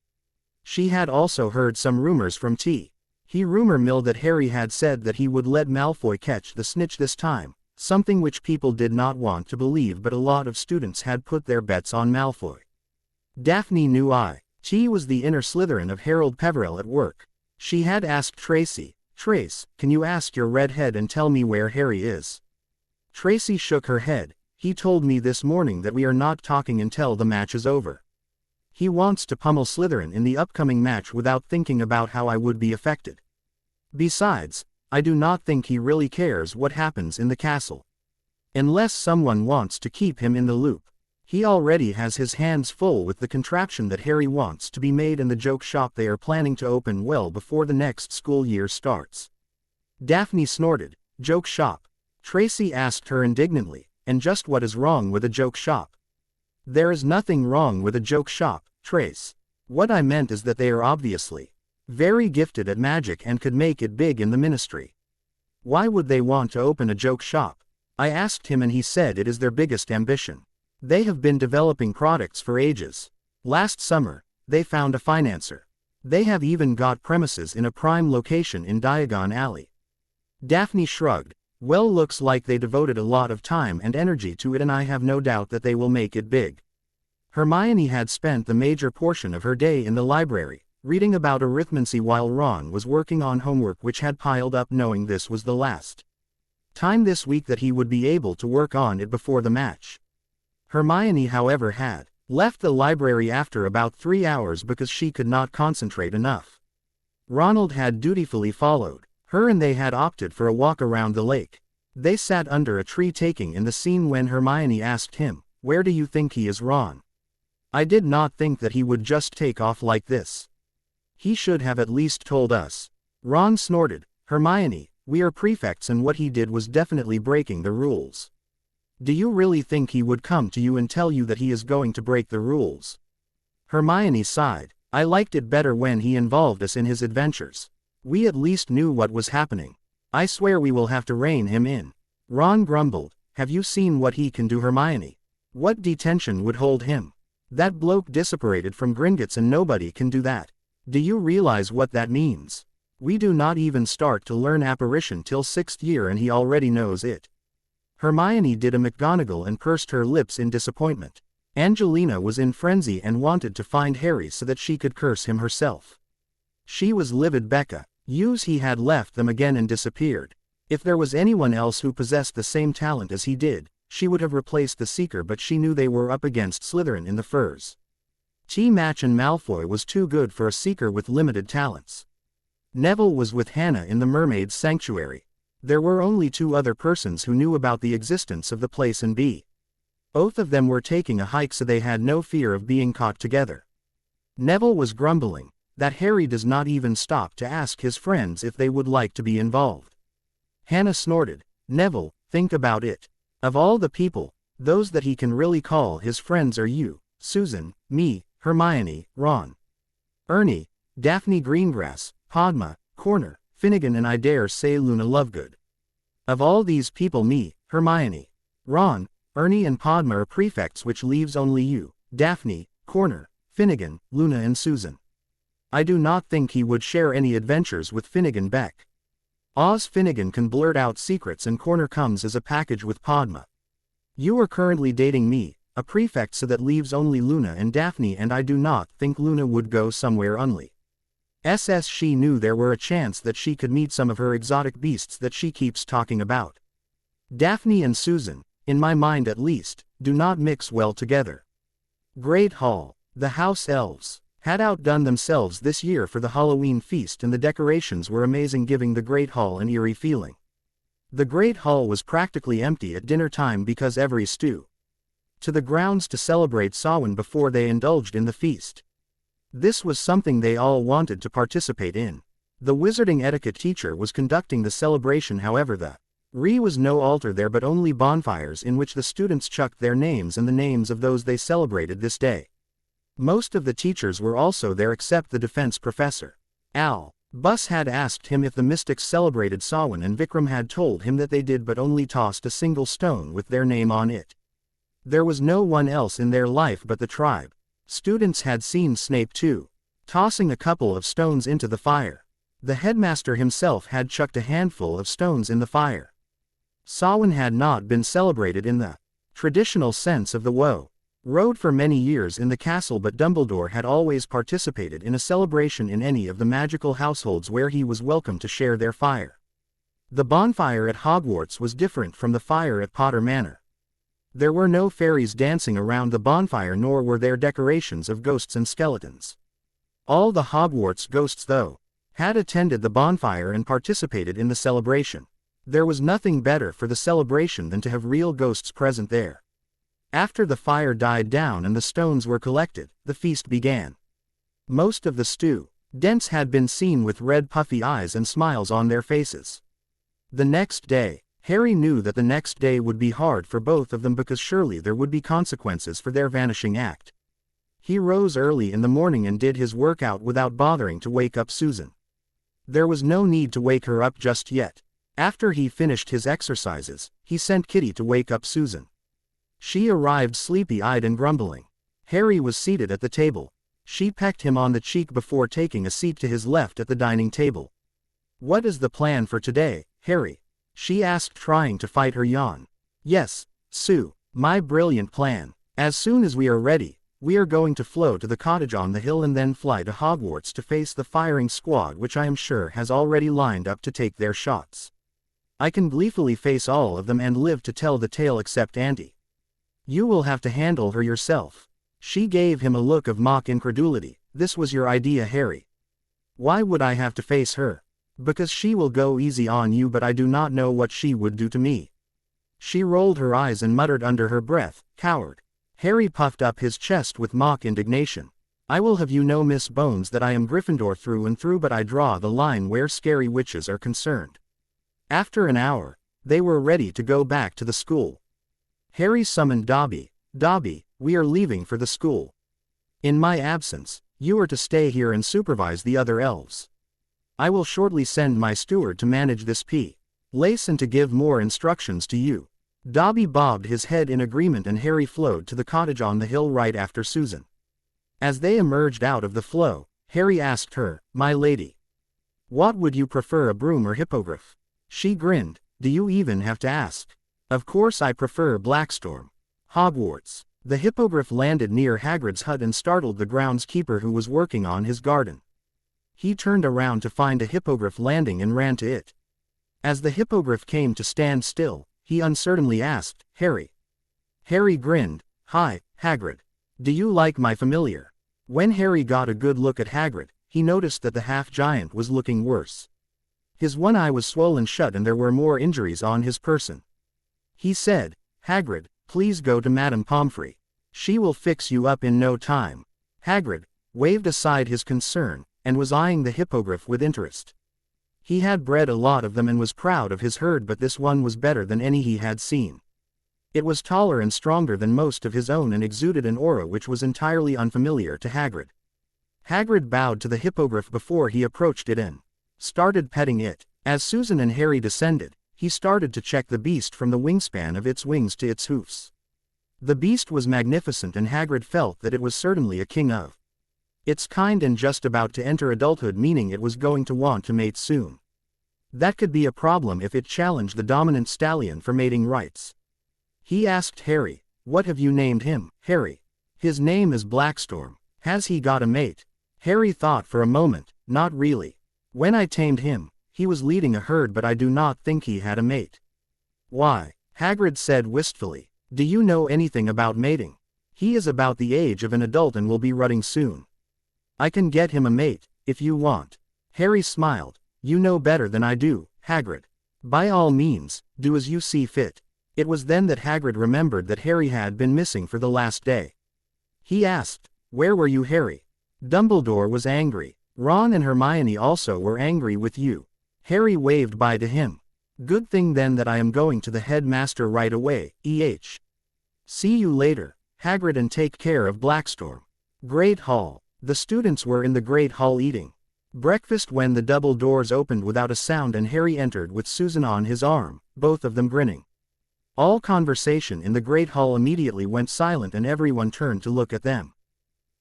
She had also heard some rumors from rumor mill that Harry had said that he would let Malfoy catch the snitch this time, something which people did not want to believe, but a lot of students had put their bets on Malfoy. Daphne knew She was the inner Slytherin of Harold Peverell at work. She had asked Tracy, "Trace, can you ask your redhead and tell me where Harry is?" Tracy shook her head. "He told me this morning that we are not talking until the match is over. He wants to pummel Slytherin in the upcoming match without thinking about how I would be affected. Besides, I do not think he really cares what happens in the castle. Unless someone wants to keep him in the loop. He already has his hands full with the contraption that Harry wants to be made in the joke shop they are planning to open well before the next school year starts." Daphne snorted. "Joke shop?" Tracy asked her indignantly, "And just what is wrong with a joke shop?" "There is nothing wrong with a joke shop, Trace. What I meant is that they are obviously very gifted at magic and could make it big in the ministry. Why would they want to open a joke shop? I asked him and he said it is their biggest ambition. They have been developing products for ages. Last summer, they found a financer. They have even got premises in a prime location in Diagon Alley." Daphne shrugged. "Well, looks like they devoted a lot of time and energy to it, and I have no doubt that they will make it big." Hermione had spent the major portion of her day in the library, reading about arithmancy while Ron was working on homework which had piled up, knowing this was the last time this week that he would be able to work on it before the match. Hermione, however, had left the library after about 3 hours because she could not concentrate enough. Ronald had dutifully followed her and they had opted for a walk around the lake. They sat under a tree taking in the scene when Hermione asked him, "Where do you think he is, Ron? I did not think that he would just take off like this. He should have at least told us." Ron snorted. "Hermione, we are prefects and what he did was definitely breaking the rules. Do you really think he would come to you and tell you that he is going to break the rules?" Hermione sighed. "I liked it better when he involved us in his adventures. We at least knew what was happening. I swear we will have to rein him in." Ron grumbled. "Have you seen what he can do, Hermione? What detention would hold him? That bloke disapparated from Gringotts and nobody can do that. Do you realize what that means? We do not even start to learn apparition till 6th year and he already knows it." Hermione did a McGonagall and pursed her lips in disappointment. Angelina was in frenzy and wanted to find Harry so that she could curse him herself. She was livid. Becca. He had left them again and disappeared. If there was anyone else who possessed the same talent as he did, she would have replaced the Seeker, but she knew they were up against Slytherin in the Furs. Match and Malfoy was too good for a Seeker with limited talents. Neville was with Hannah in the Mermaid's Sanctuary. There were only 2 other persons who knew about the existence of the place and both of them were taking a hike, so they had no fear of being caught together. Neville was grumbling that Harry does not even stop to ask his friends if they would like to be involved. Hannah snorted. "Neville, think about it. Of all the people, those that he can really call his friends are you, Susan, me, Hermione, Ron, Ernie, Daphne Greengrass, Padma, Corner, Finnegan, and I dare say Luna Lovegood. Of all these people, me, Hermione, Ron, Ernie and Padma are prefects, which leaves only you, Daphne, Corner, Finnegan, Luna and Susan. I do not think he would share any adventures with Finnegan Beck. Finnegan can blurt out secrets and Corner comes as a package with Padma. You are currently dating me, a prefect, so that leaves only Luna and Daphne, and I do not think Luna would go somewhere unli. She knew there were a chance that she could meet some of her exotic beasts that she keeps talking about. Daphne and Susan, in my mind at least, do not mix well together. Great Hall. The house elves had outdone themselves this year for the Halloween feast, and the decorations were amazing, giving the Great Hall an eerie feeling. The Great Hall was practically empty at dinner time because every stew to the grounds to celebrate Samhain before they indulged in the feast. This was something they all wanted to participate in. The wizarding etiquette teacher was conducting the celebration, however there was no altar there but only bonfires in which the students chucked their names and the names of those they celebrated this day. Most of the teachers were also there except the defense professor. Albus had asked him if the mystics celebrated Samhain, and Vikram had told him that they did but only tossed a single stone with their name on it. There was no one else in their life but the tribe. Students had seen Snape too, tossing a couple of stones into the fire. The headmaster himself had chucked a handful of stones in the fire. Samhain had not been celebrated in the traditional sense of the road for many years in the castle, but Dumbledore had always participated in a celebration in any of the magical households where he was welcome to share their fire. The bonfire at Hogwarts was different from the fire at Potter Manor. There were no fairies dancing around the bonfire, nor were there decorations of ghosts and skeletons. All the Hogwarts ghosts, though, had attended the bonfire and participated in the celebration. There was nothing better for the celebration than to have real ghosts present there. After the fire died down and the stones were collected, the feast began. Most of the students had been seen with red puffy eyes and smiles on their faces. The next day, Harry knew that the next day would be hard for both of them because surely there would be consequences for their vanishing act. He rose early in the morning and did his workout without bothering to wake up Susan. There was no need to wake her up just yet. After he finished his exercises, he sent Kitty to wake up Susan. She arrived sleepy-eyed and grumbling. Harry was seated at the table. She pecked him on the cheek before taking a seat to his left at the dining table. "What is the plan for today, Harry?" she asked, trying to fight her yawn. "Yes, Sue, my brilliant plan. As soon as we are ready, we are going to flow to the cottage on the hill and then fly to Hogwarts to face the firing squad, which I am sure has already lined up to take their shots. I can gleefully face all of them and live to tell the tale, except Auntie. You will have to handle her yourself." She gave him a look of mock incredulity. "This was your idea, Harry." "Why would I have to face her?" "Because she will go easy on you, but I do not know what she would do to me." She rolled her eyes and muttered under her breath, "Coward." Harry puffed up his chest with mock indignation. "I will have you know, Miss Bones, that I am Gryffindor through and through, but I draw the line where scary witches are concerned." After an hour, they were ready to go back to the school. Harry summoned Dobby. "Dobby, we are leaving for the school. In my absence, you are to stay here and supervise the other elves. I will shortly send my steward to manage this place and to give more instructions to you." Dobby bobbed his head in agreement and Harry flowed to the cottage on the hill right after Susan. As they emerged out of the flow, Harry asked her, "My lady, what would you prefer, a broom or hippogriff?" She grinned. "Do you even have to ask? Of course I prefer Blackstorm. Hogwarts." The hippogriff landed near Hagrid's hut and startled the groundskeeper who was working on his garden. He turned around to find a hippogriff landing and ran to it. As the hippogriff came to stand still, he uncertainly asked, "Harry?" Harry grinned. "Hi, Hagrid. Do you like my familiar?" When Harry got a good look at Hagrid, he noticed that the half-giant was looking worse. His one eye was swollen shut and there were more injuries on his person. He said, "Hagrid, please go to Madame Pomfrey. She will fix you up in no time." Hagrid waved aside his concern, and was eyeing the hippogriff with interest. He had bred a lot of them and was proud of his herd, but this one was better than any he had seen. It was taller and stronger than most of his own and exuded an aura which was entirely unfamiliar to Hagrid. Hagrid bowed to the hippogriff before he approached it and started petting it. As Susan and Harry descended, he started to check the beast from the wingspan of its wings to its hoofs. The beast was magnificent and Hagrid felt that it was certainly a king of its kind and just about to enter adulthood, meaning it was going to want to mate soon. That could be a problem if it challenged the dominant stallion for mating rights. He asked Harry, "What have you named him, Harry?" "His name is Blackstorm." "Has he got a mate?" Harry thought for a moment. "Not really. When I tamed him, he was leading a herd, but I do not think he had a mate." "Why?" Hagrid said wistfully. "Do you know anything about mating?" "He is about the age of an adult and will be rutting soon. I can get him a mate, if you want." Harry smiled. "You know better than I do, Hagrid. By all means, do as you see fit." It was then that Hagrid remembered that Harry had been missing for the last day. He asked, "Where were you, Harry?" "Dumbledore was angry. Ron and Hermione also were angry with you." Harry waved bye to him. "Good thing then that I am going to the headmaster right away, See you later, Hagrid, and take care of Blackstorm." Great Hall. The students were in the Great Hall eating breakfast when the double doors opened without a sound and Harry entered with Susan on his arm, both of them grinning. All conversation in the Great Hall immediately went silent and everyone turned to look at them.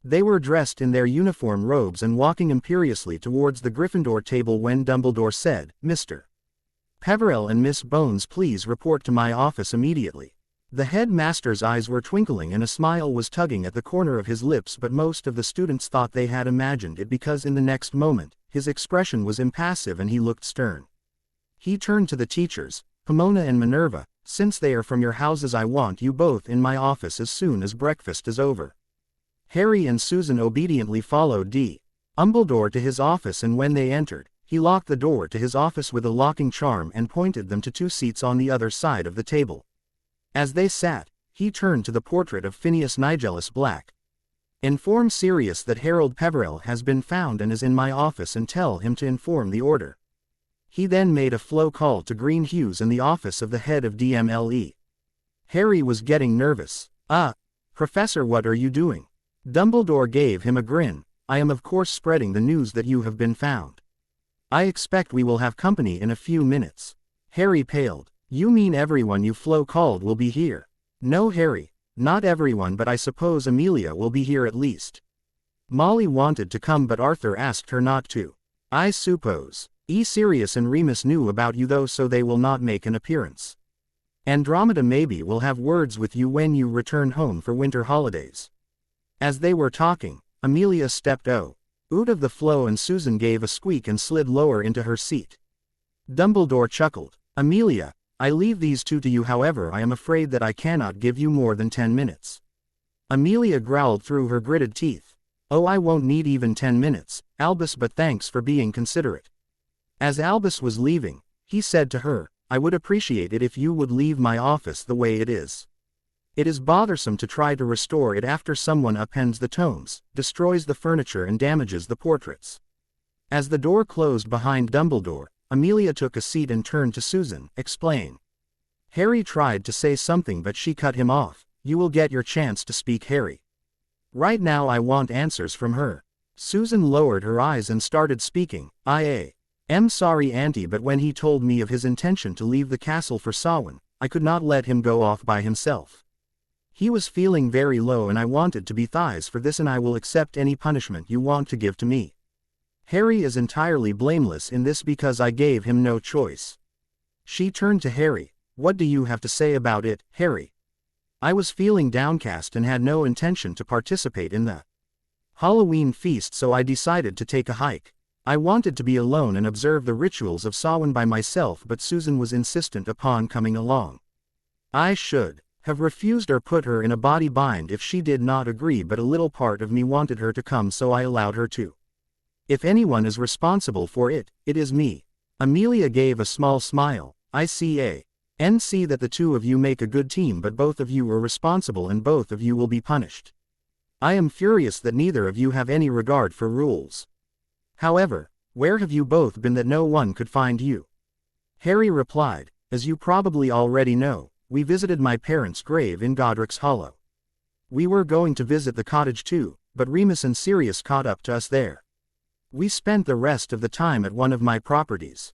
They were dressed in their uniform robes and walking imperiously towards the Gryffindor table when Dumbledore said, "Mr. Peveril and Miss Bones, please report to my office immediately. The headmaster's eyes were twinkling and a smile was tugging at the corner of his lips, but most of the students thought they had imagined it because in the next moment, his expression was impassive and he looked stern. He turned to the teachers, Pomona and Minerva, since they are from your houses I want you both in my office as soon as breakfast is over. Harry and Susan obediently followed Dumbledore to his office, and when they entered, he locked the door to his office with a locking charm and pointed them to 2 seats on the other side of the table. As they sat, he turned to the portrait of Phineas Nigellus Black. Inform Sirius that Harold Peveril has been found and is in my office, and tell him to inform the order. He then made a flow call to Green Hughes in the office of the head of DMLE. Harry was getting nervous. Professor, what are you doing? Dumbledore gave him a grin. I am of course spreading the news that you have been found. I expect we will have company in a few minutes. Harry paled. You mean everyone you flow called will be here? No, Harry, not everyone, but I suppose Amelia will be here at least. Molly wanted to come but Arthur asked her not to. I suppose. Sirius and Remus knew about you though, so they will not make an appearance. Andromeda maybe will have words with you when you return home for winter holidays. As they were talking, Amelia stepped out of the flow and Susan gave a squeak and slid lower into her seat. Dumbledore chuckled. Amelia, I leave these 2 to you, however I am afraid that I cannot give you more than 10 minutes. Amelia growled through her gritted teeth. Oh, I won't need even 10 minutes, Albus, but thanks for being considerate. As Albus was leaving, he said to her, I would appreciate it if you would leave my office the way it is. It is bothersome to try to restore it after someone appends the tomes, destroys the furniture and damages the portraits. As the door closed behind Dumbledore, Amelia took a seat and turned to Susan. Explain. Harry tried to say something but she cut him off. You will get your chance to speak, Harry. Right now I want answers from her. Susan lowered her eyes and started speaking. I am sorry, Auntie, but when he told me of his intention to leave the castle for Samhain, I could not let him go off by himself. He was feeling very low and I wanted to be thighs for this, and I will accept any punishment you want to give to me. Harry is entirely blameless in this because I gave him no choice. She turned to Harry. What do you have to say about it, Harry? I was feeling downcast and had no intention to participate in the Halloween feast, so I decided to take a hike. I wanted to be alone and observe the rituals of Samhain by myself, but Susan was insistent upon coming along. I should have refused or put her in a body bind if she did not agree, but a little part of me wanted her to come, so I allowed her to. If anyone is responsible for it, it is me. Amelia gave a small smile. I see that the 2 of you make a good team, but both of you are responsible and both of you will be punished. I am furious that neither of you have any regard for rules. However, where have you both been that no one could find you? Harry replied, as you probably already know, we visited my parents' grave in Godric's Hollow. We were going to visit the cottage too, but Remus and Sirius caught up to us there. We spent the rest of the time at one of my properties.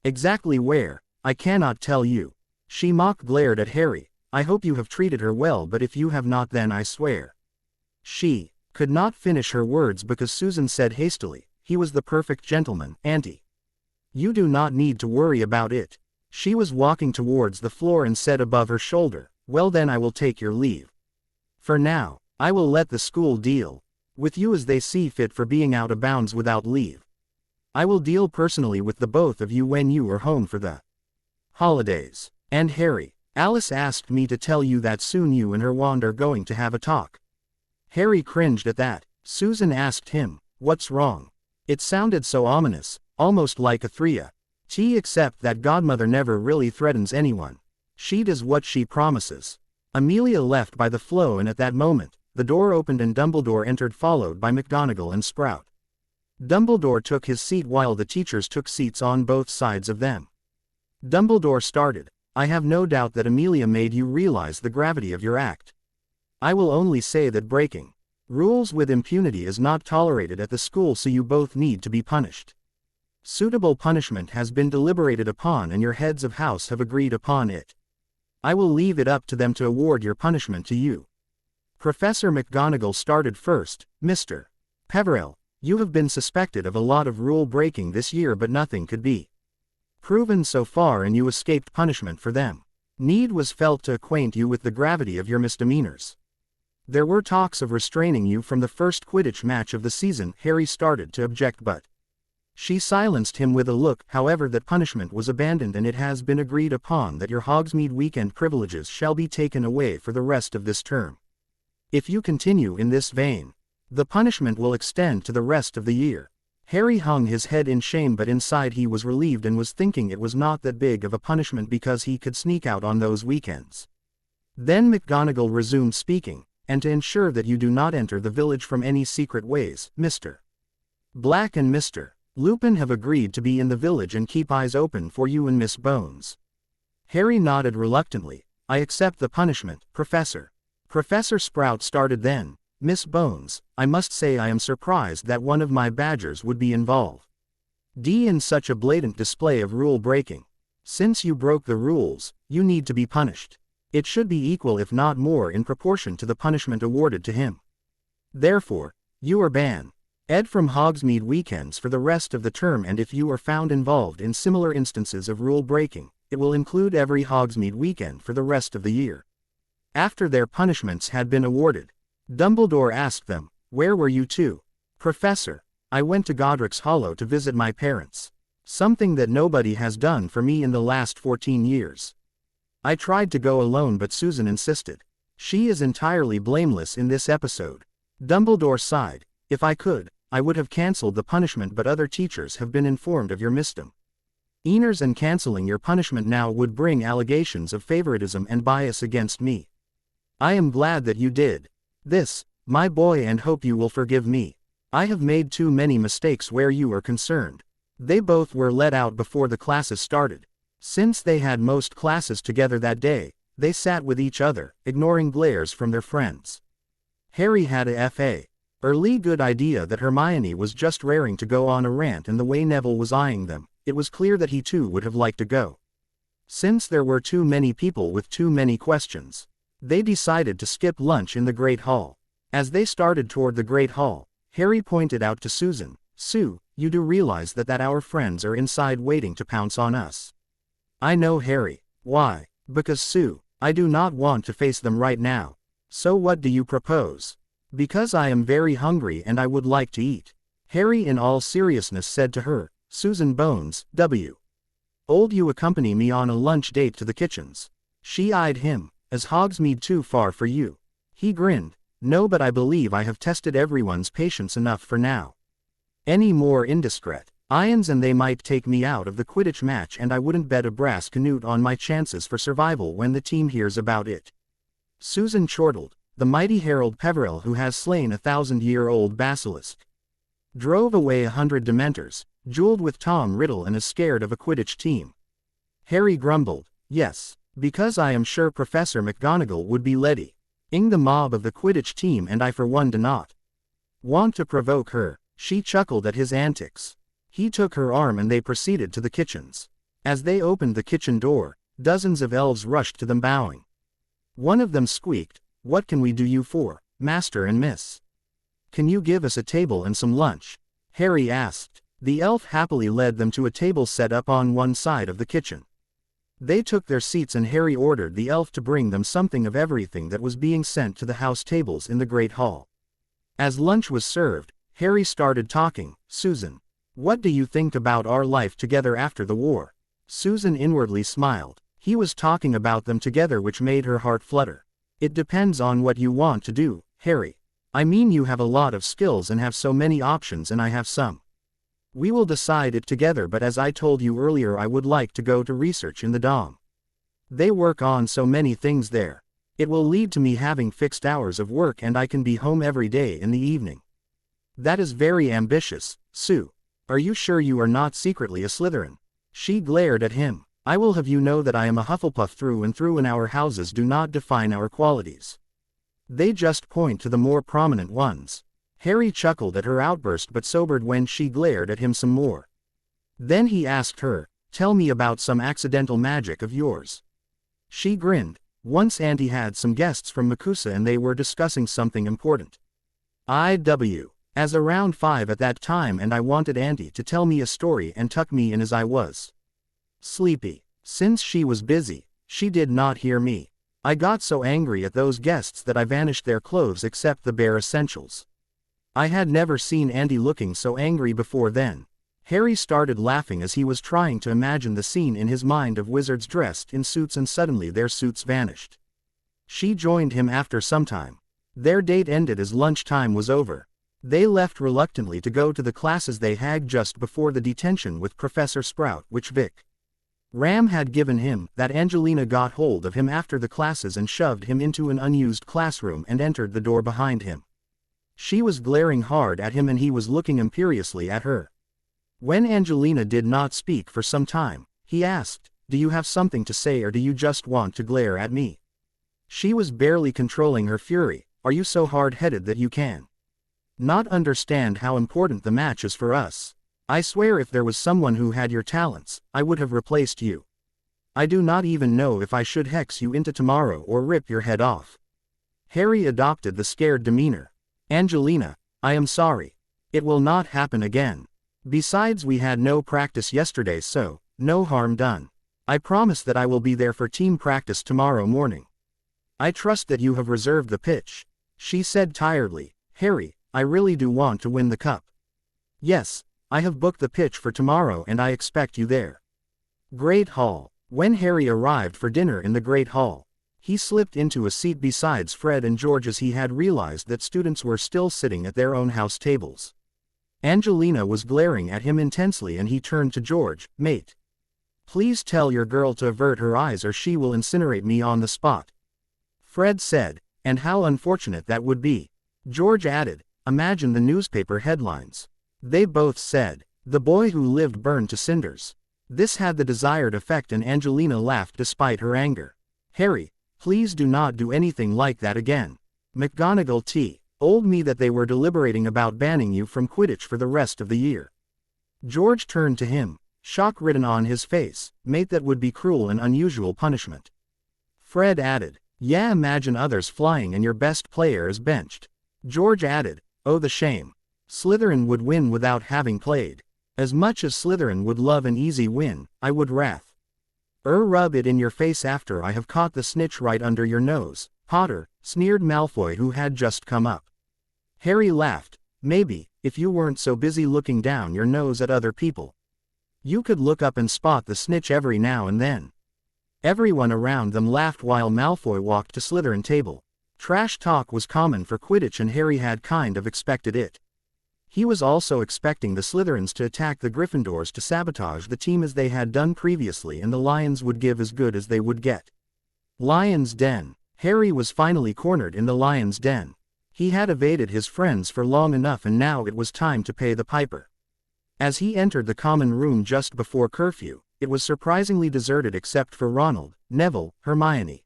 Exactly where, I cannot tell you. She mock glared at Harry. I hope you have treated her well, but if you have not, then I swear. She could not finish her words because Susan said hastily, he was the perfect gentleman, Auntie. You do not need to worry about it. She was walking towards the floor and said above her shoulder, well then I will take your leave. For now, I will let the school deal with you as they see fit for being out of bounds without leave. I will deal personally with the both of you when you are home for the holidays. And Harry, Alice asked me to tell you that soon you and her wand are going to have a talk. Harry cringed at that. Susan asked him, what's wrong? It sounded so ominous, almost like a threat. Except that Godmother never really threatens anyone. She does what she promises. Amelia left by the flow, and at that moment, the door opened and Dumbledore entered, followed by McGonagall and Sprout. Dumbledore took his seat while the teachers took seats on both sides of them. Dumbledore started, I have no doubt that Amelia made you realize the gravity of your act. I will only say that breaking rules with impunity is not tolerated at the school, so you both need to be punished. Suitable punishment has been deliberated upon and your heads of house have agreed upon it. I will leave it up to them to award your punishment to you. Professor McGonagall started first. Mr. Peveril, you have been suspected of a lot of rule breaking this year, but nothing could be proven so far and you escaped punishment for them. Need was felt to acquaint you with the gravity of your misdemeanors. There were talks of restraining you from the first Quidditch match of the season. Harry started to object, but she silenced him with a look. However, that punishment was abandoned and it has been agreed upon that your Hogsmeade weekend privileges shall be taken away for the rest of this term. If you continue in this vein, the punishment will extend to the rest of the year. Harry hung his head in shame, but inside he was relieved and was thinking it was not that big of a punishment because he could sneak out on those weekends. Then McGonagall resumed speaking, and to ensure that you do not enter the village from any secret ways, Mr. Black and Mr. Lupin have agreed to be in the village and keep eyes open for you and Miss Bones. Harry nodded reluctantly. I accept the punishment, Professor. Professor Sprout started then. Miss Bones, I must say I am surprised that one of my Badgers would be involved. In such a blatant display of rule breaking. Since you broke the rules, you need to be punished. It should be equal if not more in proportion to the punishment awarded to him. Therefore, you are banned, Ed, from Hogsmeade weekends for the rest of the term, and if you are found involved in similar instances of rule breaking, it will include every Hogsmeade weekend for the rest of the year. After their punishments had been awarded, Dumbledore asked them, where were you two? Professor, I went to Godric's Hollow to visit my parents. Something that nobody has done for me in the last 14 years. I tried to go alone but Susan insisted. She is entirely blameless in this episode. Dumbledore sighed. If I could, I would have cancelled the punishment, but other teachers have been informed of your misdemeanors and cancelling your punishment now would bring allegations of favoritism and bias against me. I am glad that you did this, my boy, and hope you will forgive me. I have made too many mistakes where you are concerned. They both were let out before the classes started. Since they had most classes together that day, they sat with each other, ignoring glares from their friends. Harry had a fairly good idea that Hermione was just raring to go on a rant, and the way Neville was eyeing them, it was clear that he too would have liked to go. Since there were too many people with too many questions, they decided to skip lunch in the Great Hall. As they started toward the Great Hall, Harry pointed out to Susan, Sue, you do realize that our friends are inside waiting to pounce on us. I know, Harry. Why? Because Sue, I do not want to face them right now. So what do you propose? Because I am very hungry and I would like to eat. Harry in all seriousness said to her, Susan Bones, old you accompany me on a lunch date to the kitchens. She eyed him. Is Hogsmeade too far for you? He grinned. No, but I believe I have tested everyone's patience enough for now. Any more indiscreet ions and they might take me out of the Quidditch match, and I wouldn't bet a brass canute on my chances for survival when the team hears about it. Susan chortled. The mighty Harold Peverell, who has slain 1,000-year-old basilisk, drove away 100 Dementors, dueled with Tom Riddle, and is scared of a Quidditch team. Harry grumbled. Yes, because I am sure Professor McGonagall would be leading the mob of the Quidditch team, and I for one do not want to provoke her. She chuckled at his antics. He took her arm and they proceeded to the kitchens. As they opened the kitchen door, dozens of elves rushed to them bowing. One of them squeaked, What can we do you for, Master and Miss? Can you give us a table and some lunch? Harry asked. The elf happily led them to a table set up on one side of the kitchen. They took their seats and Harry ordered the elf to bring them something of everything that was being sent to the house tables in the Great Hall. As lunch was served, Harry started talking. Susan, what do you think about our life together after the war? Susan inwardly smiled. He was talking about them together, which made her heart flutter. It depends on what you want to do, Harry. I mean, you have a lot of skills and have so many options, and I have some. We will decide it together, but as I told you earlier, I would like to go to research in the Dom. They work on so many things there. It will lead to me having fixed hours of work and I can be home every day in the evening. That is very ambitious, Sue. Are you sure you are not secretly a Slytherin? She glared at him. I will have you know that I am a Hufflepuff through and through, and our houses do not define our qualities. They just point to the more prominent ones. Harry chuckled at her outburst but sobered when she glared at him some more. Then he asked her, Tell me about some accidental magic of yours. She grinned. Once Auntie had some guests from Makusa and they were discussing something important. As around 5 at that time, and I wanted Auntie to tell me a story and tuck me in as I was Sleepy. Since she was busy, she did not hear me. I got so angry at those guests that I vanished their clothes except the bare essentials. I had never seen Andy looking so angry before then. Harry started laughing as he was trying to imagine the scene in his mind of wizards dressed in suits, and suddenly their suits vanished. She joined him after some time. Their date ended as lunchtime was over. They left reluctantly to go to the classes they had just before the detention with Professor Sprout, which Vic Ram had given him. That Angelina got hold of him after the classes and shoved him into an unused classroom and entered the door behind him. She was glaring hard at him and he was looking imperiously at her. When Angelina did not speak for some time, he asked, "Do you have something to say or do you just want to glare at me?" She was barely controlling her fury. "Are you so hard-headed that you can not understand how important the match is for us? I swear if there was someone who had your talents, I would have replaced you. I do not even know if I should hex you into tomorrow or rip your head off." Harry adopted the scared demeanor. "Angelina, I am sorry. It will not happen again. Besides, we had no practice yesterday, so no harm done. I promise that I will be there for team practice tomorrow morning. I trust that you have reserved the pitch," she said tiredly. "Harry, I really do want to win the cup." "Yes, I have booked the pitch for tomorrow and I expect you there." Great Hall. When Harry arrived for dinner in the Great Hall, he slipped into a seat beside Fred and George as he had realized that students were still sitting at their own house tables. Angelina was glaring at him intensely and he turned to George. "Mate, please tell your girl to avert her eyes or she will incinerate me on the spot." Fred said, "And how unfortunate that would be." George added, "Imagine the newspaper headlines." They both said, "The boy who lived burned to cinders." This had the desired effect and Angelina laughed despite her anger. "Harry, please do not do anything like that again. McGonagall told me that they were deliberating about banning you from Quidditch for the rest of the year." George turned to him, shock written on his face. "Mate, that would be cruel and unusual punishment." Fred added, "Yeah, imagine others flying and your best player is benched." George added, "Oh, the shame. Slytherin would win without having played. As much as Slytherin would love an easy win, I would rub it in your face after I have caught the snitch right under your nose, Potter," sneered Malfoy, who had just come up. Harry laughed. "Maybe, if you weren't so busy looking down your nose at other people, you could look up and spot the snitch every now and then." Everyone around them laughed while Malfoy walked to Slytherin table. Trash talk was common for Quidditch and Harry had kind of expected it. He was also expecting the Slytherins to attack the Gryffindors to sabotage the team as they had done previously, and the Lions would give as good as they would get. Lion's Den. Harry was finally cornered in the Lion's Den. He had evaded his friends for long enough and now it was time to pay the piper. As he entered the common room just before curfew, it was surprisingly deserted except for Ronald, Neville, Hermione,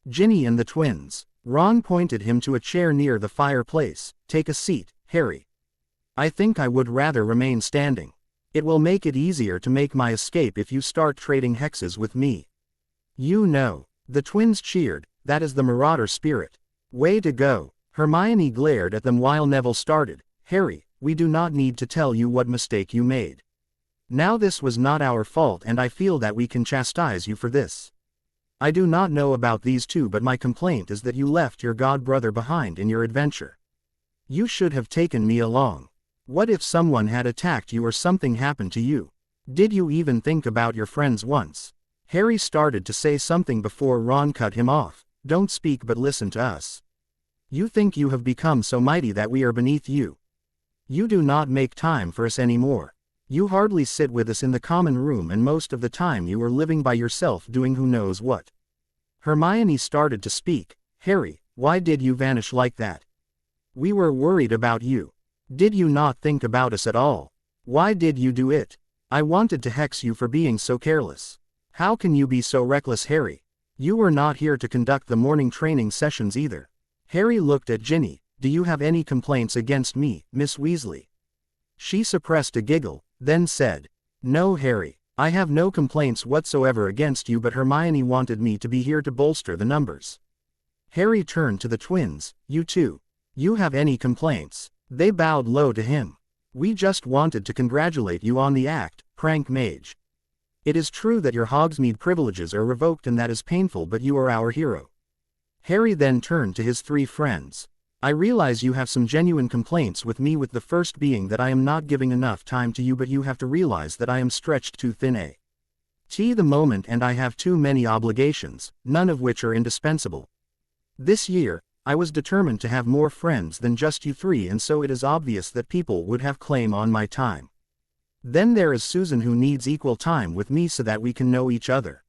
Ginny and the twins. Ron pointed him to a chair near the fireplace. "Take a seat, Harry. I think I would rather remain standing. It will make it easier to make my escape if you start trading hexes with me." "You know," the twins cheered, "that is the Marauder spirit. Way to go." Hermione glared at them while Neville started, "Harry, we do not need to tell you what mistake you made. Now this was not our fault and I feel that we can chastise you for this. I do not know about these two, but my complaint is that you left your godbrother behind in your adventure. You should have taken me along. What if someone had attacked you or something happened to you? Did you even think about your friends once?" Harry started to say something before Ron cut him off. "Don't speak but listen to us. You think you have become so mighty that we are beneath you. You do not make time for us anymore. You hardly sit with us in the common room and most of the time you are living by yourself doing who knows what." Hermione started to speak. "Harry, why did you vanish like that? We were worried about you. Did you not think about us at all? Why did you do it? I wanted to hex you for being so careless. How can you be so reckless, Harry? You were not here to conduct the morning training sessions either." Harry looked at Ginny. "Do you have any complaints against me, Miss Weasley?" She suppressed a giggle, then said, "No, Harry, I have no complaints whatsoever against you, but Hermione wanted me to be here to bolster the numbers." Harry turned to the twins. "You two. You have any complaints?" They bowed low to him. "We just wanted to congratulate you on the act, Prank Mage. It is true that your Hogsmeade privileges are revoked and that is painful, but you are our hero." Harry then turned to his three friends. "I realize you have some genuine complaints with me, with the first being that I am not giving enough time to you, but you have to realize that I am stretched too thin at the moment and I have too many obligations, none of which are indispensable. This year, I was determined to have more friends than just you three, and so it is obvious that people would have claim on my time. Then there is Susan, who needs equal time with me so that we can know each other.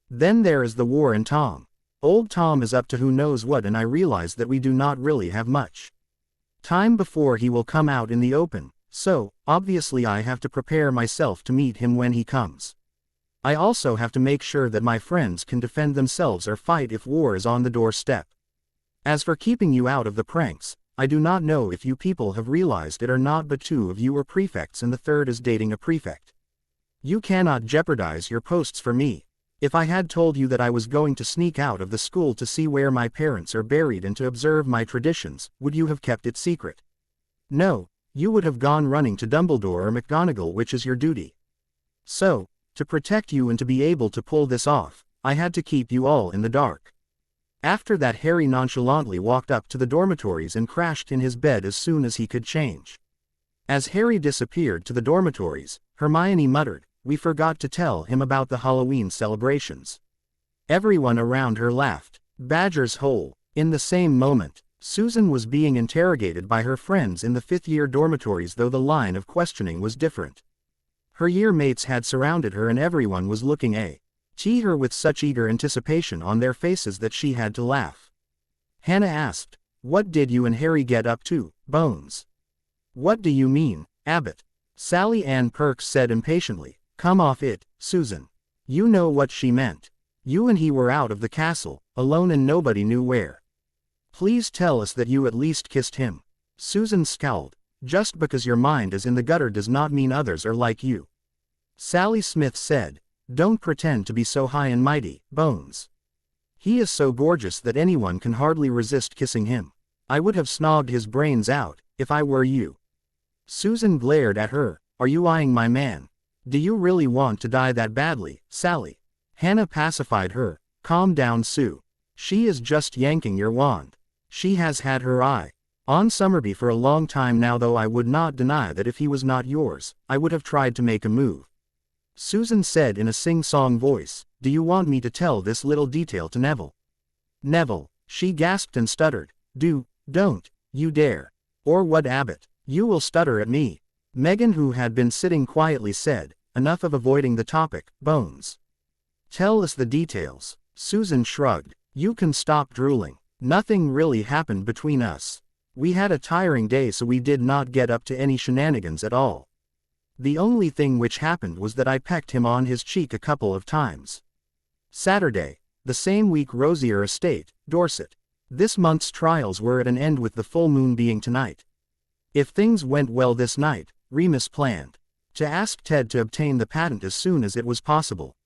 Then there is the war and Tom. Old Tom is up to who knows what, and I realize that we do not really have much time before he will come out in the open, so, obviously I have to prepare myself to meet him when he comes. I also have to make sure that my friends can defend themselves or fight if war is on the doorstep. As for keeping you out of the pranks, I do not know if you people have realized it or not, but two of you are prefects and the third is dating a prefect. You cannot jeopardize your posts for me. If I had told you that I was going to sneak out of the school to see where my parents are buried and to observe my traditions, would you have kept it secret? No, you would have gone running to Dumbledore or McGonagall, which is your duty. So, to protect you and to be able to pull this off, I had to keep you all in the dark." After that, Harry nonchalantly walked up to the dormitories and crashed in his bed as soon as he could change. As Harry disappeared to the dormitories, Hermione muttered, "We forgot to tell him about the Halloween celebrations." Everyone around her laughed. Badger's hole. In the same moment, Susan was being interrogated by her friends in the fifth-year dormitories, though the line of questioning was different. Her year mates had surrounded her and everyone was looking at her with such eager anticipation on their faces that she had to laugh. Hannah asked, "What did you and Harry get up to, Bones?" "What do you mean, Abbott?" Sally Ann Perks said impatiently. "Come off it, Susan. You know what she meant. You and he were out of the castle, alone and nobody knew where. Please tell us that you at least kissed him." Susan scowled. "Just because your mind is in the gutter does not mean others are like you." Sally Smith said, "Don't pretend to be so high and mighty, Bones. He is so gorgeous that anyone can hardly resist kissing him. I would have snogged his brains out, if I were you." Susan glared at her. "Are you eyeing my man? Do you really want to die that badly, Sally?" Hannah pacified her. "Calm down, Sue. She is just yanking your wand. She has had her eye on Summerby for a long time now, though I would not deny that if he was not yours, I would have tried to make a move." Susan said in a sing-song voice, "Do you want me to tell this little detail to Neville?" "Neville," she gasped and stuttered. Don't, you dare. Or what, Abbott? You will stutter at me." Megan, who had been sitting quietly, said, "Enough of avoiding the topic, Bones. Tell us the details." Susan shrugged. "You can stop drooling. Nothing really happened between us. We had a tiring day, so we did not get up to any shenanigans at all. The only thing which happened was that I pecked him on his cheek a couple of times. Saturday, the same week, Rosier Estate, Dorset. This month's trials were at an end, with the full moon being tonight. If things went well this night, Remus planned to ask Ted to obtain the patent as soon as it was possible.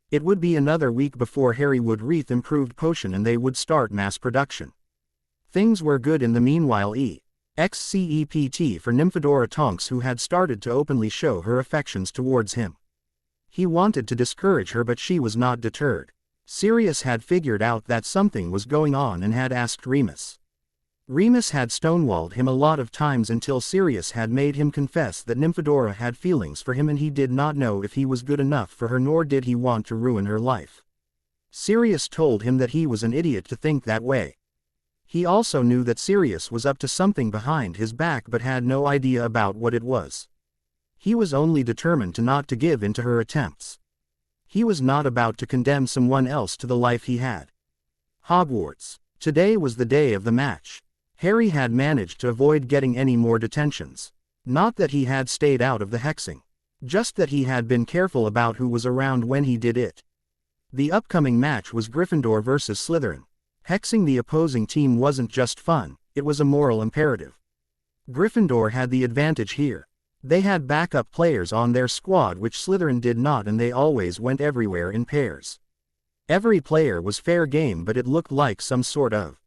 It would be another week before Harry would wreath improved potion and they would start mass production. Things were good in the meanwhile. Except for Nymphadora Tonks, who had started to openly show her affections towards him. He wanted to discourage her, but she was not deterred. Sirius had figured out that something was going on and had asked Remus. Remus had stonewalled him a lot of times until Sirius had made him confess that Nymphadora had feelings for him, and he did not know if he was good enough for her, nor did he want to ruin her life. Sirius told him that he was an idiot to think that way. He also knew that Sirius was up to something behind his back, but had no idea about what it was. He was only determined not to give in to her attempts. He was not about to condemn someone else to the life he had. Hogwarts. Today was the day of the match. Harry had managed to avoid getting any more detentions. Not that he had stayed out of the hexing. Just that he had been careful about who was around when he did it. The upcoming match was Gryffindor versus Slytherin. Hexing the opposing team wasn't just fun, it was a moral imperative. Gryffindor had the advantage here. They had backup players on their squad, which Slytherin did not, and they always went everywhere in pairs. Every player was fair game, but it looked like some sort of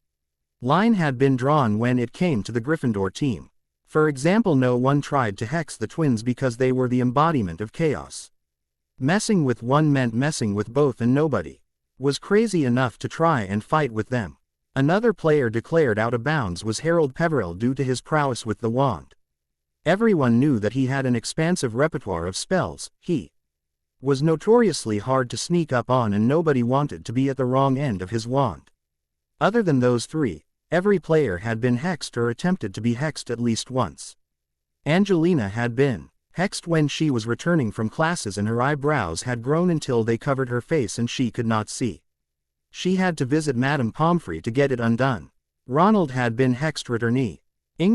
line had been drawn when it came to the Gryffindor team. For example, no one tried to hex the twins because they were the embodiment of chaos. Messing with one meant messing with both, and nobody was crazy enough to try and fight with them. Another player declared out of bounds was Harold Peveril due to his prowess with the wand. Everyone knew that he had an expansive repertoire of spells. He was notoriously hard to sneak up on, and nobody wanted to be at the wrong end of his wand. Other than those three, every player had been hexed or attempted to be hexed at least once. Angelina had been hexed when she was returning from classes, and her eyebrows had grown until they covered her face and she could not see. She had to visit Madame Pomfrey to get it undone. Ronald had been hexed returning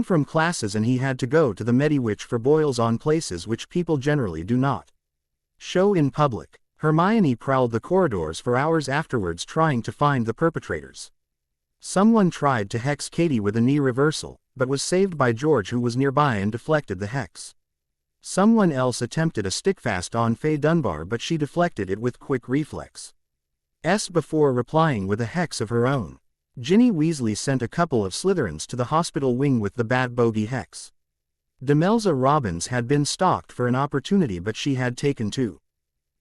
from classes, and he had to go to the Mediwitch for boils on places which people generally do not show in public. Hermione prowled the corridors for hours afterwards trying to find the perpetrators. Someone tried to hex Katie with a knee reversal, but was saved by George, who was nearby and deflected the hex. Someone else attempted a stickfast on Faye Dunbar, but she deflected it with quick reflex before replying with a hex of her own. Ginny Weasley sent a couple of Slytherins to the hospital wing with the Bat Bogey hex. Demelza Robbins had been stalked for an opportunity, but she had taken to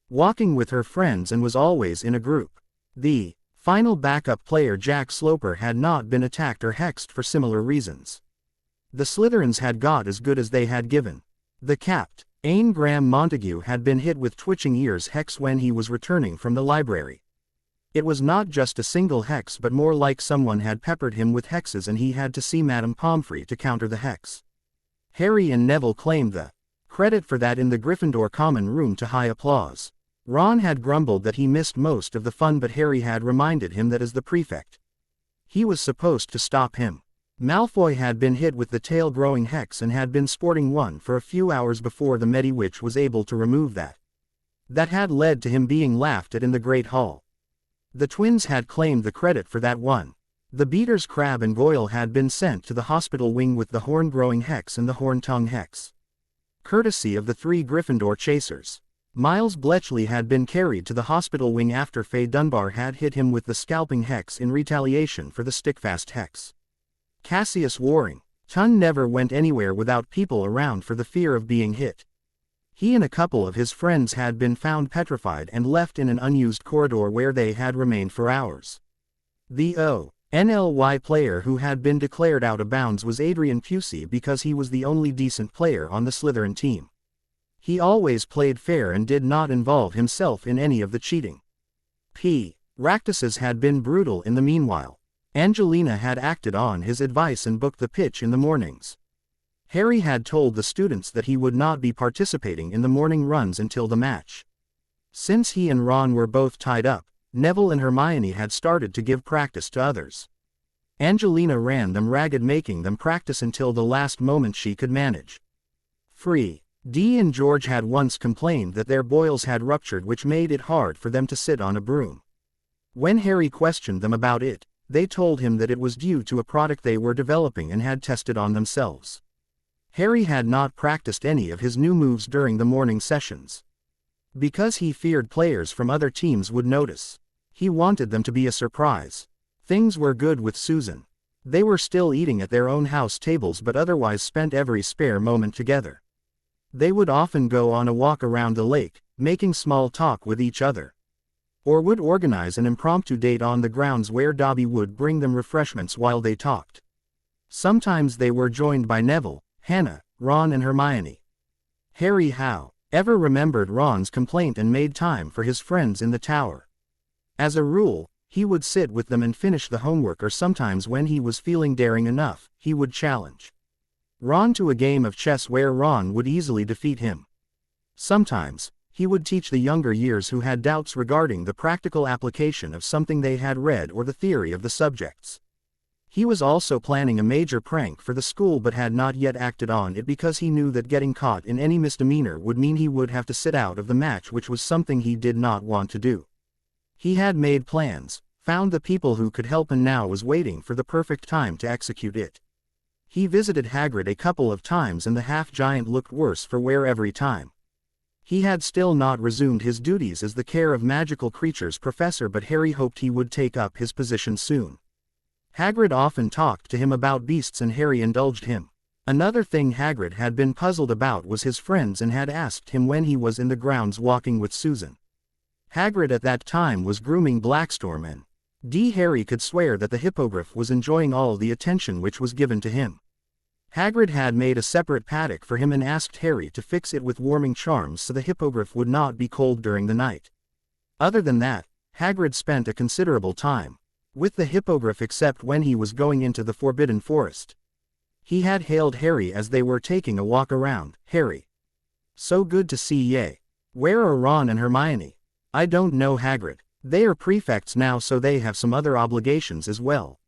walking with her friends and was always in a group. The final backup player, Jack Sloper, had not been attacked or hexed for similar reasons. The Slytherins had got as good as they had given. The Capt. Ain Graham Montague had been hit with Twitching Ears hex when he was returning from the library. It was not just a single hex, but more like someone had peppered him with hexes, and he had to see Madame Pomfrey to counter the hex. Harry and Neville claimed the credit for that in the Gryffindor common room to high applause. Ron had grumbled that he missed most of the fun, but Harry had reminded him that as the prefect, he was supposed to stop him. Malfoy had been hit with the tail-growing hex and had been sporting one for a few hours before the Mediwitch was able to remove that. That had led to him being laughed at in the Great Hall. The twins had claimed the credit for that one. The beaters Crabbe and Goyle had been sent to the hospital wing with the horn-growing hex and the horn-tongue hex, courtesy of the 3 Gryffindor chasers. Miles Bletchley had been carried to the hospital wing after Faye Dunbar had hit him with the scalping hex in retaliation for the stickfast hex. Cassius Warrington never went anywhere without people around for the fear of being hit. He and a couple of his friends had been found petrified and left in an unused corridor where they had remained for hours. The ONLY player who had been declared out of bounds was Adrian Pusey because he was the only decent player on the Slytherin team. He always played fair and did not involve himself in any of the cheating. Practices had been brutal in the meanwhile. Angelina had acted on his advice and booked the pitch in the mornings. Harry had told the students that he would not be participating in the morning runs until the match. Since he and Ron were both tied up, Neville and Hermione had started to give practice to others. Angelina ran them ragged, making them practice until the last moment she could manage. Dee and George had once complained that their boils had ruptured, which made it hard for them to sit on a broom. When Harry questioned them about it, they told him that it was due to a product they were developing and had tested on themselves. Harry had not practiced any of his new moves during the morning sessions, because he feared players from other teams would notice. He wanted them to be a surprise. Things were good with Susan. They were still eating at their own house tables, but otherwise spent every spare moment together. They would often go on a walk around the lake, making small talk with each other, or would organize an impromptu date on the grounds where Dobby would bring them refreshments while they talked. Sometimes they were joined by Neville, Hannah, Ron and Hermione. Harry, however, remembered Ron's complaint and made time for his friends in the tower. As a rule, he would sit with them and finish the homework, or sometimes when he was feeling daring enough, he would challenge Ron to a game of chess where Ron would easily defeat him. Sometimes, he would teach the younger years who had doubts regarding the practical application of something they had read or the theory of the subjects. He was also planning a major prank for the school but had not yet acted on it because he knew that getting caught in any misdemeanor would mean he would have to sit out of the match, which was something he did not want to do. He had made plans, found the people who could help, and now was waiting for the perfect time to execute it. He visited Hagrid a couple of times and the half-giant looked worse for wear every time. He had still not resumed his duties as the care of magical creatures professor, but Harry hoped he would take up his position soon. Hagrid often talked to him about beasts and Harry indulged him. Another thing Hagrid had been puzzled about was his friends and had asked him when he was in the grounds walking with Susan. Hagrid at that time was grooming Blackstorm and Harry could swear that the hippogriff was enjoying all the attention which was given to him. Hagrid had made a separate paddock for him and asked Harry to fix it with warming charms so the hippogriff would not be cold during the night. Other than that, Hagrid spent a considerable time with the hippogriff except when he was going into the Forbidden Forest. He had hailed Harry as they were taking a walk around. "Harry. So good to see ye. Where are Ron and Hermione?" "I don't know, Hagrid. They are prefects now, so they have some other obligations as well."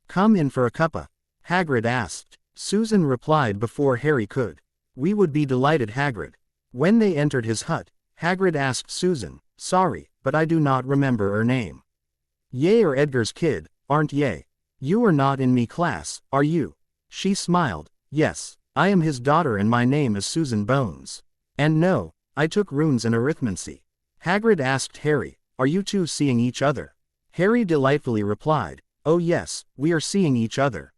"Come in for a cuppa?" Hagrid asked. Susan replied before Harry could. "We would be delighted, Hagrid." When they entered his hut, Hagrid asked Susan, "Sorry, but I do not remember her name." "Ye are Edgar's kid, aren't ye? You are not in me class, are you?" She smiled. "Yes, I am his daughter and my name is Susan Bones. And no, I took runes and arithmancy." Hagrid asked Harry, "Are you two seeing each other?" Harry delightfully replied, "Oh yes, we are seeing each other.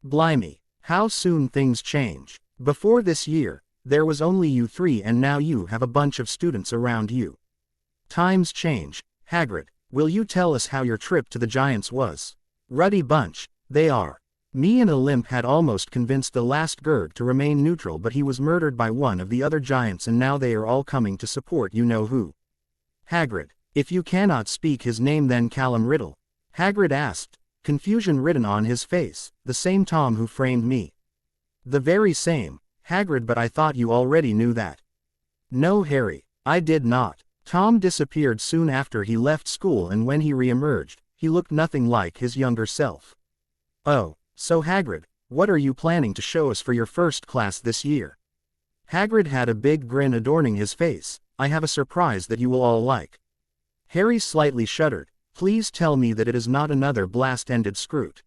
Blimey, how soon things change. Before this year, there was only you three and now you have a bunch of students around you. Times change. Hagrid, will you tell us how your trip to the Giants was?" "Ruddy bunch, they are. Me and Olymp had almost convinced the last Gurg to remain neutral, but he was murdered by one of the other Giants and now they are all coming to support you-know-who." "Hagrid, if you cannot speak his name then Callum Riddle?" Hagrid asked, confusion written on his face. "The same Tom who framed me." "The very same, Hagrid, but I thought you already knew that." "No, Harry, I did not. Tom disappeared soon after he left school and when he re-emerged, he looked nothing like his younger self." "Oh, so Hagrid, what are you planning to show us for your first class this year?" Hagrid had a big grin adorning his face. "I have a surprise that you will all like." Harry slightly shuddered. "Please tell me that it is not another blast-ended Scroot."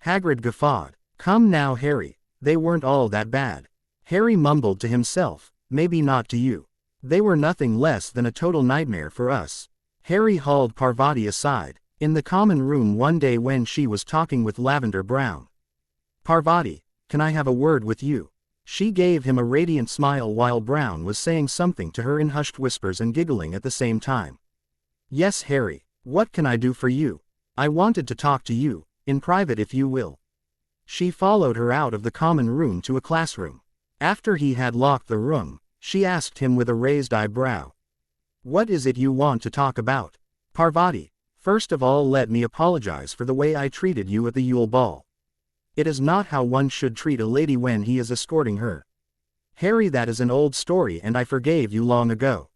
Hagrid guffawed. "Come now, Harry, they weren't all that bad." Harry mumbled to himself, "Maybe not to you. They were nothing less than a total nightmare for us." Harry hauled Parvati aside, in the common room one day when she was talking with Lavender Brown. "Parvati, can I have a word with you?" She gave him a radiant smile while Brown was saying something to her in hushed whispers and giggling at the same time. "Yes, Harry, what can I do for you? I wanted to talk to you, in private if you will." She followed her out of the common room to a classroom. After he had locked the room, she asked him with a raised eyebrow, "What is it you want to talk about?" "Parvati, first of all let me apologize for the way I treated you at the Yule Ball. It is not how one should treat a lady when he is escorting her." "Harry, that is an old story and I forgave you long ago.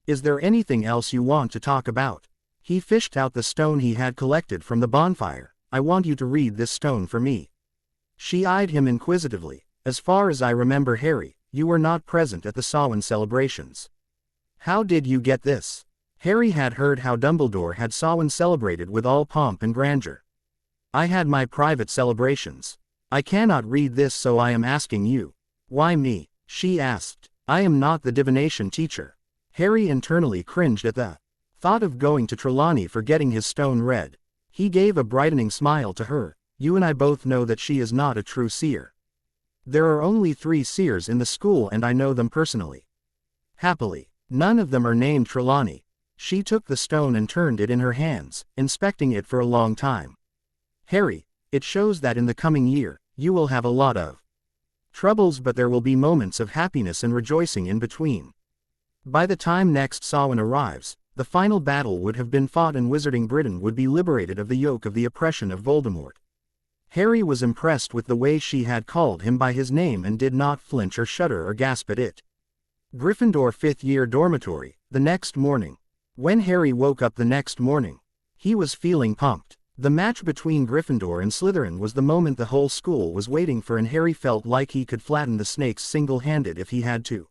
Is there anything else you want to talk about?" He fished out the stone he had collected from the bonfire. "I want you to read this stone for me." She eyed him inquisitively. "As far as I remember, Harry, you were not present at the Samhain celebrations. How did you get this?" Harry had heard how Dumbledore had Samhain celebrated with all pomp and grandeur. "I had my private celebrations. I cannot read this, so I am asking you." "Why me?" she asked. "I am not the divination teacher." Harry internally cringed at the thought of going to Trelawney for getting his stone read. He gave a brightening smile to her. "You and I both know that she is not a true seer. There are only 3 seers in the school and I know them personally. Happily, none of them are named Trelawney." She took the stone and turned it in her hands, inspecting it for a long time. "Harry, it shows that in the coming year, you will have a lot of troubles, but there will be moments of happiness and rejoicing in between. By the time next Samhain arrives, the final battle would have been fought and Wizarding Britain would be liberated of the yoke of the oppression of Voldemort." Harry was impressed with the way she had called him by his name and did not flinch or shudder or gasp at it. Gryffindor 5th year dormitory, the next morning. When Harry woke up the next morning, he was feeling pumped. The match between Gryffindor and Slytherin was the moment the whole school was waiting for, and Harry felt like he could flatten the snakes single-handed if he had to.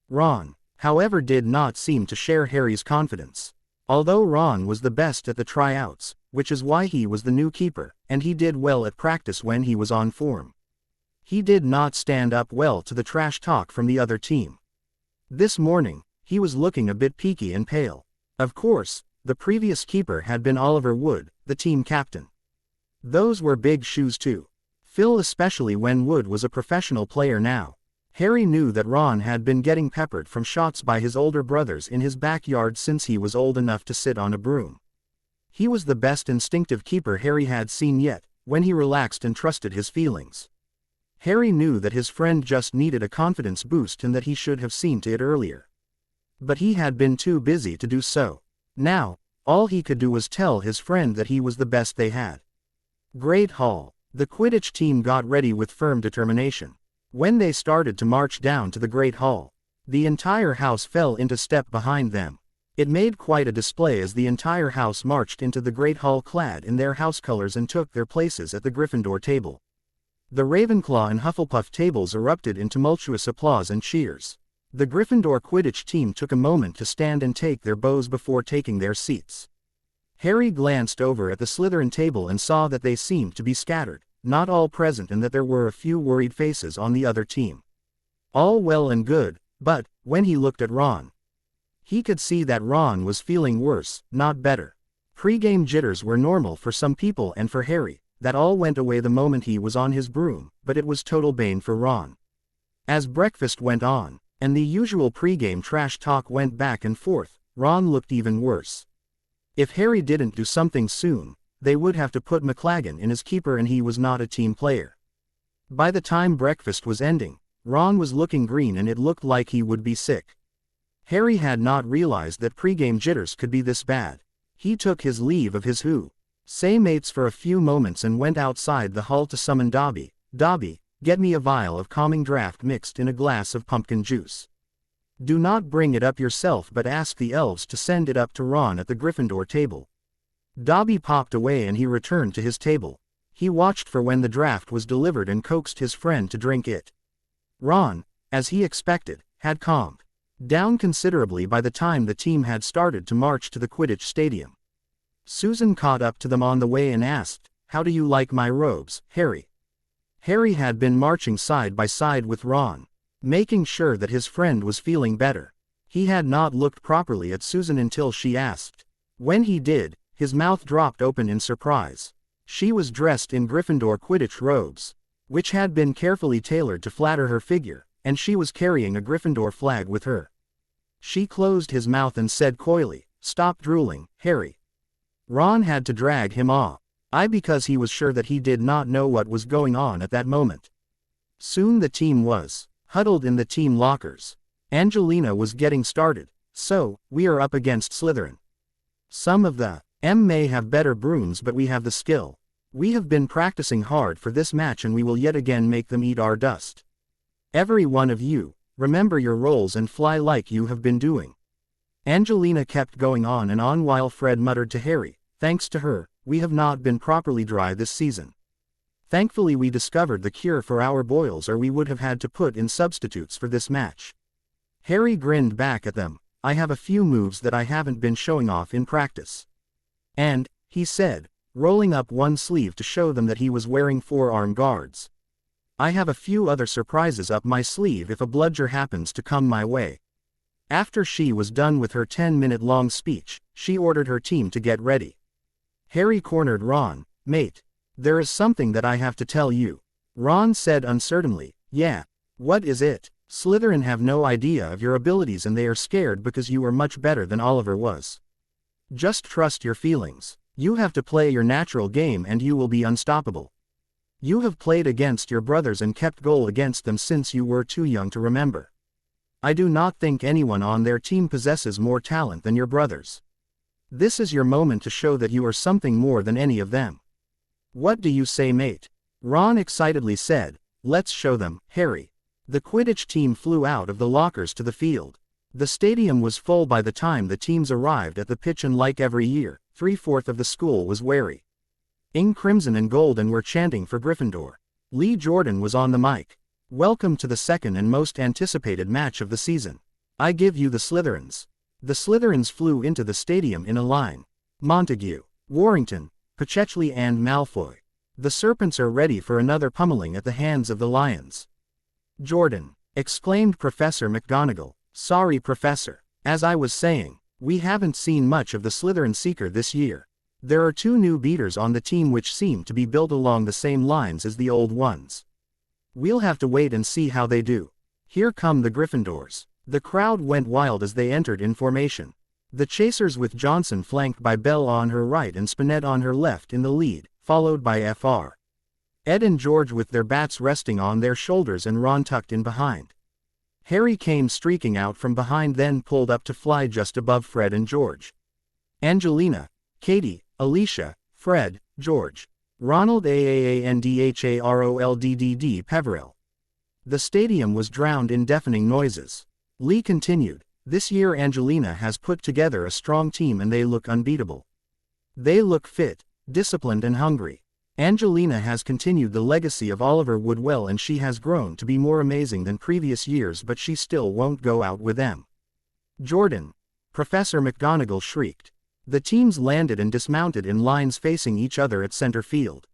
Ron, however, did not seem to share Harry's confidence. Although Ron was the best at the tryouts, which is why he was the new keeper, and he did well at practice when he was on form, he did not stand up well to the trash talk from the other team. This morning, he was looking a bit peaky and pale. Of course, the previous keeper had been Oliver Wood, the team captain. Those were big shoes to Phil, especially when Wood was a professional player now. Harry knew that Ron had been getting peppered from shots by his older brothers in his backyard since he was old enough to sit on a broom. He was the best instinctive keeper Harry had seen yet, when he relaxed and trusted his feelings. Harry knew that his friend just needed a confidence boost and that he should have seen to it earlier. But he had been too busy to do so. Now, all he could do was tell his friend that he was the best they had. Great Hall. The Quidditch team got ready with firm determination. When they started to march down to the Great Hall, the entire house fell into step behind them. It made quite a display as the entire house marched into the Great Hall clad in their house colors and took their places at the Gryffindor table. The Ravenclaw and Hufflepuff tables erupted in tumultuous applause and cheers. The Gryffindor Quidditch team took a moment to stand and take their bows before taking their seats. Harry glanced over at the Slytherin table and saw that they seemed to be scattered, not all present, and that there were a few worried faces on the other team. All well and good, but, when he looked at Ron, he could see that Ron was feeling worse, not better. Pre-game jitters were normal for some people, and for Harry, that all went away the moment he was on his broom, but it was total bane for Ron. As breakfast went on, and the usual pre-game trash talk went back and forth, Ron looked even worse. If Harry didn't do something soon, they would have to put McLaggen in as keeper, and he was not a team player. By the time breakfast was ending, Ron was looking green and it looked like he would be sick. Harry had not realized that pre-game jitters could be this bad. He took his leave of his say mates for a few moments and went outside the hall to summon Dobby. Dobby, get me a vial of calming draft mixed in a glass of pumpkin juice. Do not bring it up yourself, but ask the elves to send it up to Ron at the Gryffindor table. Dobby popped away and he returned to his table. He watched for when the draft was delivered and coaxed his friend to drink it. Ron, as he expected, had calmed down considerably by the time the team had started to march to the Quidditch stadium. Susan caught up to them on the way and asked, "How do you like my robes, Harry?" Harry had been marching side by side with Ron, making sure that his friend was feeling better. He had not looked properly at Susan until she asked. When he did, his mouth dropped open in surprise. She was dressed in Gryffindor Quidditch robes, which had been carefully tailored to flatter her figure, and she was carrying a Gryffindor flag with her. She closed his mouth and said coyly, "Stop drooling, Harry." Ron had to drag him off, because he was sure that he did not know what was going on at that moment. Soon the team was huddled in the team lockers. Angelina was getting started. "So, we are up against Slytherin. Some of the may have better brooms, but we have the skill. We have been practicing hard for this match and we will yet again make them eat our dust. Every one of you, remember your roles and fly like you have been doing." Angelina kept going on and on while Fred muttered to Harry, "Thanks to her, we have not been properly dry this season. Thankfully we discovered the cure for our boils, or we would have had to put in substitutes for this match." Harry grinned back at them. "I have a few moves that I haven't been showing off in practice." And, he said, rolling up one sleeve to show them that he was wearing forearm guards, "I have a few other surprises up my sleeve if a bludger happens to come my way." After she was done with her 10-minute-long speech, she ordered her team to get ready. Harry cornered Ron. "Mate, there is something that I have to tell you." Ron said uncertainly, "Yeah. What is it?" "Slytherin have no idea of your abilities and they are scared because you are much better than Oliver was. Just trust your feelings. You have to play your natural game and you will be unstoppable. You have played against your brothers and kept goal against them since you were too young to remember. I do not think anyone on their team possesses more talent than your brothers. This is your moment to show that you are something more than any of them. What do you say, mate?" Ron excitedly said, "Let's show them, Harry." The Quidditch team flew out of the lockers to the field. The stadium was full by the time the teams arrived at the pitch, and like every year, 3/4 of the school was wary. Ing Crimson and Golden were chanting for Gryffindor. Lee Jordan was on the mic. "Welcome to the second and most anticipated match of the season. I give you the Slytherins." The Slytherins flew into the stadium in a line. Montague, Warrington, Pechechley and Malfoy. The Serpents are ready for another pummeling at the hands of the Lions. "Jordan," exclaimed Professor McGonagall. "Sorry, Professor. As I was saying, we haven't seen much of the Slytherin Seeker this year. There are 2 new beaters on the team which seem to be built along the same lines as the old ones. We'll have to wait and see how they do. Here come the Gryffindors. The crowd went wild as they entered in formation. The Chasers with Johnson flanked by Bell on her right and Spinette on her left in the lead, followed by Fr. Ed and George with their bats resting on their shoulders and Ron tucked in behind. Harry came streaking out from behind, then pulled up to fly just above Fred and George. Angelina, Katie, Alicia, Fred, George, Ronald Aandharoldd Peveril. The stadium was drowned in deafening noises. Lee continued, "This year Angelina has put together a strong team and they look unbeatable. They look fit, disciplined and hungry. Angelina has continued the legacy of Oliver Woodwell and she has grown to be more amazing than previous years, but she still won't go out with them." "Jordan!" Professor McGonagall shrieked. The teams landed and dismounted in lines facing each other at center field.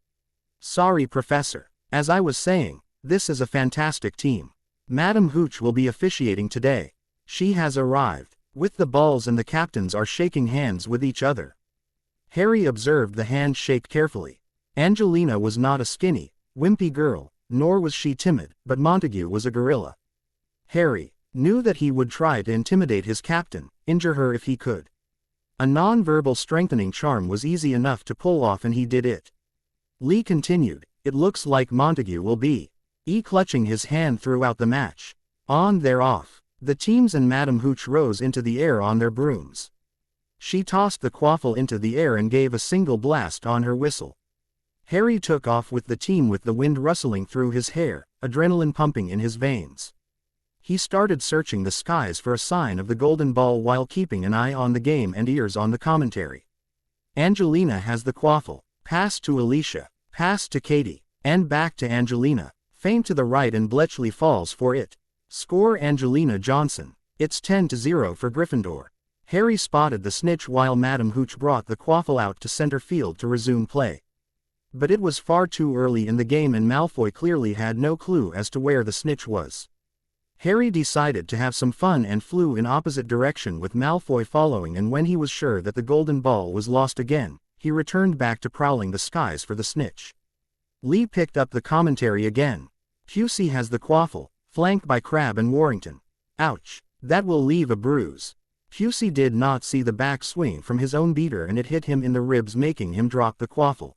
"Sorry, Professor. As I was saying, this is a fantastic team. Madam Hooch will be officiating today. She has arrived. With the balls and the captains are shaking hands with each other." Harry observed the hand shake carefully. Angelina was not a skinny, wimpy girl, nor was she timid, but Montague was a gorilla. Harry knew that he would try to intimidate his captain, injure her if he could. A non-verbal strengthening charm was easy enough to pull off and he did it. Lee continued, "It looks like Montague will be clutching his hand throughout the match. On they're off." The teams and Madam Hooch rose into the air on their brooms. She tossed the quaffle into the air and gave a single blast on her whistle. Harry took off with the team with the wind rustling through his hair, adrenaline pumping in his veins. He started searching the skies for a sign of the golden ball while keeping an eye on the game and ears on the commentary. Angelina has the quaffle. Pass to Alicia. Pass to Katie. And back to Angelina. Feint to the right and Bletchley falls for it. Score Angelina Johnson. It's 10-0 for Gryffindor. Harry spotted the snitch while Madam Hooch brought the quaffle out to center field to resume play. But it was far too early in the game and Malfoy clearly had no clue as to where the snitch was. Harry decided to have some fun and flew in opposite direction with Malfoy following, and when he was sure that the golden ball was lost again, he returned back to prowling the skies for the snitch. Lee picked up the commentary again. "Pusey has the quaffle, flanked by Crabbe and Warrington. Ouch. That will leave a bruise." Pusey did not see the back swing from his own beater and it hit him in the ribs, making him drop the quaffle.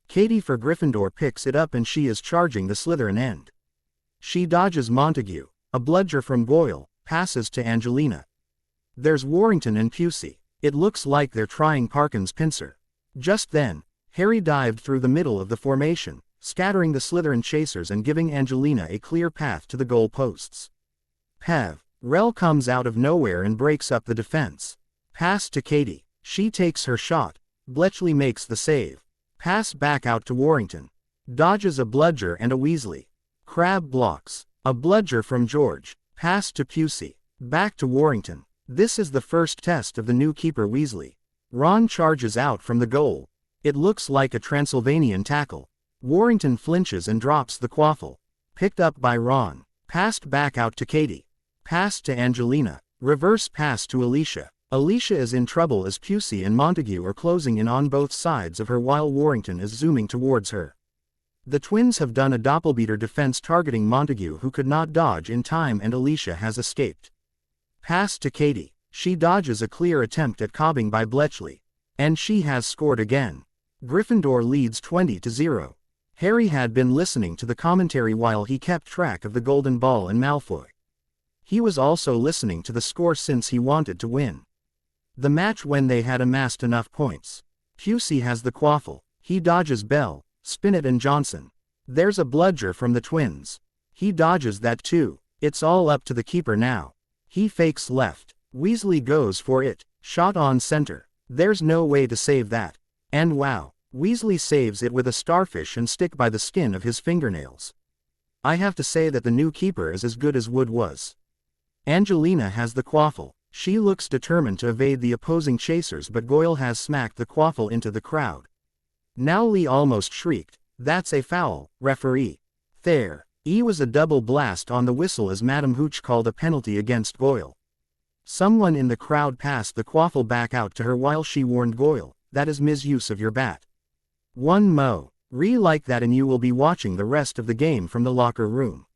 Katie for Gryffindor picks it up and she is charging the Slytherin end. She dodges Montague. A bludger from Goyle passes to Angelina. There's Warrington and Pusey. It looks like they're trying Parkin's pincer. Just then, Harry dived through the middle of the formation, scattering the Slytherin chasers and giving Angelina a clear path to the goal posts. Rel comes out of nowhere and breaks up the defense. Pass to Katie. She takes her shot. Bletchley makes the save. Pass back out to Warrington. Dodges a bludger and a Weasley. Crabbe blocks. A bludger from George. Pass to Pusey. Back to Warrington. This is the first test of the new keeper Weasley. Ron charges out from the goal. It looks like a Transylvanian tackle. Warrington flinches and drops the quaffle. Picked up by Ron. Passed back out to Katie. Pass to Angelina. Reverse pass to Alicia. Alicia is in trouble as Pusey and Montague are closing in on both sides of her while Warrington is zooming towards her. The twins have done a doppelbeater defense targeting Montague, who could not dodge in time, and Alicia has escaped. Pass to Katie. She dodges a clear attempt at cobbing by Bletchley. And she has scored again. Gryffindor leads 20-0. Harry had been listening to the commentary while he kept track of the golden ball and Malfoy. He was also listening to the score since he wanted to win the match when they had amassed enough points. Pusey has the quaffle. He dodges Bell, Spinette and Johnson. There's a bludger from the twins. He dodges that too. It's all up to the keeper now. He fakes left. Weasley goes for it. Shot on center. There's no way to save that. And wow. Weasley saves it with a starfish and stick by the skin of his fingernails. I have to say that the new keeper is as good as Wood was. Angelina has the quaffle. She looks determined to evade the opposing chasers, but Goyle has smacked the quaffle into the crowd. Now Lee almost shrieked, "That's a foul, referee." There. Was a double blast on the whistle as Madam Hooch called a penalty against Goyle. Someone in the crowd passed the quaffle back out to her while she warned Goyle, that is misuse of your bat. One mo. Like that and you will be watching the rest of the game from the locker room.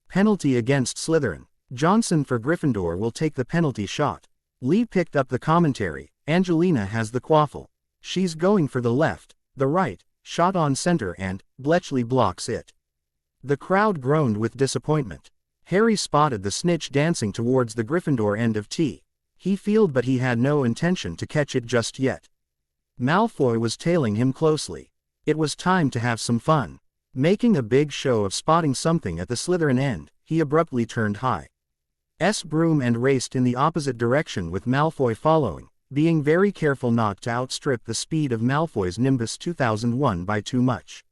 Penalty against Slytherin. Johnson for Gryffindor will take the penalty shot. Lee picked up the commentary. Angelina has the quaffle. She's going for the left, the right, shot on center and Bletchley blocks it. The crowd groaned with disappointment. Harry spotted the snitch dancing towards the Gryffindor end of tee. He fielded but he had no intention to catch it just yet. Malfoy was tailing him closely. It was time to have some fun. Making a big show of spotting something at the Slytherin end, he abruptly turned high.'s broom and raced in the opposite direction with Malfoy following, being very careful not to outstrip the speed of Malfoy's Nimbus 2001 by too much.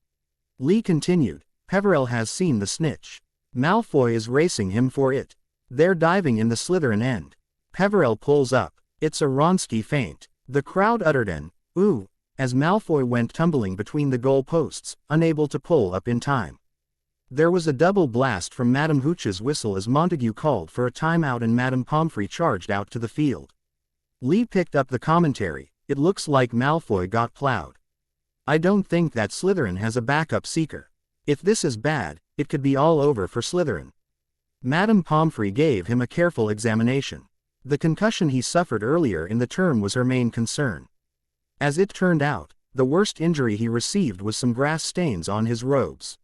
Lee continued, Peverell has seen the snitch. Malfoy is racing him for it. They're diving in the Slytherin end. Peverell pulls up. It's a Wronski feint. The crowd uttered an ooh as Malfoy went tumbling between the goal posts, unable to pull up in time. There was a double blast from Madame Hooch's whistle as Montague called for a timeout and Madame Pomfrey charged out to the field. Lee picked up the commentary. It looks like Malfoy got plowed. I don't think that Slytherin has a backup seeker. If this is bad, it could be all over for Slytherin. Madame Pomfrey gave him a careful examination. The concussion he suffered earlier in the term was her main concern. As it turned out, the worst injury he received was some grass stains on his robes.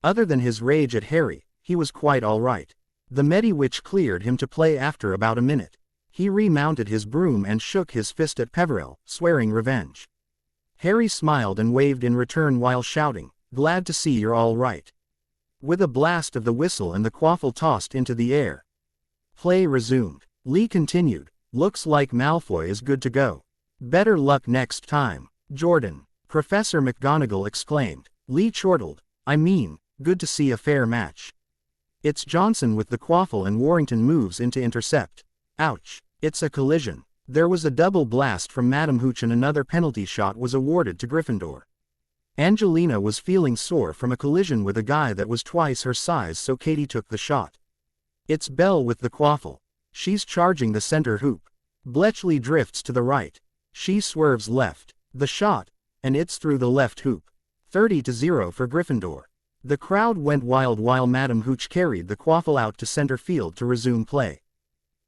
Other than his rage at Harry, he was quite all right. The Mediwitch cleared him to play after about a minute. He remounted his broom and shook his fist at Peverell, swearing revenge. Harry smiled and waved in return while shouting, glad to see you're all right. With a blast of the whistle and the quaffle tossed into the air. Play resumed. Lee continued, looks like Malfoy is good to go. Better luck next time, Jordan. Professor McGonagall exclaimed. Lee chortled, I mean, good to see a fair match. It's Johnson with the quaffle and Warrington moves in to intercept. Ouch. It's a collision. There was a double blast from Madame Hooch and another penalty shot was awarded to Gryffindor. Angelina was feeling sore from a collision with a guy that was twice her size, so Katie took the shot. It's Belle with the quaffle. She's charging the center hoop. Bletchley drifts to the right. She swerves left. The shot, and it's through the left hoop. 30-0 for Gryffindor. The crowd went wild while Madame Hooch carried the quaffle out to center field to resume play.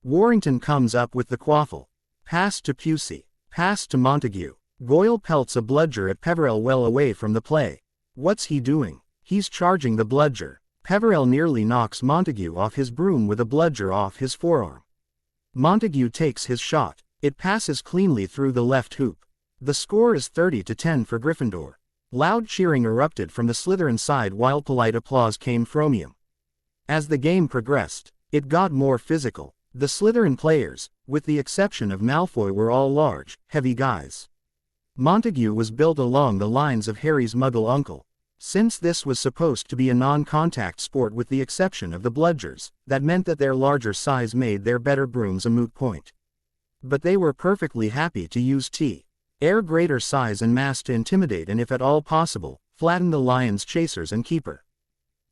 Warrington comes up with the quaffle. Pass to Pusey. Pass to Montague. Goyle pelts a bludger at Peverell well away from the play. What's he doing? He's charging the bludger. Peverell nearly knocks Montague off his broom with a bludger off his forearm. Montague takes his shot. It passes cleanly through the left hoop. The score is 30-10 for Gryffindor. Loud cheering erupted from the Slytherin side while polite applause came from him. As the game progressed, it got more physical. The Slytherin players, with the exception of Malfoy, were all large, heavy guys. Montague was built along the lines of Harry's Muggle uncle. Since this was supposed to be a non-contact sport with the exception of the bludgers, that meant that their larger size made their better brooms a moot point. But they were perfectly happy to use T.'s greater size and mass to intimidate and if at all possible, flatten the lion's chasers and keeper.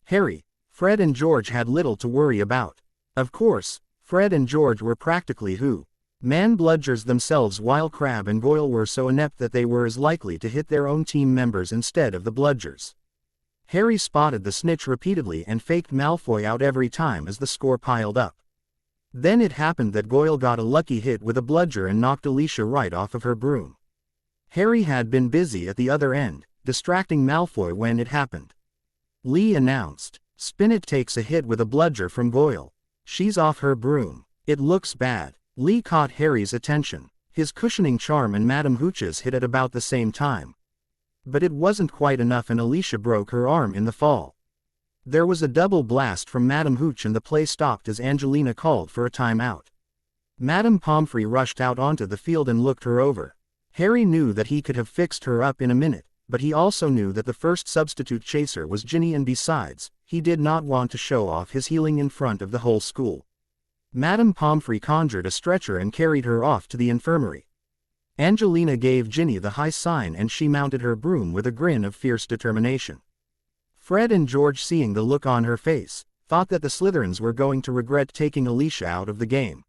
Harry, Fred and George had little to worry about. Of course, Fred and George were practically man bludgers themselves while Crabbe and Goyle were so inept that they were as likely to hit their own team members instead of the bludgers. Harry spotted the snitch repeatedly and faked Malfoy out every time as the score piled up. Then it happened that Goyle got a lucky hit with a bludger and knocked Alicia right off of her broom. Harry had been busy at the other end, distracting Malfoy when it happened. Lee announced, Spinnet takes a hit with a bludger from Goyle. She's off her broom. It looks bad. Lee caught Harry's attention. His cushioning charm and Madame Hooch's hit at about the same time. But it wasn't quite enough and Alicia broke her arm in the fall. There was a double blast from Madame Hooch and the play stopped as Angelina called for a timeout. Madame Pomfrey rushed out onto the field and looked her over. Harry knew that he could have fixed her up in a minute, but he also knew that the first substitute chaser was Ginny and besides, he did not want to show off his healing in front of the whole school. Madame Pomfrey conjured a stretcher and carried her off to the infirmary. Angelina gave Ginny the high sign and she mounted her broom with a grin of fierce determination. Fred and George, seeing the look on her face, thought that the Slytherins were going to regret taking Alicia out of the game.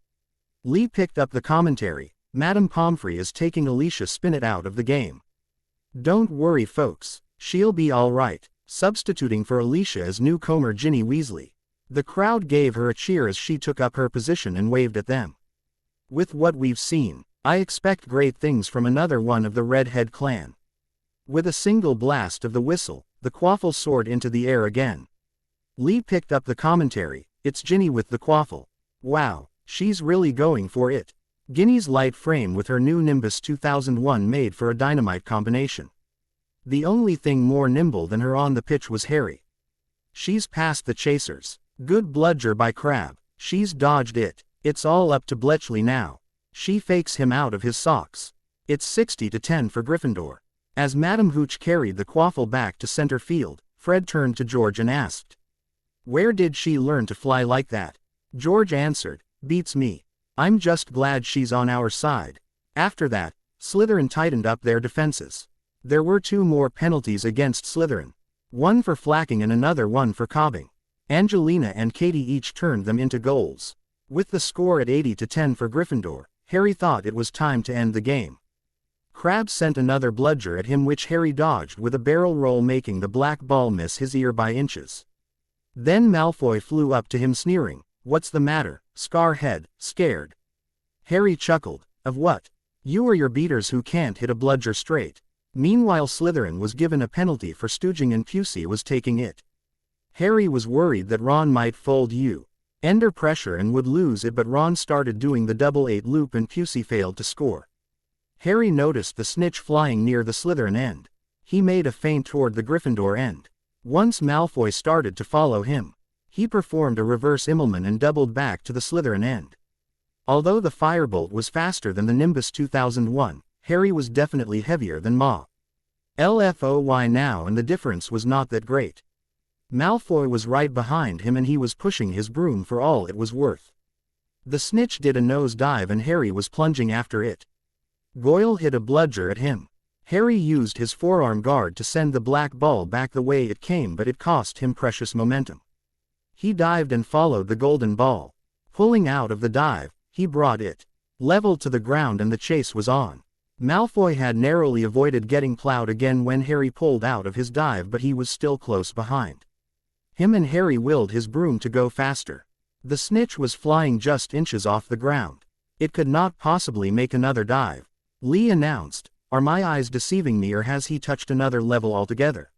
Lee picked up the commentary. Madame Pomfrey is taking Alicia Spinnet out of the game. Don't worry folks, she'll be alright, substituting for Alicia as newcomer Ginny Weasley. The crowd gave her a cheer as she took up her position and waved at them. With what we've seen, I expect great things from another one of the Redhead clan. With a single blast of the whistle, the quaffle soared into the air again. Lee picked up the commentary, it's Ginny with the quaffle. Wow, she's really going for it. Ginny's light frame with her new Nimbus 2001 made for a dynamite combination. The only thing more nimble than her on the pitch was Harry. She's past the chasers. Good bludger by Crabbe, she's dodged it. It's all up to Bletchley now. She fakes him out of his socks. It's 60-10 for Gryffindor. As Madame Hooch carried the quaffle back to center field, Fred turned to George and asked, "Where did she learn to fly like that?" George answered, "Beats me. I'm just glad she's on our side." After that, Slytherin tightened up their defenses. There were 2 more penalties against Slytherin. One for flacking and another one for cobbing. Angelina and Katie each turned them into goals. With the score at 80-10 for Gryffindor, Harry thought it was time to end the game. Crabbe sent another bludger at him which Harry dodged with a barrel roll, making the black ball miss his ear by inches. Then Malfoy flew up to him sneering, "What's the matter, Scarhead, scared?" Harry chuckled, "Of what? You or your beaters who can't hit a bludger straight." Meanwhile Slytherin was given a penalty for stooging and Pusey was taking it. Harry was worried that Ron might fold under pressure and would lose it, but Ron started doing the double 8 loop and Pusey failed to score. Harry noticed the snitch flying near the Slytherin end. He made a feint toward the Gryffindor end. Once Malfoy started to follow him, he performed a reverse Immelman and doubled back to the Slytherin end. Although the firebolt was faster than the Nimbus 2001, Harry was definitely heavier than LFOY now, and the difference was not that great. Malfoy was right behind him and he was pushing his broom for all it was worth. The snitch did a nose dive and Harry was plunging after it. Goyle hit a bludger at him. Harry used his forearm guard to send the black ball back the way it came, but it cost him precious momentum. He dived and followed the golden ball. Pulling out of the dive, he brought it level to the ground and the chase was on. Malfoy had narrowly avoided getting plowed again when Harry pulled out of his dive, but he was still close behind him and Harry willed his broom to go faster. The snitch was flying just inches off the ground. It could not possibly make another dive. Lee announced, "Are my eyes deceiving me or has he touched another level altogether?"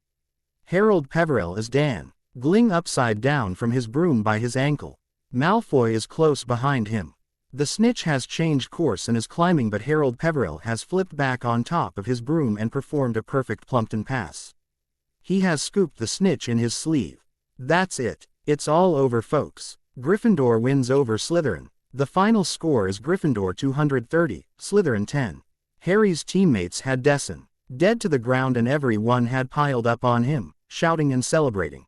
Harold Peverell is Dan, gling upside down from his broom by his ankle. Malfoy is close behind him. The snitch has changed course and is climbing, but Harold Peverell has flipped back on top of his broom and performed a perfect Plumpton pass. He has scooped the snitch in his sleeve. That's it. It's all over folks. Gryffindor wins over Slytherin. The final score is Gryffindor 230, Slytherin 10. Harry's teammates had Dessen dead to the ground and everyone had piled up on him, shouting and celebrating.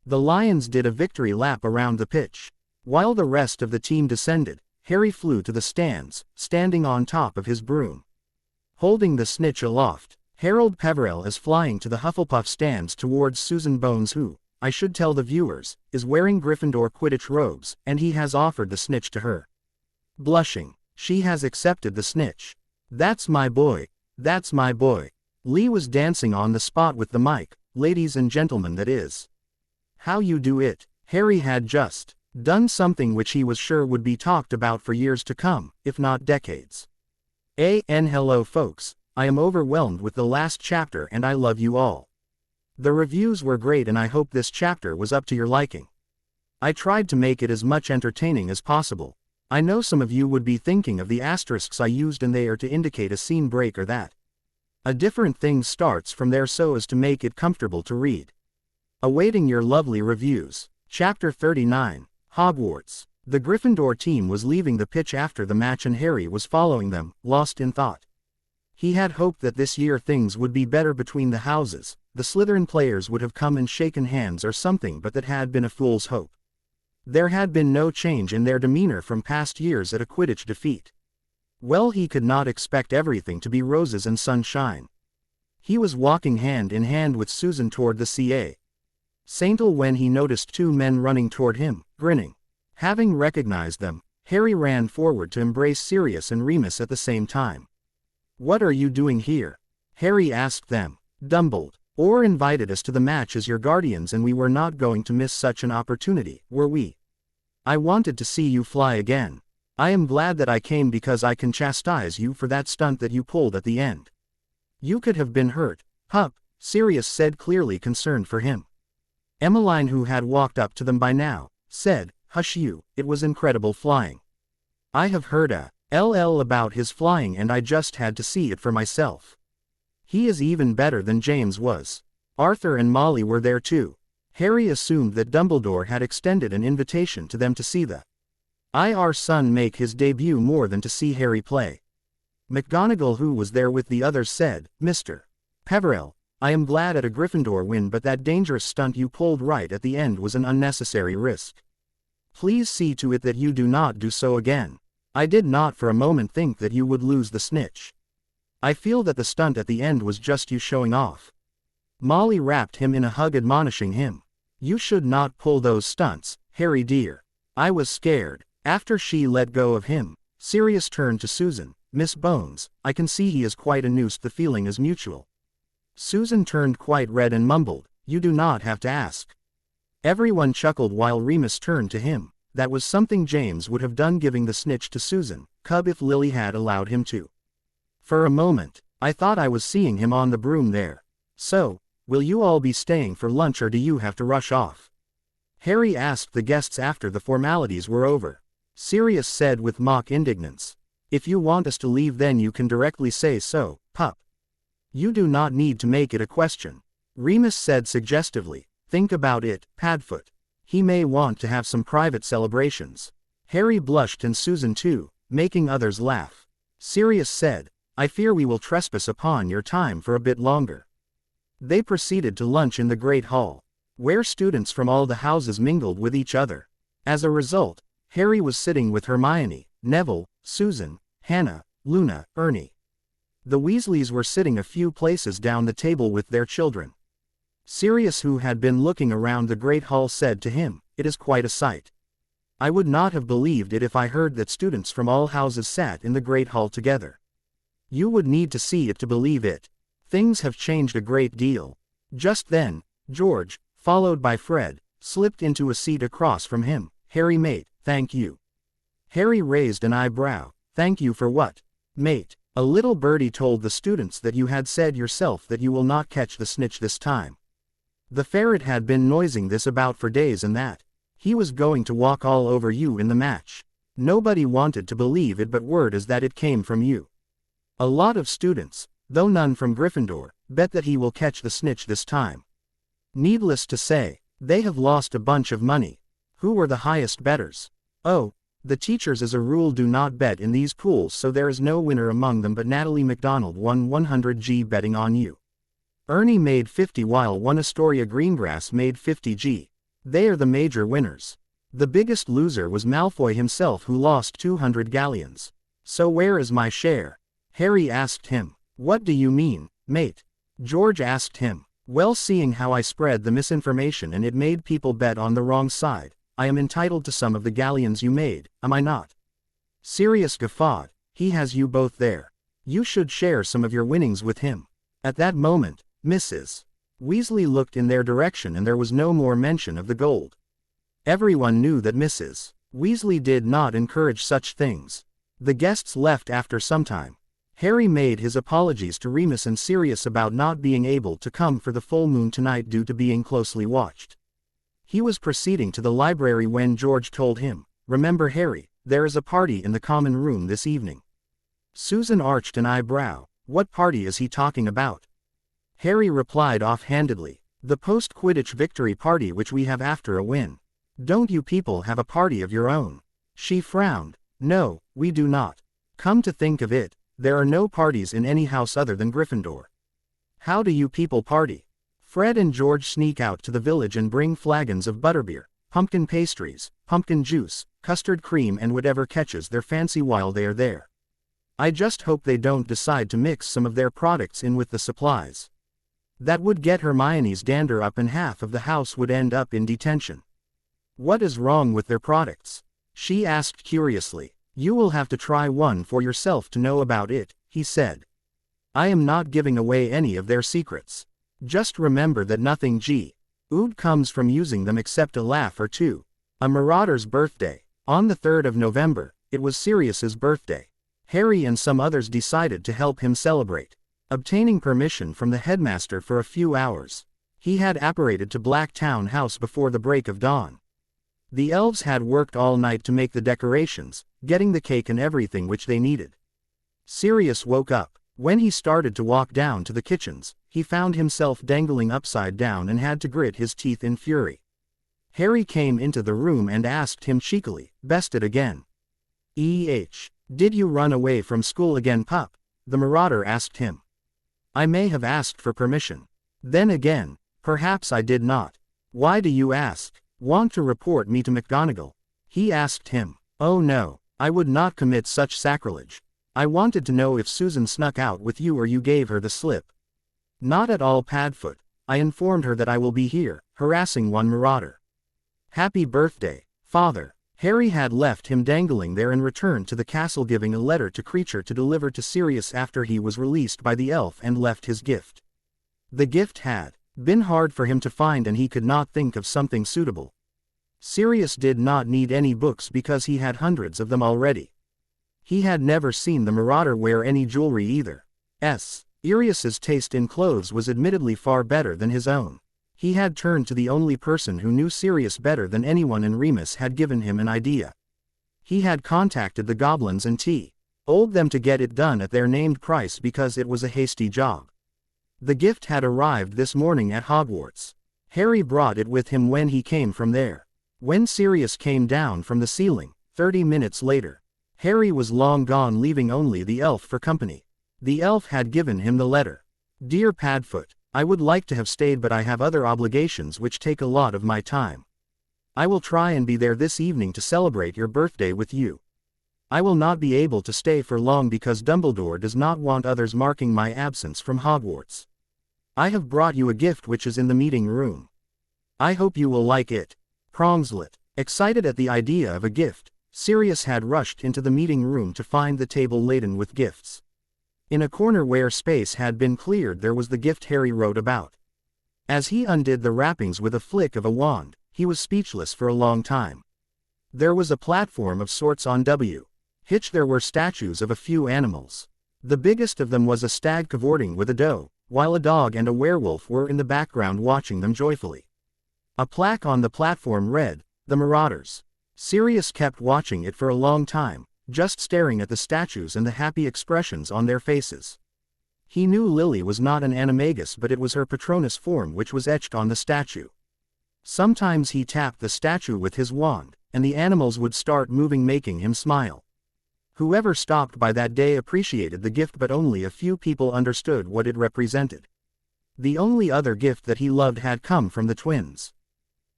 The Lions did a victory lap around the pitch. While the rest of the team descended, Harry flew to the stands, standing on top of his broom. Holding the snitch aloft, Harold Peverell is flying to the Hufflepuff stands towards Susan Bones, who, I should tell the viewers, is wearing Gryffindor Quidditch robes, and he has offered the snitch to her. Blushing, she has accepted the snitch. "That's my boy. That's my boy." Lee was dancing on the spot with the mic, "Ladies and gentlemen, that is how you do it." Harry had just done something which he was sure would be talked about for years to come, if not decades. Hello folks, I am overwhelmed with the last chapter and I love you all. The reviews were great and I hope this chapter was up to your liking. I tried to make it as much entertaining as possible. I know some of you would be thinking of the asterisks I used and they are to indicate a scene break or that a different thing starts from there so as to make it comfortable to read. Awaiting your lovely reviews. Chapter 39, Hogwarts. The Gryffindor team was leaving the pitch after the match and Harry was following them, lost in thought. He had hoped that this year things would be better between the houses, the Slytherin players would have come and shaken hands or something, but that had been a fool's hope. There had been no change in their demeanor from past years at a Quidditch defeat. Well, he could not expect everything to be roses and sunshine. He was walking hand in hand with Susan toward the CA Saintel when he noticed 2 men running toward him, grinning. Having recognized them, Harry ran forward to embrace Sirius and Remus at the same time. "What are you doing here?" Harry asked them. "Dumbledore invited us to the match as your guardians and we were not going to miss such an opportunity, were we? I wanted to see you fly again. I am glad that I came because I can chastise you for that stunt that you pulled at the end. You could have been hurt, pup," Sirius said, clearly concerned for him. Emmeline, who had walked up to them by now, said, "Hush you, it was incredible flying. I have heard a LL about his flying and I just had to see it for myself. He is even better than James was." Arthur and Molly were there too. Harry assumed that Dumbledore had extended an invitation to them to see the IR son make his debut more than to see Harry play. McGonagall, who was there with the others, said, "Mr. Peverell, I am glad at a Gryffindor win, but that dangerous stunt you pulled right at the end was an unnecessary risk. Please see to it that you do not do so again. I did not for a moment think that you would lose the snitch. I feel that the stunt at the end was just you showing off." Molly wrapped him in a hug, admonishing him, "You should not pull those stunts, Harry dear. I was scared." After she let go of him, Sirius turned to Susan. "Miss Bones, I can see he is quite amused. The feeling is mutual." Susan turned quite red and mumbled, "You do not have to ask." Everyone chuckled while Remus turned to him. That was something James would have done, giving the snitch to Susan, cub, if Lily had allowed him to. "For a moment, I thought I was seeing him on the broom there. So, will you all be staying for lunch or do you have to rush off?" Harry asked the guests after the formalities were over. Sirius said with mock indignance, "If you want us to leave then you can directly say so, pup. You do not need to make it a question." Remus said suggestively, "Think about it, Padfoot. He may want to have some private celebrations." Harry blushed and Susan too, making others laugh. Sirius said, "I fear we will trespass upon your time for a bit longer." They proceeded to lunch in the Great Hall, where students from all the houses mingled with each other. As a result, Harry was sitting with Hermione, Neville, Susan, Hannah, Luna, Ernie. The Weasleys were sitting a few places down the table with their children. Sirius, who had been looking around the Great Hall, said to him, "It is quite a sight. I would not have believed it if I heard that students from all houses sat in the Great Hall together. You would need to see it to believe it. Things have changed a great deal." Just then, George, followed by Fred, slipped into a seat across from him. "Harry, mate, thank you." Harry raised an eyebrow. "Thank you for what, mate?" "A little birdie told the students that you had said yourself that you will not catch the snitch this time. The ferret had been noising this about for days and that he was going to walk all over you in the match. Nobody wanted to believe it, but word is that it came from you. A lot of students, though none from Gryffindor, bet that he will catch the snitch this time. Needless to say, they have lost a bunch of money." "Who were the highest bettors?" "Oh, the teachers as a rule do not bet in these pools, so there is no winner among them, but Natalie MacDonald won 100G betting on you. Ernie made 50 while one Astoria Greengrass made 50G. They are the major winners. The biggest loser was Malfoy himself, who lost 200 galleons. So where is my share?" Harry asked him. "What do you mean, mate?" George asked him. "Well, seeing how I spread the misinformation and it made people bet on the wrong side, I am entitled to some of the galleons you made, am I not?" Sirius guffawed. "He has you both there. You should share some of your winnings with him." At that moment, Mrs. Weasley looked in their direction and there was no more mention of the gold. Everyone knew that Mrs. Weasley did not encourage such things. The guests left after some time. Harry made his apologies to Remus and Sirius about not being able to come for the full moon tonight due to being closely watched. He was proceeding to the library when George told him, "Remember, Harry, there is a party in the common room this evening." Susan arched an eyebrow. "What party is he talking about?" Harry replied offhandedly, "The post-Quidditch victory party which we have after a win. Don't you people have a party of your own?" She frowned. "No, we do not. Come to think of it, there are no parties in any house other than Gryffindor. How do you people party?" Fred and George sneak out to the village and bring flagons of butterbeer, pumpkin pastries, pumpkin juice, custard cream and whatever catches their fancy while they are there. I just hope they don't decide to mix some of their products in with the supplies. That would get Hermione's dander up and half of the house would end up in detention. What is wrong with their products? She asked curiously. You will have to try one for yourself to know about it, he said. I am not giving away any of their secrets. Just remember that nothing good comes from using them except a laugh or two. A marauder's birthday. On the 3rd of November, it was Sirius's birthday. Harry and some others decided to help him celebrate. Obtaining permission from the headmaster for a few hours, he had apparated to Blacktown House before the break of dawn. The elves had worked all night to make the decorations, getting the cake and everything which they needed. Sirius woke up. When he started to walk down to the kitchens, he found himself dangling upside down and had to grit his teeth in fury. Harry came into the room and asked him cheekily, "Bested again? Did you run away from school again, pup?" the marauder asked him. I may have asked for permission. Then again, perhaps I did not. Why do you ask? Want to report me to McGonagall? He asked him. Oh no, I would not commit such sacrilege. I wanted to know if Susan snuck out with you or you gave her the slip. Not at all, Padfoot. I informed her that I will be here, harassing one marauder. Happy birthday, Father. Harry had left him dangling there and returned to the castle, giving a letter to Kreacher to deliver to Sirius after he was released by the elf and left his gift. The gift had been hard for him to find and he could not think of something suitable. Sirius did not need any books because he had hundreds of them already. He had never seen the marauder wear any jewelry either. Sirius's taste in clothes was admittedly far better than his own. He had turned to the only person who knew Sirius better than anyone, and Remus had given him an idea. He had contacted the goblins and told them to get it done at their named price because it was a hasty job. The gift had arrived this morning at Hogwarts. Harry brought it with him when he came from there. When Sirius came down from the ceiling, 30 minutes later, Harry was long gone, leaving only the elf for company. The elf had given him the letter. Dear Padfoot, I would like to have stayed, but I have other obligations which take a lot of my time. I will try and be there this evening to celebrate your birthday with you. I will not be able to stay for long because Dumbledore does not want others marking my absence from Hogwarts. I have brought you a gift which is in the meeting room. I hope you will like it. Prongslet. Excited at the idea of a gift, Sirius had rushed into the meeting room to find the table laden with gifts. In a corner where space had been cleared there was the gift Harry wrote about. As he undid the wrappings with a flick of a wand, he was speechless for a long time. There was a platform of sorts on Hitch. There were statues of a few animals. The biggest of them was a stag cavorting with a doe, while a dog and a werewolf were in the background watching them joyfully. A plaque on the platform read, "The Marauders." Sirius kept watching it for a long time, just staring at the statues and the happy expressions on their faces. He knew Lily was not an animagus, but it was her Patronus form which was etched on the statue. Sometimes he tapped the statue with his wand, and the animals would start moving, making him smile. Whoever stopped by that day appreciated the gift, but only a few people understood what it represented. The only other gift that he loved had come from the twins.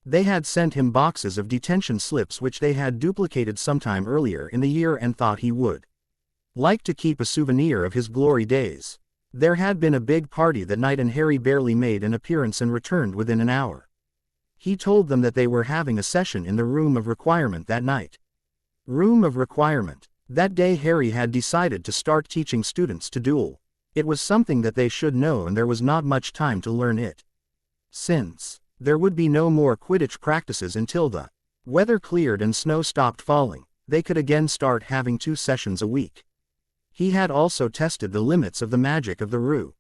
They had sent him boxes of detention slips which they had duplicated sometime earlier in the year and thought he would like to keep a souvenir of his glory days. There had been a big party that night and Harry barely made an appearance and returned within an hour. He told them that they were having a session in the Room of Requirement that night. Room of Requirement. That day Harry had decided to start teaching students to duel. It was something that they should know and there was not much time to learn it. Since there would be no more Quidditch practices until the weather cleared and snow stopped falling, they could again start having 2 sessions a week. He had also tested the limits of the magic of the Room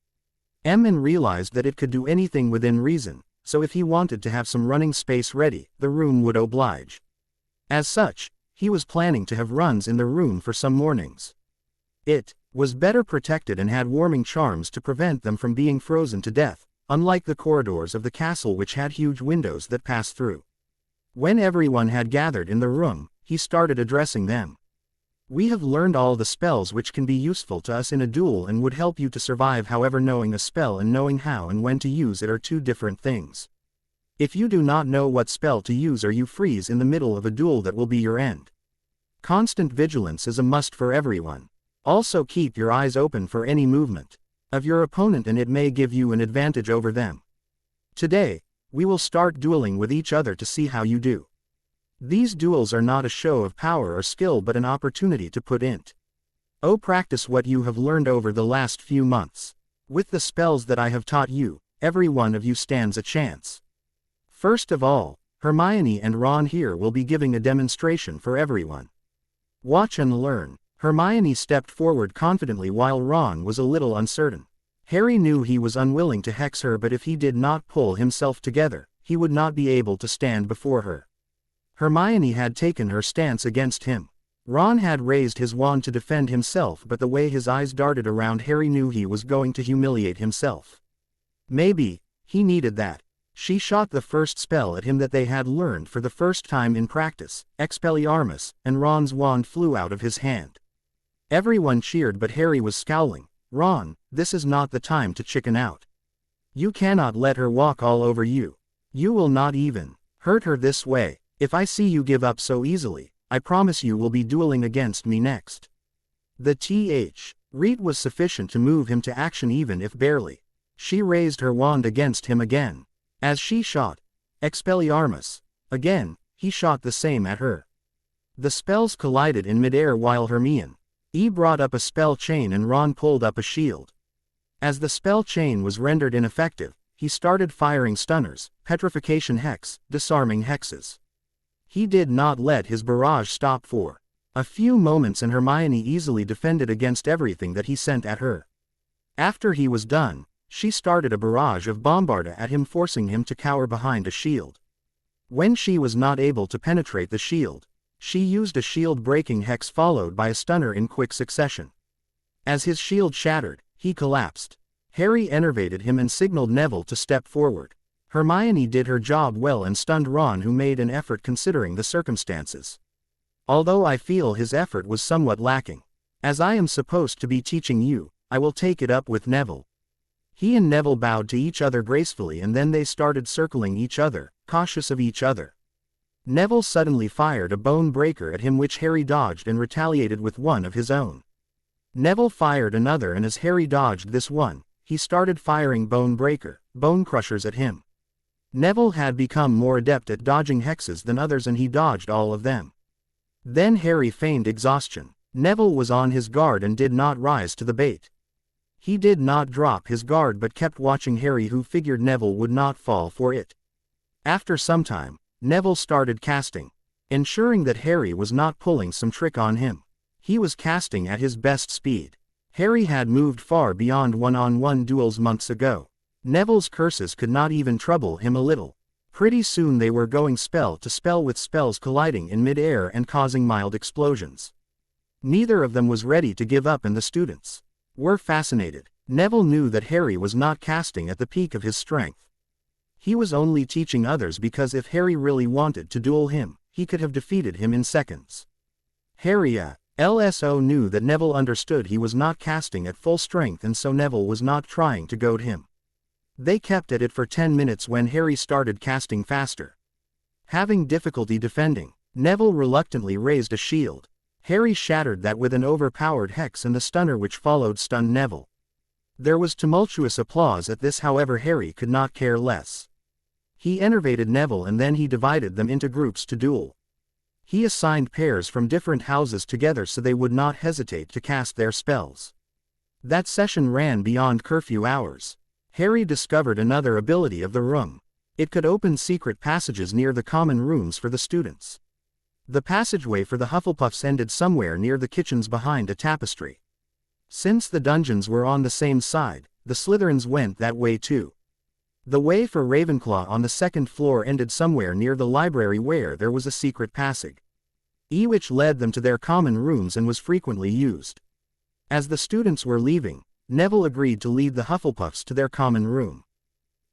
and realized that it could do anything within reason, so if he wanted to have some running space ready, the room would oblige. As such, he was planning to have runs in the room for some mornings. It was better protected and had warming charms to prevent them from being frozen to death, unlike the corridors of the castle which had huge windows that passed through. When everyone had gathered in the room, he started addressing them. We have learned all the spells which can be useful to us in a duel and would help you to survive. However, knowing a spell and knowing how and when to use it are 2 different things. If you do not know what spell to use or you freeze in the middle of a duel, that will be your end. Constant vigilance is a must for everyone. Also keep your eyes open for any movement of your opponent and it may give you an advantage over them. Today, we will start dueling with each other to see how you do. These duels are not a show of power or skill but an opportunity to put int. Oh, practice what you have learned over the last few months. With the spells that I have taught you, every one of you stands a chance. First of all, Hermione and Ron here will be giving a demonstration for everyone. Watch and learn. Hermione stepped forward confidently while Ron was a little uncertain. Harry knew he was unwilling to hex her, but if he did not pull himself together, he would not be able to stand before her. Hermione had taken her stance against him. Ron had raised his wand to defend himself, but the way his eyes darted around Harry knew he was going to humiliate himself. Maybe he needed that. She shot the first spell at him that they had learned for the first time in practice, Expelliarmus, and Ron's wand flew out of his hand. Everyone cheered, but Harry was scowling. Ron, this is not the time to chicken out. You cannot let her walk all over you. You will not even hurt her this way. If I see you give up so easily, I promise you will be dueling against me next. The read was sufficient to move him to action even if barely. She raised her wand against him again. As she shot Expelliarmus again, he shot the same at her. The spells collided in midair while Hermione brought up a spell chain and Ron pulled up a shield. As the spell chain was rendered ineffective, he started firing stunners, petrification hex, disarming hexes. He did not let his barrage stop for a few moments, and Hermione easily defended against everything that he sent at her. After he was done, she started a barrage of bombarda at him, forcing him to cower behind a shield. When she was not able to penetrate the shield, she used a shield-breaking hex followed by a stunner in quick succession. As his shield shattered, he collapsed. Harry enervated him and signaled Neville to step forward. Hermione did her job well and stunned Ron, who made an effort considering the circumstances. Although I feel his effort was somewhat lacking. As I am supposed to be teaching you, I will take it up with Neville. He and Neville bowed to each other gracefully, and then they started circling each other, cautious of each other. Neville suddenly fired a bone breaker at him, which Harry dodged and retaliated with one of his own. Neville fired another, and as Harry dodged this one, he started firing bone crushers at him. Neville had become more adept at dodging hexes than others, and he dodged all of them. Then Harry feigned exhaustion. Neville was on his guard and did not rise to the bait. He did not drop his guard but kept watching Harry, who figured Neville would not fall for it. After some time, Neville started casting, ensuring that Harry was not pulling some trick on him. He was casting at his best speed. Harry had moved far beyond one-on-one duels months ago. Neville's curses could not even trouble him a little. Pretty soon they were going spell to spell, with spells colliding in mid-air and causing mild explosions. Neither of them was ready to give up, and the students were fascinated. Neville knew that Harry was not casting at the peak of his strength. He was only teaching others because if Harry really wanted to duel him, he could have defeated him in seconds. Harry LSO knew that Neville understood he was not casting at full strength, and so Neville was not trying to goad him. They kept at it for 10 minutes when Harry started casting faster. Having difficulty defending, Neville reluctantly raised a shield. Harry shattered that with an overpowered hex, and the stunner which followed stunned Neville. There was tumultuous applause at this, however Harry could not care less. He enervated Neville, and then he divided them into groups to duel. He assigned pairs from different houses together so they would not hesitate to cast their spells. That session ran beyond curfew hours. Harry discovered another ability of the room. It could open secret passages near the common rooms for the students. The passageway for the Hufflepuffs ended somewhere near the kitchens behind a tapestry. Since the dungeons were on the same side, the Slytherins went that way too. The way for Ravenclaw on the second floor ended somewhere near the library, where there was a secret passage, which led them to their common rooms and was frequently used. As the students were leaving, Neville agreed to lead the Hufflepuffs to their common room.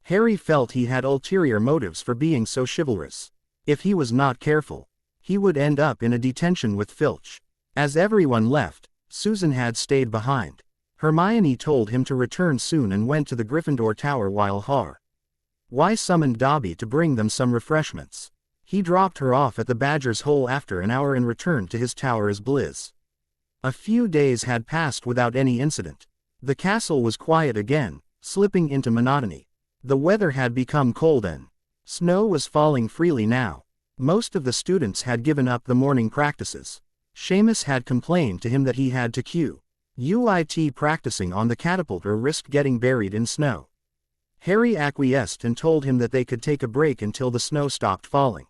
Harry felt he had ulterior motives for being so chivalrous. If he was not careful, he would end up in a detention with Filch. As everyone left, Susan had stayed behind. Hermione told him to return soon and went to the Gryffindor Tower while Harry summoned Dobby to bring them some refreshments. He dropped her off at the Badger's Hole after an hour and returned to his tower as Blizz. A few days had passed without any incident. The castle was quiet again, slipping into monotony. The weather had become cold and snow was falling freely now. Most of the students had given up the morning practices. Seamus had complained to him that he had to quit practicing on the catapult or risk getting buried in snow. Harry acquiesced and told him that they could take a break until the snow stopped falling.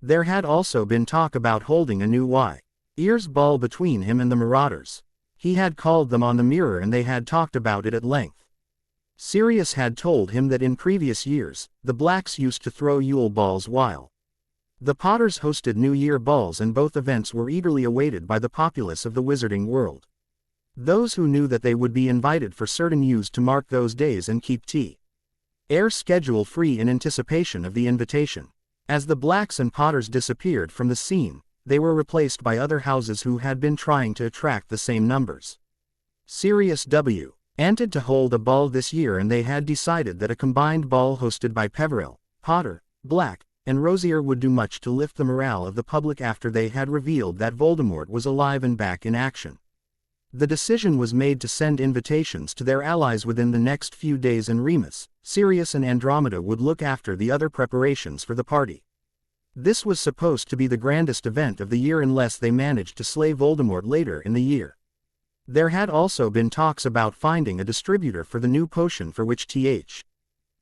There had also been talk about holding a new Y-Ears ball between him and the Marauders. He had called them on the mirror and they had talked about it at length. Sirius had told him that in previous years, the Blacks used to throw Yule balls while the Potters hosted New Year balls, and both events were eagerly awaited by the populace of the wizarding world. Those who knew that they would be invited for certain used to mark those days and keep their schedule free in anticipation of the invitation. As the Blacks and Potters disappeared from the scene, they were replaced by other houses who had been trying to attract the same numbers. Sirius W. wanted to hold a ball this year, and they had decided that a combined ball hosted by Peveril, Potter, Black, and Rosier would do much to lift the morale of the public after they had revealed that Voldemort was alive and back in action. The decision was made to send invitations to their allies within the next few days, and Remus, Sirius and Andromeda would look after the other preparations for the party. This was supposed to be the grandest event of the year unless they managed to slay Voldemort later in the year. There had also been talks about finding a distributor for the new potion, for which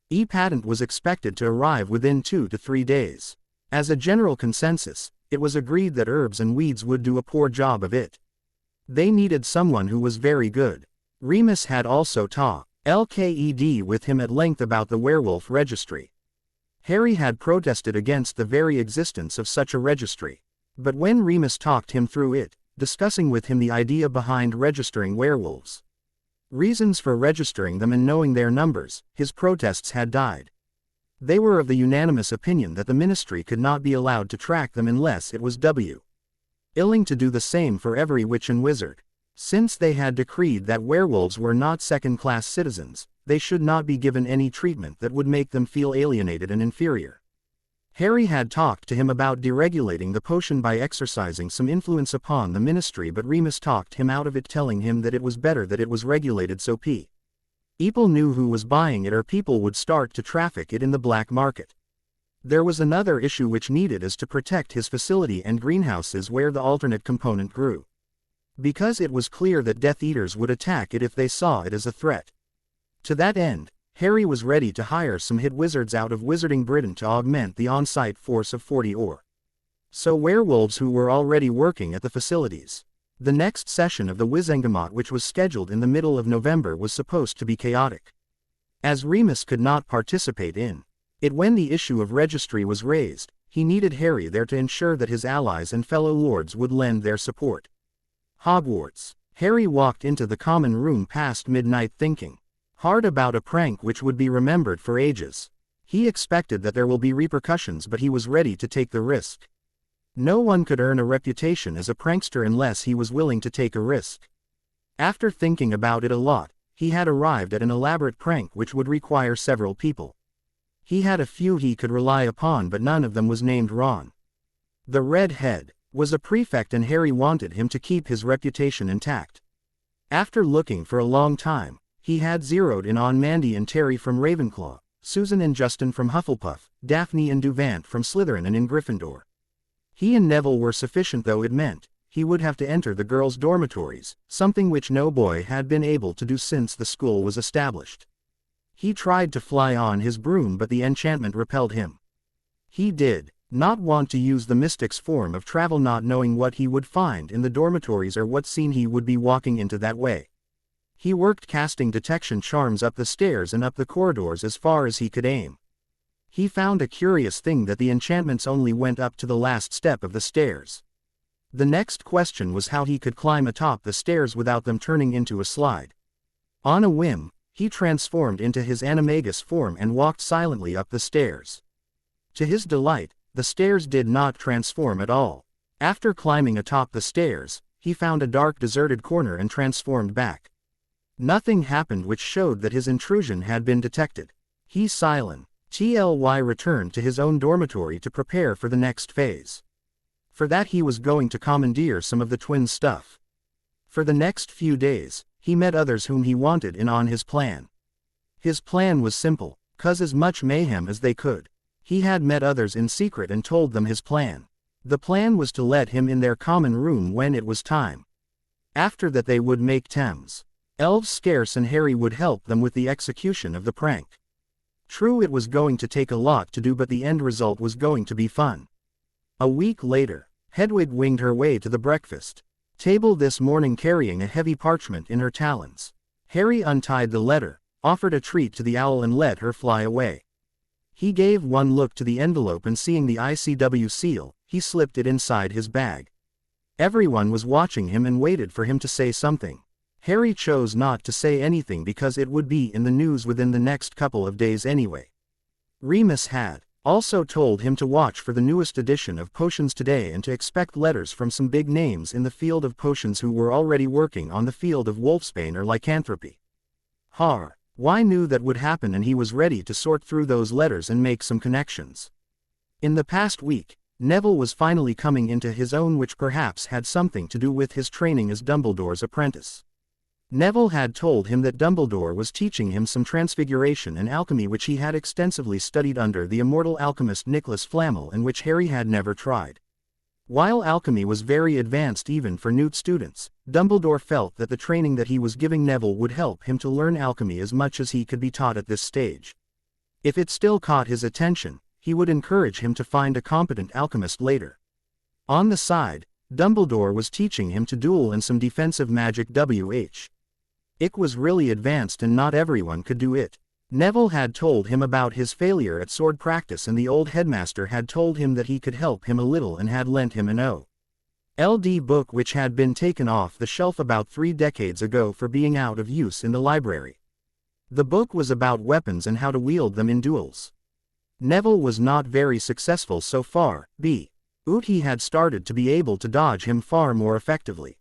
the patent was expected to arrive within 2 to 3 days. As a general consensus, it was agreed that herbs and weeds would do a poor job of it. They needed someone who was very good. Remus had also talked with him at length about the werewolf registry. Harry had protested against the very existence of such a registry. But when Remus talked him through it, discussing with him the idea behind registering werewolves, reasons for registering them and knowing their numbers, his protests had died. They were of the unanimous opinion that the Ministry could not be allowed to track them unless it was willing to do the same for every witch and wizard. Since they had decreed that werewolves were not second-class citizens, they should not be given any treatment that would make them feel alienated and inferior. Harry had talked to him about deregulating the potion by exercising some influence upon the Ministry, but Remus talked him out of it, telling him that it was better that it was regulated so people knew who was buying it, or people would start to traffic it in the black market. There was another issue which needed is to protect his facility and greenhouses where the alternate component grew, because it was clear that Death Eaters would attack it if they saw it as a threat. To that end, Harry was ready to hire some hit wizards out of Wizarding Britain to augment the on-site force of 40 or so werewolves who were already working at the facilities. The next session of the Wizengamot, which was scheduled in the middle of November, was supposed to be chaotic, as Remus could not participate in it when the issue of registry was raised. He needed Harry there to ensure that his allies and fellow lords would lend their support. Hogwarts. Harry walked into the common room past midnight, thinking hard about a prank which would be remembered for ages. He expected that there will be repercussions, but he was ready to take the risk. No one could earn a reputation as a prankster unless he was willing to take a risk. After thinking about it a lot, he had arrived at an elaborate prank which would require several people. He had a few he could rely upon, but none of them was named Ron. The Red-Head was a prefect, and Harry wanted him to keep his reputation intact. After looking for a long time, he had zeroed in on Mandy and Terry from Ravenclaw, Susan and Justin from Hufflepuff, Daphne and Duvant from Slytherin and in Gryffindor. He and Neville were sufficient, though it meant he would have to enter the girls' dormitories, something which no boy had been able to do since the school was established. He tried to fly on his broom, but the enchantment repelled him. He did not want to use the mystic's form of travel, not knowing what he would find in the dormitories or what scene he would be walking into that way. He worked casting detection charms up the stairs and up the corridors as far as he could aim. He found a curious thing that the enchantments only went up to the last step of the stairs. The next question was how he could climb atop the stairs without them turning into a slide. On a whim, he transformed into his animagus form and walked silently up the stairs. To his delight, the stairs did not transform at all. After climbing atop the stairs, he found a dark, deserted corner and transformed back. Nothing happened, which showed that his intrusion had been detected. He silently returned to his own dormitory to prepare for the next phase. For that he was going to commandeer some of the twins' stuff. For the next few days, he met others whom he wanted in on his plan. His plan was simple: cause as much mayhem as they could. He had met others in secret and told them his plan. The plan was to let him in their common room when it was time. After that they would make Thames. Elves scarce and Harry would help them with the execution of the prank. True, it was going to take a lot to do, but the end result was going to be fun. A week later, Hedwig winged her way to the breakfast table this morning carrying a heavy parchment in her talons. Harry untied the letter, offered a treat to the owl and let her fly away. He gave one look to the envelope and seeing the ICW seal, he slipped it inside his bag. Everyone was watching him and waited for him to say something. Harry chose not to say anything because it would be in the news within the next couple of days anyway. Remus had also told him to watch for the newest edition of Potions Today and to expect letters from some big names in the field of potions who were already working on the field of wolfsbane or lycanthropy. Y knew that would happen and he was ready to sort through those letters and make some connections. In the past week, Neville was finally coming into his own, which perhaps had something to do with his training as Dumbledore's apprentice. Neville had told him that Dumbledore was teaching him some transfiguration and alchemy which he had extensively studied under the immortal alchemist Nicholas Flamel and which Harry had never tried. While alchemy was very advanced even for Newt students, Dumbledore felt that the training that he was giving Neville would help him to learn alchemy as much as he could be taught at this stage. If it still caught his attention, he would encourage him to find a competent alchemist later. On the side, Dumbledore was teaching him to duel and some defensive magic It was really advanced and not everyone could do it. Neville had told him about his failure at sword practice and the old headmaster had told him that he could help him a little and had lent him an O.L.D. book which had been taken off the shelf about 3 decades ago for being out of use in the library. The book was about weapons and how to wield them in duels. Neville was not very successful so far, but he had started to be able to dodge him far more effectively.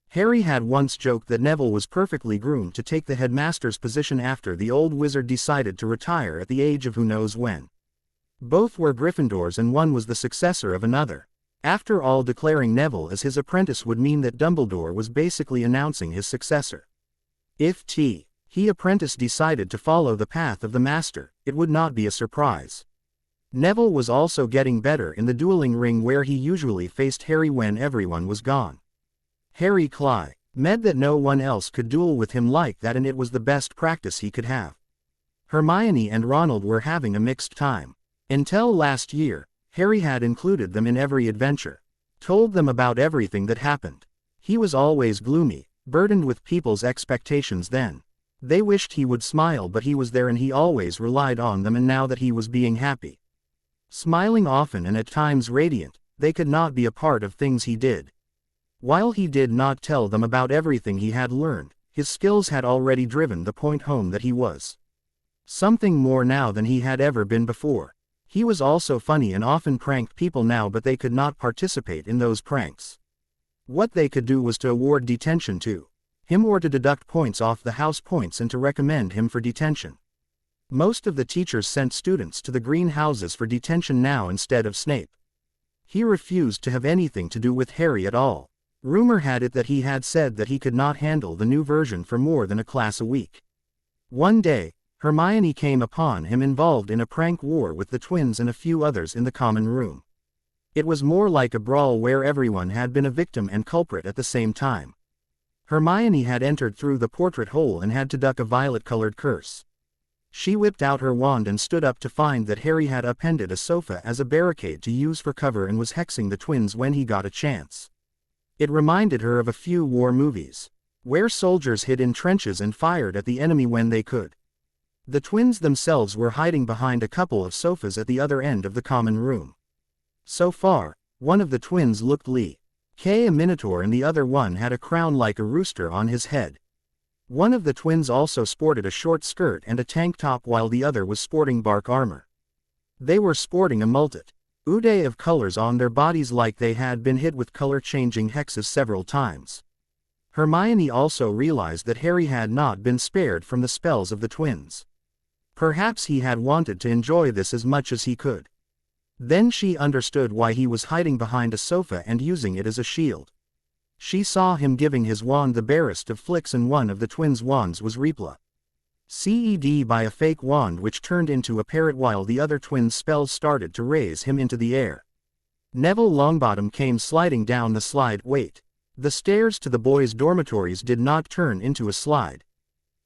Harry had once joked that Neville was perfectly groomed to take the headmaster's position after the old wizard decided to retire at the age of who knows when. Both were Gryffindors and one was the successor of another. After all, declaring Neville as his apprentice would mean that Dumbledore was basically announcing his successor. If he apprentice decided to follow the path of the master, it would not be a surprise. Neville was also getting better in the dueling ring where he usually faced Harry when everyone was gone. Harry meant that no one else could duel with him like that and it was the best practice he could have. Hermione and Ronald were having a mixed time. Until last year, Harry had included them in every adventure. Told them about everything that happened. He was always gloomy, burdened with people's expectations then. They wished he would smile but he was there and he always relied on them and now that he was being happy. Smiling often and at times radiant, they could not be a part of things he did. While he did not tell them about everything he had learned, his skills had already driven the point home that he was something more now than he had ever been before. He was also funny and often pranked people now but they could not participate in those pranks. What they could do was to award detention to him or to deduct points off the house points and to recommend him for detention. Most of the teachers sent students to the greenhouses for detention now instead of Snape. He refused to have anything to do with Harry at all. Rumor had it that he had said that he could not handle the new version for more than a class a week. One day, Hermione came upon him involved in a prank war with the twins and a few others in the common room. It was more like a brawl where everyone had been a victim and culprit at the same time. Hermione had entered through the portrait hole and had to duck a violet-colored curse. She whipped out her wand and stood up to find that Harry had appended a sofa as a barricade to use for cover and was hexing the twins when he got a chance. It reminded her of a few war movies, where soldiers hid in trenches and fired at the enemy when they could. The twins themselves were hiding behind a couple of sofas at the other end of the common room. So far, one of the twins looked like a minotaur and the other one had a crown like a rooster on his head. One of the twins also sported a short skirt and a tank top while the other was sporting bark armor. They were sporting a multitude of colors on their bodies like they had been hit with color-changing hexes several times. Hermione also realized that Harry had not been spared from the spells of the twins. Perhaps he had wanted to enjoy this as much as he could. Then she understood why he was hiding behind a sofa and using it as a shield. She saw him giving his wand the barest of flicks and one of the twins' wands was Repla. CED by a fake wand which turned into a parrot while the other twin's spells started to raise him into the air. Neville Longbottom came sliding down the slide. Wait. The stairs to the boys' dormitories did not turn into a slide.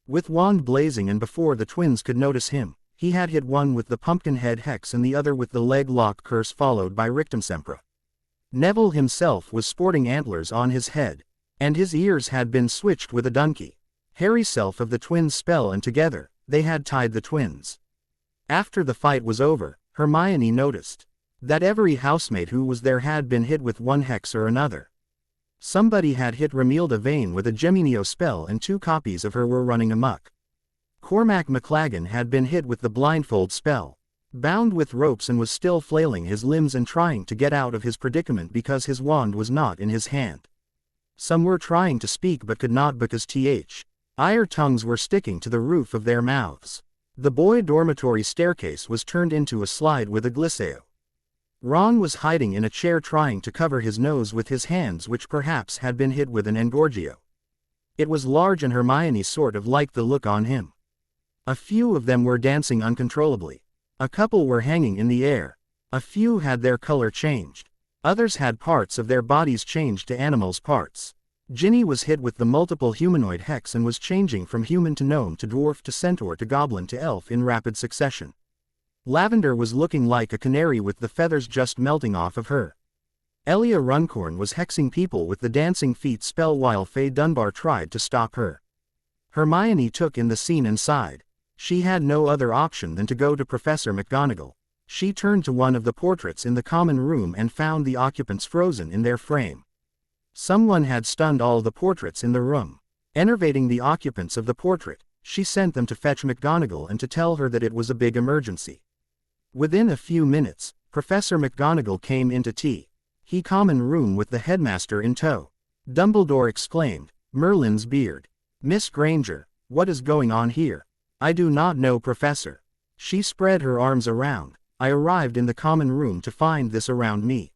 With wand blazing and before the twins could notice him, he had hit one with the Pumpkinhead Hex and the other with the Leg Lock Curse followed by Rictusempra. Neville himself was sporting antlers on his head, and his ears had been switched with a donkey. Harry self of the twins' spell and together, they had tied the twins. After the fight was over, Hermione noticed that every housemate who was there had been hit with one hex or another. Somebody had hit Romilda Vane with a Geminio spell and 2 copies of her were running amok. Cormac McLaggen had been hit with the blindfold spell, bound with ropes and was still flailing his limbs and trying to get out of his predicament because his wand was not in his hand. Some were trying to speak but could not because their tongues were sticking to the roof of their mouths. The boy dormitory staircase was turned into a slide with a glissade. Ron was hiding in a chair trying to cover his nose with his hands which perhaps had been hit with an engorgio. It was large and Hermione sort of liked the look on him. A few of them were dancing uncontrollably. A couple were hanging in the air. A few had their color changed. Others had parts of their bodies changed to animals' parts. Ginny was hit with the multiple humanoid hex and was changing from human to gnome to dwarf to centaur to goblin to elf in rapid succession. Lavender was looking like a canary with the feathers just melting off of her. Elia Runcorn was hexing people with the dancing feet spell while Faye Dunbar tried to stop her. Hermione took in the scene and sighed. She had no other option than to go to Professor McGonagall. She turned to one of the portraits in the common room and found the occupants frozen in their frame. Someone had stunned all the portraits in the room. Enervating the occupants of the portrait, she sent them to fetch McGonagall and to tell her that it was a big emergency. Within a few minutes, Professor McGonagall came into the common room with the headmaster in tow. Dumbledore exclaimed, "Merlin's beard. Miss Granger, what is going on here?" "I do not know, Professor." She spread her arms around. "I arrived in the common room to find this around me."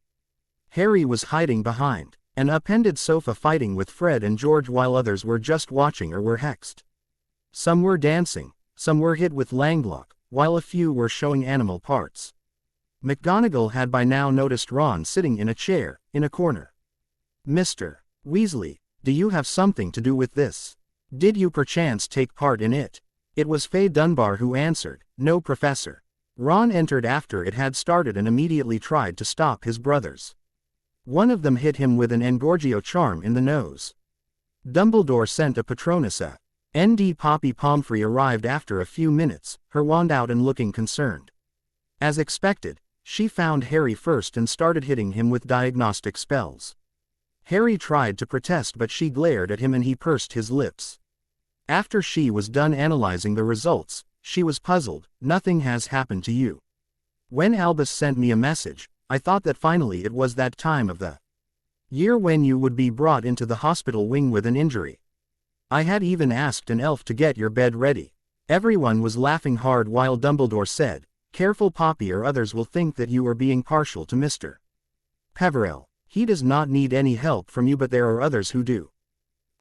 Harry was hiding behind an appended sofa fighting with Fred and George while others were just watching or were hexed. Some were dancing, some were hit with Langlock, while a few were showing animal parts. McGonagall had by now noticed Ron sitting in a chair, in a corner. "Mr. Weasley, do you have something to do with this? Did you perchance take part in it?" It was Faye Dunbar who answered, "No, Professor." Ron entered after it had started and immediately tried to stop his brothers. One of them hit him with an Engorgio charm in the nose. Dumbledore sent a Patronus N.D. Poppy Pomfrey arrived after a few minutes, her wand out and looking concerned. As expected, she found Harry first and started hitting him with diagnostic spells. Harry tried to protest but she glared at him and he pursed his lips. After she was done analyzing the results, she was puzzled. "Nothing has happened to you. When Albus sent me a message, I thought that finally it was that time of the year when you would be brought into the hospital wing with an injury. I had even asked an elf to get your bed ready." Everyone was laughing hard while Dumbledore said, "Careful, Poppy, or others will think that you are being partial to Mr. Peverell. He does not need any help from you but there are others who do.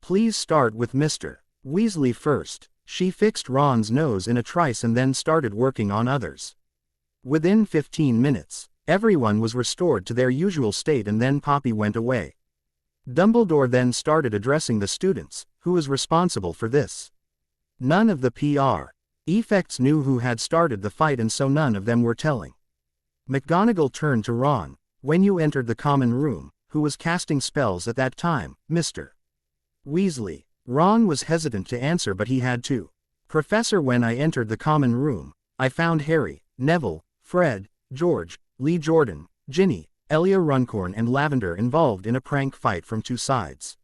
Please start with Mr. Weasley first." She fixed Ron's nose in a trice and then started working on others. Within 15 minutes, everyone was restored to their usual state and then Poppy went away. Dumbledore then started addressing the students, who was responsible for this. None of the PR effects knew who had started the fight and so none of them were telling. McGonagall turned to Ron. "When you entered the common room, who was casting spells at that time, Mr. Weasley?" Ron was hesitant to answer but he had to. "Professor, when I entered the common room, I found Harry, Neville, Fred, George, Lee Jordan, Ginny, Elia Runcorn and Lavender involved in a prank fight from 2 sides.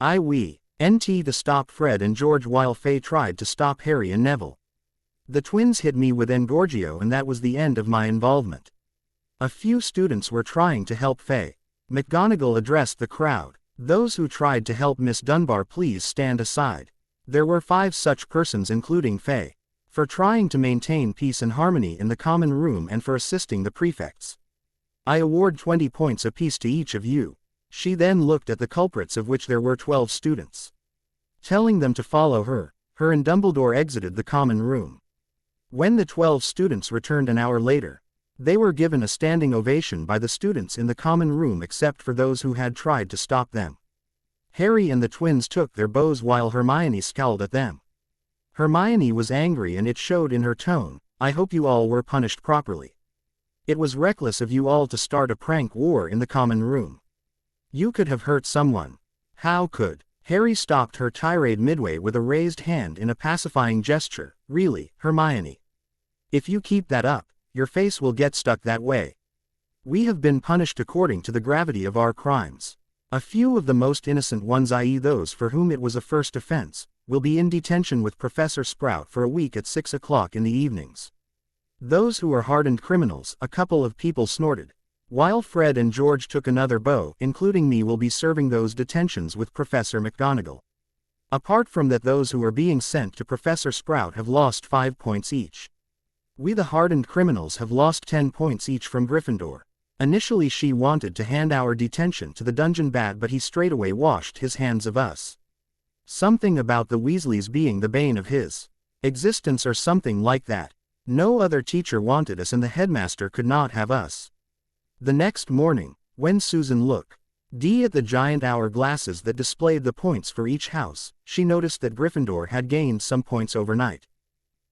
We NT to stop Fred and George while Faye tried to stop Harry and Neville. The twins hit me with Engorgio and that was the end of my involvement. A few students were trying to help Faye." McGonagall addressed the crowd. "Those who tried to help Miss Dunbar please stand aside. There were 5 such persons including Faye. For trying to maintain peace and harmony in the common room and for assisting the prefects. I award 20 points apiece to each of you." She then looked at the culprits of which there were 12 students. Telling them to follow her, Her and Dumbledore exited the common room. When the 12 students returned an hour later, they were given a standing ovation by the students in the common room except for those who had tried to stop them. Harry and the twins took their bows while Hermione scowled at them. Hermione was angry and it showed in her tone. I hope you all were punished properly. It was reckless of you all to start a prank war in the common room. You could have hurt someone. How could? Harry stopped her tirade midway with a raised hand in a pacifying gesture. Really, Hermione. If you keep that up, your face will get stuck that way. We have been punished according to the gravity of our crimes. A few of the most innocent ones, i.e. those for whom it was a first offense, will be in detention with Professor Sprout for a week at 6 o'clock in the evenings. Those who are hardened criminals, a couple of people snorted. While Fred and George took another bow, including me, will be serving those detentions with Professor McGonagall. Apart from that, those who are being sent to Professor Sprout have lost 5 points each. We the hardened criminals have lost 10 points each from Gryffindor. Initially she wanted to hand our detention to the dungeon bat, but he straightaway washed his hands of us. Something about the Weasleys being the bane of his existence or something like that. No other teacher wanted us and the headmaster could not have us. The next morning, when Susan looked at the giant hourglasses that displayed the points for each house, she noticed that Gryffindor had gained some points overnight.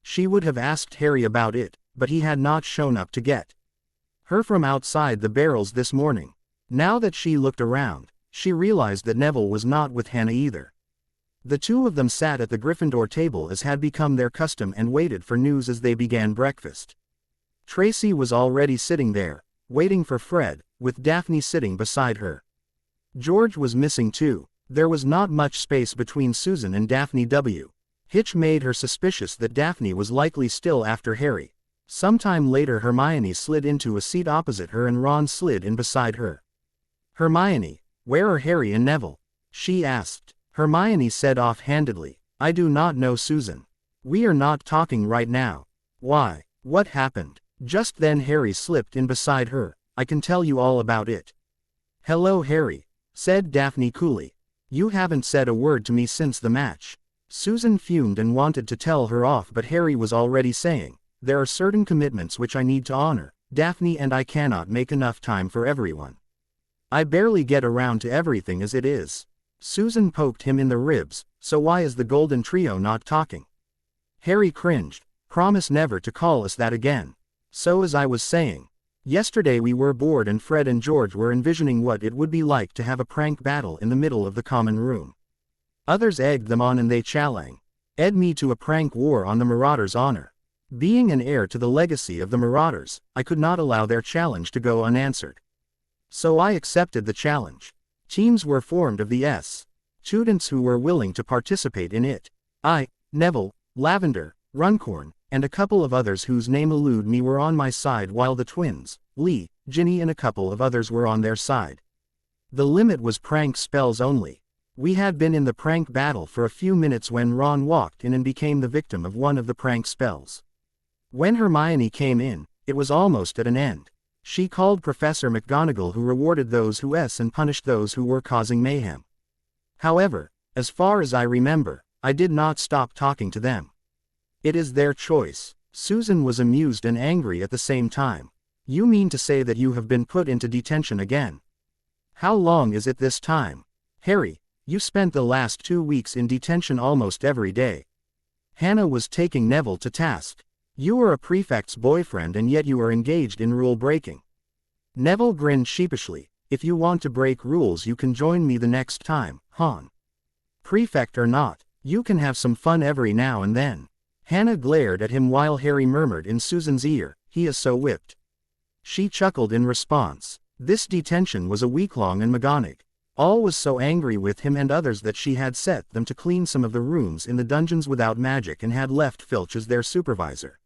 She would have asked Harry about it, but he had not shown up to get her from outside the barrels this morning. Now that she looked around, she realized that Neville was not with Hannah either. The two of them sat at the Gryffindor table as had become their custom and waited for news as they began breakfast. Tracy was already sitting there, waiting for Fred, with Daphne sitting beside her. George was missing too. There was not much space between Susan and Daphne. Hitch made her suspicious that Daphne was likely still after Harry. Sometime later Hermione slid into a seat opposite her and Ron slid in beside her. Hermione, where are Harry and Neville? She asked. Hermione said offhandedly, I do not know, Susan. We are not talking right now. Why? What happened? Just then Harry slipped in beside her. I can tell you all about it. Hello Harry, said Daphne coolly. You haven't said a word to me since the match. Susan fumed and wanted to tell her off, but Harry was already saying, there are certain commitments which I need to honor, Daphne, and I cannot make enough time for everyone. I barely get around to everything as it is. Susan poked him in the ribs. So why is the Golden Trio not talking? Harry cringed. Promise never to call us that again. So as I was saying, yesterday we were bored and Fred and George were envisioning what it would be like to have a prank battle in the middle of the common room. Others egged them on and they challenged me to a prank war on the Marauders' honor. Being an heir to the legacy of the Marauders, I could not allow their challenge to go unanswered. So I accepted the challenge. Teams were formed of the students who were willing to participate in it. I, Neville, Lavender, Runcorn, and a couple of others whose name elude me were on my side, while the twins, Lee, Ginny, and a couple of others were on their side. The limit was prank spells only. We had been in the prank battle for a few minutes when Ron walked in and became the victim of one of the prank spells. When Hermione came in, it was almost at an end. She called Professor McGonagall, who rewarded those who and punished those who were causing mayhem. However, as far as I remember, I did not stop talking to them. It is their choice. Susan was amused and angry at the same time. You mean to say that you have been put into detention again? How long is it this time? Harry, you spent the last 2 weeks in detention almost every day. Hannah was taking Neville to task. You are a prefect's boyfriend and yet you are engaged in rule breaking. Neville grinned sheepishly. If you want to break rules you can join me the next time, hon. Prefect or not, you can have some fun every now and then. Hannah glared at him while Harry murmured in Susan's ear, he is so whipped. She chuckled in response. This detention was a week long and McGonagall was so angry with him and others that she had set them to clean some of the rooms in the dungeons without magic and had left Filch as their supervisor.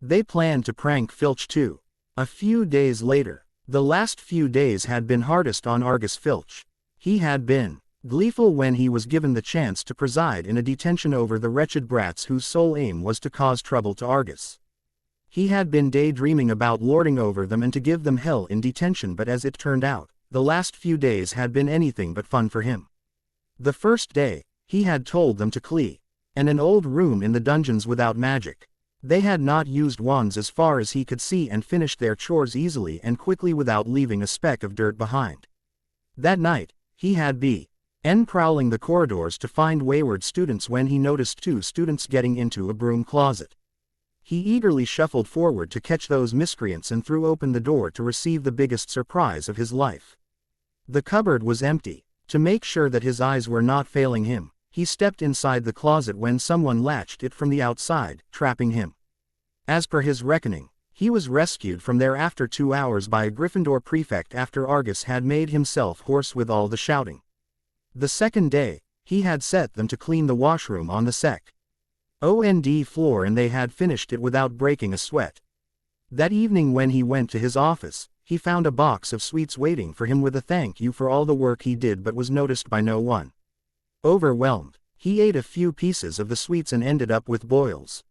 They planned to prank Filch too. A few days later, the last few days had been hardest on Argus Filch. He had been gleeful when he was given the chance to preside in a detention over the wretched brats whose sole aim was to cause trouble to Argus. He had been daydreaming about lording over them and to give them hell in detention, but as it turned out, the last few days had been anything but fun for him. The first day, he had told them to and an old room in the dungeons without magic. They had not used wands as far as he could see and finished their chores easily and quickly without leaving a speck of dirt behind. That night, he had been prowling the corridors to find wayward students when he noticed 2 students getting into a broom closet. He eagerly shuffled forward to catch those miscreants and threw open the door to receive the biggest surprise of his life. The cupboard was empty. To make sure that his eyes were not failing him, he stepped inside the closet when someone latched it from the outside, trapping him. As per his reckoning, he was rescued from there after 2 hours by a Gryffindor prefect after Argus had made himself hoarse with all the shouting. The second day, he had set them to clean the washroom on the second floor and they had finished it without breaking a sweat. That evening when he went to his office, he found a box of sweets waiting for him with a thank you for all the work he did but was noticed by no one. Overwhelmed, he ate a few pieces of the sweets and ended up with boils.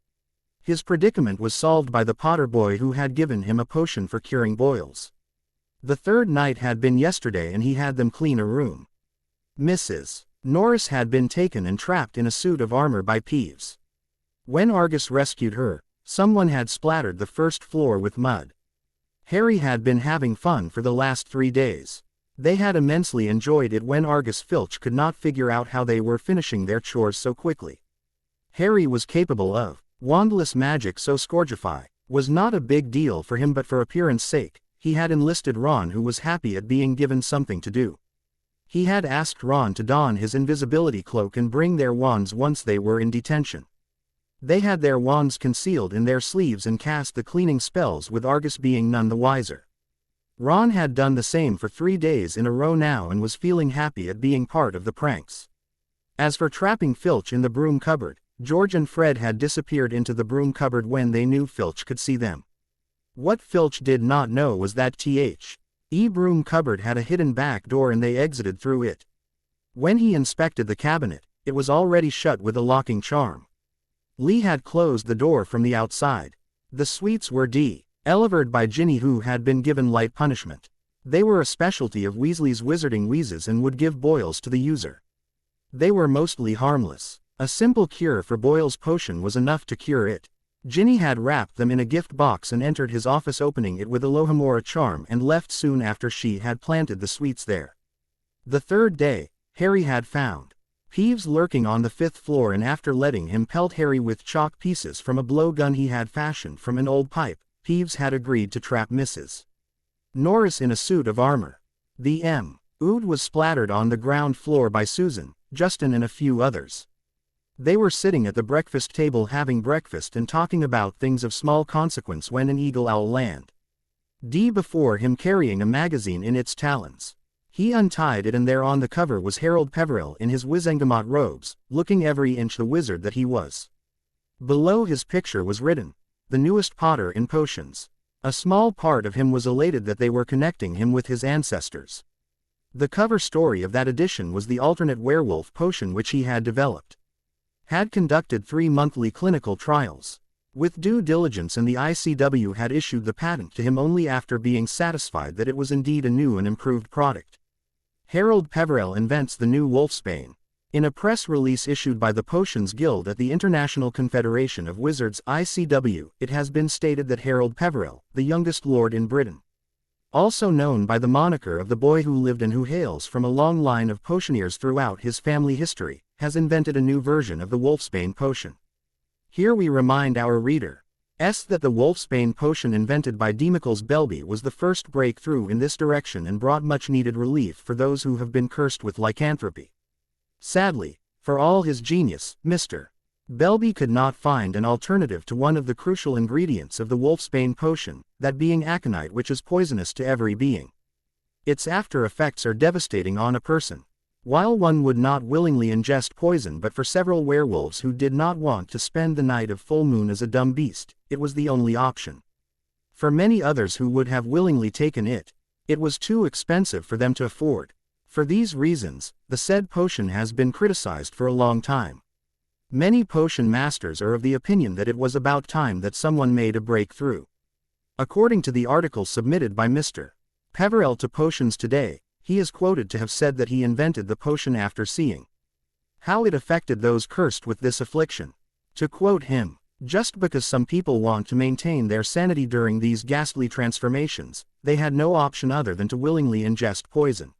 His predicament was solved by the Potter boy who had given him a potion for curing boils. The third night had been yesterday and he had them clean a room. Mrs. Norris had been taken and trapped in a suit of armor by Peeves. When Argus rescued her, someone had splattered the first floor with mud. Harry had been having fun for the last 3 days. They had immensely enjoyed it when Argus Filch could not figure out how they were finishing their chores so quickly. Harry was capable of wandless magic, so Scourgify was not a big deal for him, but for appearance sake, he had enlisted Ron, who was happy at being given something to do. He had asked Ron to don his invisibility cloak and bring their wands once they were in detention. They had their wands concealed in their sleeves and cast the cleaning spells, with Argus being none the wiser. Ron had done the same for 3 days in a row now and was feeling happy at being part of the pranks. As for trapping Filch in the broom cupboard, George and Fred had disappeared into the broom cupboard when they knew Filch could see them. What Filch did not know was that the broom cupboard had a hidden back door and they exited through it. When he inspected the cabinet, it was already shut with a locking charm. Lee had closed the door from the outside. The sweets were delivered by Ginny, who had been given light punishment. They were a specialty of Weasley's Wizarding Wheezes and would give boils to the user. They were mostly harmless. A simple cure for Boyle's potion was enough to cure it. Ginny had wrapped them in a gift box and entered his office, opening it with Alohomora charm, and left soon after she had planted the sweets there. The third day, Harry had found Peeves lurking on the 5th floor, and after letting him pelt Harry with chalk pieces from a blowgun he had fashioned from an old pipe, Peeves had agreed to trap Mrs. Norris in a suit of armor. The ood was splattered on the ground floor by Susan, Justin and a few others. They were sitting at the breakfast table having breakfast and talking about things of small consequence when an eagle owl landed before him, carrying a magazine in its talons. He untied it and there on the cover was Harold Peverell in his Wizengamot robes, looking every inch the wizard that he was. Below his picture was written, "The newest Potter in potions." A small part of him was elated that they were connecting him with his ancestors. The cover story of that edition was the alternate werewolf potion which he had developed. Had conducted 3 monthly clinical trials with due diligence, and the ICW had issued the patent to him only after being satisfied that it was indeed a new and improved product. Harold Peverell invents the new Wolfsbane. In a press release issued by the Potions Guild at the International Confederation of Wizards (ICW), it has been stated that Harold Peverell, the youngest lord in Britain, also known by the moniker of the boy who lived and who hails from a long line of potioneers throughout his family history, has invented a new version of the Wolfsbane potion. Here we remind our readers that the Wolfsbane potion invented by Demichels Belby was the first breakthrough in this direction and brought much-needed relief for those who have been cursed with lycanthropy. Sadly, for all his genius, Mr. Belby could not find an alternative to one of the crucial ingredients of the Wolfsbane potion, that being aconite, which is poisonous to every being. Its after effects are devastating on a person. While one would not willingly ingest poison, but for several werewolves who did not want to spend the night of full moon as a dumb beast, it was the only option. For many others who would have willingly taken it, it was too expensive for them to afford. For these reasons, the said potion has been criticized for a long time. Many potion masters are of the opinion that it was about time that someone made a breakthrough. According to the article submitted by Mr. Peverell to Potions Today, he is quoted to have said that he invented the potion after seeing how it affected those cursed with this affliction. To quote him, "Just because some people want to maintain their sanity during these ghastly transformations, they had no option other than to willingly ingest poison."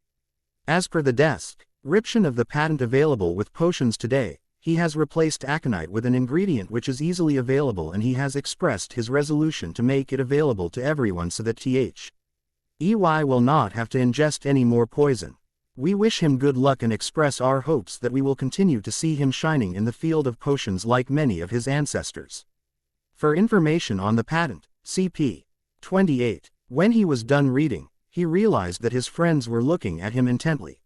As per the description of the patent available with potions today, he has replaced aconite with an ingredient which is easily available, and he has expressed his resolution to make it available to everyone so that THEY will not have to ingest any more poison. We wish him good luck and express our hopes that we will continue to see him shining in the field of potions like many of his ancestors. For information on the patent, CP 28. When he was done reading, he realized that his friends were looking at him intently.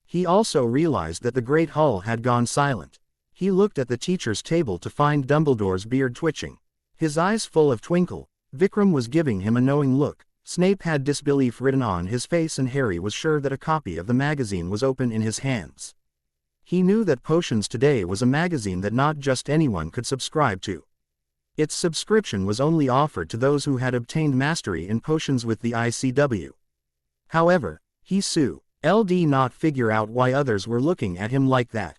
He also realized that the Great Hall had gone silent. He looked at the teacher's table to find Dumbledore's beard twitching. His eyes full of twinkle. Vikram was giving him a knowing look. Snape had disbelief written on his face, and Harry was sure that a copy of the magazine was open in his hands. He knew that Potions Today was a magazine that not just anyone could subscribe to. Its subscription was only offered to those who had obtained mastery in potions with the ICW. However, he did not figure out why others were looking at him like that.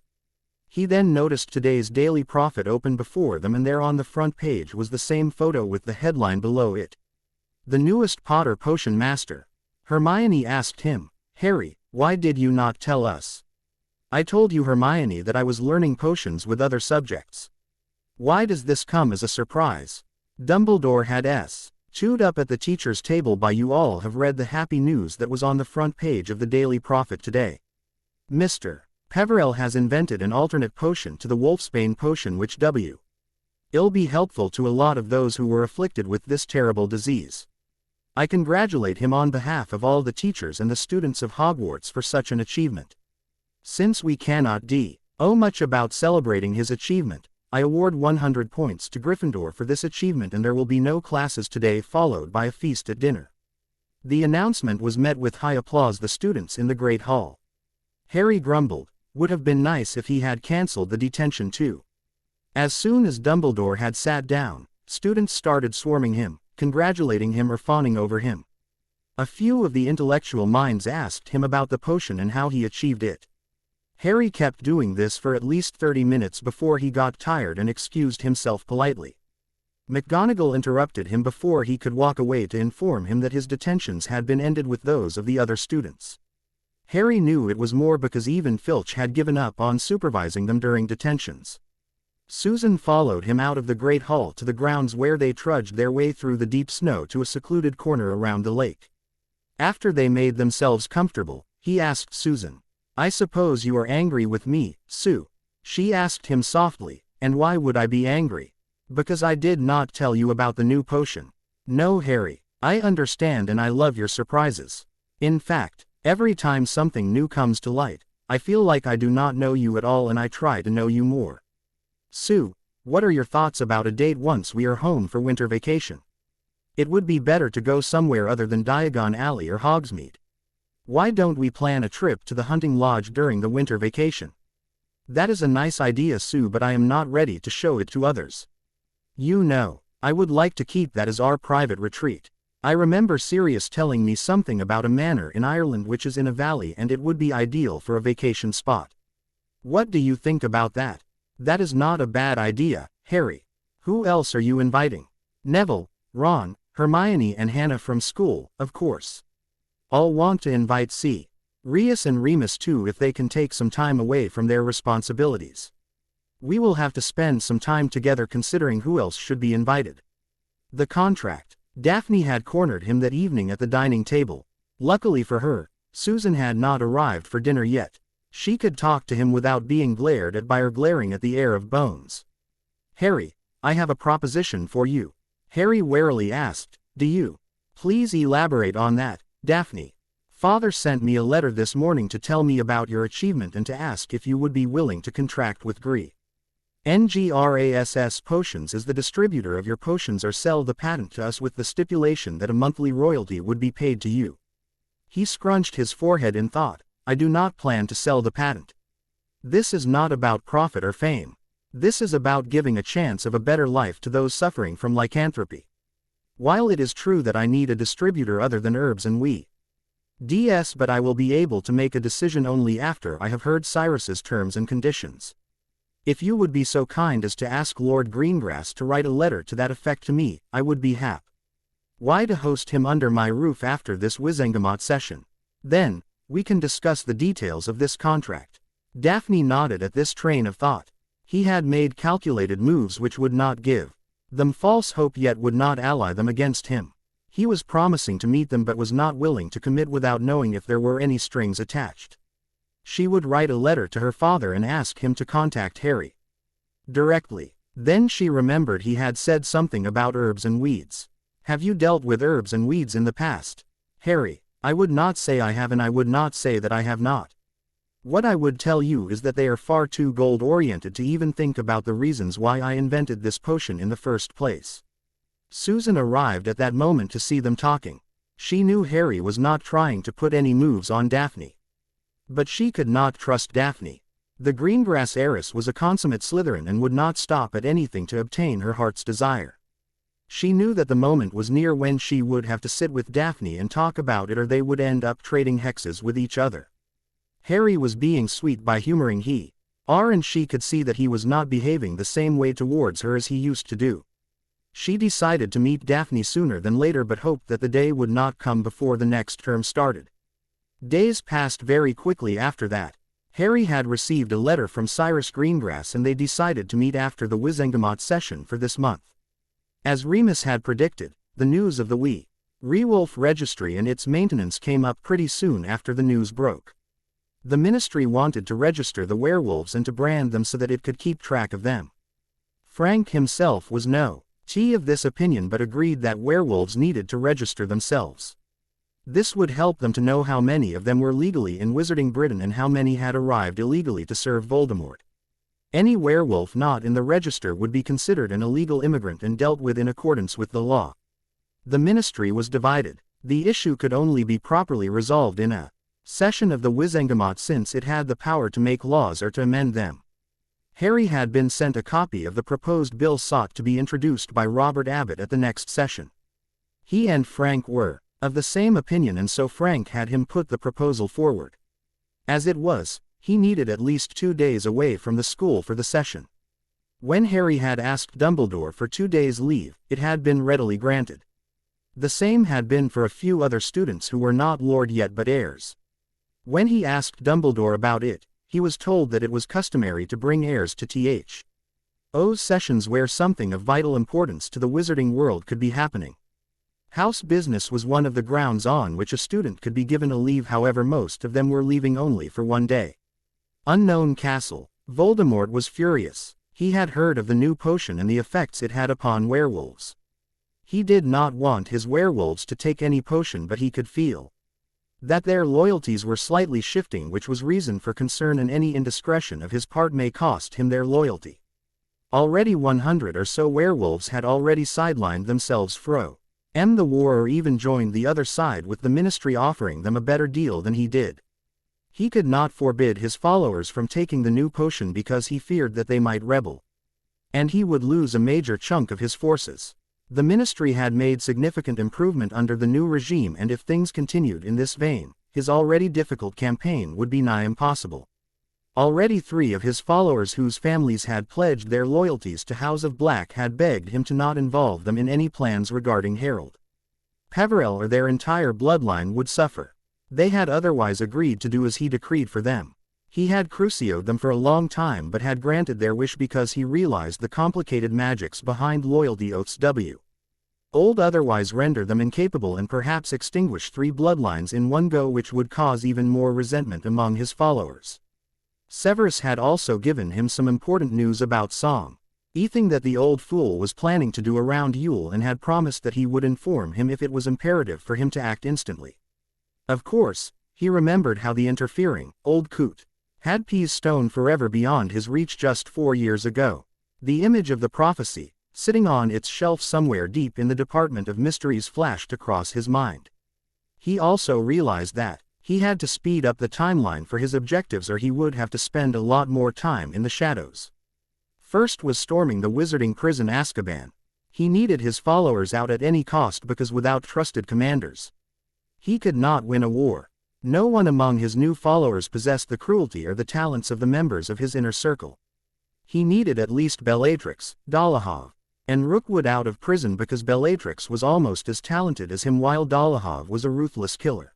He then noticed today's Daily Prophet open before them, and there on the front page was the same photo with the headline below it. "The newest Potter Potion Master." Hermione asked him, "Harry, why did you not tell us?" "I told you, Hermione, that I was learning potions with other subjects. Why does this come as a surprise?" Dumbledore had chewed up at the teacher's table. "By you all have read the happy news that was on the front page of the Daily Prophet today. Mr. Peverell has invented an alternate potion to the Wolfsbane potion which will be helpful to a lot of those who were afflicted with this terrible disease. I congratulate him on behalf of all the teachers and the students of Hogwarts for such an achievement. Since we cannot do much about celebrating his achievement, I award 100 points to Gryffindor for this achievement, and there will be no classes today, followed by a feast at dinner." The announcement was met with high applause. The students in the Great Hall. Harry grumbled. Would have been nice if he had cancelled the detention too. As soon as Dumbledore had sat down, students started swarming him, congratulating him or fawning over him. A few of the intellectual minds asked him about the potion and how he achieved it. Harry kept doing this for at least 30 minutes before he got tired and excused himself politely. McGonagall interrupted him before he could walk away to inform him that his detentions had been ended with those of the other students. Harry knew it was more because even Filch had given up on supervising them during detentions. Susan followed him out of the Great Hall to the grounds, where they trudged their way through the deep snow to a secluded corner around the lake. After they made themselves comfortable, he asked Susan, "I suppose you are angry with me, Sue?" She asked him softly, "And why would I be angry? Because I did not tell you about the new potion." "No, Harry, I understand and I love your surprises. In fact, every time something new comes to light, I feel like I do not know you at all and I try to know you more. Sue, what are your thoughts about a date once we are home for winter vacation? It would be better to go somewhere other than Diagon Alley or Hogsmeade. Why don't we plan a trip to the hunting lodge during the winter vacation?" "That is a nice idea, Sue, but I am not ready to show it to others. You know, I would like to keep that as our private retreat. I remember Sirius telling me something about a manor in Ireland which is in a valley and it would be ideal for a vacation spot. What do you think about that?" "That is not a bad idea, Harry. Who else are you inviting?" "Neville, Ron, Hermione and Hannah from school, of course. I'll want to invite Sirius and Remus too if they can take some time away from their responsibilities. We will have to spend some time together considering who else should be invited." The contract. Daphne had cornered him that evening at the dining table. Luckily for her, Susan had not arrived for dinner yet. She could talk to him without being glared at by her glaring at the heir of Bones. "Harry, I have a proposition for you." Harry warily asked, "Do you? Please elaborate on that, Daphne. Father sent me a letter this morning to tell me about your achievement and to ask if you would be willing to contract with NGRASS Potions as the distributor of your potions or sell the patent to us with the stipulation that a monthly royalty would be paid to you." He scrunched his forehead in thought. "I do not plan to sell the patent. This is not about profit or fame. This is about giving a chance of a better life to those suffering from lycanthropy. While it is true that I need a distributor other than Herbs and we DS, but I will be able to make a decision only after I have heard Cyrus's terms and conditions. If you would be so kind as to ask Lord Greengrass to write a letter to that effect to me, I would be happy. Why to host him under my roof after this Wizengamot session? Then, we can discuss the details of this contract. Daphne nodded at this train of thought. He had made calculated moves which would not give them false hope yet would not ally them against him. He was promising to meet them but was not willing to commit without knowing if there were any strings attached. She would write a letter to her father and ask him to contact Harry directly. Then she remembered he had said something about herbs and weeds. Have you dealt with herbs and weeds in the past, Harry? I would not say I have, and I would not say that I have not. What I would tell you is that they are far too gold-oriented to even think about the reasons why I invented this potion in the first place. Susan arrived at that moment to see them talking. She knew Harry was not trying to put any moves on Daphne. But she could not trust Daphne. The Greengrass heiress was a consummate Slytherin and would not stop at anything to obtain her heart's desire. She knew that the moment was near when she would have to sit with Daphne and talk about it, or they would end up trading hexes with each other. Harry was being sweet by humoring her, and she could see that he was not behaving the same way towards her as he used to do. She decided to meet Daphne sooner than later but hoped that the day would not come before the next term started. Days passed very quickly after that. Harry had received a letter from Cyrus Greengrass and they decided to meet after the Wizengamot session for this month. As Remus had predicted, the news of the Werewolf Registry and its maintenance came up pretty soon after the news broke. The ministry wanted to register the werewolves and to brand them so that it could keep track of them. Frank himself was no of this opinion but agreed that werewolves needed to register themselves. This would help them to know how many of them were legally in Wizarding Britain and how many had arrived illegally to serve Voldemort. Any werewolf not in the register would be considered an illegal immigrant and dealt with in accordance with the law. The ministry was divided. The issue could only be properly resolved in a session of the Wizengamot since it had the power to make laws or to amend them. Harry had been sent a copy of the proposed bill sought to be introduced by Robert Abbott at the next session. He and Frank were of the same opinion and so Frank had him put the proposal forward. As it was, he needed at least 2 days away from the school for the session. When Harry had asked Dumbledore for 2 days' leave, it had been readily granted. The same had been for a few other students who were not Lord yet but heirs. When he asked Dumbledore about it, he was told that it was customary to bring heirs to THO's sessions where something of vital importance to the wizarding world could be happening. House business was one of the grounds on which a student could be given a leave, however most of them were leaving only for 1 day. Unknown Castle. Voldemort was furious. He had heard of the new potion and the effects it had upon werewolves. He did not want his werewolves to take any potion, but he could feel that their loyalties were slightly shifting, which was reason for concern, and any indiscretion of his part may cost him their loyalty. Already 100 or so werewolves had already sidelined themselves from the war or even joined the other side, with the ministry offering them a better deal than he did. He could not forbid his followers from taking the new potion because he feared that they might rebel, and he would lose a major chunk of his forces. The ministry had made significant improvement under the new regime, and if things continued in this vein, his already difficult campaign would be nigh impossible. Already 3 of his followers whose families had pledged their loyalties to House of Black had begged him to not involve them in any plans regarding Harold Peverell, or their entire bloodline would suffer. They had otherwise agreed to do as he decreed for them. He had crucioed them for a long time but had granted their wish because he realized the complicated magics behind loyalty oaths old otherwise render them incapable and perhaps extinguish 3 bloodlines in one go, which would cause even more resentment among his followers. Severus had also given him some important news about Song, anything that the old fool was planning to do around Yule, and had promised that he would inform him if it was imperative for him to act instantly. Of course, he remembered how the interfering old coot had Pease Stone forever beyond his reach just 4 years ago. The image of the prophecy, sitting on its shelf somewhere deep in the Department of Mysteries, flashed across his mind. He also realized that he had to speed up the timeline for his objectives, or he would have to spend a lot more time in the shadows. First was storming the wizarding prison Azkaban. He needed his followers out at any cost because without trusted commanders, he could not win a war. No one among his new followers possessed the cruelty or the talents of the members of his inner circle. He needed at least Bellatrix, Dolohov, and Rookwood out of prison because Bellatrix was almost as talented as him while Dolohov was a ruthless killer.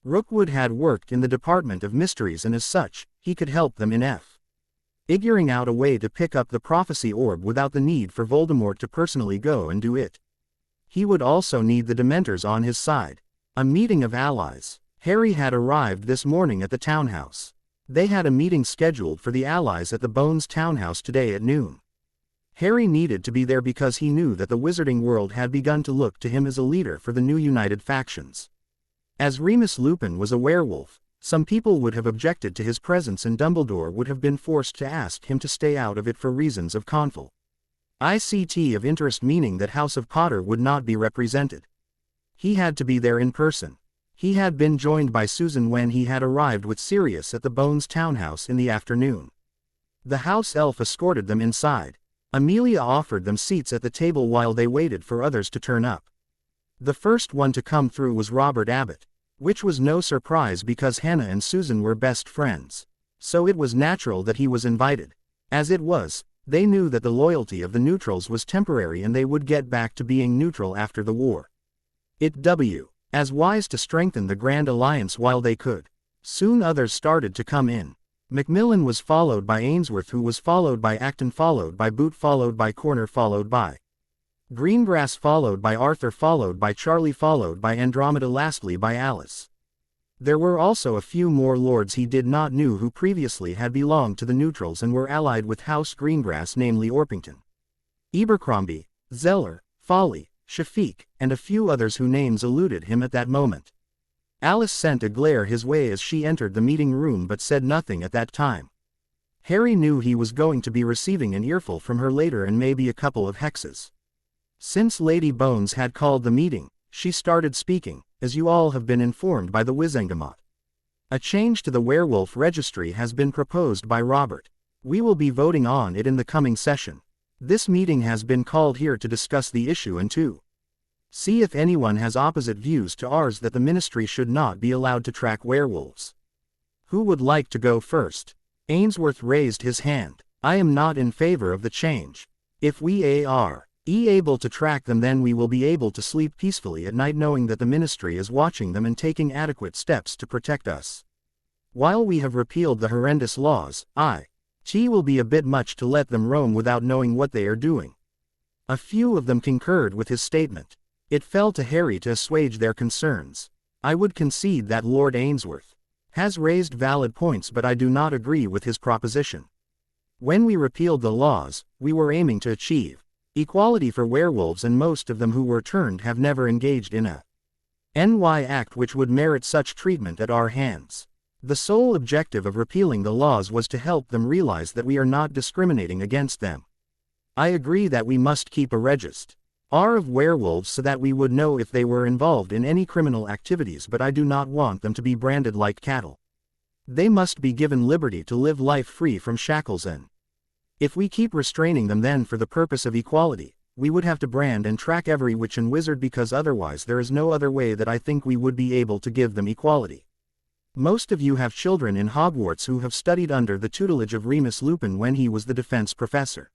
Rookwood had worked in the Department of Mysteries and as such, he could help them in figuring out a way to pick up the prophecy orb without the need for Voldemort to personally go and do it. He would also need the Dementors on his side. A meeting of allies. Harry had arrived this morning at the townhouse. They had a meeting scheduled for the allies at the Bones townhouse today at noon. Harry needed to be there because he knew that the wizarding world had begun to look to him as a leader for the new united factions. As Remus Lupin was a werewolf, some people would have objected to his presence and Dumbledore would have been forced to ask him to stay out of it for reasons of conflict of interest, meaning that House of Potter would not be represented. He had to be there in person. He had been joined by Susan when he had arrived with Sirius at the Bones townhouse in the afternoon. The house elf escorted them inside. Amelia offered them seats at the table while they waited for others to turn up. The first one to come through was Robert Abbott, which was no surprise because Hannah and Susan were best friends. So it was natural that he was invited. As it was, they knew that the loyalty of the neutrals was temporary and they would get back to being neutral after the war. It was as wise to strengthen the Grand Alliance while they could. Soon others started to come in. Macmillan was followed by Ainsworth, who was followed by Acton, followed by Boot, followed by Corner, followed by Greengrass, followed by Arthur, followed by Charlie, followed by Andromeda, lastly by Alice. There were also a few more lords he did not know who previously had belonged to the neutrals and were allied with House Greengrass, namely Orpington, Abercrombie, Zeller, Folly, Shafiq, and a few others whose names eluded him at that moment. Alice sent a glare his way as she entered the meeting room but said nothing at that time. Harry knew he was going to be receiving an earful from her later and maybe a couple of hexes. Since Lady Bones had called the meeting, she started speaking. As you all have been informed by the Wizengamot, a change to the werewolf registry has been proposed by Robert. We will be voting on it in the coming session. This meeting has been called here to discuss the issue and to see if anyone has opposite views to ours that the ministry should not be allowed to track werewolves. Who would like to go first? Ainsworth raised his hand. I am not in favor of the change. If we are able to track them, then we will be able to sleep peacefully at night knowing that the ministry is watching them and taking adequate steps to protect us. While we have repealed the horrendous laws, it will be a bit much to let them roam without knowing what they are doing. A few of them concurred with his statement. It fell to Harry to assuage their concerns. I would concede that Lord Ainsworth has raised valid points, but I do not agree with his proposition. When we repealed the laws, we were aiming to achieve equality for werewolves, and most of them who were turned have never engaged in a NY act which would merit such treatment at our hands. The sole objective of repealing the laws was to help them realize that we are not discriminating against them. I agree that we must keep a register of werewolves so that we would know if they were involved in any criminal activities, but I do not want them to be branded like cattle. They must be given liberty to live life free from shackles, and if we keep restraining them, then for the purpose of equality, we would have to brand and track every witch and wizard, because otherwise there is no other way that I think we would be able to give them equality. Most of you have children in Hogwarts who have studied under the tutelage of Remus Lupin when he was the defense professor.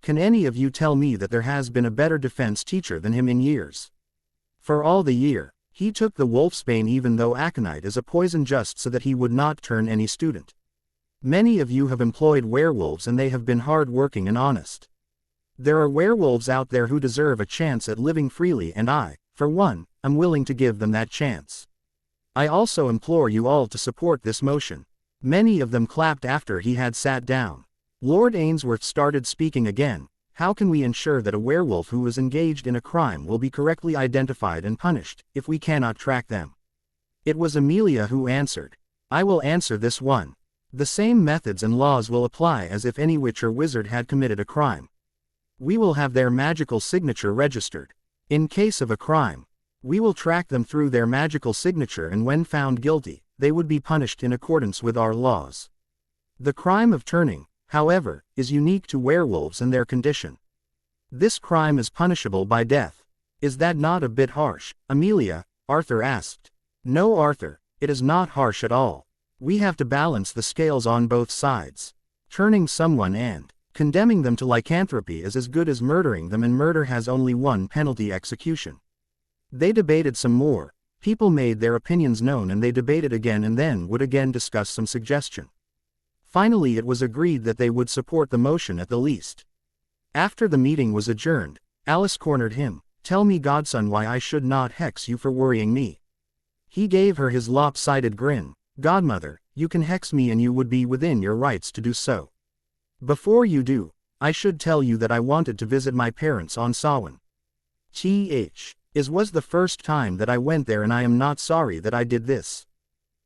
Can any of you tell me that there has been a better defense teacher than him in years? For all the year, he took the wolfsbane even though aconite is a poison just so that he would not turn any student. Many of you have employed werewolves and they have been hard-working and honest. There are werewolves out there who deserve a chance at living freely, and I, for one, am willing to give them that chance. I also implore you all to support this motion. Many of them clapped after he had sat down. Lord Ainsworth started speaking again. How can we ensure that a werewolf who is engaged in a crime will be correctly identified and punished, if we cannot track them? It was Amelia who answered. I will answer this one. The same methods and laws will apply as if any witch or wizard had committed a crime. We will have their magical signature registered. In case of a crime, we will track them through their magical signature, and when found guilty, they would be punished in accordance with our laws. The crime of turning, however, is unique to werewolves and their condition. This crime is punishable by death. Is that not a bit harsh, Amelia? Arthur asked. No, Arthur, It is not harsh at all. We have to balance the scales on both sides. Turning someone and condemning them to lycanthropy is as good as murdering them, and murder has only one penalty: execution. They debated some more. People made their opinions known, and they debated again and then would again discuss some suggestion. Finally it was agreed that they would support the motion at the least. After the meeting was adjourned, Alice cornered him. "Tell me, godson, why I should not hex you for worrying me." He gave her his lopsided grin. "Godmother, you can hex me and you would be within your rights to do so. Before you do, I should tell you that I wanted to visit my parents on Samhain. It was the first time that I went there, and I am not sorry that I did this."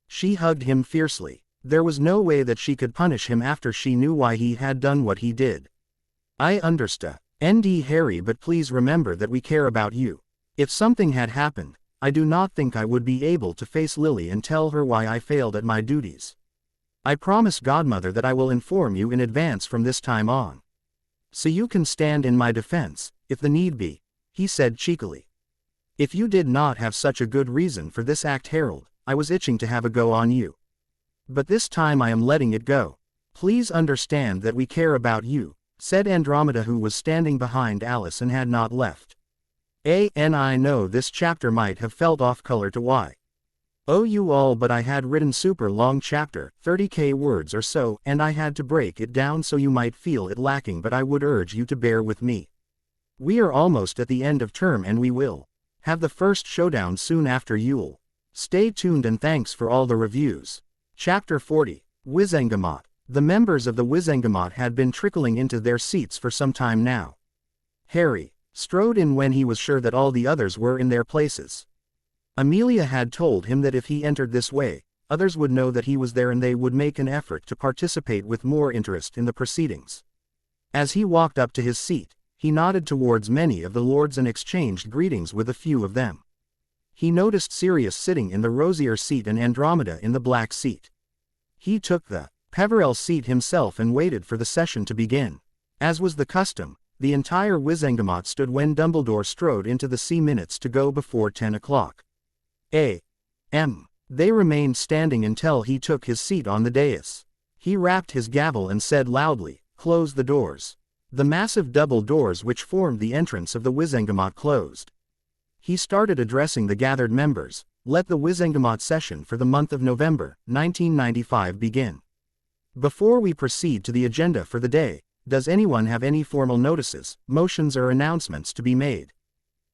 She hugged him fiercely. There was no way that she could punish him after she knew why he had done what he did. "I understand, Harry, but please remember that we care about you. If something had happened, I do not think I would be able to face Lily and tell her why I failed at my duties. I promise, godmother, that I will inform you in advance from this time on. So you can stand in my defense, if the need be," he said cheekily. "If you did not have such a good reason for this act, Harold, I was itching to have a go on you. But this time I am letting it go. Please understand that we care about you," said Andromeda, who was standing behind Alice and had not left. I know this chapter might have felt off-color to you all, but I had written super long chapter, 30k words or so, and I had to break it down so you might feel it lacking, but I would urge you to bear with me. We are almost at the end of term and we will have the first showdown soon after Yule. Stay tuned and thanks for all the reviews. Chapter 40, Wizengamot. The members of the Wizengamot had been trickling into their seats for some time now. Harry strode in when he was sure that all the others were in their places. Amelia had told him that if he entered this way, others would know that he was there and they would make an effort to participate with more interest in the proceedings. As he walked up to his seat, he nodded towards many of the lords and exchanged greetings with a few of them. He noticed Sirius sitting in the rosier seat and Andromeda in the black seat. He took the Peverell seat himself and waited for the session to begin. As was the custom, the entire Wizengamot stood when Dumbledore strode into the minutes to go before 10 o'clock. A.M. They remained standing until he took his seat on the dais. He rapped his gavel and said loudly, "Close the doors." The massive double doors which formed the entrance of the Wizengamot closed. He started addressing the gathered members. "Let the Wizengamot session for the month of November, 1995 begin. Before we proceed to the agenda for the day, does anyone have any formal notices, motions or announcements to be made?"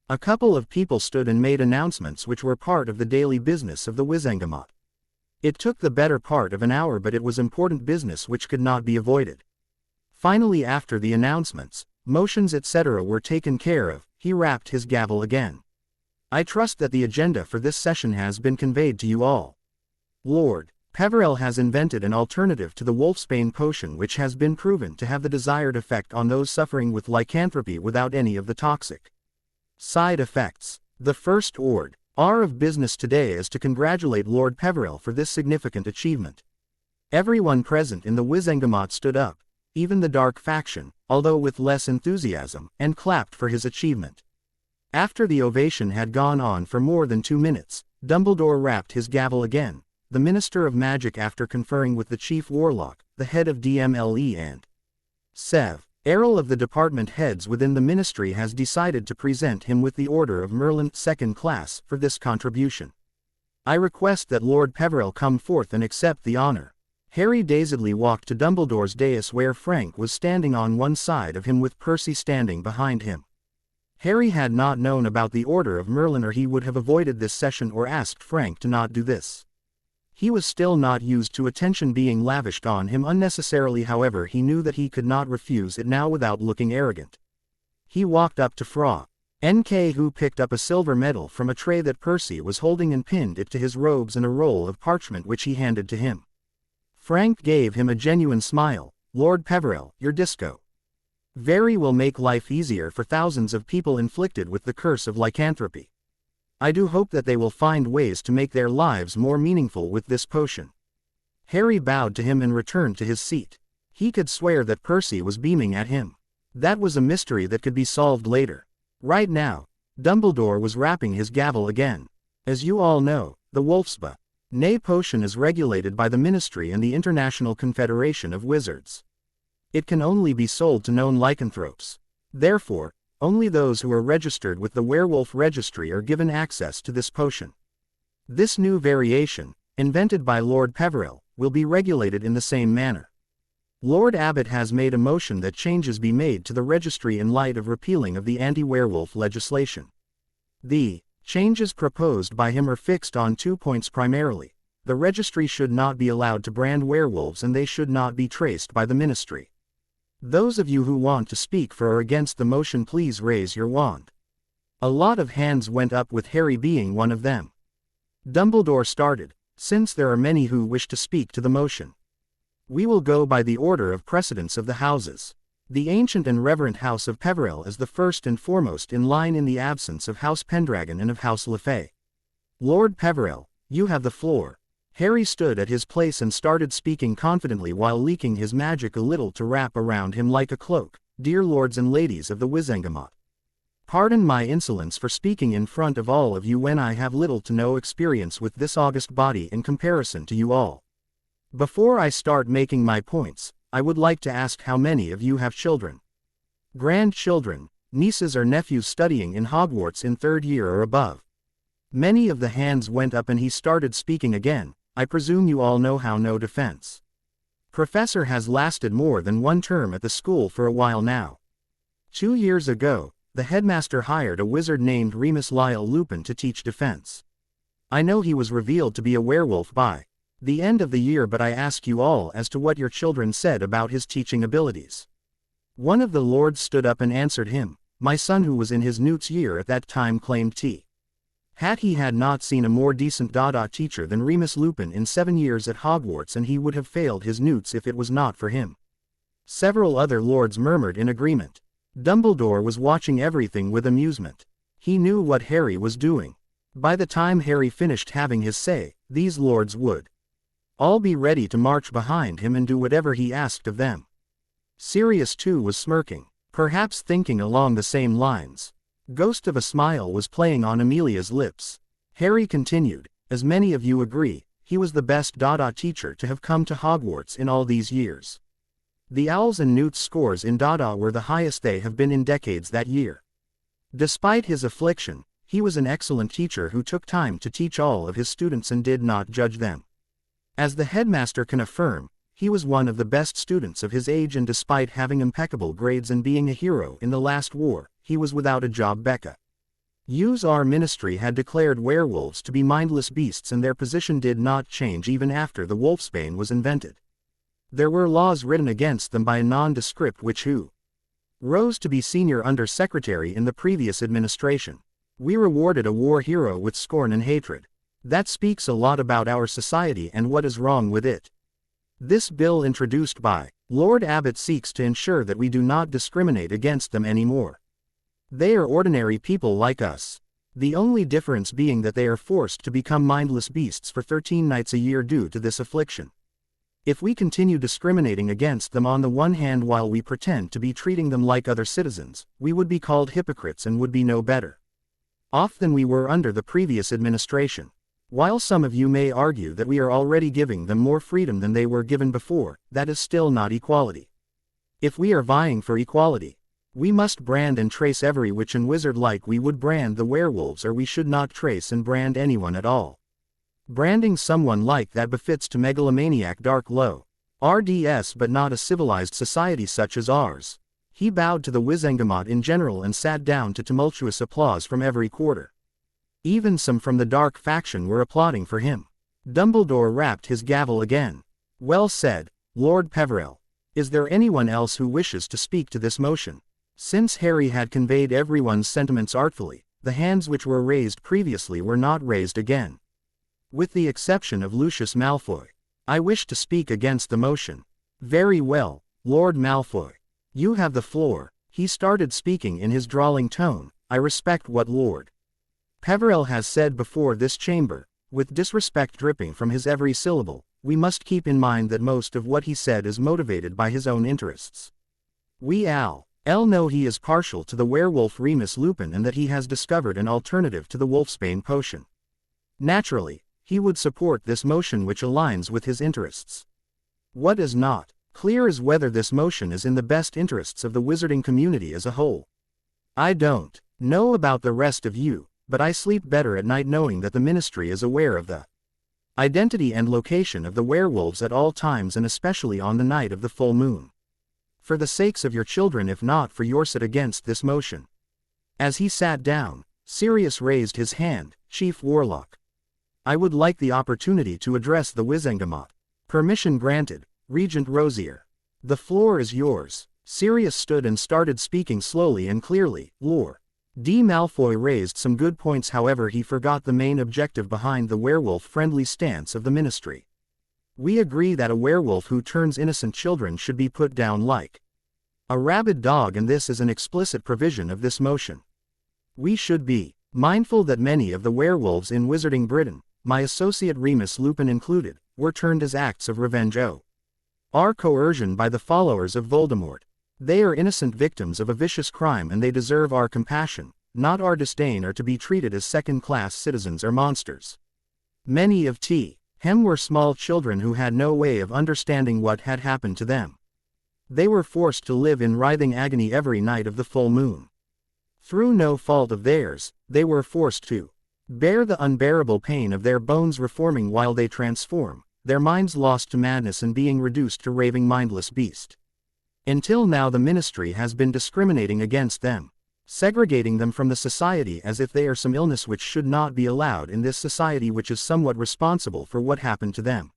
A couple of people stood and made announcements which were part of the daily business of the Wizengamot. It took the better part of an hour, but it was important business which could not be avoided. Finally, after the announcements, motions etc. were taken care of, he rapped his gavel again. "I trust that the agenda for this session has been conveyed to you all. Lord Peverell has invented an alternative to the Wolfsbane potion which has been proven to have the desired effect on those suffering with lycanthropy without any of the toxic side effects. The first order of business today is to congratulate Lord Peverell for this significant achievement." Everyone present in the Wizengamot stood up, even the Dark faction, although with less enthusiasm, and clapped for his achievement. After the ovation had gone on for more than 2 minutes, Dumbledore rapped his gavel again. The Minister of Magic, after conferring with the Chief Warlock, the head of DMLE and Sev. Errol of the department heads within the ministry, has decided to present him with the Order of Merlin, 2nd class, for this contribution. I request that Lord Peverell come forth and accept the honor. Harry dazedly walked to Dumbledore's dais where Frank was standing on one side of him with Percy standing behind him. Harry had not known about the Order of Merlin, or he would have avoided this session or asked Frank to not do this. He was still not used to attention being lavished on him unnecessarily, however he knew that he could not refuse it now without looking arrogant. He walked up to Fra N.K., who picked up a silver medal from a tray that Percy was holding and pinned it to his robes and a roll of parchment which he handed to him. Frank gave him a genuine smile. "Lord Peverell, your disco very will make life easier for thousands of people inflicted with the curse of lycanthropy. I do hope that they will find ways to make their lives more meaningful with this potion." Harry bowed to him and returned to his seat. He could swear that Percy was beaming at him. That was a mystery that could be solved later. Right now, Dumbledore was rapping his gavel again. "As you all know, the Wolfsbane Nay, potion is regulated by the Ministry and the International Confederation of Wizards. It can only be sold to known lycanthropes. Therefore, only those who are registered with the Werewolf Registry are given access to this potion. This new variation, invented by Lord Peveril, will be regulated in the same manner. Lord Abbot has made a motion that changes be made to the registry in light of repealing of the anti-werewolf legislation. The changes proposed by him are fixed on 2 points primarily. The registry should not be allowed to brand werewolves and they should not be traced by the ministry. Those of you who want to speak for or against the motion, please raise your wand. A lot of hands went up, with Harry being one of them. Dumbledore started, since there are many who wish to speak to the motion. We will go by the order of precedence of the houses. The ancient and reverent House of Peveril is the first and foremost in line in the absence of House Pendragon and of House Lefay. Lord Peveril, you have the floor. Harry stood at his place and started speaking confidently while leaking his magic a little to wrap around him like a cloak. Dear lords and ladies of the Wizengamot, pardon my insolence for speaking in front of all of you when I have little to no experience with this august body in comparison to you all. Before I start making my points, I would like to ask how many of you have children, grandchildren, nieces or nephews studying in Hogwarts in 3rd year or above. Many of the hands went up and he started speaking again. I presume you all know how no defense professor has lasted more than 1 term at the school for a while now. 2 years ago, the headmaster hired a wizard named Remus Lyle Lupin to teach defense. I know he was revealed to be a werewolf by the end of the year, but I ask you all as to what your children said about his teaching abilities. One of the lords stood up and answered him. My son, who was in his newts year at that time, claimed he had not seen a more decent Dada teacher than Remus Lupin in 7 years at Hogwarts, and he would have failed his newts if it was not for him. Several other lords murmured in agreement. Dumbledore was watching everything with amusement. He knew what Harry was doing. By the time Harry finished having his say, these lords would all be ready to march behind him and do whatever he asked of them. Sirius too was smirking, perhaps thinking along the same lines. Ghost of a smile was playing on Amelia's lips. Harry continued, as many of you agree, he was the best Dada teacher to have come to Hogwarts in all these years. The Owls and Newt's scores in Dada were the highest they have been in decades that year. Despite his affliction, he was an excellent teacher who took time to teach all of his students and did not judge them. As the headmaster can affirm, he was one of the best students of his age, and despite having impeccable grades and being a hero in the last war, he was without a job. Our ministry had declared werewolves to be mindless beasts, and their position did not change even after the Wolfsbane was invented. There were laws written against them by a nondescript witch who rose to be senior under-secretary in the previous administration. We rewarded a war hero with scorn and hatred. That speaks a lot about our society and what is wrong with it. This bill, introduced by Lord Abbot, seeks to ensure that we do not discriminate against them anymore. They are ordinary people like us. The only difference being that they are forced to become mindless beasts for 13 nights a year due to this affliction. If we continue discriminating against them on the one hand while we pretend to be treating them like other citizens, we would be called hypocrites and would be no better off than we were under the previous administration. While some of you may argue that we are already giving them more freedom than they were given before, that is still not equality. If we are vying for equality, we must brand and trace every witch and wizard like we would brand the werewolves, or we should not trace and brand anyone at all. Branding someone like that befits to megalomaniac dark low RDS, but not a civilized society such as ours. He bowed to the Wizengamot in general and sat down to tumultuous applause from every quarter. Even some from the dark faction were applauding for him. Dumbledore rapped his gavel again. Well said, Lord Peveril. Is there anyone else who wishes to speak to this motion? Since Harry had conveyed everyone's sentiments artfully, the hands which were raised previously were not raised again. With the exception of Lucius Malfoy. I wish to speak against the motion. Very well, Lord Malfoy. You have the floor. He started speaking in his drawling tone. I respect what Lord Peveril has said before this chamber, with disrespect dripping from his every syllable. We must keep in mind that most of what he said is motivated by his own interests. We all know he is partial to the werewolf Remus Lupin and that he has discovered an alternative to the Wolfsbane potion. Naturally, he would support this motion which aligns with his interests. What is not clear is whether this motion is in the best interests of the wizarding community as a whole. I don't know about the rest of you, but I sleep better at night knowing that the Ministry is aware of the identity and location of the werewolves at all times and especially on the night of the full moon. For the sakes of your children, if not for yours, sit against this motion. As he sat down, Sirius raised his hand. Chief Warlock, I would like the opportunity to address the Wizengamot. Permission granted. Regent Rosier, the floor is yours. Sirius stood and started speaking slowly and clearly. Lord D. Malfoy raised some good points, however he forgot the main objective behind the werewolf-friendly stance of the Ministry. We agree that a werewolf who turns innocent children should be put down like a rabid dog, and this is an explicit provision of this motion. We should be mindful that many of the werewolves in Wizarding Britain, my associate Remus Lupin included, were turned as acts of revenge or coercion by the followers of Voldemort. They are innocent victims of a vicious crime and they deserve our compassion, not our disdain, or to be treated as second-class citizens or monsters. Many of them were small children who had no way of understanding what had happened to them. They were forced to live in writhing agony every night of the full moon. Through no fault of theirs, they were forced to bear the unbearable pain of their bones reforming while they transform, their minds lost to madness and being reduced to raving mindless beast. Until now the Ministry has been discriminating against them, segregating them from the society as if they are some illness which should not be allowed in this society, which is somewhat responsible for what happened to them.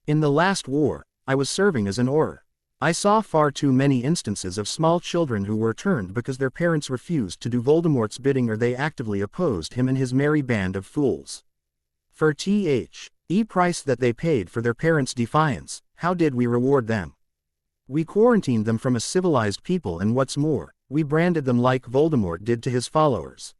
In the last war, I was serving as an Auror. I saw far too many instances of small children who were turned because their parents refused to do Voldemort's bidding or they actively opposed him and his merry band of fools. For the price that they paid for their parents' defiance, how did we reward them? We quarantined them from a civilized people, and what's more, we branded them like Voldemort did to his followers.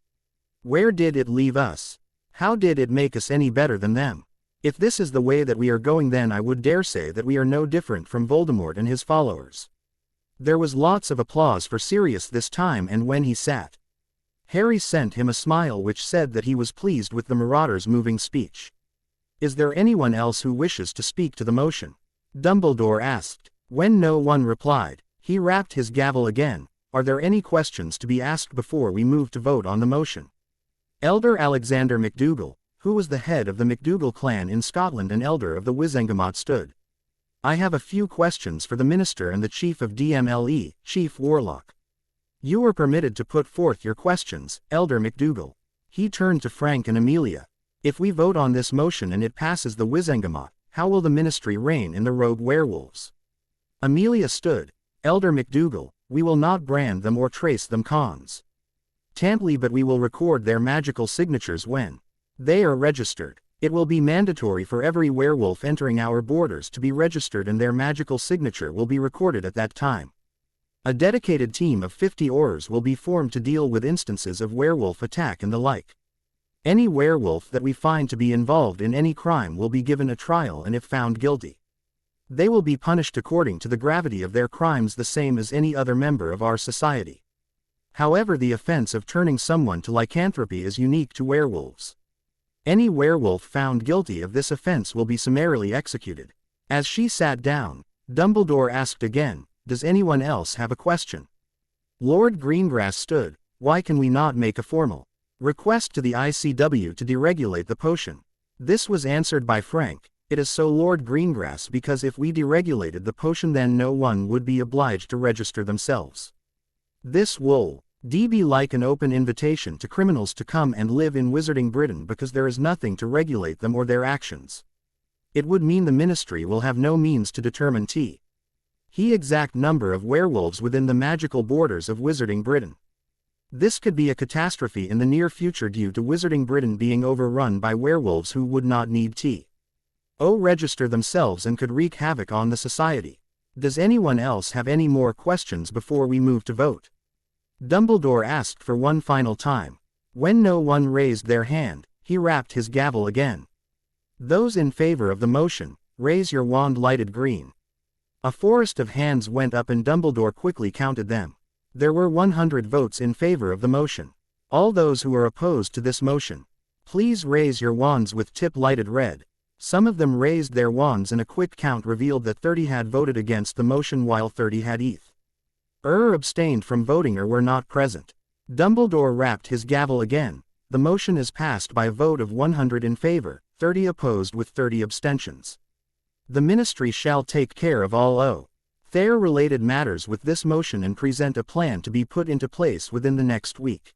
Where did it leave us? How did it make us any better than them? If this is the way that we are going, then I would dare say that we are no different from Voldemort and his followers. There was lots of applause for Sirius this time, and when he sat, Harry sent him a smile which said that he was pleased with the Marauder's moving speech. Is there anyone else who wishes to speak to the motion? Dumbledore asked. When no one replied, he rapped his gavel again. Are there any questions to be asked before we move to vote on the motion? Elder Alexander McDougal, who was the head of the McDougal clan in Scotland and elder of the Wizengamot, stood. I have a few questions for the Minister and the Chief of DMLE, Chief Warlock. You are permitted to put forth your questions, Elder McDougal. He turned to Frank and Amelia. If we vote on this motion and it passes the Wizengamot, how will the Ministry reign in the rogue werewolves? Amelia stood. Elder McDougal, we will not brand them or trace them constantly, but we will record their magical signatures when they are registered. It will be mandatory for every werewolf entering our borders to be registered, and their magical signature will be recorded at that time. A dedicated team of 50 Aurors will be formed to deal with instances of werewolf attack and the like. Any werewolf that we find to be involved in any crime will be given a trial, and if found guilty, they will be punished according to the gravity of their crimes, the same as any other member of our society. However, the offense of turning someone to lycanthropy is unique to werewolves. Any werewolf found guilty of this offense will be summarily executed. As she sat down, Dumbledore asked again, does anyone else have a question? Lord Greengrass stood. Why can we not make a formal request to the ICW to deregulate the potion? This was answered by Frank. It is so, Lord Greengrass, because if we deregulated the potion then no one would be obliged to register themselves. This will be like an open invitation to criminals to come and live in Wizarding Britain because there is nothing to regulate them or their actions. It would mean the Ministry will have no means to determine the exact number of werewolves within the magical borders of Wizarding Britain. This could be a catastrophe in the near future due to Wizarding Britain being overrun by werewolves who would not need to register themselves and could wreak havoc on the society. Does anyone else have any more questions before we move to vote? Dumbledore asked for one final time. When no one raised their hand, he rapped his gavel again. Those in favor of the motion, raise your wand lighted green. A forest of hands went up and Dumbledore quickly counted them. There were 100 votes in favor of the motion. All those who are opposed to this motion, Please raise your wands with tip lighted red. Some of them raised their wands and a quick count revealed that 30 had voted against the motion while 30 had abstained from voting or were not present. Dumbledore rapped his gavel again. The motion is passed by a vote of 100 in favor, 30 opposed with 30 abstentions. The ministry shall take care of all Thayer-related matters with this motion and present a plan to be put into place within the next week.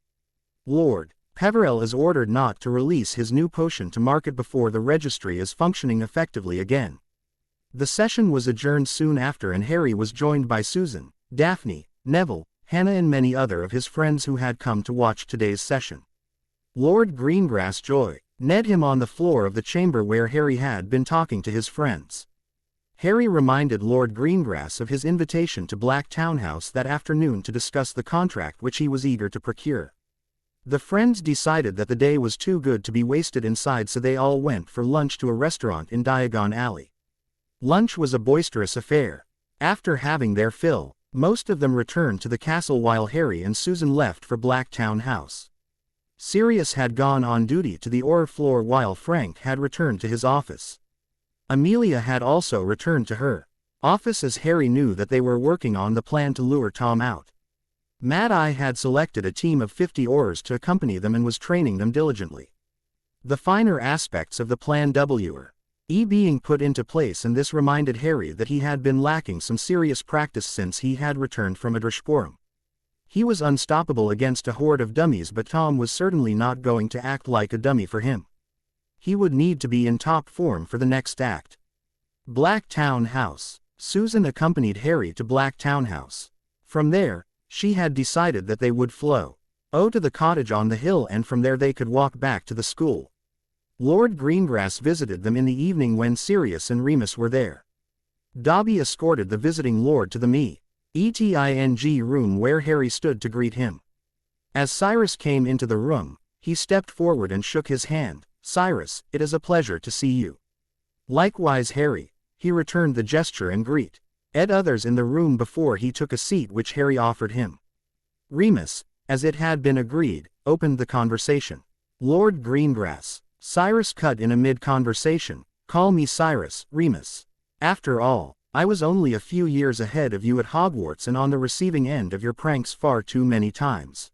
Lord Peverell is ordered not to release his new potion to market before the registry is functioning effectively again. The session was adjourned soon after and Harry was joined by Susan, Daphne, Neville, Hannah and many other of his friends who had come to watch today's session. Lord Greengrass joined him on the floor of the chamber where Harry had been talking to his friends. Harry reminded Lord Greengrass of his invitation to Black Townhouse that afternoon to discuss the contract which he was eager to procure. The friends decided that the day was too good to be wasted inside, so they all went for lunch to a restaurant in Diagon Alley. Lunch was a boisterous affair. After having their fill, most of them returned to the castle while Harry and Susan left for Black Townhouse. Sirius had gone on duty to the ore floor while Frank had returned to his office. Amelia had also returned to her office as Harry knew that they were working on the plan to lure Tom out. Mad Eye had selected a team of 50 orers to accompany them and was training them diligently. The finer aspects of the plan were being put into place, and this reminded Harry that he had been lacking some serious practice since he had returned from Adreshpurum. He was unstoppable against a horde of dummies, but Tom was certainly not going to act like a dummy for him. He would need to be in top form for the next act. Black Townhouse. Susan accompanied Harry to Black Townhouse. From there, she had decided that they would flow to the cottage on the hill, and from there they could walk back to the school. Lord Greengrass visited them in the evening when Sirius and Remus were there. Dobby escorted the visiting lord to the meeting room where Harry stood to greet him. As Cyrus came into the room, he stepped forward and shook his hand. "Cyrus, it is a pleasure to see you." "Likewise, Harry," he returned the gesture and greeted others in the room before he took a seat which Harry offered him. Remus, as it had been agreed, opened the conversation. "Lord Greengrass," Cyrus cut in amid conversation, "call me Cyrus, Remus. After all, I was only a few years ahead of you at Hogwarts and on the receiving end of your pranks far too many times."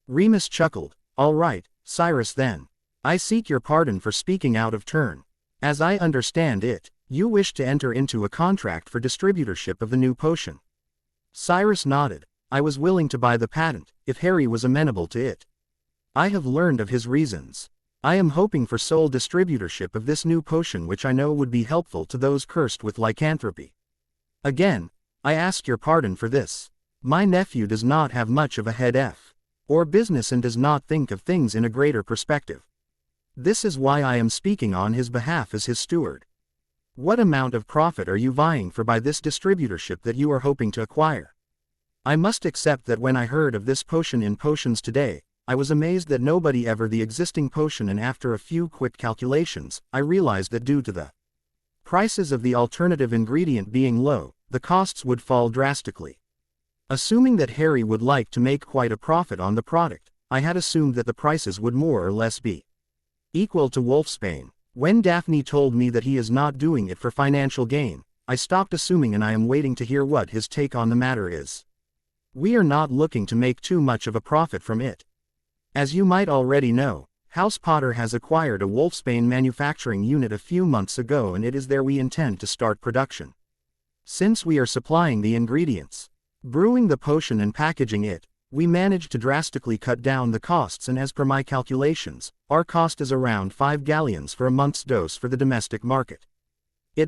Remus chuckled. "All right, Cyrus, then. I seek your pardon for speaking out of turn. As I understand it, you wish to enter into a contract for distributorship of the new potion." Cyrus nodded. "I was willing to buy the patent, if Harry was amenable to it. I have learned of his reasons. I am hoping for sole distributorship of this new potion, which I know would be helpful to those cursed with lycanthropy. Again, I ask your pardon for this. My nephew does not have much of a head or business and does not think of things in a greater perspective. This is why I am speaking on his behalf as his steward. What amount of profit are you vying for by this distributorship that you are hoping to acquire? I must accept that when I heard of this potion in Potions today, I was amazed that nobody ever the existing potion, and after a few quick calculations, I realized that due to the prices of the alternative ingredient being low, the costs would fall drastically. Assuming that Harry would like to make quite a profit on the product, I had assumed that the prices would more or less be equal to Wolfsbane. When Daphne told me that he is not doing it for financial gain, I stopped assuming, and I am waiting to hear what his take on the matter is. We are not looking to make too much of a profit from it. As you might already know, House Potter has acquired a Wolfsbane manufacturing unit a few months ago, and it is there we intend to start production. Since we are supplying the ingredients, brewing the potion and packaging it, we managed to drastically cut down the costs, and as per my calculations, our cost is around 5 galleons for a month's dose for the domestic market. It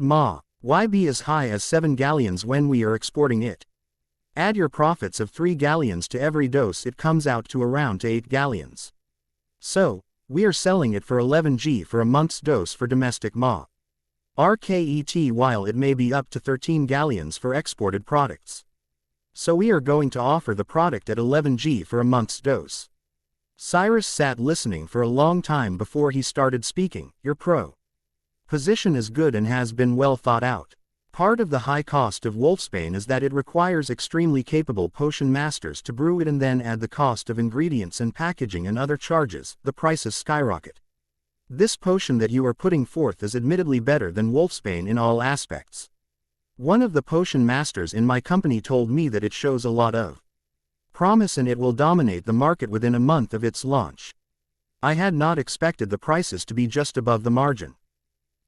why be as high as 7 galleons when we are exporting it? Add your profits of 3 galleons to every dose, it comes out to around 8 galleons. So, we are selling it for 11G for a month's dose for domestic RKET, while it may be up to 13 galleons for exported products. So we are going to offer the product at 11G for a month's dose." Cyrus sat listening for a long time before he started speaking. "Your position is good and has been well thought out. Part of the high cost of Wolfsbane is that it requires extremely capable potion masters to brew it, and then add the cost of ingredients and packaging and other charges, the prices skyrocket. This potion that you are putting forth is admittedly better than Wolfsbane in all aspects. One of the potion masters in my company told me that it shows a lot of promise and it will dominate the market within a month of its launch. I had not expected the prices to be just above the margin.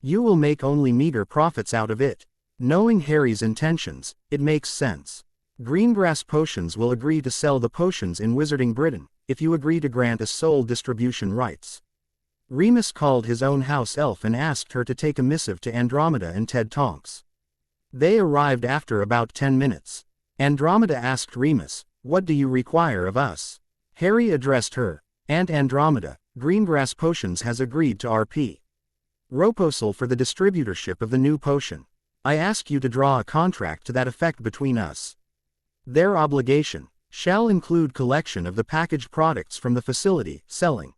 You will make only meager profits out of it. Knowing Harry's intentions, it makes sense. Greengrass Potions will agree to sell the potions in Wizarding Britain, if you agree to grant us sole distribution rights. Remus called his own house elf and asked her to take a missive to Andromeda and Ted Tonks. They arrived after about 10 minutes. Andromeda asked Remus, "What do you require of us?" Harry addressed her. "Aunt Andromeda, Greengrass Potions has agreed to RP Roposal for the distributorship of the new potion. I ask you to draw a contract to that effect between us. Their obligation shall include collection of the packaged products from the facility, selling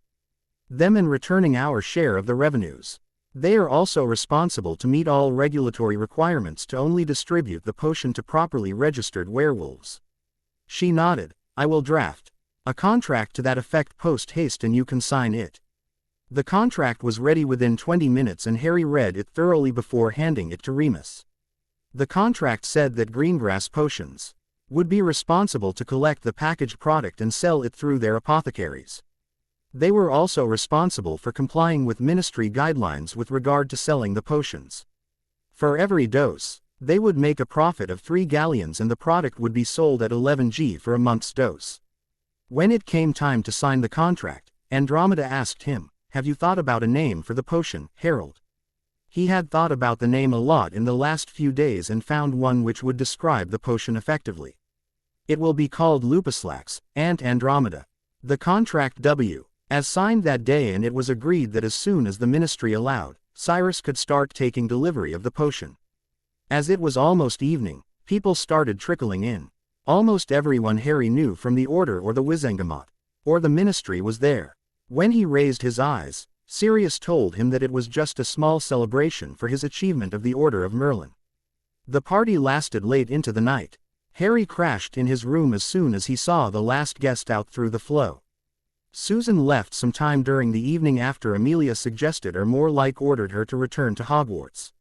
them and returning our share of the revenues. They are also responsible to meet all regulatory requirements to only distribute the potion to properly registered werewolves." She nodded. "I will draft a contract to that effect post haste and you can sign it." The contract was ready within 20 minutes and Harry read it thoroughly before handing it to Remus. The contract said that Greengrass Potions would be responsible to collect the packaged product and sell it through their apothecaries. They were also responsible for complying with ministry guidelines with regard to selling the potions. For every dose, they would make a profit of 3 galleons and the product would be sold at 11G for a month's dose. When it came time to sign the contract, Andromeda asked him, "Have you thought about a name for the potion, Harold?" He had thought about the name a lot in the last few days and found one which would describe the potion effectively. "It will be called Lupislax, Aunt Andromeda." The contract as signed that day and it was agreed that as soon as the ministry allowed, Cyrus could start taking delivery of the potion. As it was almost evening, people started trickling in. Almost everyone Harry knew from the Order or the Wizengamot, or the ministry was there. When he raised his eyes, Sirius told him that it was just a small celebration for his achievement of the Order of Merlin. The party lasted late into the night. Harry crashed in his room as soon as he saw the last guest out through the flow. Susan left some time during the evening after Amelia suggested or more like ordered her to return to Hogwarts.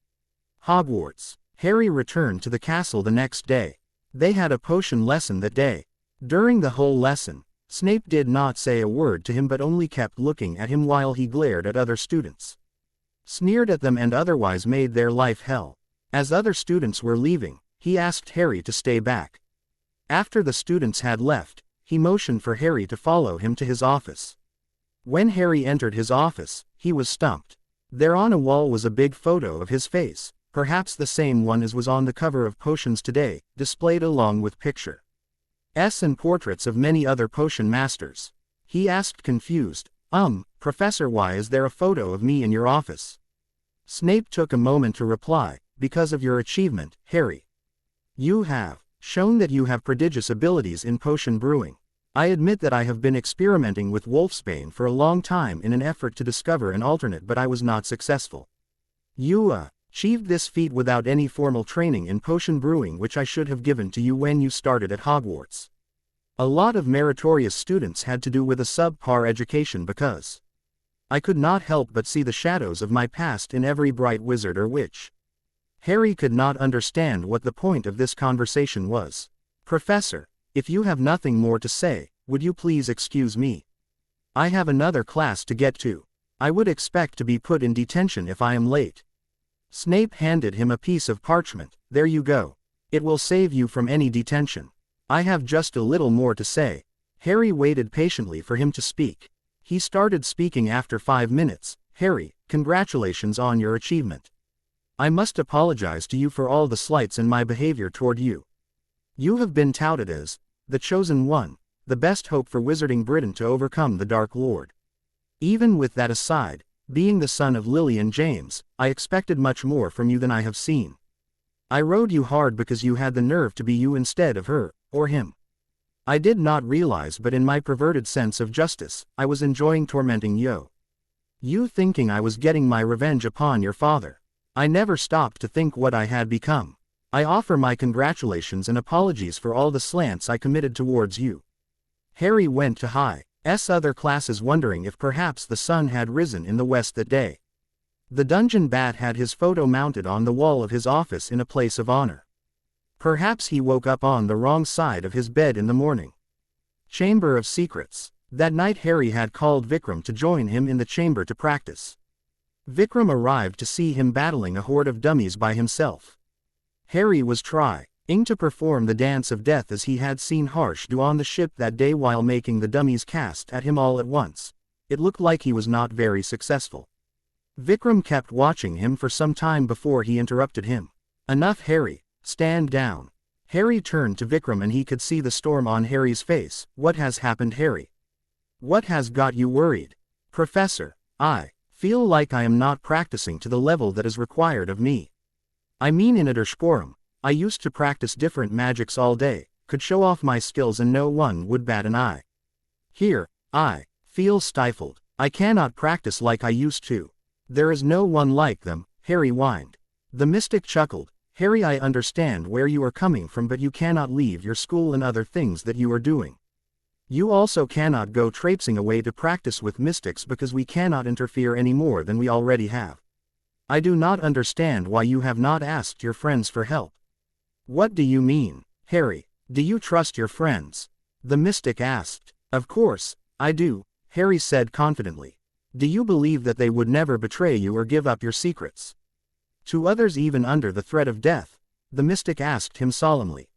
Harry returned to the castle the next day. They had a potion lesson that day. During the whole lesson, Snape did not say a word to him but only kept looking at him while he glared at other students, sneered at them and otherwise made their life hell. As other students were leaving, he asked Harry to stay back. After the students had left, he motioned for Harry to follow him to his office. When Harry entered his office, he was stumped. There on a wall was a big photo of his face, perhaps the same one as was on the cover of Potions Today, displayed along with pictures and portraits of many other potion masters. He asked confused, "Professor, why is there a photo of me in your office?" Snape took a moment to reply, "Because of your achievement, Harry. You have shown that you have prodigious abilities in potion brewing. I admit that I have been experimenting with Wolfsbane for a long time in an effort to discover an alternate but I was not successful. You achieved this feat without any formal training in potion brewing which I should have given to you when you started at Hogwarts. A lot of meritorious students had to do with a subpar education because I could not help but see the shadows of my past in every bright wizard or witch." Harry could not understand what the point of this conversation was. "Professor, if you have nothing more to say, would you please excuse me? I have another class to get to. I would expect to be put in detention if I am late." Snape handed him a piece of parchment. "There you go. It will save you from any detention. I have just a little more to say." Harry waited patiently for him to speak. He started speaking after 5 minutes. "Harry, congratulations on your achievement. I must apologize to you for all the slights in my behavior toward you. You have been touted as the chosen one, the best hope for Wizarding Britain to overcome the Dark Lord. Even with that aside, being the son of Lily and James, I expected much more from you than I have seen. I rode you hard because you had the nerve to be you instead of her, or him. I did not realize, but in my perverted sense of justice, I was enjoying tormenting you thinking I was getting my revenge upon your father. I never stopped to think what I had become. I offer my congratulations and apologies for all the slants I committed towards you." Harry went to high Other classes wondering if perhaps the sun had risen in the west that day. The dungeon bat had his photo mounted on the wall of his office in a place of honor. Perhaps he woke up on the wrong side of his bed in the morning. Chamber of Secrets. That night Harry had called Vikram to join him in the chamber to practice. Vikram arrived to see him battling a horde of dummies by himself. Harry was trying to perform the dance of death as he had seen Harsh do on the ship that day while making the dummies cast at him all at once. It looked like he was not very successful. Vikram kept watching him for some time before he interrupted him. Enough, Harry, stand down. Harry turned to Vikram and he could see the storm on Harry's face. What has happened, Harry? What has got you worried? Professor, I feel like I am not practicing to the level that is required of me. I mean in Edersporum, I used to practice different magics all day, could show off my skills and no one would bat an eye. Here, I feel stifled. I cannot practice like I used to. There is no one like them, Harry whined. The mystic chuckled. Harry, I understand where you are coming from, but you cannot leave your school and other things that you are doing. You also cannot go traipsing away to practice with mystics because we cannot interfere any more than we already have. I do not understand why you have not asked your friends for help. What do you mean, Harry? Do you trust your friends? The mystic asked. Of course, I do, Harry said confidently. Do you believe that they would never betray you or give up your secrets to others even under the threat of death? The mystic asked him solemnly.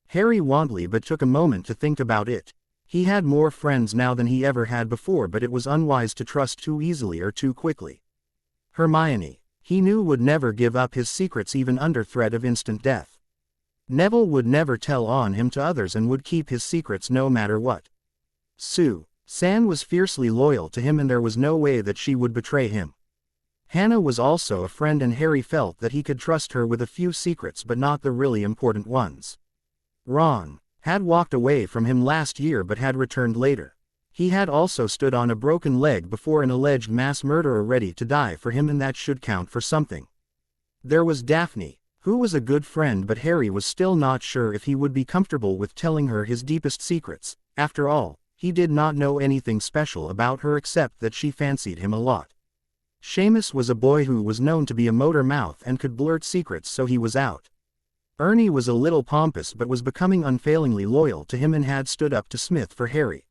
Harry wanted but took a moment to think about it. He had more friends now than he ever had before, but it was unwise to trust too easily or too quickly. Hermione, he knew, would never give up his secrets even under threat of instant death. Neville would never tell on him to others and would keep his secrets no matter what. Susan was fiercely loyal to him and there was no way that she would betray him. Hannah was also a friend and Harry felt that he could trust her with a few secrets but not the really important ones. Ron had walked away from him last year but had returned later. He had also stood on a broken leg before an alleged mass murderer ready to die for him, and that should count for something. There was Daphne, who was a good friend, but Harry was still not sure if he would be comfortable with telling her his deepest secrets. After all, he did not know anything special about her except that she fancied him a lot. Seamus was a boy who was known to be a motor mouth and could blurt secrets, so he was out. Ernie was a little pompous but was becoming unfailingly loyal to him and had stood up to Smith for Harry.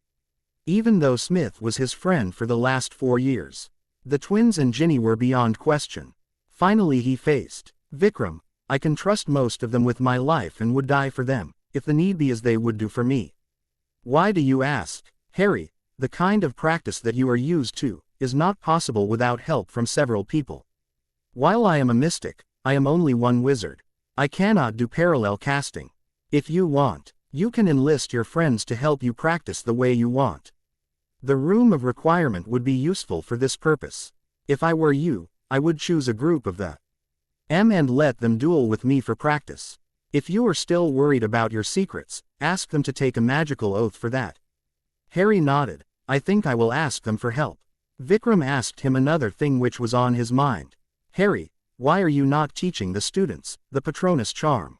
Even though Smith was his friend for the last 4 years. The twins and Ginny were beyond question. Finally he faced Vikram. I can trust most of them with my life and would die for them, if the need be, as they would do for me. Why do you ask, Harry? The kind of practice that you are used to is not possible without help from several people. While I am a mystic, I am only one wizard. I cannot do parallel casting. If you want, you can enlist your friends to help you practice the way you want. The Room of Requirement would be useful for this purpose. If I were you, I would choose a group of them and let them duel with me for practice. If you are still worried about your secrets, ask them to take a magical oath for that. Harry nodded. I think I will ask them for help. Vikram asked him another thing which was on his mind. Harry, why are you not teaching the students the Patronus charm?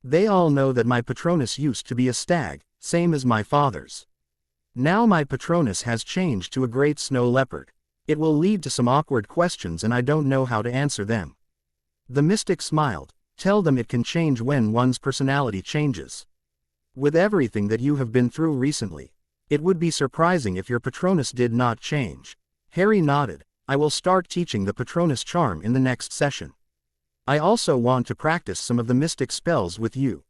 They all know that my Patronus used to be a stag, same as my father's. Now my Patronus has changed to a great snow leopard. It will lead to some awkward questions and I don't know how to answer them. The mystic smiled. Tell them it can change when one's personality changes. With everything that you have been through recently, it would be surprising if your Patronus did not change. Harry nodded. I will start teaching the Patronus charm in the next session. I also want to practice some of the mystic spells with you.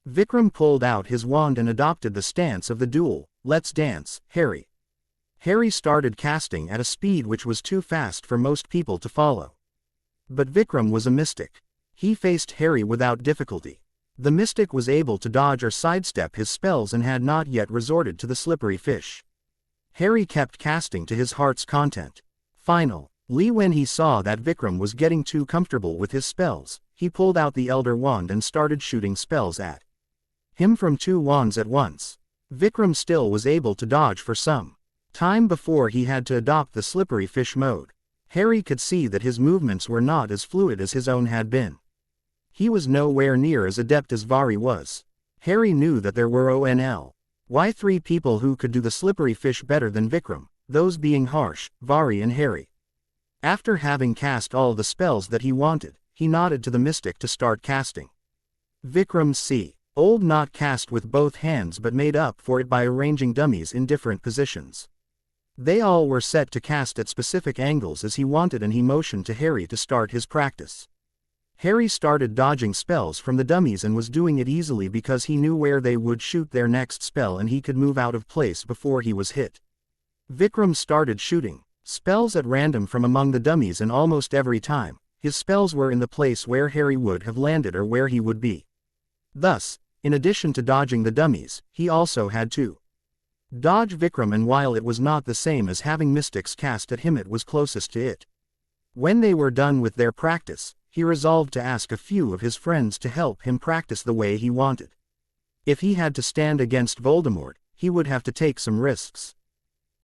Vikram pulled out his wand and adopted the stance of the duel. Let's dance, Harry. Harry started casting at a speed which was too fast for most people to follow. But Vikram was a mystic. He faced Harry without difficulty. The mystic was able to dodge or sidestep his spells and had not yet resorted to the slippery fish. Harry kept casting to his heart's content. Finally, when he saw that Vikram was getting too comfortable with his spells, he pulled out the Elder Wand and started shooting spells at him from 2 wands at once. Vikram still was able to dodge for some time before he had to adopt the slippery fish mode. Harry could see that his movements were not as fluid as his own had been. He was nowhere near as adept as Vari was. Harry knew that there were only Why 3 people who could do the slippery fish better than Vikram, those being Harsh, Vari and Harry. After having cast all the spells that he wanted, he nodded to the mystic to start casting. Vikram C. Old not cast with both hands but made up for it by arranging dummies in different positions. They all were set to cast at specific angles as he wanted, and he motioned to Harry to start his practice. Harry started dodging spells from the dummies and was doing it easily because he knew where they would shoot their next spell and he could move out of place before he was hit. Vikram started shooting spells at random from among the dummies, and almost every time, his spells were in the place where Harry would have landed or where he would be. Thus, in addition to dodging the dummies, he also had to dodge Vikram, and while it was not the same as having mystics cast at him, it was closest to it. When they were done with their practice, he resolved to ask a few of his friends to help him practice the way he wanted. If he had to stand against Voldemort, he would have to take some risks.